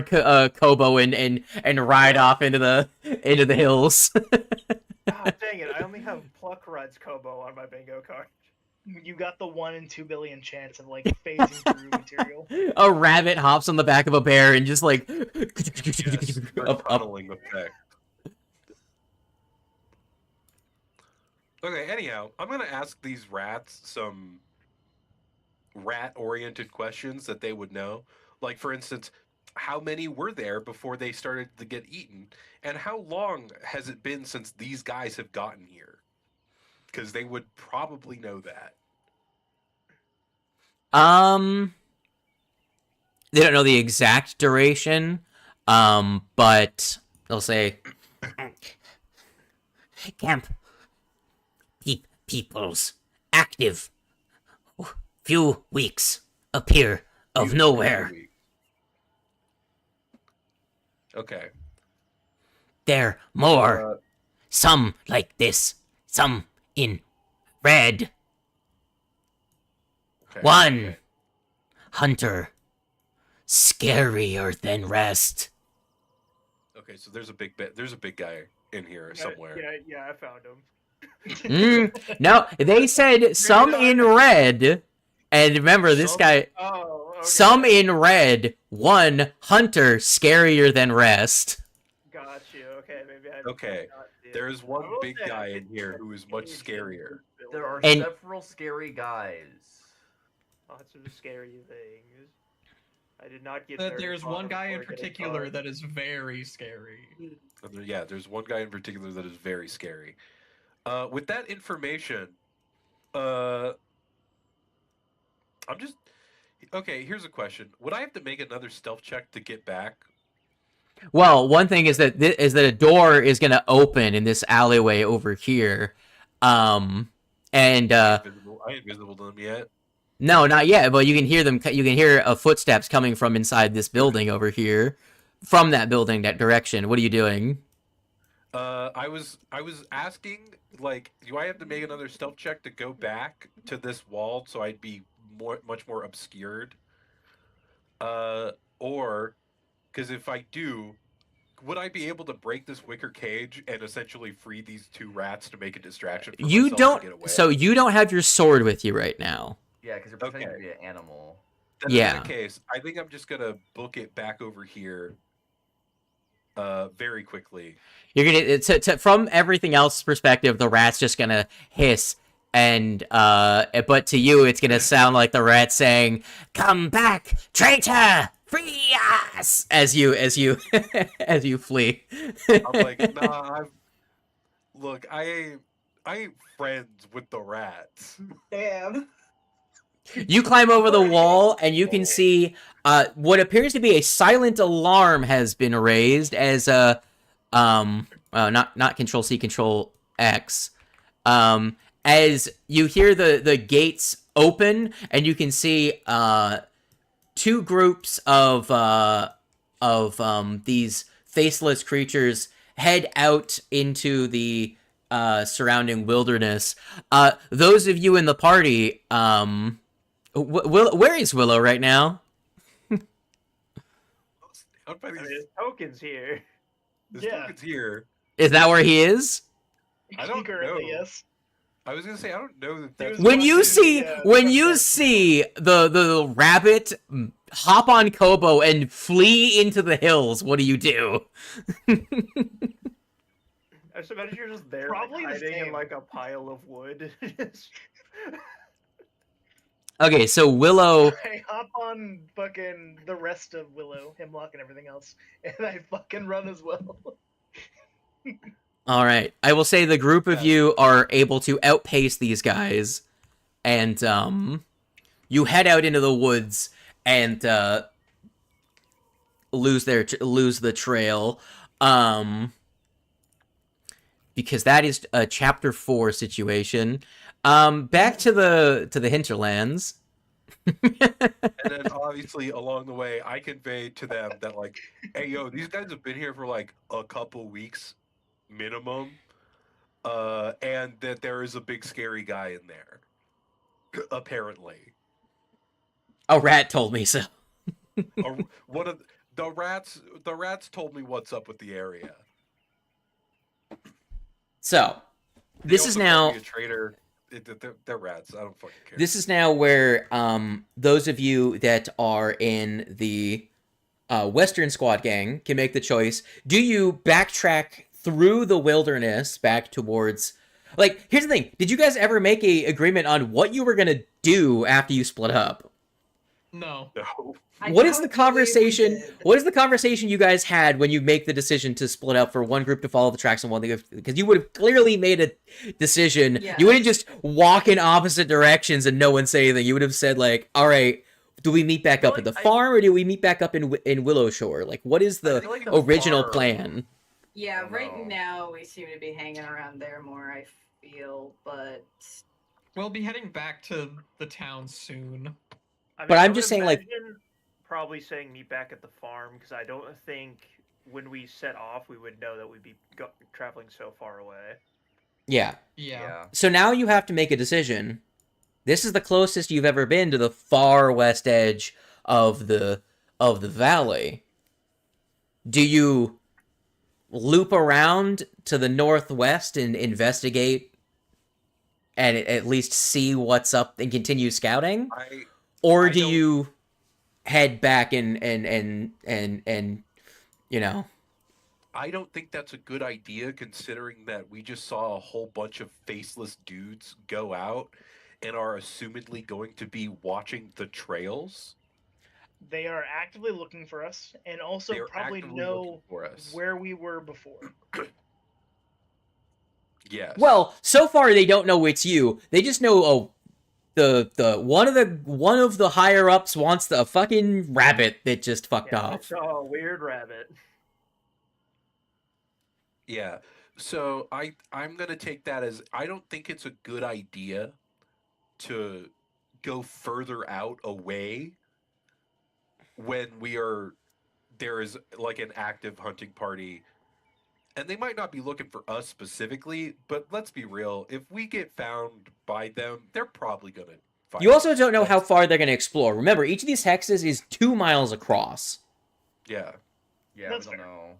Kobo and ride off into the hills. God dang it! I only have Pluck rides Kobo on my bingo card. You got the 1 in 2 billion chance of like phasing through material. A rabbit hops on the back of a bear and just like Yes, up. tunneling effect. Okay, anyhow, I'm gonna ask these rats some rat-oriented questions that they would know. Like, for instance, how many were there before they started to get eaten? And how long has it been since these guys have gotten here? Because they would probably know that. They don't know the exact duration, but they'll say camp peoples active few weeks appear of nowhere. Okay. There more, some like this, some in red. Okay. One okay. hunter, scarier than rest. Okay, so there's a big guy in here somewhere. Yeah, I found him. No, they said some in red, and remember this guy. Oh, okay. Some in red. One hunter, scarier than rest. Got you. Okay, maybe I. Okay, not see it. there's one will big say I guy did in here who is much see scarier. There are And- several scary guys. Lots of scary things. I did not get. There's very one far guy in before I get particular caught. that is very scary. Yeah, there's one guy in particular that is very scary. With that information, I'm just okay. Here's a question: would I have to make another stealth check to get back? Well, one thing is that a door is going to open in this alleyway over here, and I ain't visible to them yet. no, not yet. But you can hear them. You can hear footsteps coming from inside this building over here, from that building, that direction. What are you doing? I was asking, like, do I have to make another stealth check to go back to this wall so I'd be much more obscured? Or, because if I do, would I be able to break this wicker cage and essentially free these two rats to make a distraction for You myself don't. to get away? So you don't have your sword with you right now. Yeah, because you're pretending Okay. to be an animal. Then Yeah. in that case, I think I'm just gonna book it back over here. Very quickly. You're gonna from everything else's perspective, the rat's just gonna hiss, and but to you, it's gonna sound like the rat saying, "Come back, traitor! Free us!" as you as you flee. I'm like, nah. Look, I ain't friends with the rats. Damn. You climb over the wall, and you can see what appears to be a silent alarm has been raised as not Control C, Control X. As you hear the gates open, and you can see two groups of these faceless creatures head out into the surrounding wilderness. Those of you in the party, where is Willow right now? There's tokens here. This Yeah. token's here. Is that where he is? I don't Currently, know. yes. I was gonna say I don't know that that's When you watching, see yeah, the rabbit hop on Kobo and flee into the hills, what do you do? I just imagine you're just there, Probably the hiding in same. like a pile of wood. Okay, so Willow. I hop on fucking the rest of Willow, Hemlock, and everything else, and I fucking run as well. All right, I will say the group of you are able to outpace these guys, and you head out into the woods and lose the trail, because that is a chapter 4 situation. Back to the hinterlands. And then obviously along the way, I conveyed to them that like, hey yo, these guys have been here for like a couple weeks minimum, and that there is a big scary guy in there. Apparently, A rat told me so. one of the rats told me what's up with the area. So, They this is also called now. me a traitor. They're rats. I don't fucking care. This is now where those of you that are in the Western Squad gang can make the choice. Do you backtrack through the wilderness back towards... Like, here's the thing. Did you guys ever make a agreement on what you were going to do after you split up? No. No. What is the don't believe we conversation? did. What is the conversation you guys had when you make the decision to split up for one group to follow the tracks and one to go? Because you would have clearly made a decision. Yeah. You wouldn't just walk in opposite directions and no one say anything. You would have said like, "All right, do we meet back up Well, at the I- farm or do we meet back up in Willow Shore? Like, what is I the feel like the original farm- plan?" Yeah, don't right know. now we seem to be hanging around there more, I feel, but We'll be heading back to the town soon. I But I I'm would just saying, like- imagine probably saying meet back at the farm because I don't think when we set off we would know that we'd be traveling so far away. Yeah. Yeah. So now you have to make a decision. This is the closest you've ever been to the far west edge of the valley. Do you loop around to the northwest and investigate and at least see what's up and continue scouting? Or I do don't- you head back and you know? I don't think that's a good idea considering that we just saw a whole bunch of faceless dudes go out and are assumedly going to be watching the trails. They are actively looking for us, and also They're probably actively know looking for us. where we were before. Yes. Well, so far they don't know it's you. They just know the one of the higher ups wants the fucking rabbit that just fucked Yeah, I off. saw a weird rabbit. Yeah. So I'm gonna take that as I don't think it's a good idea to go further out away when there is like an active hunting party. And they might not be looking for us specifically, but let's be real. If we get found by them, they're probably going to find You also us. don't know how That's- far they're going to explore. Remember, each of these hexes is 2 miles across. Yeah. Yeah, That's we don't fair. know.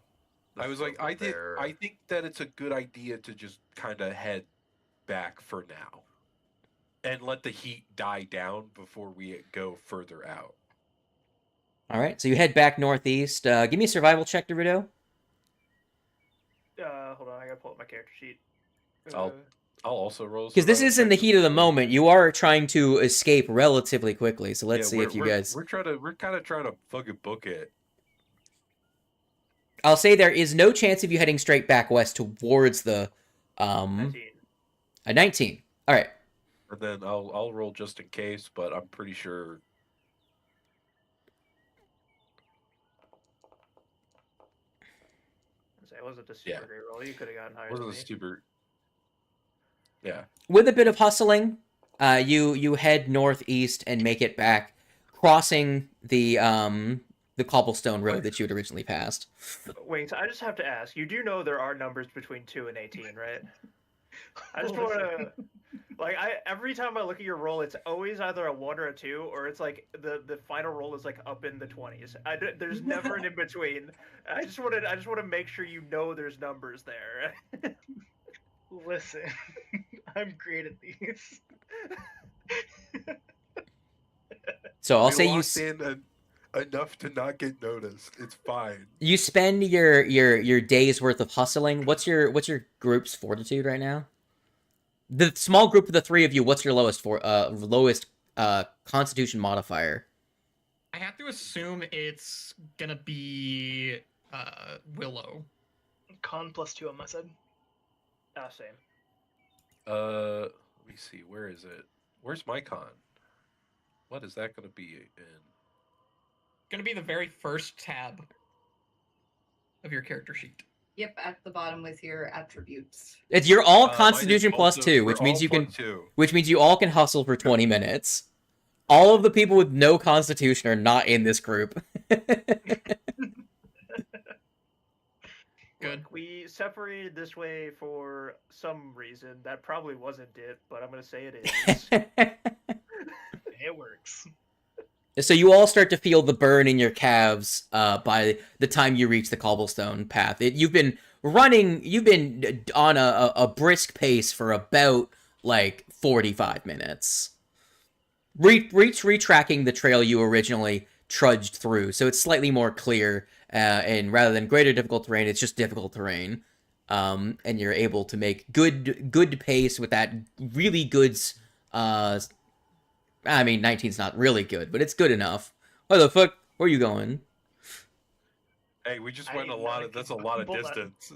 The I was like, scope of their- I think that it's a good idea to just kind of head back for now. And let the heat die down before we go further out. All right, so you head back northeast. Give me a survival check, Dorudo. Hold on, I gotta pull up my character sheet. I'll also roll. Because this survival is in the check heat of the as well. moment. You are trying to escape relatively quickly, so let's Yeah, see if you we're- guys... We're kind of trying to fucking book it. I'll say there is no chance of you heading straight back west towards the... 19. A 19. All right. And then I'll roll just in case, but I'm pretty sure. It wasn't a super Yeah. great roll. You could have gotten higher. Wasn't than a me. super. Yeah. With a bit of hustling, you head northeast and make it back, crossing the cobblestone road that you had originally passed. Wait, I just have to ask. You do know there are numbers between 2 and 18, right? I just Listen. want to, like, every time I look at your roll, it's always either a 1 or a 2, or it's like the final roll is like up in the 20s. There's never an in between. I just want to make sure you know there's numbers there. Listen, I'm great at these. So I'll We say locked in enough to not get noticed. It's fine. you spend your day's worth of hustling. What's your group's fortitude right now? The small group of the three of you, what's your lowest constitution modifier? I have to assume it's gonna be Willow. Con +2 on my side. Same. Let me see. Where is it? Where's my con? What is that gonna be in? Gonna be the very first tab of your character sheet. Yep, at the bottom with your attributes. You're all Mine is Constitution plus also- 2, we're which means all you can, plus 2. which means you all can hustle for 20 minutes. All of the people with no Constitution are not in this group. Good. Look, we separated this way for some reason. That probably wasn't it, but I'm gonna say it is. It works. So you all start to feel the burn in your calves by the time you reach the cobblestone path. You've been on a brisk pace for about like 45 minutes. Retracking the trail you originally trudged through, so it's slightly more clear, and rather than greater difficult terrain, it's just difficult terrain. And you're able to make good pace with that really good. I mean, 19's not really good, but it's good enough. Where the fuck? Where are you going? Hey, we just I went a didn't lot know of. I That's could a lot of pull that. distance.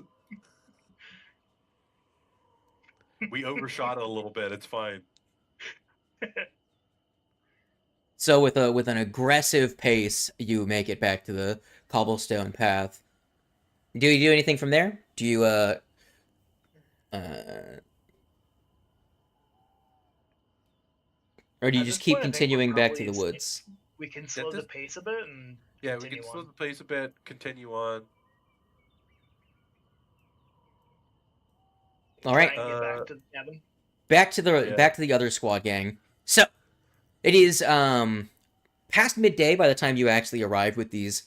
We overshot it a little bit. It's fine. So with an aggressive pace, you make it back to the cobblestone path. Do you do anything from there? Do you or do you At just this keep point, I think we're continuing back to the probably woods? We can slow the this- pace a bit and Yeah, we can continue slow on. the pace a bit. Continue on. All Try right. and get back to the cabin. Back to the other squad gang. So it is past midday by the time you actually arrive with these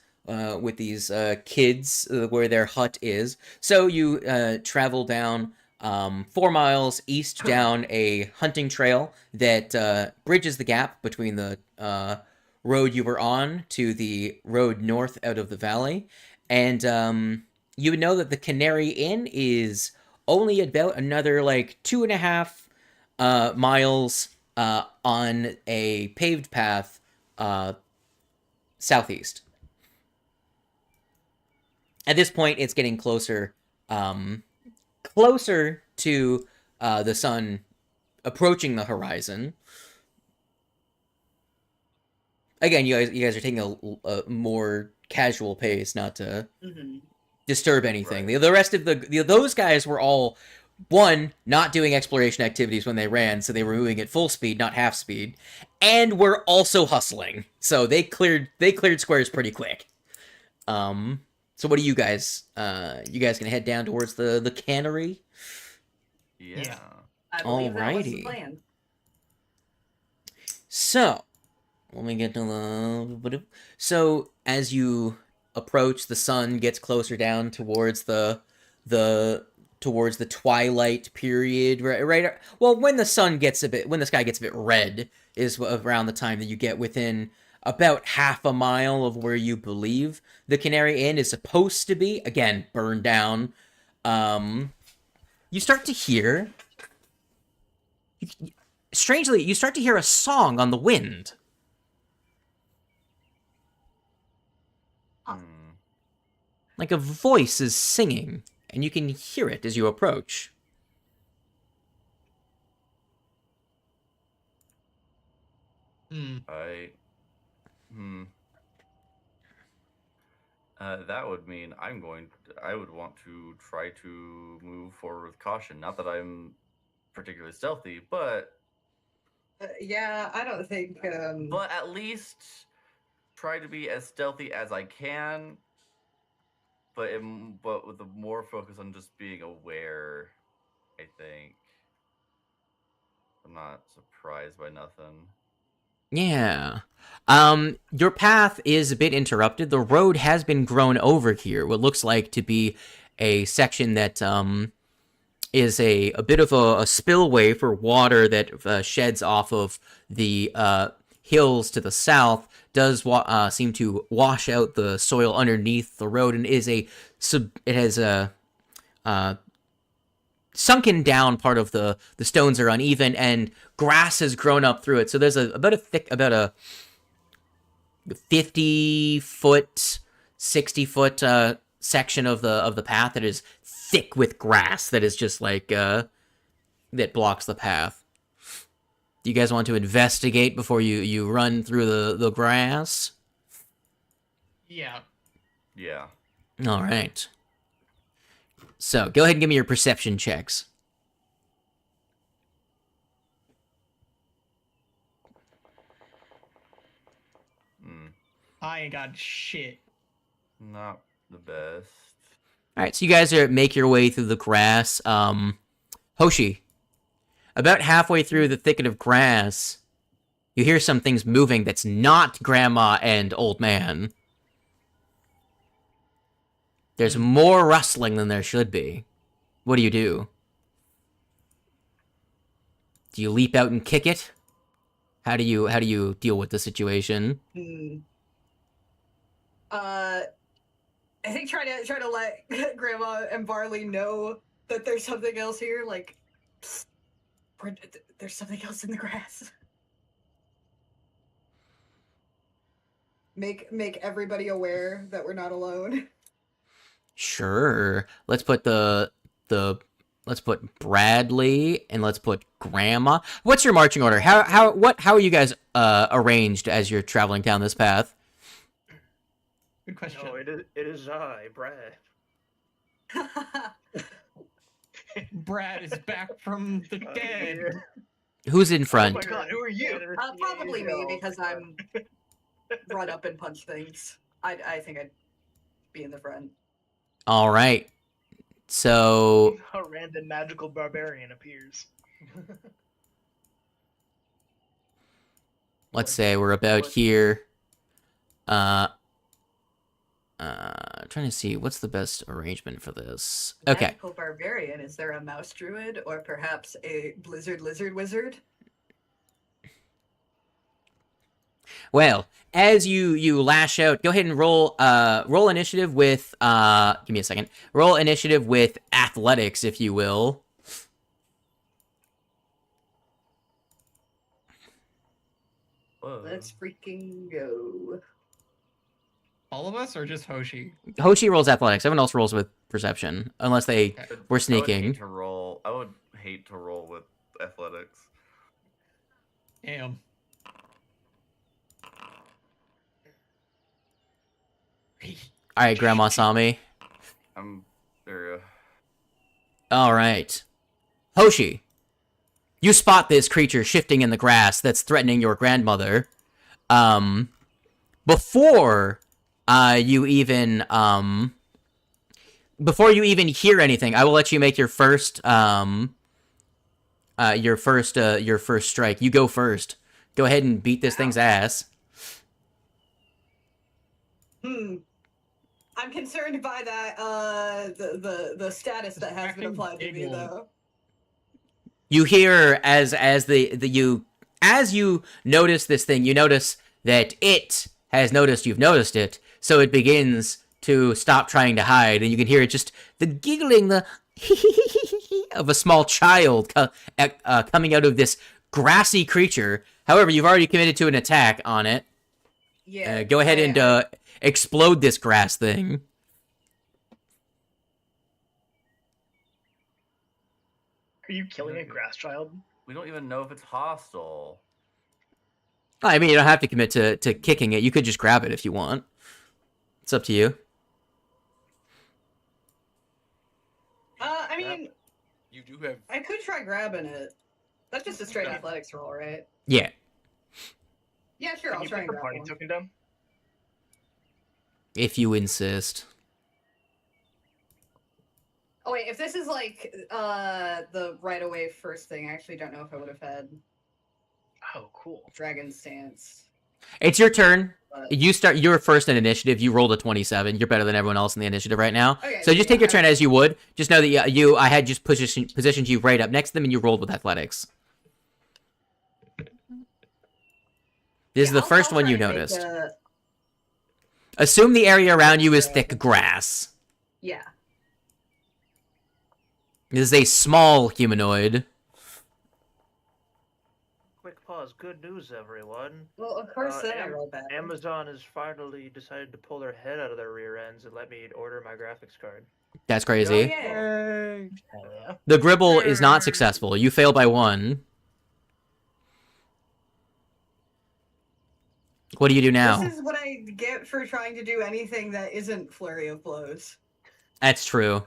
kids where their hut is. So you travel down 4 miles east down a hunting trail that bridges the gap between the road you were on to the road north out of the valley, and you would know that the Canary Inn is only about another like 2.5 miles on a paved path southeast. At this point, it's getting closer to the sun approaching the horizon. Again, you guys are taking a more casual pace, not to disturb anything. Right. The rest of those guys were all, one, not doing exploration activities when they ran, so they were moving at full speed, not half speed, and were also hustling, so they cleared squares pretty quick. So what do you guys? You guys gonna head down towards the cannery? Yeah. I believe that was the Alrighty. plan. So, let me get to the. So as you approach, the sun gets closer down towards the twilight period. Right. Well, when the sky gets a bit red, is around the time that you get within about half a mile of where you believe the Canary Inn is supposed to be. Again, burned down. You start to hear. Strangely, you start to hear a song on the wind. Like a voice is singing, and you can hear it as you approach. That would mean I would want to try to move forward with caution. Not that I'm particularly stealthy, but Yeah, I don't think. But at least try to be as stealthy as I can. But with a more focus on just being aware, I think. I'm not surprised by nothing. Yeah. Your path is a bit interrupted. The road has been grown over here. What looks like to be a section that is a bit of a spillway for water that sheds off of the hills to the south. Does seem to wash out the soil underneath the road, and it has a sunken down part of the stones are uneven, and grass has grown up through it. So there's about a 50-foot, 60-foot section of the path that is thick with grass that is just like that blocks the path. Do you guys want to investigate before you run through the grass? Yeah. Yeah. All right. So go ahead and give me your perception checks. I ain't got shit. Not the best. All right, so you guys make your way through the grass. Hoshi, about halfway through the thicket of grass, you hear some things moving that's not Grandma and Old Man. There's more rustling than there should be. What do you do? Do you leap out and kick it? How do you deal with the situation? I think try to let Grandma and Barley know that there's something else here. Like, psst, there's something else in the grass. Make everybody aware that we're not alone. Sure. Let's put let's put Bradley and let's put Grandma. What's your marching order? How are you guys arranged as you're traveling down this path? Good question. No, it is I, Brad. Brad is back from the dead. Who's in front? Oh my god, who are you? Probably me, because I'm run up and punch things. I think I'd be in the front. All right. So A random magical barbarian appears. let's say we're about here. Trying to see what's the best arrangement for this. Okay. Magical barbarian. Is there a mouse druid or perhaps a blizzard lizard wizard? Well, as you lash out, go ahead and roll initiative with give me a second. Roll initiative with athletics, if you will. Whoa. Let's freaking go. All of us, or just Hoshi? Hoshi rolls athletics. Everyone else rolls with perception, unless they were I sneaking. would hate to roll with athletics. Damn. All right, Grandma saw me. There. All right, Hoshi, you spot this creature shifting in the grass that's threatening your grandmother. Before you even hear anything, I will let you make your first strike. You go first. Go ahead and beat this thing's ass. I'm concerned by that the status that has been applied to me though. You hear as you notice this thing, you notice that it has noticed you've noticed it, so it begins to stop trying to hide, and you can hear it just the giggling, the of a small child coming out of this grassy creature. However, you've already committed to an attack on it. Yeah. Go ahead and explode this grass thing. Are you killing a grass child? We don't even know if it's hostile. I mean, you don't have to commit to kicking it. You could just grab it if you want. It's up to you. I mean, You do have. I could try grabbing it. That's just a straight athletics roll, right? Yeah. Yeah, sure. Can I'll you try put and the grab party one. token down? If you insist. Oh wait, if this is like the right away first thing, I actually don't know if I would have had Oh, cool. Dragon Stance. It's your turn. But... You start. You're first in initiative. You rolled a 27. You're better than everyone else in the initiative right now. Okay, So just take yeah, your turn as you would. Just know that I had just positioned you right up next to them, and you rolled with athletics. This is the first one you noticed. Assume the area around you is thick grass. Yeah. This is a small humanoid. Quick pause. Good news, everyone. Well, of course, then I rolled that. Amazon has finally decided to pull their head out of their rear ends and let me order my graphics card. That's Oh, crazy. yeah. Hell yeah. The Gribble is not successful. You fail by 1. What do you do now? This is what I get for trying to do anything that isn't Flurry of Blows. That's true.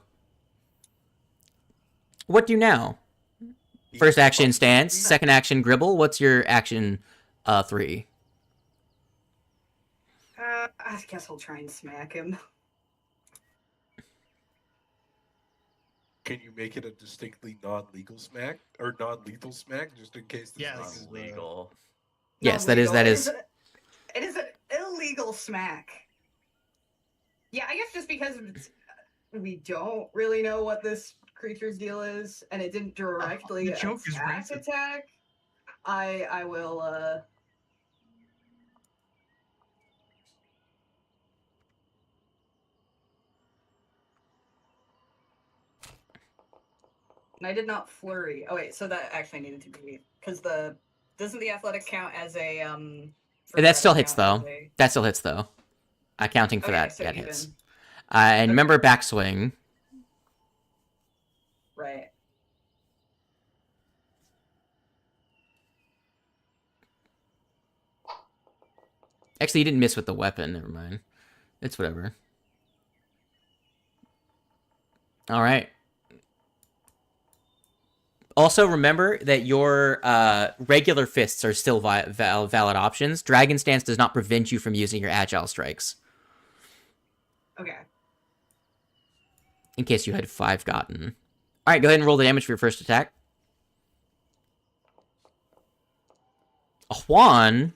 What do you now? First action stance, second action Gribble. What's your action 3? I guess I'll try and smack him. Can you make it a distinctly non-legal smack or non-lethal smack, just in case? This Yes. thing is, Illegal. Yes, Not that is legal. It is an illegal smack. Yeah, I guess just because we don't really know what this creature's deal is, and it didn't directly the joke is attack. I will and I did not flurry. Oh wait, so that actually needed to be because doesn't the athletics count as a That still hits though. That still hits though. Accounting for that, so that even. hits. And remember backswing. Right. Actually, you didn't miss with the weapon. Never mind. It's whatever. All right. Also, remember that your regular fists are still valid options. Dragon Stance does not prevent you from using your agile strikes. Okay. In case you had 5 gotten. All right, go ahead and roll the damage for your first attack. Juan.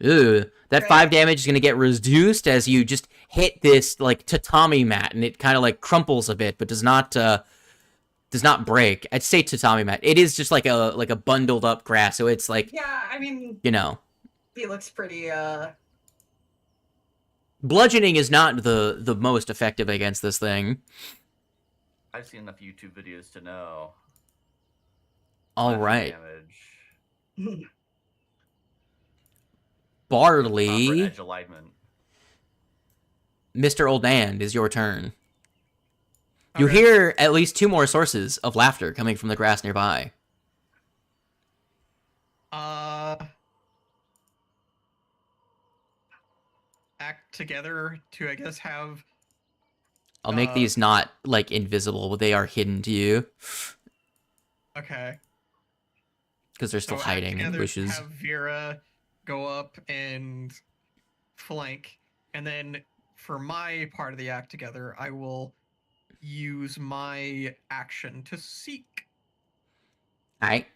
Ooh, that 5 damage is going to get reduced as you just hit this like tatami mat, and it kind of like crumples a bit, but does not break. I'd say tatami mat. It is just like a bundled up grass, so it's like, Yeah, I mean, you know, he looks pretty bludgeoning is not the most effective against this thing. I've seen enough YouTube videos to know. All right, Damage. Barley, Proper edge alignment. Mr. Old Man, is your turn. You Okay. hear at least 2 more sources of laughter coming from the grass nearby. Act together to, I guess, have. I'll make these not like invisible, but they are hidden to you Okay. because they're still So act hiding in together, bushes. Have Vera go up and flank, and then for my part of the act together, I will use my action to seek. All right.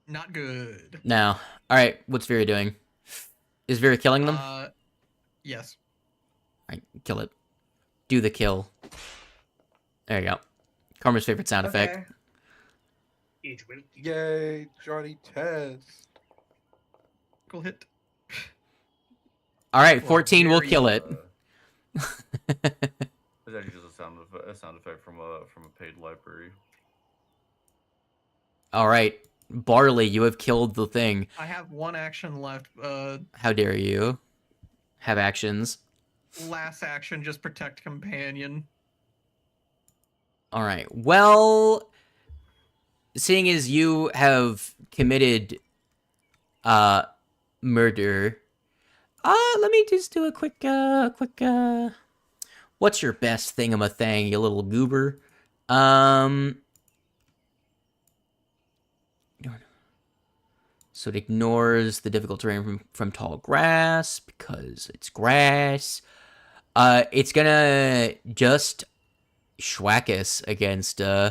Not good. Now, all right. What's Vera doing? Is Vera killing them? Yes. All right, kill it. Do the kill. There you go. Karma's favorite sound effect. okay. It will. Yay, Johnny Test. Cool hit. All right, Well, 14 will very, kill it. It's actually just a sound effect from a paid library. All right, Barley, you have killed the thing. I have one action left. How dare you have actions? Last action, just protect companion. All right. Well, seeing as you have committed murder, let me just do a quick What's your best thingamathang, you little goober? So it ignores the difficult terrain from tall grass because it's grass. It's gonna just schwack us against you.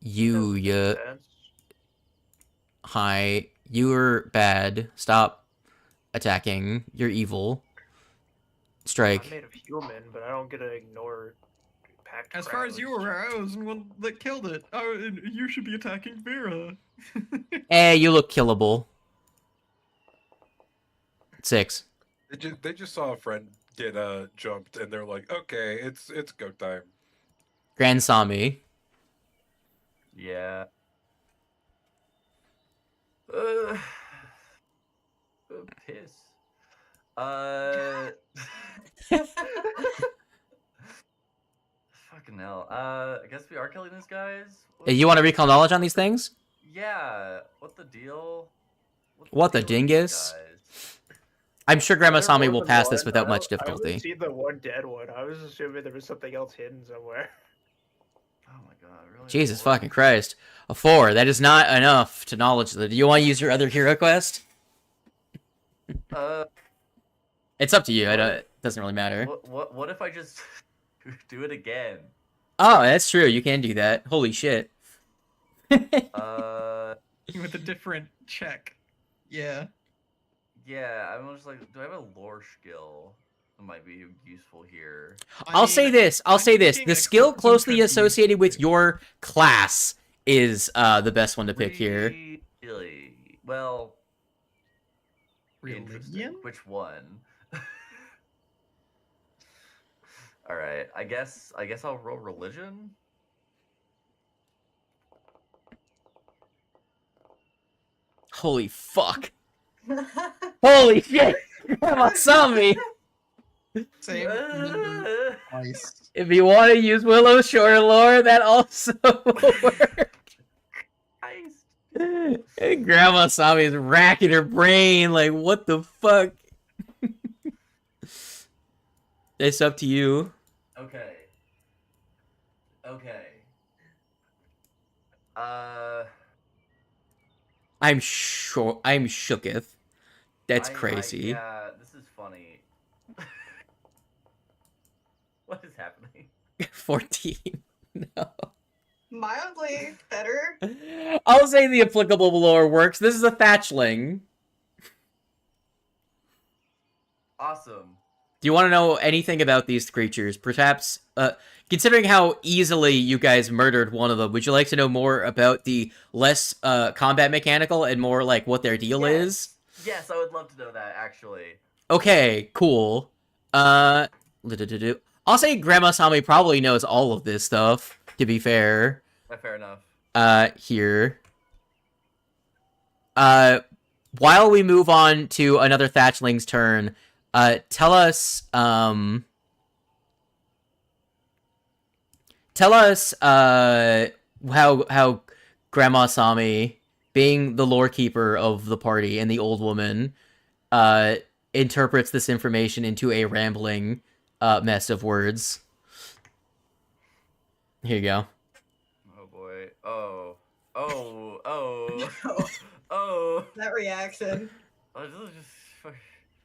You hi. You're bad. Stop attacking. You're evil. Strike. I'm made of human, but I don't get to ignore packed As far as crowds. you were aware, I was the one that killed it. Oh, and you should be attacking Vera. You look killable. 6. They just saw a friend get jumped, and they're like, okay, it's go time. Grand Sami. Yeah. Piss. Fucking hell. I guess we are killing these guys. You want to recall knowledge on these things? Yeah. What the deal? What the deal with these dingus? guys? I'm sure Grandma Are there Sami more will than pass this one? without I much don't- I difficulty. only see the one dead one. I was assuming there was something else hidden somewhere. Oh my god, really? Jesus Four? fucking Christ. A 4. That is not enough to knowledge. Do you want to use your other hero quest? It's up to you. It doesn't really matter. What if I just do it again? Oh, that's true. You can do that. Holy shit. With a different check. Yeah. Yeah, I'm just like, do I have a lore skill that might be useful here? I'll say this. I'll I'm say this. thinking The a skill crimson closely could be associated with useful. your class is the best one to pick here. Really? Well, Religion? interesting. Which one? All right. I guess I'll roll religion. Holy fuck. Holy shit. Grandma Sami. Same. Nice. If you want to use Willow Shore lore, that also works. Christ. Grandma Sami is racking her brain like, what the fuck? It's up to you. Okay. I'm shooketh. That's crazy. Yeah, this is funny. What is happening? 14. No. Mildly better. I'll say the applicable lore works. This is a thatchling. Awesome. Do you want to know anything about these creatures? Perhaps, considering how easily you guys murdered one of them, would you like to know more about the less combat mechanical and more like what their deal is? Yes, I would love to know that, actually. Okay, cool. I'll say Grandma Sami probably knows all of this stuff, to be fair. Fair enough. Here. While we move on to another Thatchling's turn, tell us how Grandma Sami, being the lore keeper of the party and the old woman, interprets this information into a rambling mess of words. Here you go. Oh boy. Oh. Oh. No. Oh. That reaction. Oh, this is just...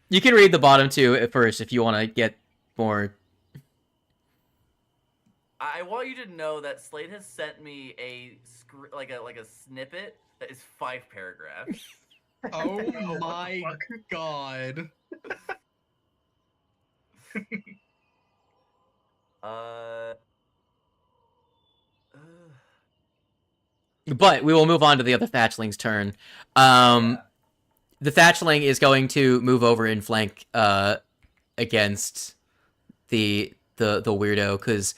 You can read the bottom two at first if you want to get more. I want you to know that Slade has sent me a like a snippet that is 5 paragraphs. Oh what my the fuck? god. But we will move on to the other Thatchling's turn. The Thatchling is going to move over and flank against the weirdo because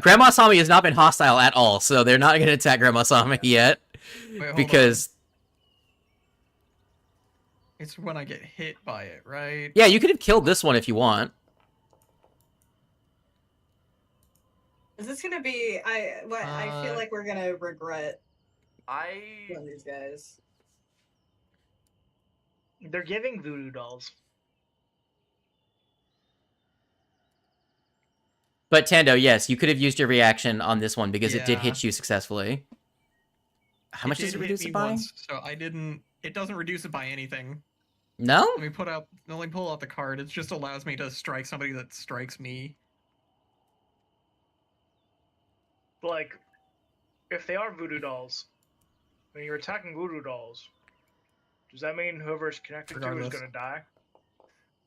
Grandma Sami has not been hostile at all, so they're not going to attack Grandma Sami yet. Wait, hold Because on. It's when I get hit by it, right? yeah, you could have killed this one if you want. Is this gonna be? I feel like we're gonna regret one of these guys. They're giving voodoo dolls. But Tando, yes, you could have used your reaction on this one because it did Yeah. hit you successfully. How much does it did hit reduce me it by? once, so I didn't. It doesn't reduce it by anything. No? Let me pull out the card. It just allows me to strike somebody that strikes me. Like, if they are voodoo dolls, when you're attacking voodoo dolls, does that mean whoever's connected to Regardless. is gonna die?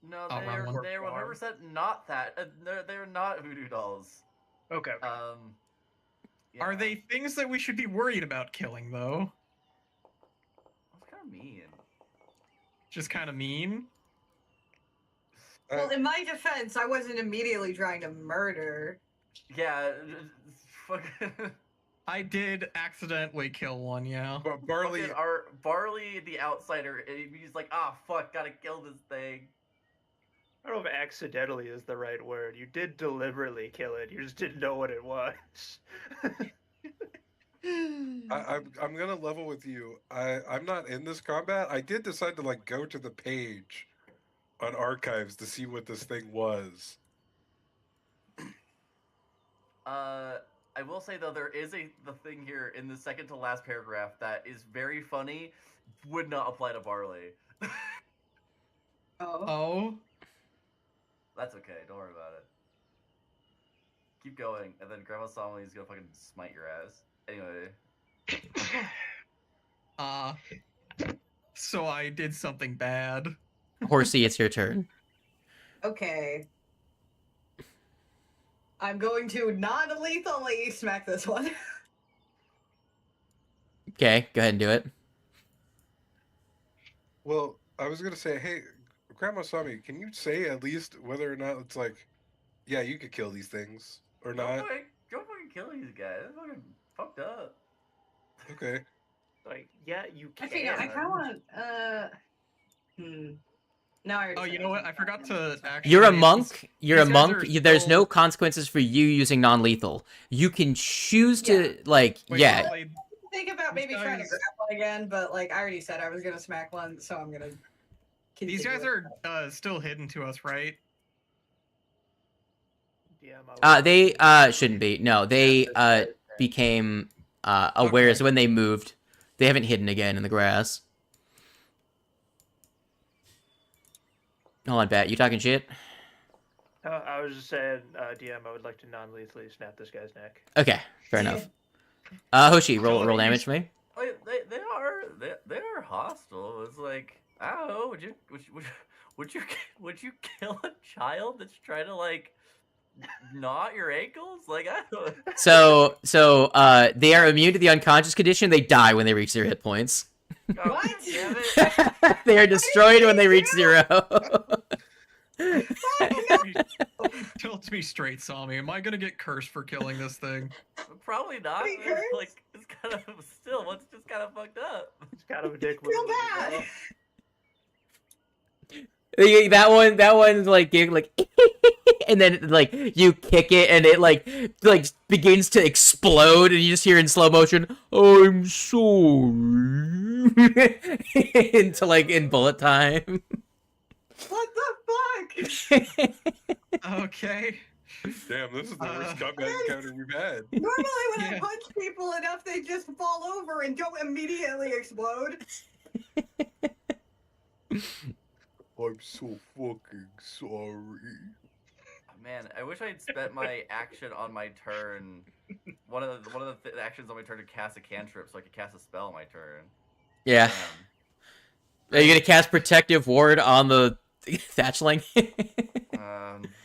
No, Oh, wrong one. they're 100% not that. They're not voodoo dolls. Okay. Are Yeah. they things that we should be worried about killing, though? That's kind of mean. Just kind of mean? Well, in my defense, I wasn't immediately trying to murder. Yeah. Fucking. I did accidentally kill one, yeah. But Barley, Barley, the outsider, he's like, ah, fuck, gotta kill this thing. I don't know if accidentally is the right word. You did deliberately kill it. You just didn't know what it was. I'm gonna level with you. I'm not in this combat. I did decide to like go to the page on archives to see what this thing was. I will say though, there is the thing here in the second to last paragraph that is very funny. Would not apply to Barley. Oh. Oh? That's okay. Don't worry about it. Keep going, and then Grandma Somali's gonna fucking smite your ass. Anyway. So I did something bad. Horsey, it's your turn. Okay. I'm going to non-lethally smack this one. Okay, go ahead and do it. Well, I was gonna say, hey, Grandma Sami, can you say at least whether or not it's like, yeah, you could kill these things or not? Go fucking kill these guys. That's fucking fucked up. Okay. Like, yeah, you can. Actually, no, I kind of want. No, I already Oh, said you I know was what? I gonna forgot smack him. to actually... You're a monk. You're a these guys monk. are There's no still- consequences for you using non-lethal. You can choose to, like, Wait, yeah. Barley, Think about These maybe trying to guys- grab one again, but like I already said, I was gonna smack one, so I'm gonna. these continue guys with are still hidden to us, right? Yeah, my They shouldn't be. No, they became aware Okay. when they moved. They haven't hidden again in the grass. Hold on, Bat. You talking shit? I was just saying, DM, I would like to non-lethally snap this guy's neck. Okay, fair enough. Hoshi, roll Tell them damage for me. Like, they are hostile. It's like, I don't know. Would you kill a child that's trying to like knot your ankles? Like, I don't. So they are immune to the unconscious condition. They die when they reach their hit points. Oh, What? damn it. They are destroyed when they reach do? 0. Tell it to me straight, Sami. Am I gonna get cursed for killing this thing? Probably not. Wait, It's Kurt? like it's kind of still. What's just kind of fucked up. It's kind of a dick Feel move. bad. That one's like giving like, and then like you kick it and it like begins to explode and you just hear in slow motion, "I'm sorry," into like in bullet time. What the fuck? Okay. Damn, this is the worst combat encounter we've had. Normally, when I Yeah. punch people enough, they just fall over and don't immediately explode. I'm so fucking sorry. Man, I wish I'd spent my action on my turn. One of the actions on my turn to cast a cantrip, so I could cast a spell on my turn. Yeah. Are you gonna cast Protective Ward on the thatchling?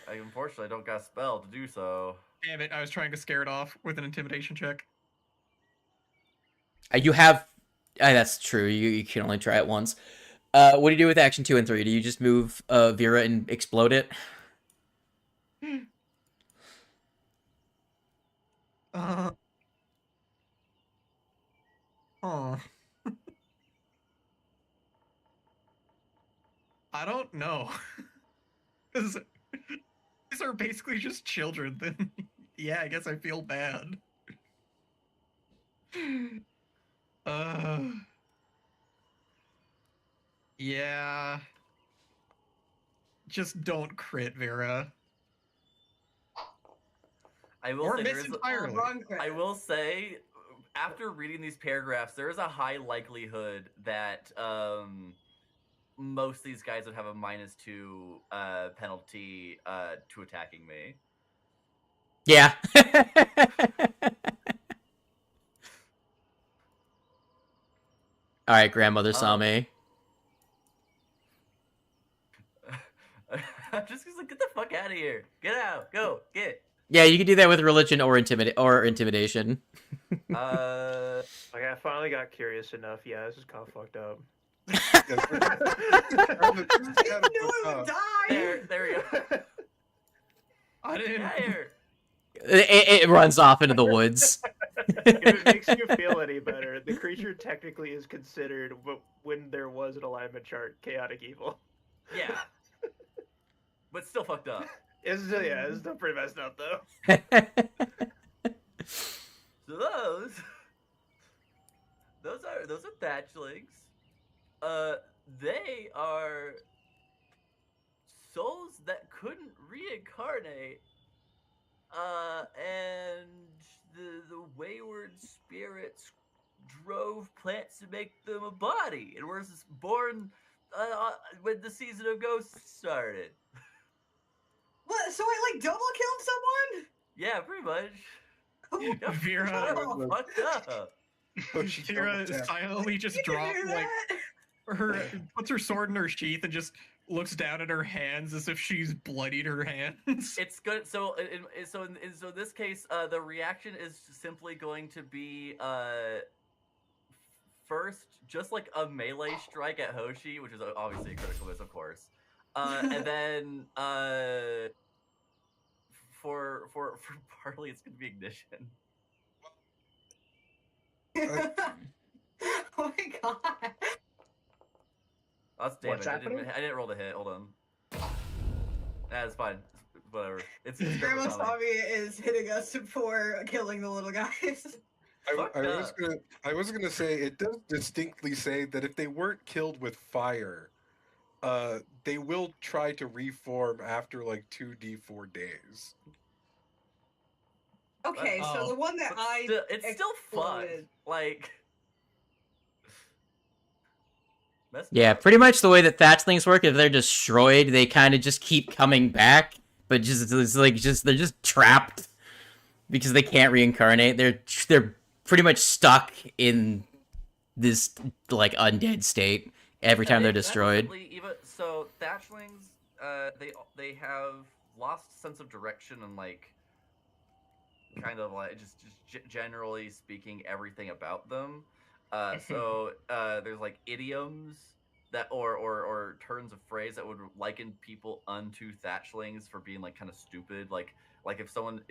I unfortunately don't got a spell to do so. Damn it, I was trying to scare it off with an intimidation check. You have. That's true. You can only try it once. What do you do with action 2 and 3? Do you just move Vera and explode it? Oh. I don't know. 'Cause these are basically just children. Then, yeah, I guess I feel bad. Yeah. Just don't crit, Vera. I will Or say miss there is. entirely. Wrong crit. I will say, after reading these paragraphs, there is a high likelihood that most of these guys would have a -2 penalty to attacking me. Yeah. All right, grandmother saw me. I'm just like, get the fuck out of here. Get out. Go. Get. Yeah, you can do that with religion or intimidation. Like, I finally got curious enough. Yeah, this is kind of fucked up. There we go. I didn't. Get here. It runs off into the woods. If it makes you feel any better, the creature technically is considered, when there was an alignment chart, chaotic evil. Yeah. But still fucked up. It's still pretty messed up though. So those are thatchlings. They are souls that couldn't reincarnate. And the wayward spirits drove plants to make them a body, and were born when the season of ghosts started. What? So I like double killed someone? Yeah, pretty much. Yeah, Vera, fucked up. Vera silently just You can dropped do like that? puts her sword in her sheath and just looks down at her hands as if she's bloodied her hands. It's good. So in this case, the reaction is simply going to be first, just like a melee strike at Hoshi, which is obviously a critical miss, of course, and then for Barley, it's gonna be ignition. Oh my god. That's damage. What's happening? I didn't roll the hit. Hold on. That's fine. Whatever. It's Grandma Tommy. Tommy is hitting us for killing the little guys. I was gonna say, it does distinctly say that if they weren't killed with fire, they will try to reform after like 2d4 days. Okay, so Oh. the one that It's still fun. exploded. Like. Messed Yeah, up. pretty much the way that thatchlings work. If they're destroyed, they kind of just keep coming back, but they're just trapped because they can't reincarnate. They're pretty much stuck in this like undead state every time they're destroyed. So thatchlings, they have lost sense of direction and like kind of like just generally speaking everything about them. So there's like idioms that or turns of phrase that would liken people unto thatchlings for being like kind of stupid. Like if someone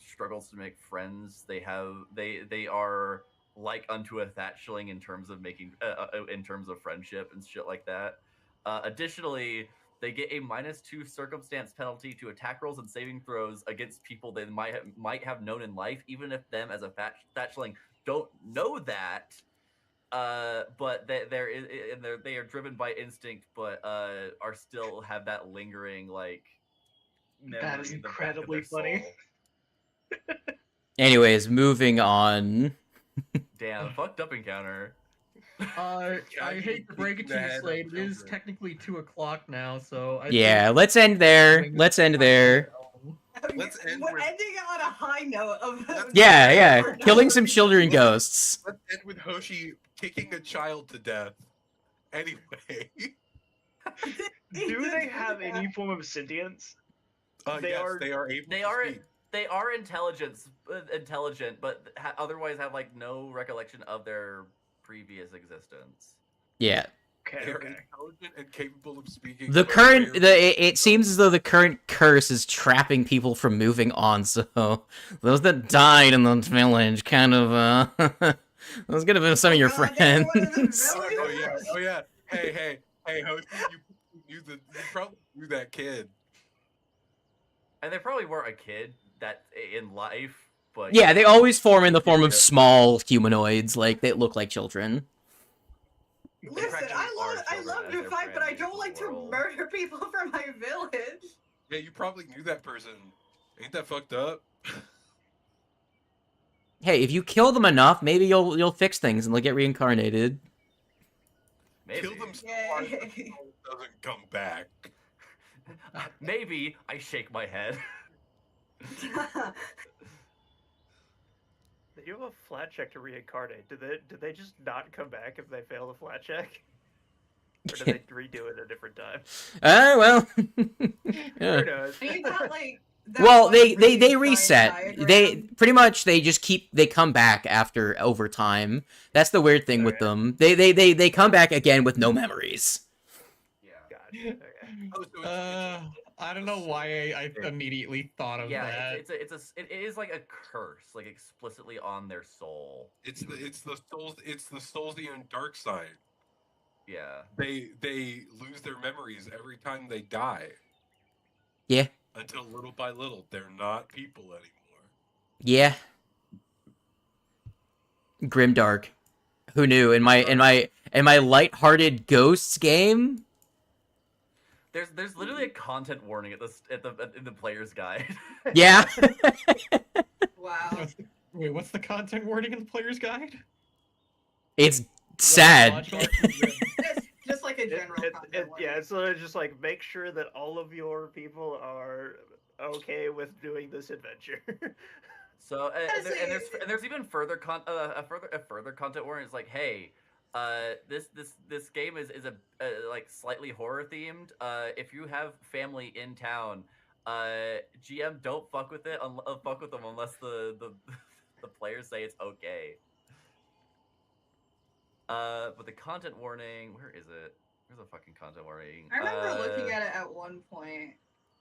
struggles to make friends, they are like unto a thatchling in terms of making in terms of friendship and shit like that. Additionally, they get a -2 circumstance penalty to attack rolls and saving throws against people they might have known in life, even if them as a thatchling don't know that. But they are driven by instinct, but are still have that lingering like. That is in the back of their incredibly funny. soul. Anyways, moving on. Damn, fucked up encounter. I hate to break it to you, Slade. It is technically 2:00 now, so I Yeah, think- let's end there. Let's end there. Let's end We're with- ending on a high note of. Yeah. Killing some children ghosts. Let's end with Hoshi kicking a child to death. Anyway. Do they have any form of sentience? They Yes, are- they are able They to are speak. they are intelligent, but otherwise have like no recollection of their previous existence. Yeah. Okay, They're okay. intelligent and capable of speaking. The but current rarely- it seems as though the current curse is trapping people from moving on, so those that died in the village kind of those could have been some of your God, they're one of the friends. villains? Oh yeah. Hey, Hoshi, you probably knew that kid. And they probably weren't a kid that in life, but Yeah, they always form in the form of small humanoids, like they look like children. Listen, practically I are love children as to they're fight, but I brand new don't to like the to world. murder people from my village. Yeah, you probably knew that person. Ain't that fucked up? Hey, if you kill them enough, maybe you'll fix things and they'll get reincarnated. Maybe. Kill them so hard that the soul doesn't come back. Maybe I shake my head. You have a flat check to reincarnate. Do they just not come back if they fail the flat check? Or do they redo it a different time? Well. Yeah. Who knows? You got, like, that Well, one they really giant reset. diagram. They pretty much they come back after over time. That's the weird thing with Okay. them. They come back again with no memories. Yeah. Gotcha. Okay. Oh, so it's I don't know why I immediately thought of Yeah, that. it is like a curse, like explicitly on their soul. it's the Soulsian dark side. Yeah. They lose their memories every time they die. Yeah. Until little by little, they're not people anymore. Yeah. Grimdark. Who knew? In my lighthearted ghosts game? There's literally a content warning in the player's guide. Yeah. Wow. Wait, what's the content warning in the player's guide? It's sad. Logical? Just like a general content warning. Yeah, it's literally just like make sure that all of your people are okay with doing this adventure. So and Honestly, there's even further a further content warning. It's like, hey, this game is a like slightly horror themed. If you have family in town, GM don't fuck with it. Fuck with them unless the players say it's okay. But the content warning, where is it? Where's the fucking content warning? I remember looking at it at one point,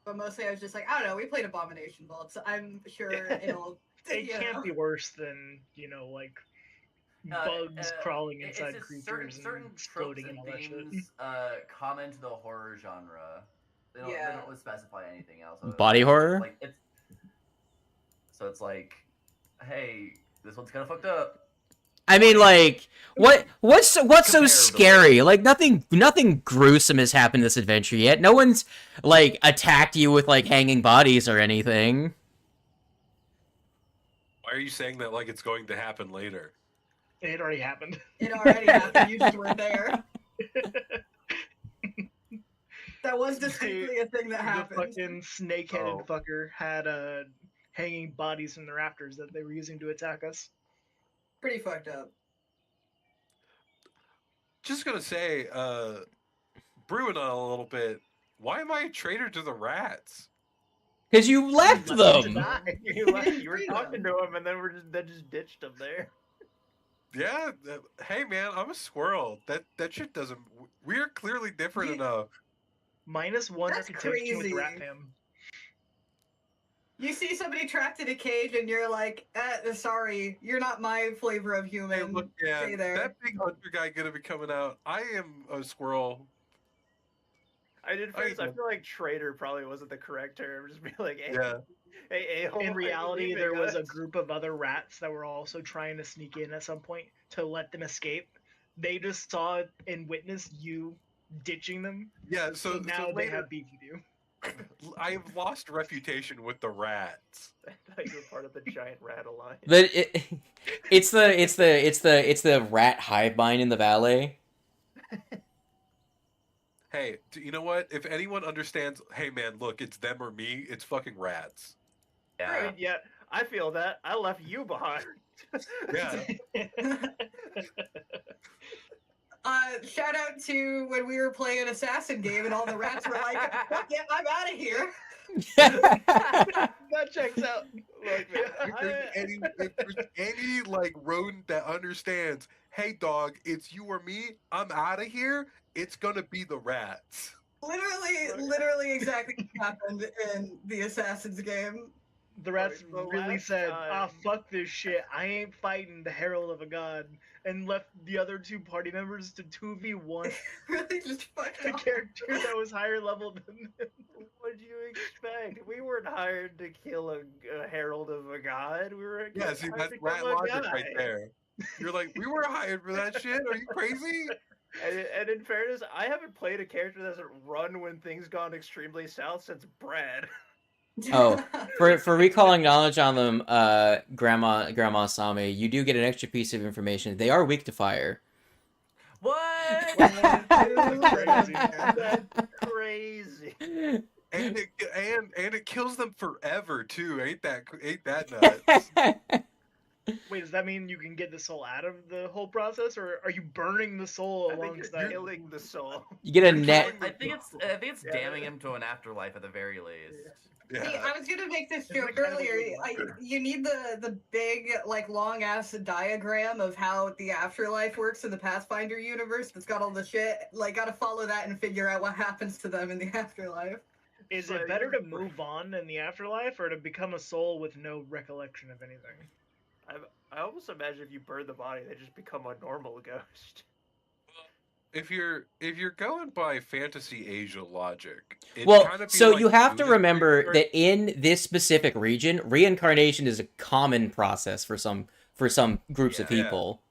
but mostly I was just like, I don't know. We played Abomination Vault, so I'm sure it'll. It you can't know. be worse than like bugs crawling it's inside just creatures certain and exploding and all that shit. themes common to the horror genre. They don't really specify anything else. Body horror? Like so it's like, hey, this one's kind of fucked up. I mean, like, what's so scary? Like, nothing gruesome has happened in this adventure yet. No one's like attacked you with like hanging bodies or anything. Why are you saying that like it's going to happen later? It already happened. It already happened. You just weren't there. That was distinctly a thing that The happened. fucking snake-headed Oh. fucker had hanging bodies from the rafters that they were using to attack us. Pretty fucked up. Just gonna say, brewing on a little bit. Why am I a traitor to the rats? Because you left Left them. to die. You were talking to him, and then they just ditched him there. Yeah, hey man, I'm a squirrel. That shit doesn't. We're clearly different enough. -1 That's reputation with crazy. Rat Fam. You see somebody trapped in a cage, and you're like, sorry, you're not my flavor of Hey, human. look, yeah, Stay there. that big hunter guy gonna be coming out. I am a squirrel. I did first. I feel like traitor probably wasn't the correct term. Just be like, hey, Yeah. hey, In reality, there was a group of other rats that were also trying to sneak in at some point to let them escape. They just saw and witnessed you ditching them, Yeah, so now they later, have beef with you. I have lost reputation with the rats. I thought you were part of the giant rat alliance. But it's the rat hive mind in the valley. Hey, you know what? If anyone understands, hey man, look, it's them or me. It's fucking rats. Yeah. Yeah, I feel that. I left you behind. Yeah. Shout out to when we were playing an assassin game, and all the rats were like, "Fuck it, I'm out of here." That checks out. Look, man, If there's any like rodent that understands, hey dog, it's you or me. I'm out of here. It's gonna be the rats. Literally exactly what happened in the Assassin's game. The rats The really last said, time- fuck this shit. I ain't fighting the Herald of a God," and left the other two party members to 2v1 Really just fucked the off. character that was higher level than them. what'd you expect? We weren't hired to kill a herald of a god. We were Yeah, see, hired that's to kill rat a logic guy. right there. You're like, we were hired for that shit. Are you crazy? And in fairness, I haven't played a character that doesn't run when things gone extremely south since Brad. Oh, for recalling knowledge on them, Grandma Sami, you do get an extra piece of information. They are weak to fire. What? Crazy. That's crazy. And it kills them forever too. Ain't that nuts? Wait, does that mean you can get the soul out of the whole process, or are you burning the soul I think you're alongside? killing the soul. You get a net. I think it's damning him to an afterlife at the very least. See, Yeah. I was gonna make this Isn't joke that kind of earlier. what you You need the big, like, long ass diagram of how the afterlife works in the Pathfinder universe. That's got all the shit. Like, gotta follow that and figure out what happens to them in the afterlife. Is So it better you're- to move on in the afterlife, or to become a soul with no recollection of anything? I almost imagine if you burn the body, they just become a normal ghost. If you're going by fantasy Asia logic, it'd Well, kinda be so like you have to Buddhist remember reincarnation. that in this specific region, reincarnation is a common process for some groups of Yeah. people.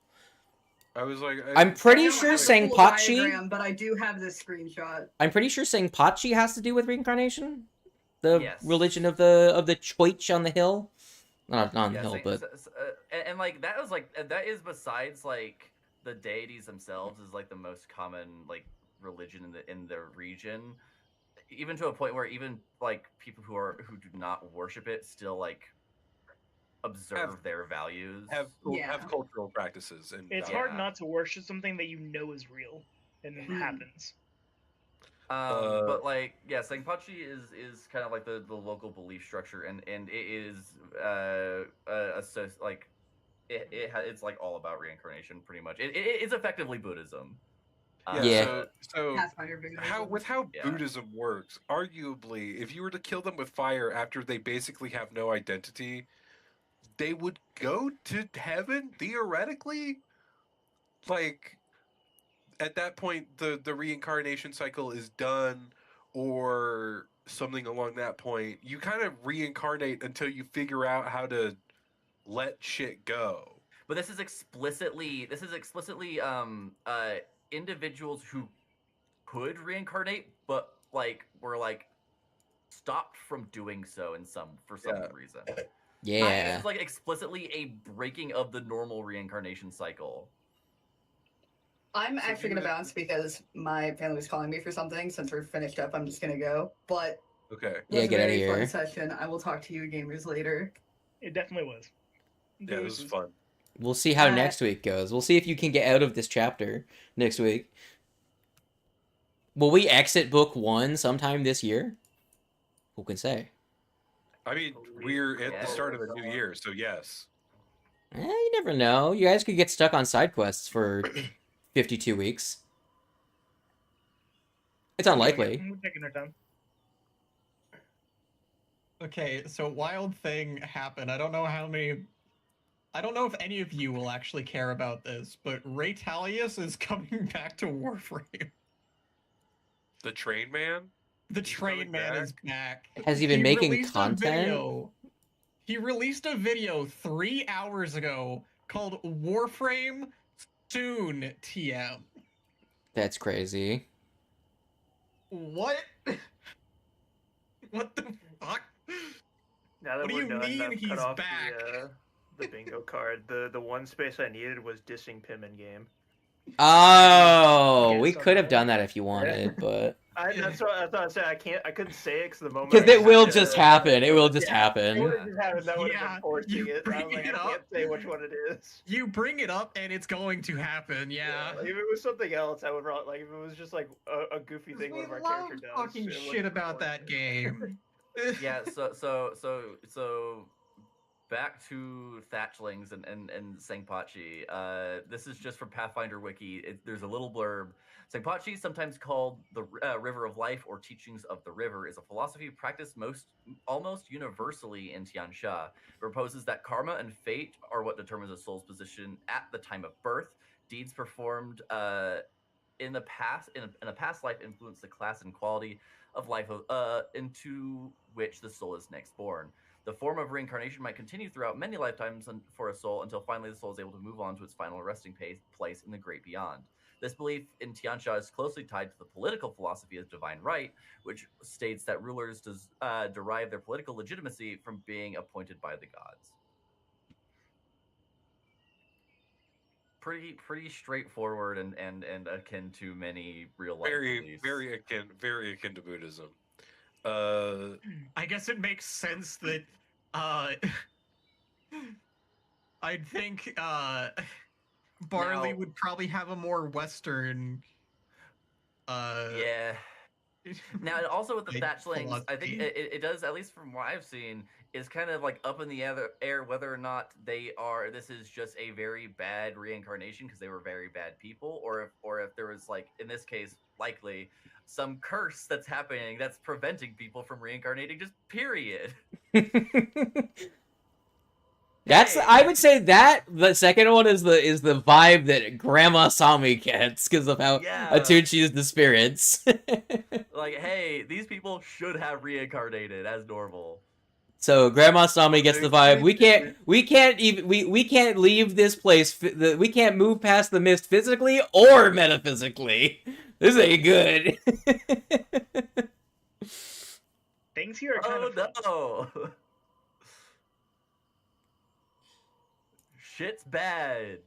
I was like, I'm pretty I don't sure have the saying full Pachi. diagram, but I do have this screenshot. I'm pretty sure saying Pachi has to do with reincarnation. The Yes. religion of the ᴬᴿᴼᴁ on the hill. Not on the Yeah, hill, same- but and like that was like that is besides like the deities themselves is like the most common like religion in the region, even to a point where even like people who do not worship it still like observe their values. have Yeah. cultural practices and It's Yeah. hard not to worship something that you know is real and then happens. But like, yeah, Sangpachi is kind of like the local belief structure, and it is like it's like all about reincarnation, pretty much. It's effectively Buddhism. Yeah. So Pathfinder Buddhism. how Yeah. Buddhism works, arguably, if you were to kill them with fire after they basically have no identity, they would go to heaven theoretically. Like at that point, the reincarnation cycle is done, or something along that point. You kind of reincarnate until you figure out how to let shit go. But this is explicitly individuals who could reincarnate, but like were like stopped from doing so for some Yeah. reason. yeah. It's like explicitly a breaking of the normal reincarnation cycle. I'm So actually you gonna would- bounce because my family was calling me for something. Since we're finished up, I'm just gonna go. But Okay. it Yeah, was a get outta very fun here. session. I will talk to you gamers later. It definitely was. Yeah, this was Deuces. fun. We'll see how Uh, next week goes. We'll see if you can get out of this chapter next week. Will we exit book 1 sometime this year? Who can say? I mean, we're at Yeah. the start of the new year, so yes. You never know. You guys could get stuck on side quests for 52 weeks. It's unlikely. We're taking our time. Okay, so wild thing happened. I don't know if any of you will actually care about this, but Raytalius is coming back to Warframe. The train man? The He's train coming man back? is back. Has he been making released a content? video- He released a video 3 hours ago called Warframe Soon TM. That's crazy. What? What the fuck? Now that What do we're you done, mean I've he's cut off back? the bingo card. The one space I needed was dissing Pim in game. Oh, Yes, we on could that have done that if you wanted, but That's what I thought I said. I couldn't say it because the moment. because I it will said just happen. It will just Yeah. It happen. would have just happened. That would have Yeah, been forcing you it. I bring was like, it I up. can't say which one it is. You bring it up and it's going to happen, yeah. Like, if it was something else, I would probably like. If it was just like a goofy thing We one of our love character does. talking it shit wouldn't about be that forcing game. Yeah, so back to Thatchlings and Sangpachi. This is just from Pathfinder Wiki. There's a little blurb. Sangpachi, sometimes called the River of Life or Teachings of the River, is a philosophy practiced almost universally in Tiansha. It proposes that karma and fate are what determines a soul's position at the time of birth. Deeds performed in a past life influence the class and quality of life into which the soul is next born. The form of reincarnation might continue throughout many lifetimes for a soul until finally the soul is able to move on to its final resting place in the great beyond. This belief in Tianxia is closely tied to the political philosophy of divine right, which states that rulers derive their political legitimacy from being appointed by the gods. Pretty straightforward and akin to many real life beliefs. Very akin to Buddhism. I guess it makes sense that I'd think Barley would probably have a more Western yeah. Now, and also with the like, thatchlings, I think philosophy. it does, at least from what I've seen, is kind of like up in the air whether or not this is just a very bad reincarnation because they were very bad people, or if there was, like, in this case, likely some curse that's happening that's preventing people from reincarnating, just period. That's I would say that the second one is the vibe that Grandma Sami gets because of how attuned she is to spirits. Like, hey, these people should have reincarnated as normal. So Grandma Sami gets the vibe. We can't leave this place. We can't move past the mist physically or metaphysically. This ain't good. Things here are kind of no. Shit's bad.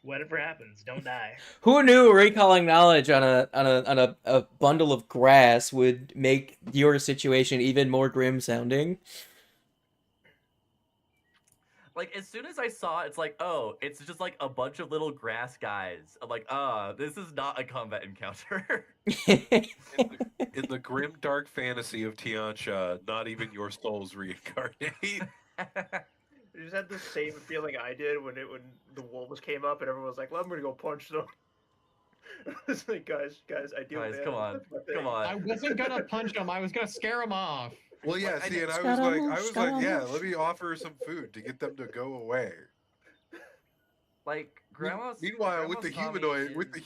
Whatever happens, don't die. Who knew recalling knowledge on a bundle of grass would make your situation even more grim sounding? Like, as soon as I saw it, it's like, oh, it's just like a bunch of little grass guys. I'm like, this is not a combat encounter. in the grim dark fantasy of Tianxia, not even your souls reincarnate. You just had the same feeling I did when the wolves came up and everyone was like, "Well, I'm gonna go punch them." It's like, guys, I do. Guys, come on. I wasn't gonna punch them. I was gonna scare them off. Well, yeah. Like, See, and I was like, yeah. Let me offer some food to get them to go away. Like, Meanwhile, with the Grandma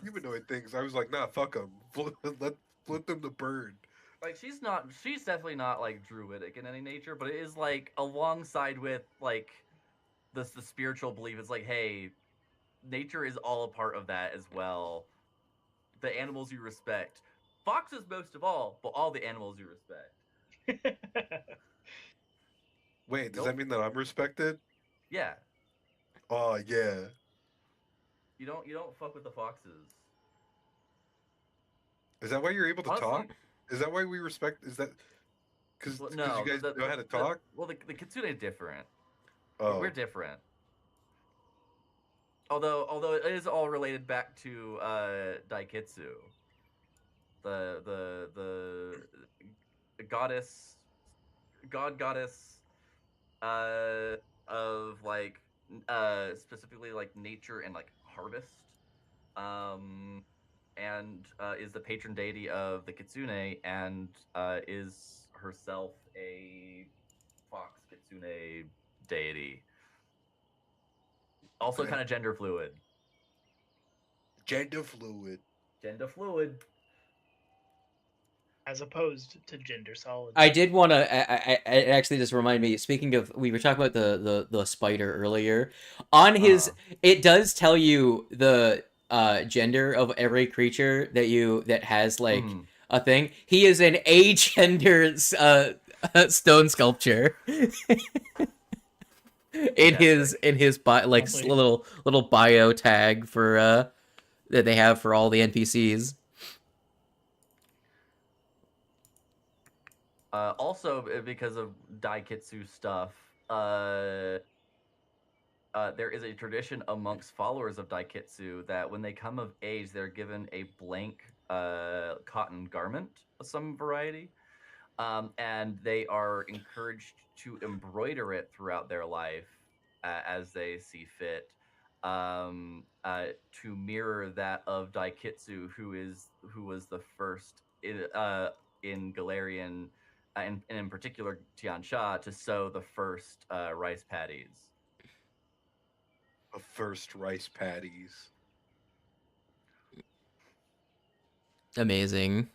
humanoid things, I was like, nah, fuck them. Let them to burn. Like, she's definitely not, like, druidic in any nature, but it is, like, alongside with, like, the spiritual belief. It's like, hey, nature is all a part of that as well. The animals you respect. Foxes most of all, but all the animals you respect. Wait, does that mean that I'm respected? Yeah. Oh, yeah. You don't fuck with the foxes. Is that why you're able to Honestly, talk? Is that why we respect? Is that because you guys know how to talk? Well, the kitsune is different. Oh. We're different. Although it is all related back to Daikitsu, the goddess of, like, specifically, like, nature and, like, harvest, and is the patron deity of the kitsune, and is herself a fox kitsune deity. Also, kind of gender fluid. Gender fluid. As opposed to gender solid. I did want to. I actually just remind me. Speaking of, we were talking about the spider earlier. On his, it does tell you the gender of every creature that has, like, a thing. He is an agender stone sculpture. in his little bio tag for that they have for all the NPCs. Also, because of Daikitsu stuff, there is a tradition amongst followers of Daikitsu that when they come of age, they're given a blank cotton garment of some variety, and they are encouraged to embroider it throughout their life as they see fit, to mirror that of Daikitsu, who was the first in Galarian, and in particular Tianxia, to sow the first rice paddies. The first rice paddies. Amazing.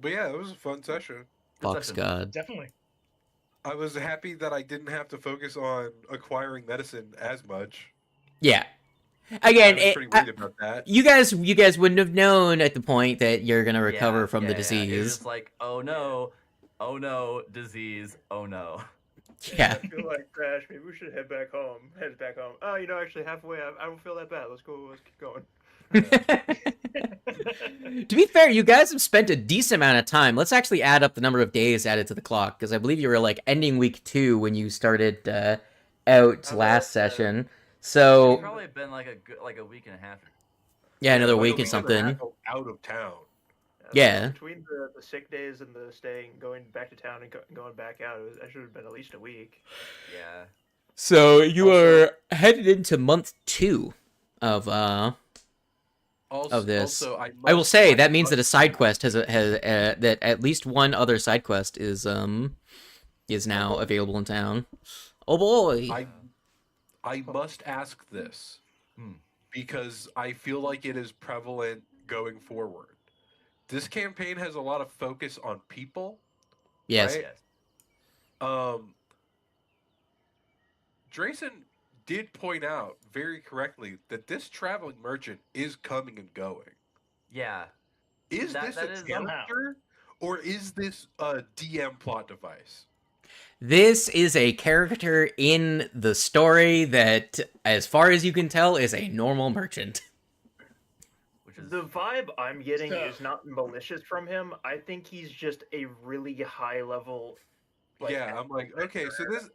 But yeah, it was a fun session. Fox God. Definitely. I was happy that I didn't have to focus on acquiring medicine as much. Yeah. I Again, was pretty worried about that. you guys wouldn't have known at the point that you're gonna recover from the It was disease. just like, oh no, disease, oh no. Yeah. I feel like trash. Maybe we should head back home. Head back home. Oh, actually halfway, I don't feel that bad. Let's go. Let's keep going. To be fair, you guys have spent a decent amount of time. Let's actually add up the number of days added to the clock, because I believe you were like ending week 2 when you started out last session. So It's probably been like a week and a half. yeah, another Like a week or and a something. half out of town. Yeah. Between the sick days and the staying, going back to town and going back out, I should have been at least a week. Yeah. So you Also- are headed into month 2 of Also, this. Also, I will say that means that a side quest has that at least one other side quest is now available in town. Oh boy. I must ask this because I feel like it is prevalent going forward. This campaign has a lot of focus on people. Yes. Right? Drayson did point out very correctly that this traveling merchant is coming and going. Yeah. Is That this is a character or is this a DM plot device? This is a character in the story that, as far as you can tell, is a normal merchant. Which is The vibe I'm getting So- is not malicious from him. I think he's just a really high level. Yeah, I'm like, okay, so this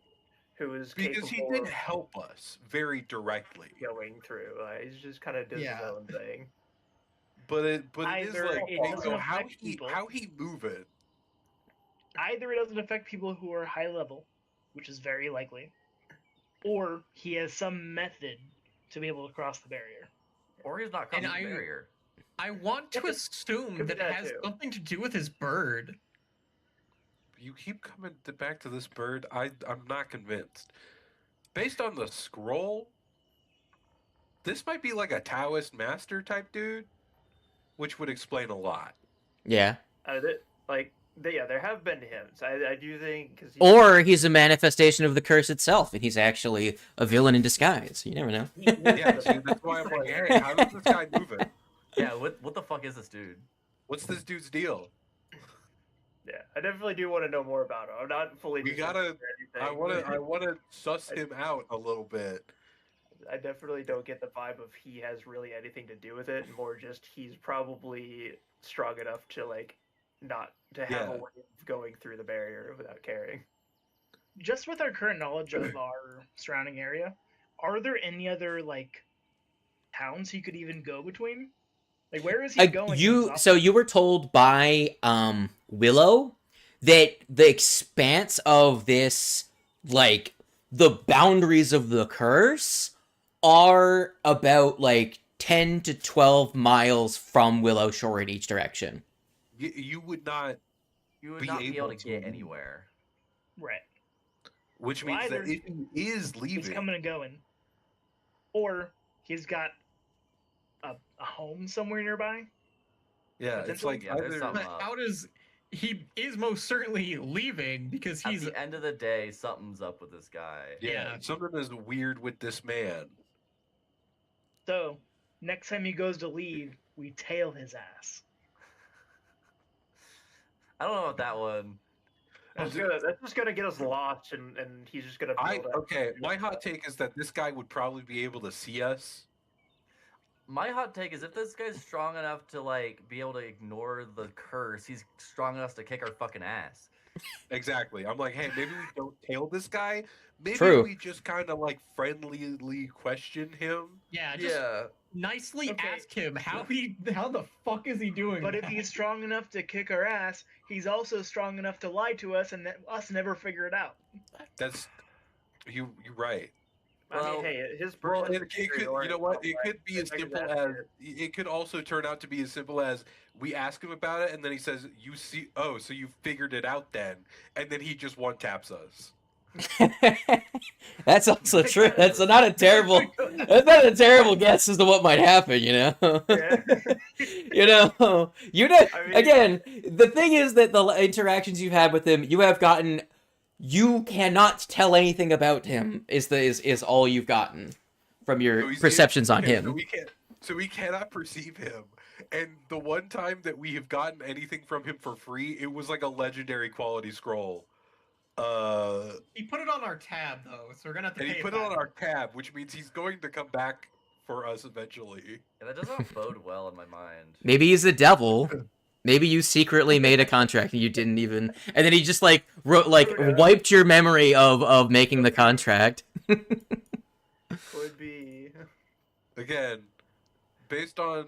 who is because he capable did of help us very directly. going through. He's just kind of does Yeah. his own thing. But it is Either like it okay, doesn't so how affect people. he move it. Either it doesn't affect people who are high level, which is very likely, or he has some method to be able to cross the barrier. or he's not coming And to the I- barrier. I want to Could be- assume could be that it that has too. something to do with his bird. You keep coming back to this bird. I'm not convinced. Based on the scroll, this might be like a Taoist master type dude, which would explain a lot. Yeah. There have been hints. I do think because Or he's a manifestation of the curse itself, and he's actually a villain in disguise. You never know. Yeah, see, that's why I'm like, hey, how does this guy move it? Yeah, what the fuck is this dude? What's this dude's deal? Yeah, I definitely do want to know more about him. I'm not fully. We convinced gotta- or anything, I wanna suss him out a little bit. I definitely don't get the vibe of he has really anything to do with it. More just he's probably strong enough to not to have a Yeah. way of going through the barrier without caring. Just with our current knowledge of our surrounding area, are there any other towns he could even go between? Where is he going? So you were told by Willow that the expanse of this, the boundaries of the curse, are about 10 to 12 miles from Willow Shore in each direction. You would not, You would Be not be able able to get to- anywhere. Right. which Well, means that either if he is He's leaving, coming and going, or he's got a home somewhere nearby. yeah, it's potentially- like Yeah, there's either something But up. how does he is most certainly leaving because At he's the end of the day, something's up with this guy. yeah, Yeah. something is weird with this man. So next time he goes to leave, we tail his ass. I don't know about that one. That's just gonna get us lost, and he's just gonna. build up. Okay, my hot take is that this guy would probably be able to see us. My hot take is if this guy's strong enough to be able to ignore the curse, he's strong enough to kick our fucking ass. Exactly. I'm like, hey, maybe we don't tail this guy. Maybe True. we just kind of friendlyly question him. just nicely Okay. ask him how the fuck is he doing? But if that? he's strong enough to kick our ass, he's also strong enough to lie to us and us never figure it out. That's you're right. I Well- mean, hey, his Well, personal it could, you superiority know what? of, It could be as figure simple that as shit. it could also turn out to be as simple as we ask him about it, and then he says, "You see? Oh, so you figured it out then?" And then he just one taps us. That's also true. That's not a terrible guess as to what might happen, you know? Yeah. You know, I mean- again, the thing is that the interactions you've had with him, you have gotten You cannot tell anything about him. Is all you've gotten from your perceptions on him. So we cannot perceive him. And the one time that we have gotten anything from him for free, it was like a legendary quality scroll. He put it on our tab though, so we're gonna have to. And pay he put it on our tab, which means he's going to come back for us eventually. Yeah, that does not bode well in my mind. Maybe he's the devil. Maybe you secretly made a contract and you didn't even, and then he just like wrote wiped your memory of making the contract. Could be. Again, based on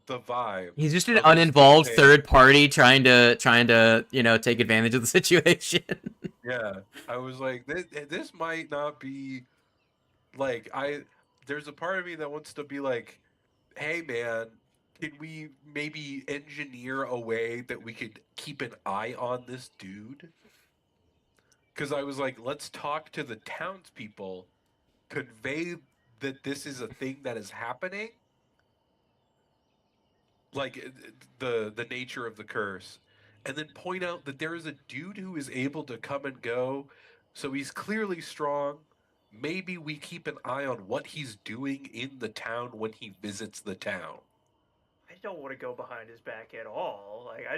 the vibe. He's just an uninvolved third party trying to take advantage of the situation. Yeah, I was like, this might not be like There's a part of me that wants to be like, hey man, can we maybe engineer a way that we could keep an eye on this dude? Because I was like, let's talk to the townspeople, convey that this is a thing that is happening, like the nature of the curse, and then point out that there is a dude who is able to come and go, so he's clearly strong. Maybe we keep an eye on what he's doing in the town when he visits the town. I don't want to go behind his back at all. Like I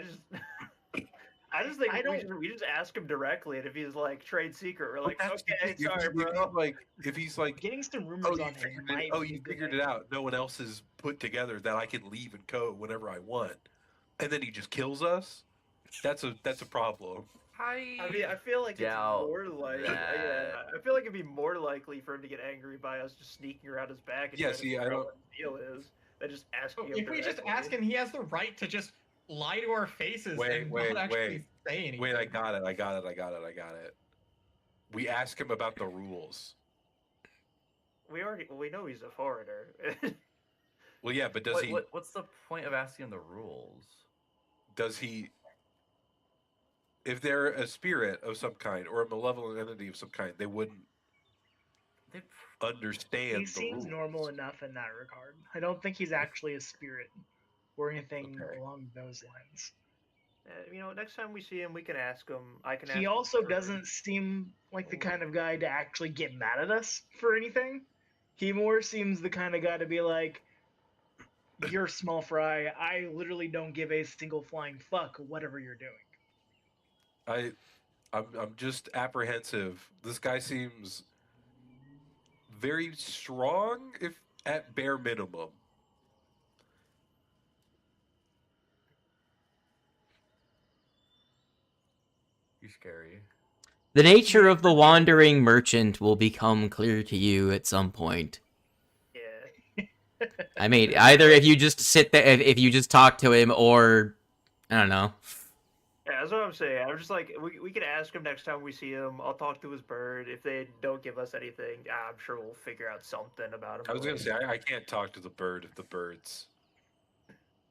just think we just ask him directly, and if he's like trade secret, we're like, okay, sorry, bro. If he's like Getting some rumors on him. you figured it out. No one else has put together that I can leave and go whenever I want, and then he just kills us. That's a problem. I mean, I feel like it's more like I feel like it'd be more likely for him to get angry by us just sneaking around his back. And I don't. What the deal is than just asking him. If we just ask him, he has the right to just lie to our faces and not actually say anything. Wait, I got it. We ask him about the rules. We know he's a foreigner. Well, yeah, but what's the point of asking him the rules? Does he? If they're a spirit of some kind or a malevolent entity of some kind, they wouldn't understand. He seems normal enough in that regard. I don't think he's actually a spirit or anything along those lines. Next time we see him, we can ask him. He also doesn't seem like the kind of guy to actually get mad at us for anything. He more seems the kind of guy to be like, "You're small fry. I literally don't give a single flying fuck whatever you're doing." I'm just apprehensive. This guy seems very strong, if at bare minimum. You're scary. The nature of the wandering merchant will become clear to you at some point. Yeah. I mean, either if you just sit there, if you just talk to him, or I don't know. Yeah, that's what I'm saying. I'm just like, we can ask him next time we see him. I'll talk to his bird. If they don't give us anything, I'm sure we'll figure out something about him. I was gonna say I can't talk to the bird if the bird's.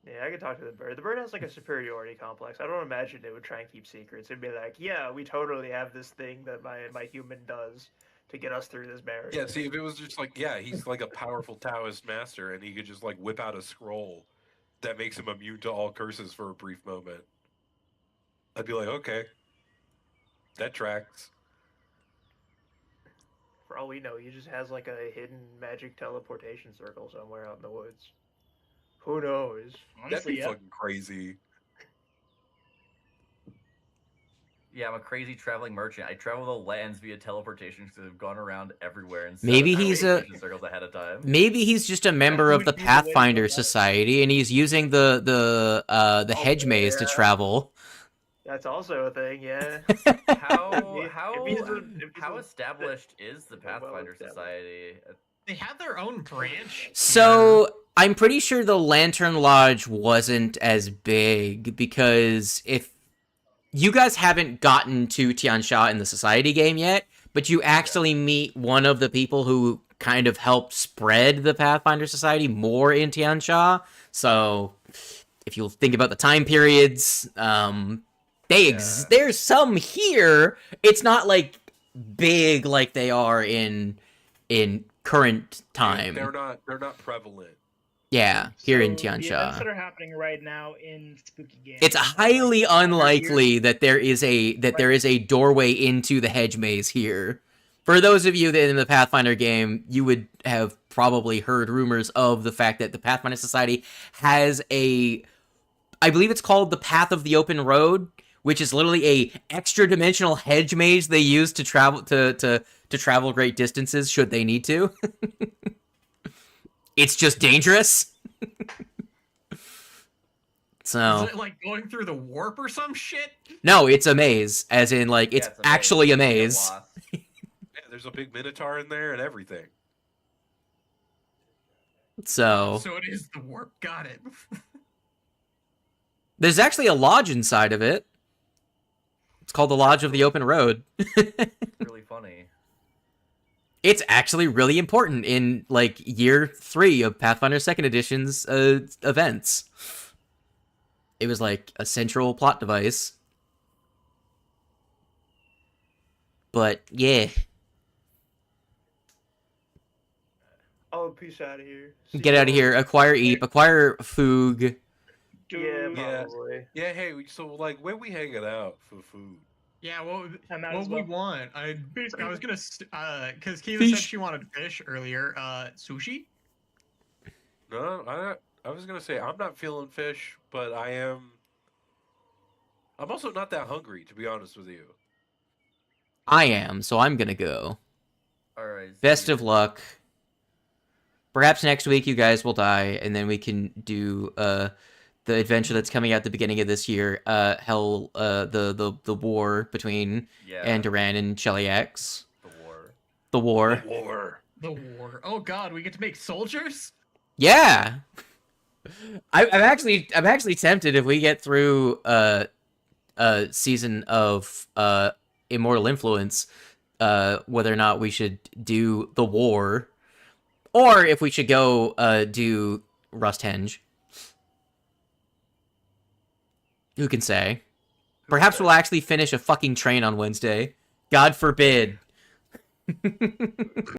Yeah, I can talk to the bird. The bird has like a superiority complex. I don't imagine it would try and keep secrets. It'd be like, yeah, we totally have this thing that my human does to get us through this barrier. Yeah, see, if it was just like, yeah, he's like a powerful Taoist master, and he could just like whip out a scroll that makes him immune to all curses for a brief moment, I'd be like, okay, that tracks. For all we know, he just has like a hidden magic teleportation circle somewhere out in the woods. Who knows? That'd be fucking crazy. Yeah, I'm a crazy traveling merchant. I travel the lands via teleportation because I've gone around everywhere and maybe he's circles ahead of time. Maybe he's just a member of the Pathfinder Society, and he's using the hedge maze to travel. That's also a thing, yeah. How established is the Pathfinder Society? They have their own branch. So I'm pretty sure the Lantern Lodge wasn't as big, because if you guys haven't gotten to Tiansha in the Society game yet, but you actually meet one of the people who kind of helped spread the Pathfinder Society more in Tiansha. So if you'll think about the time periods, there's some here. It's not like big like they are in current time. They're not prevalent. Yeah, here in So, the events Tiansha. that are happening right now in Spooky Game. It's highly unlikely that there is a doorway into the hedge maze here. For those of you that in the Pathfinder game, you would have probably heard rumors of the fact that the Pathfinder Society has I believe it's called the Path of the Open Road, which is literally a extra dimensional hedge maze they use to travel to travel great distances should they need to. It's just dangerous. So Is it like going through the warp or some shit? no, it's a maze, as in like it's Yeah, actually a It's maze. wasp. Yeah, there's a big minotaur in there and everything. So So it is the warp. Got it. there's actually a lodge inside of it. It's called the Lodge of the Open Road. Really funny. It's actually really important in like year 3 of Pathfinder 2nd Edition's events. It was like a central plot device. But yeah, Oh, peace out of here. get out of here. Acquire Eep. Acquire Foog. Yeah, Yeah. probably. Yeah, hey, so like when we hanging out for food? Yeah, well, I might what as we well. want. I was gonna because Kiva Fish. said she wanted fish earlier. Sushi. No, I was gonna say I'm not feeling fish, but I am. I'm also not that hungry, to be honest with you. I am, so I'm gonna go. All right. Best of luck. Perhaps next week you guys will die, and then we can do the adventure that's coming out at the beginning of this year. The war between Yeah. Andoran and Cheliax. The war. The war. War. The war. Oh God, we get to make soldiers. Yeah. I'm actually tempted if we get through season of Immortal Influence, whether or not we should do the war, or if we should go do Rusthenge. Who can say? Perhaps we'll actually finish a fucking train on Wednesday. God forbid.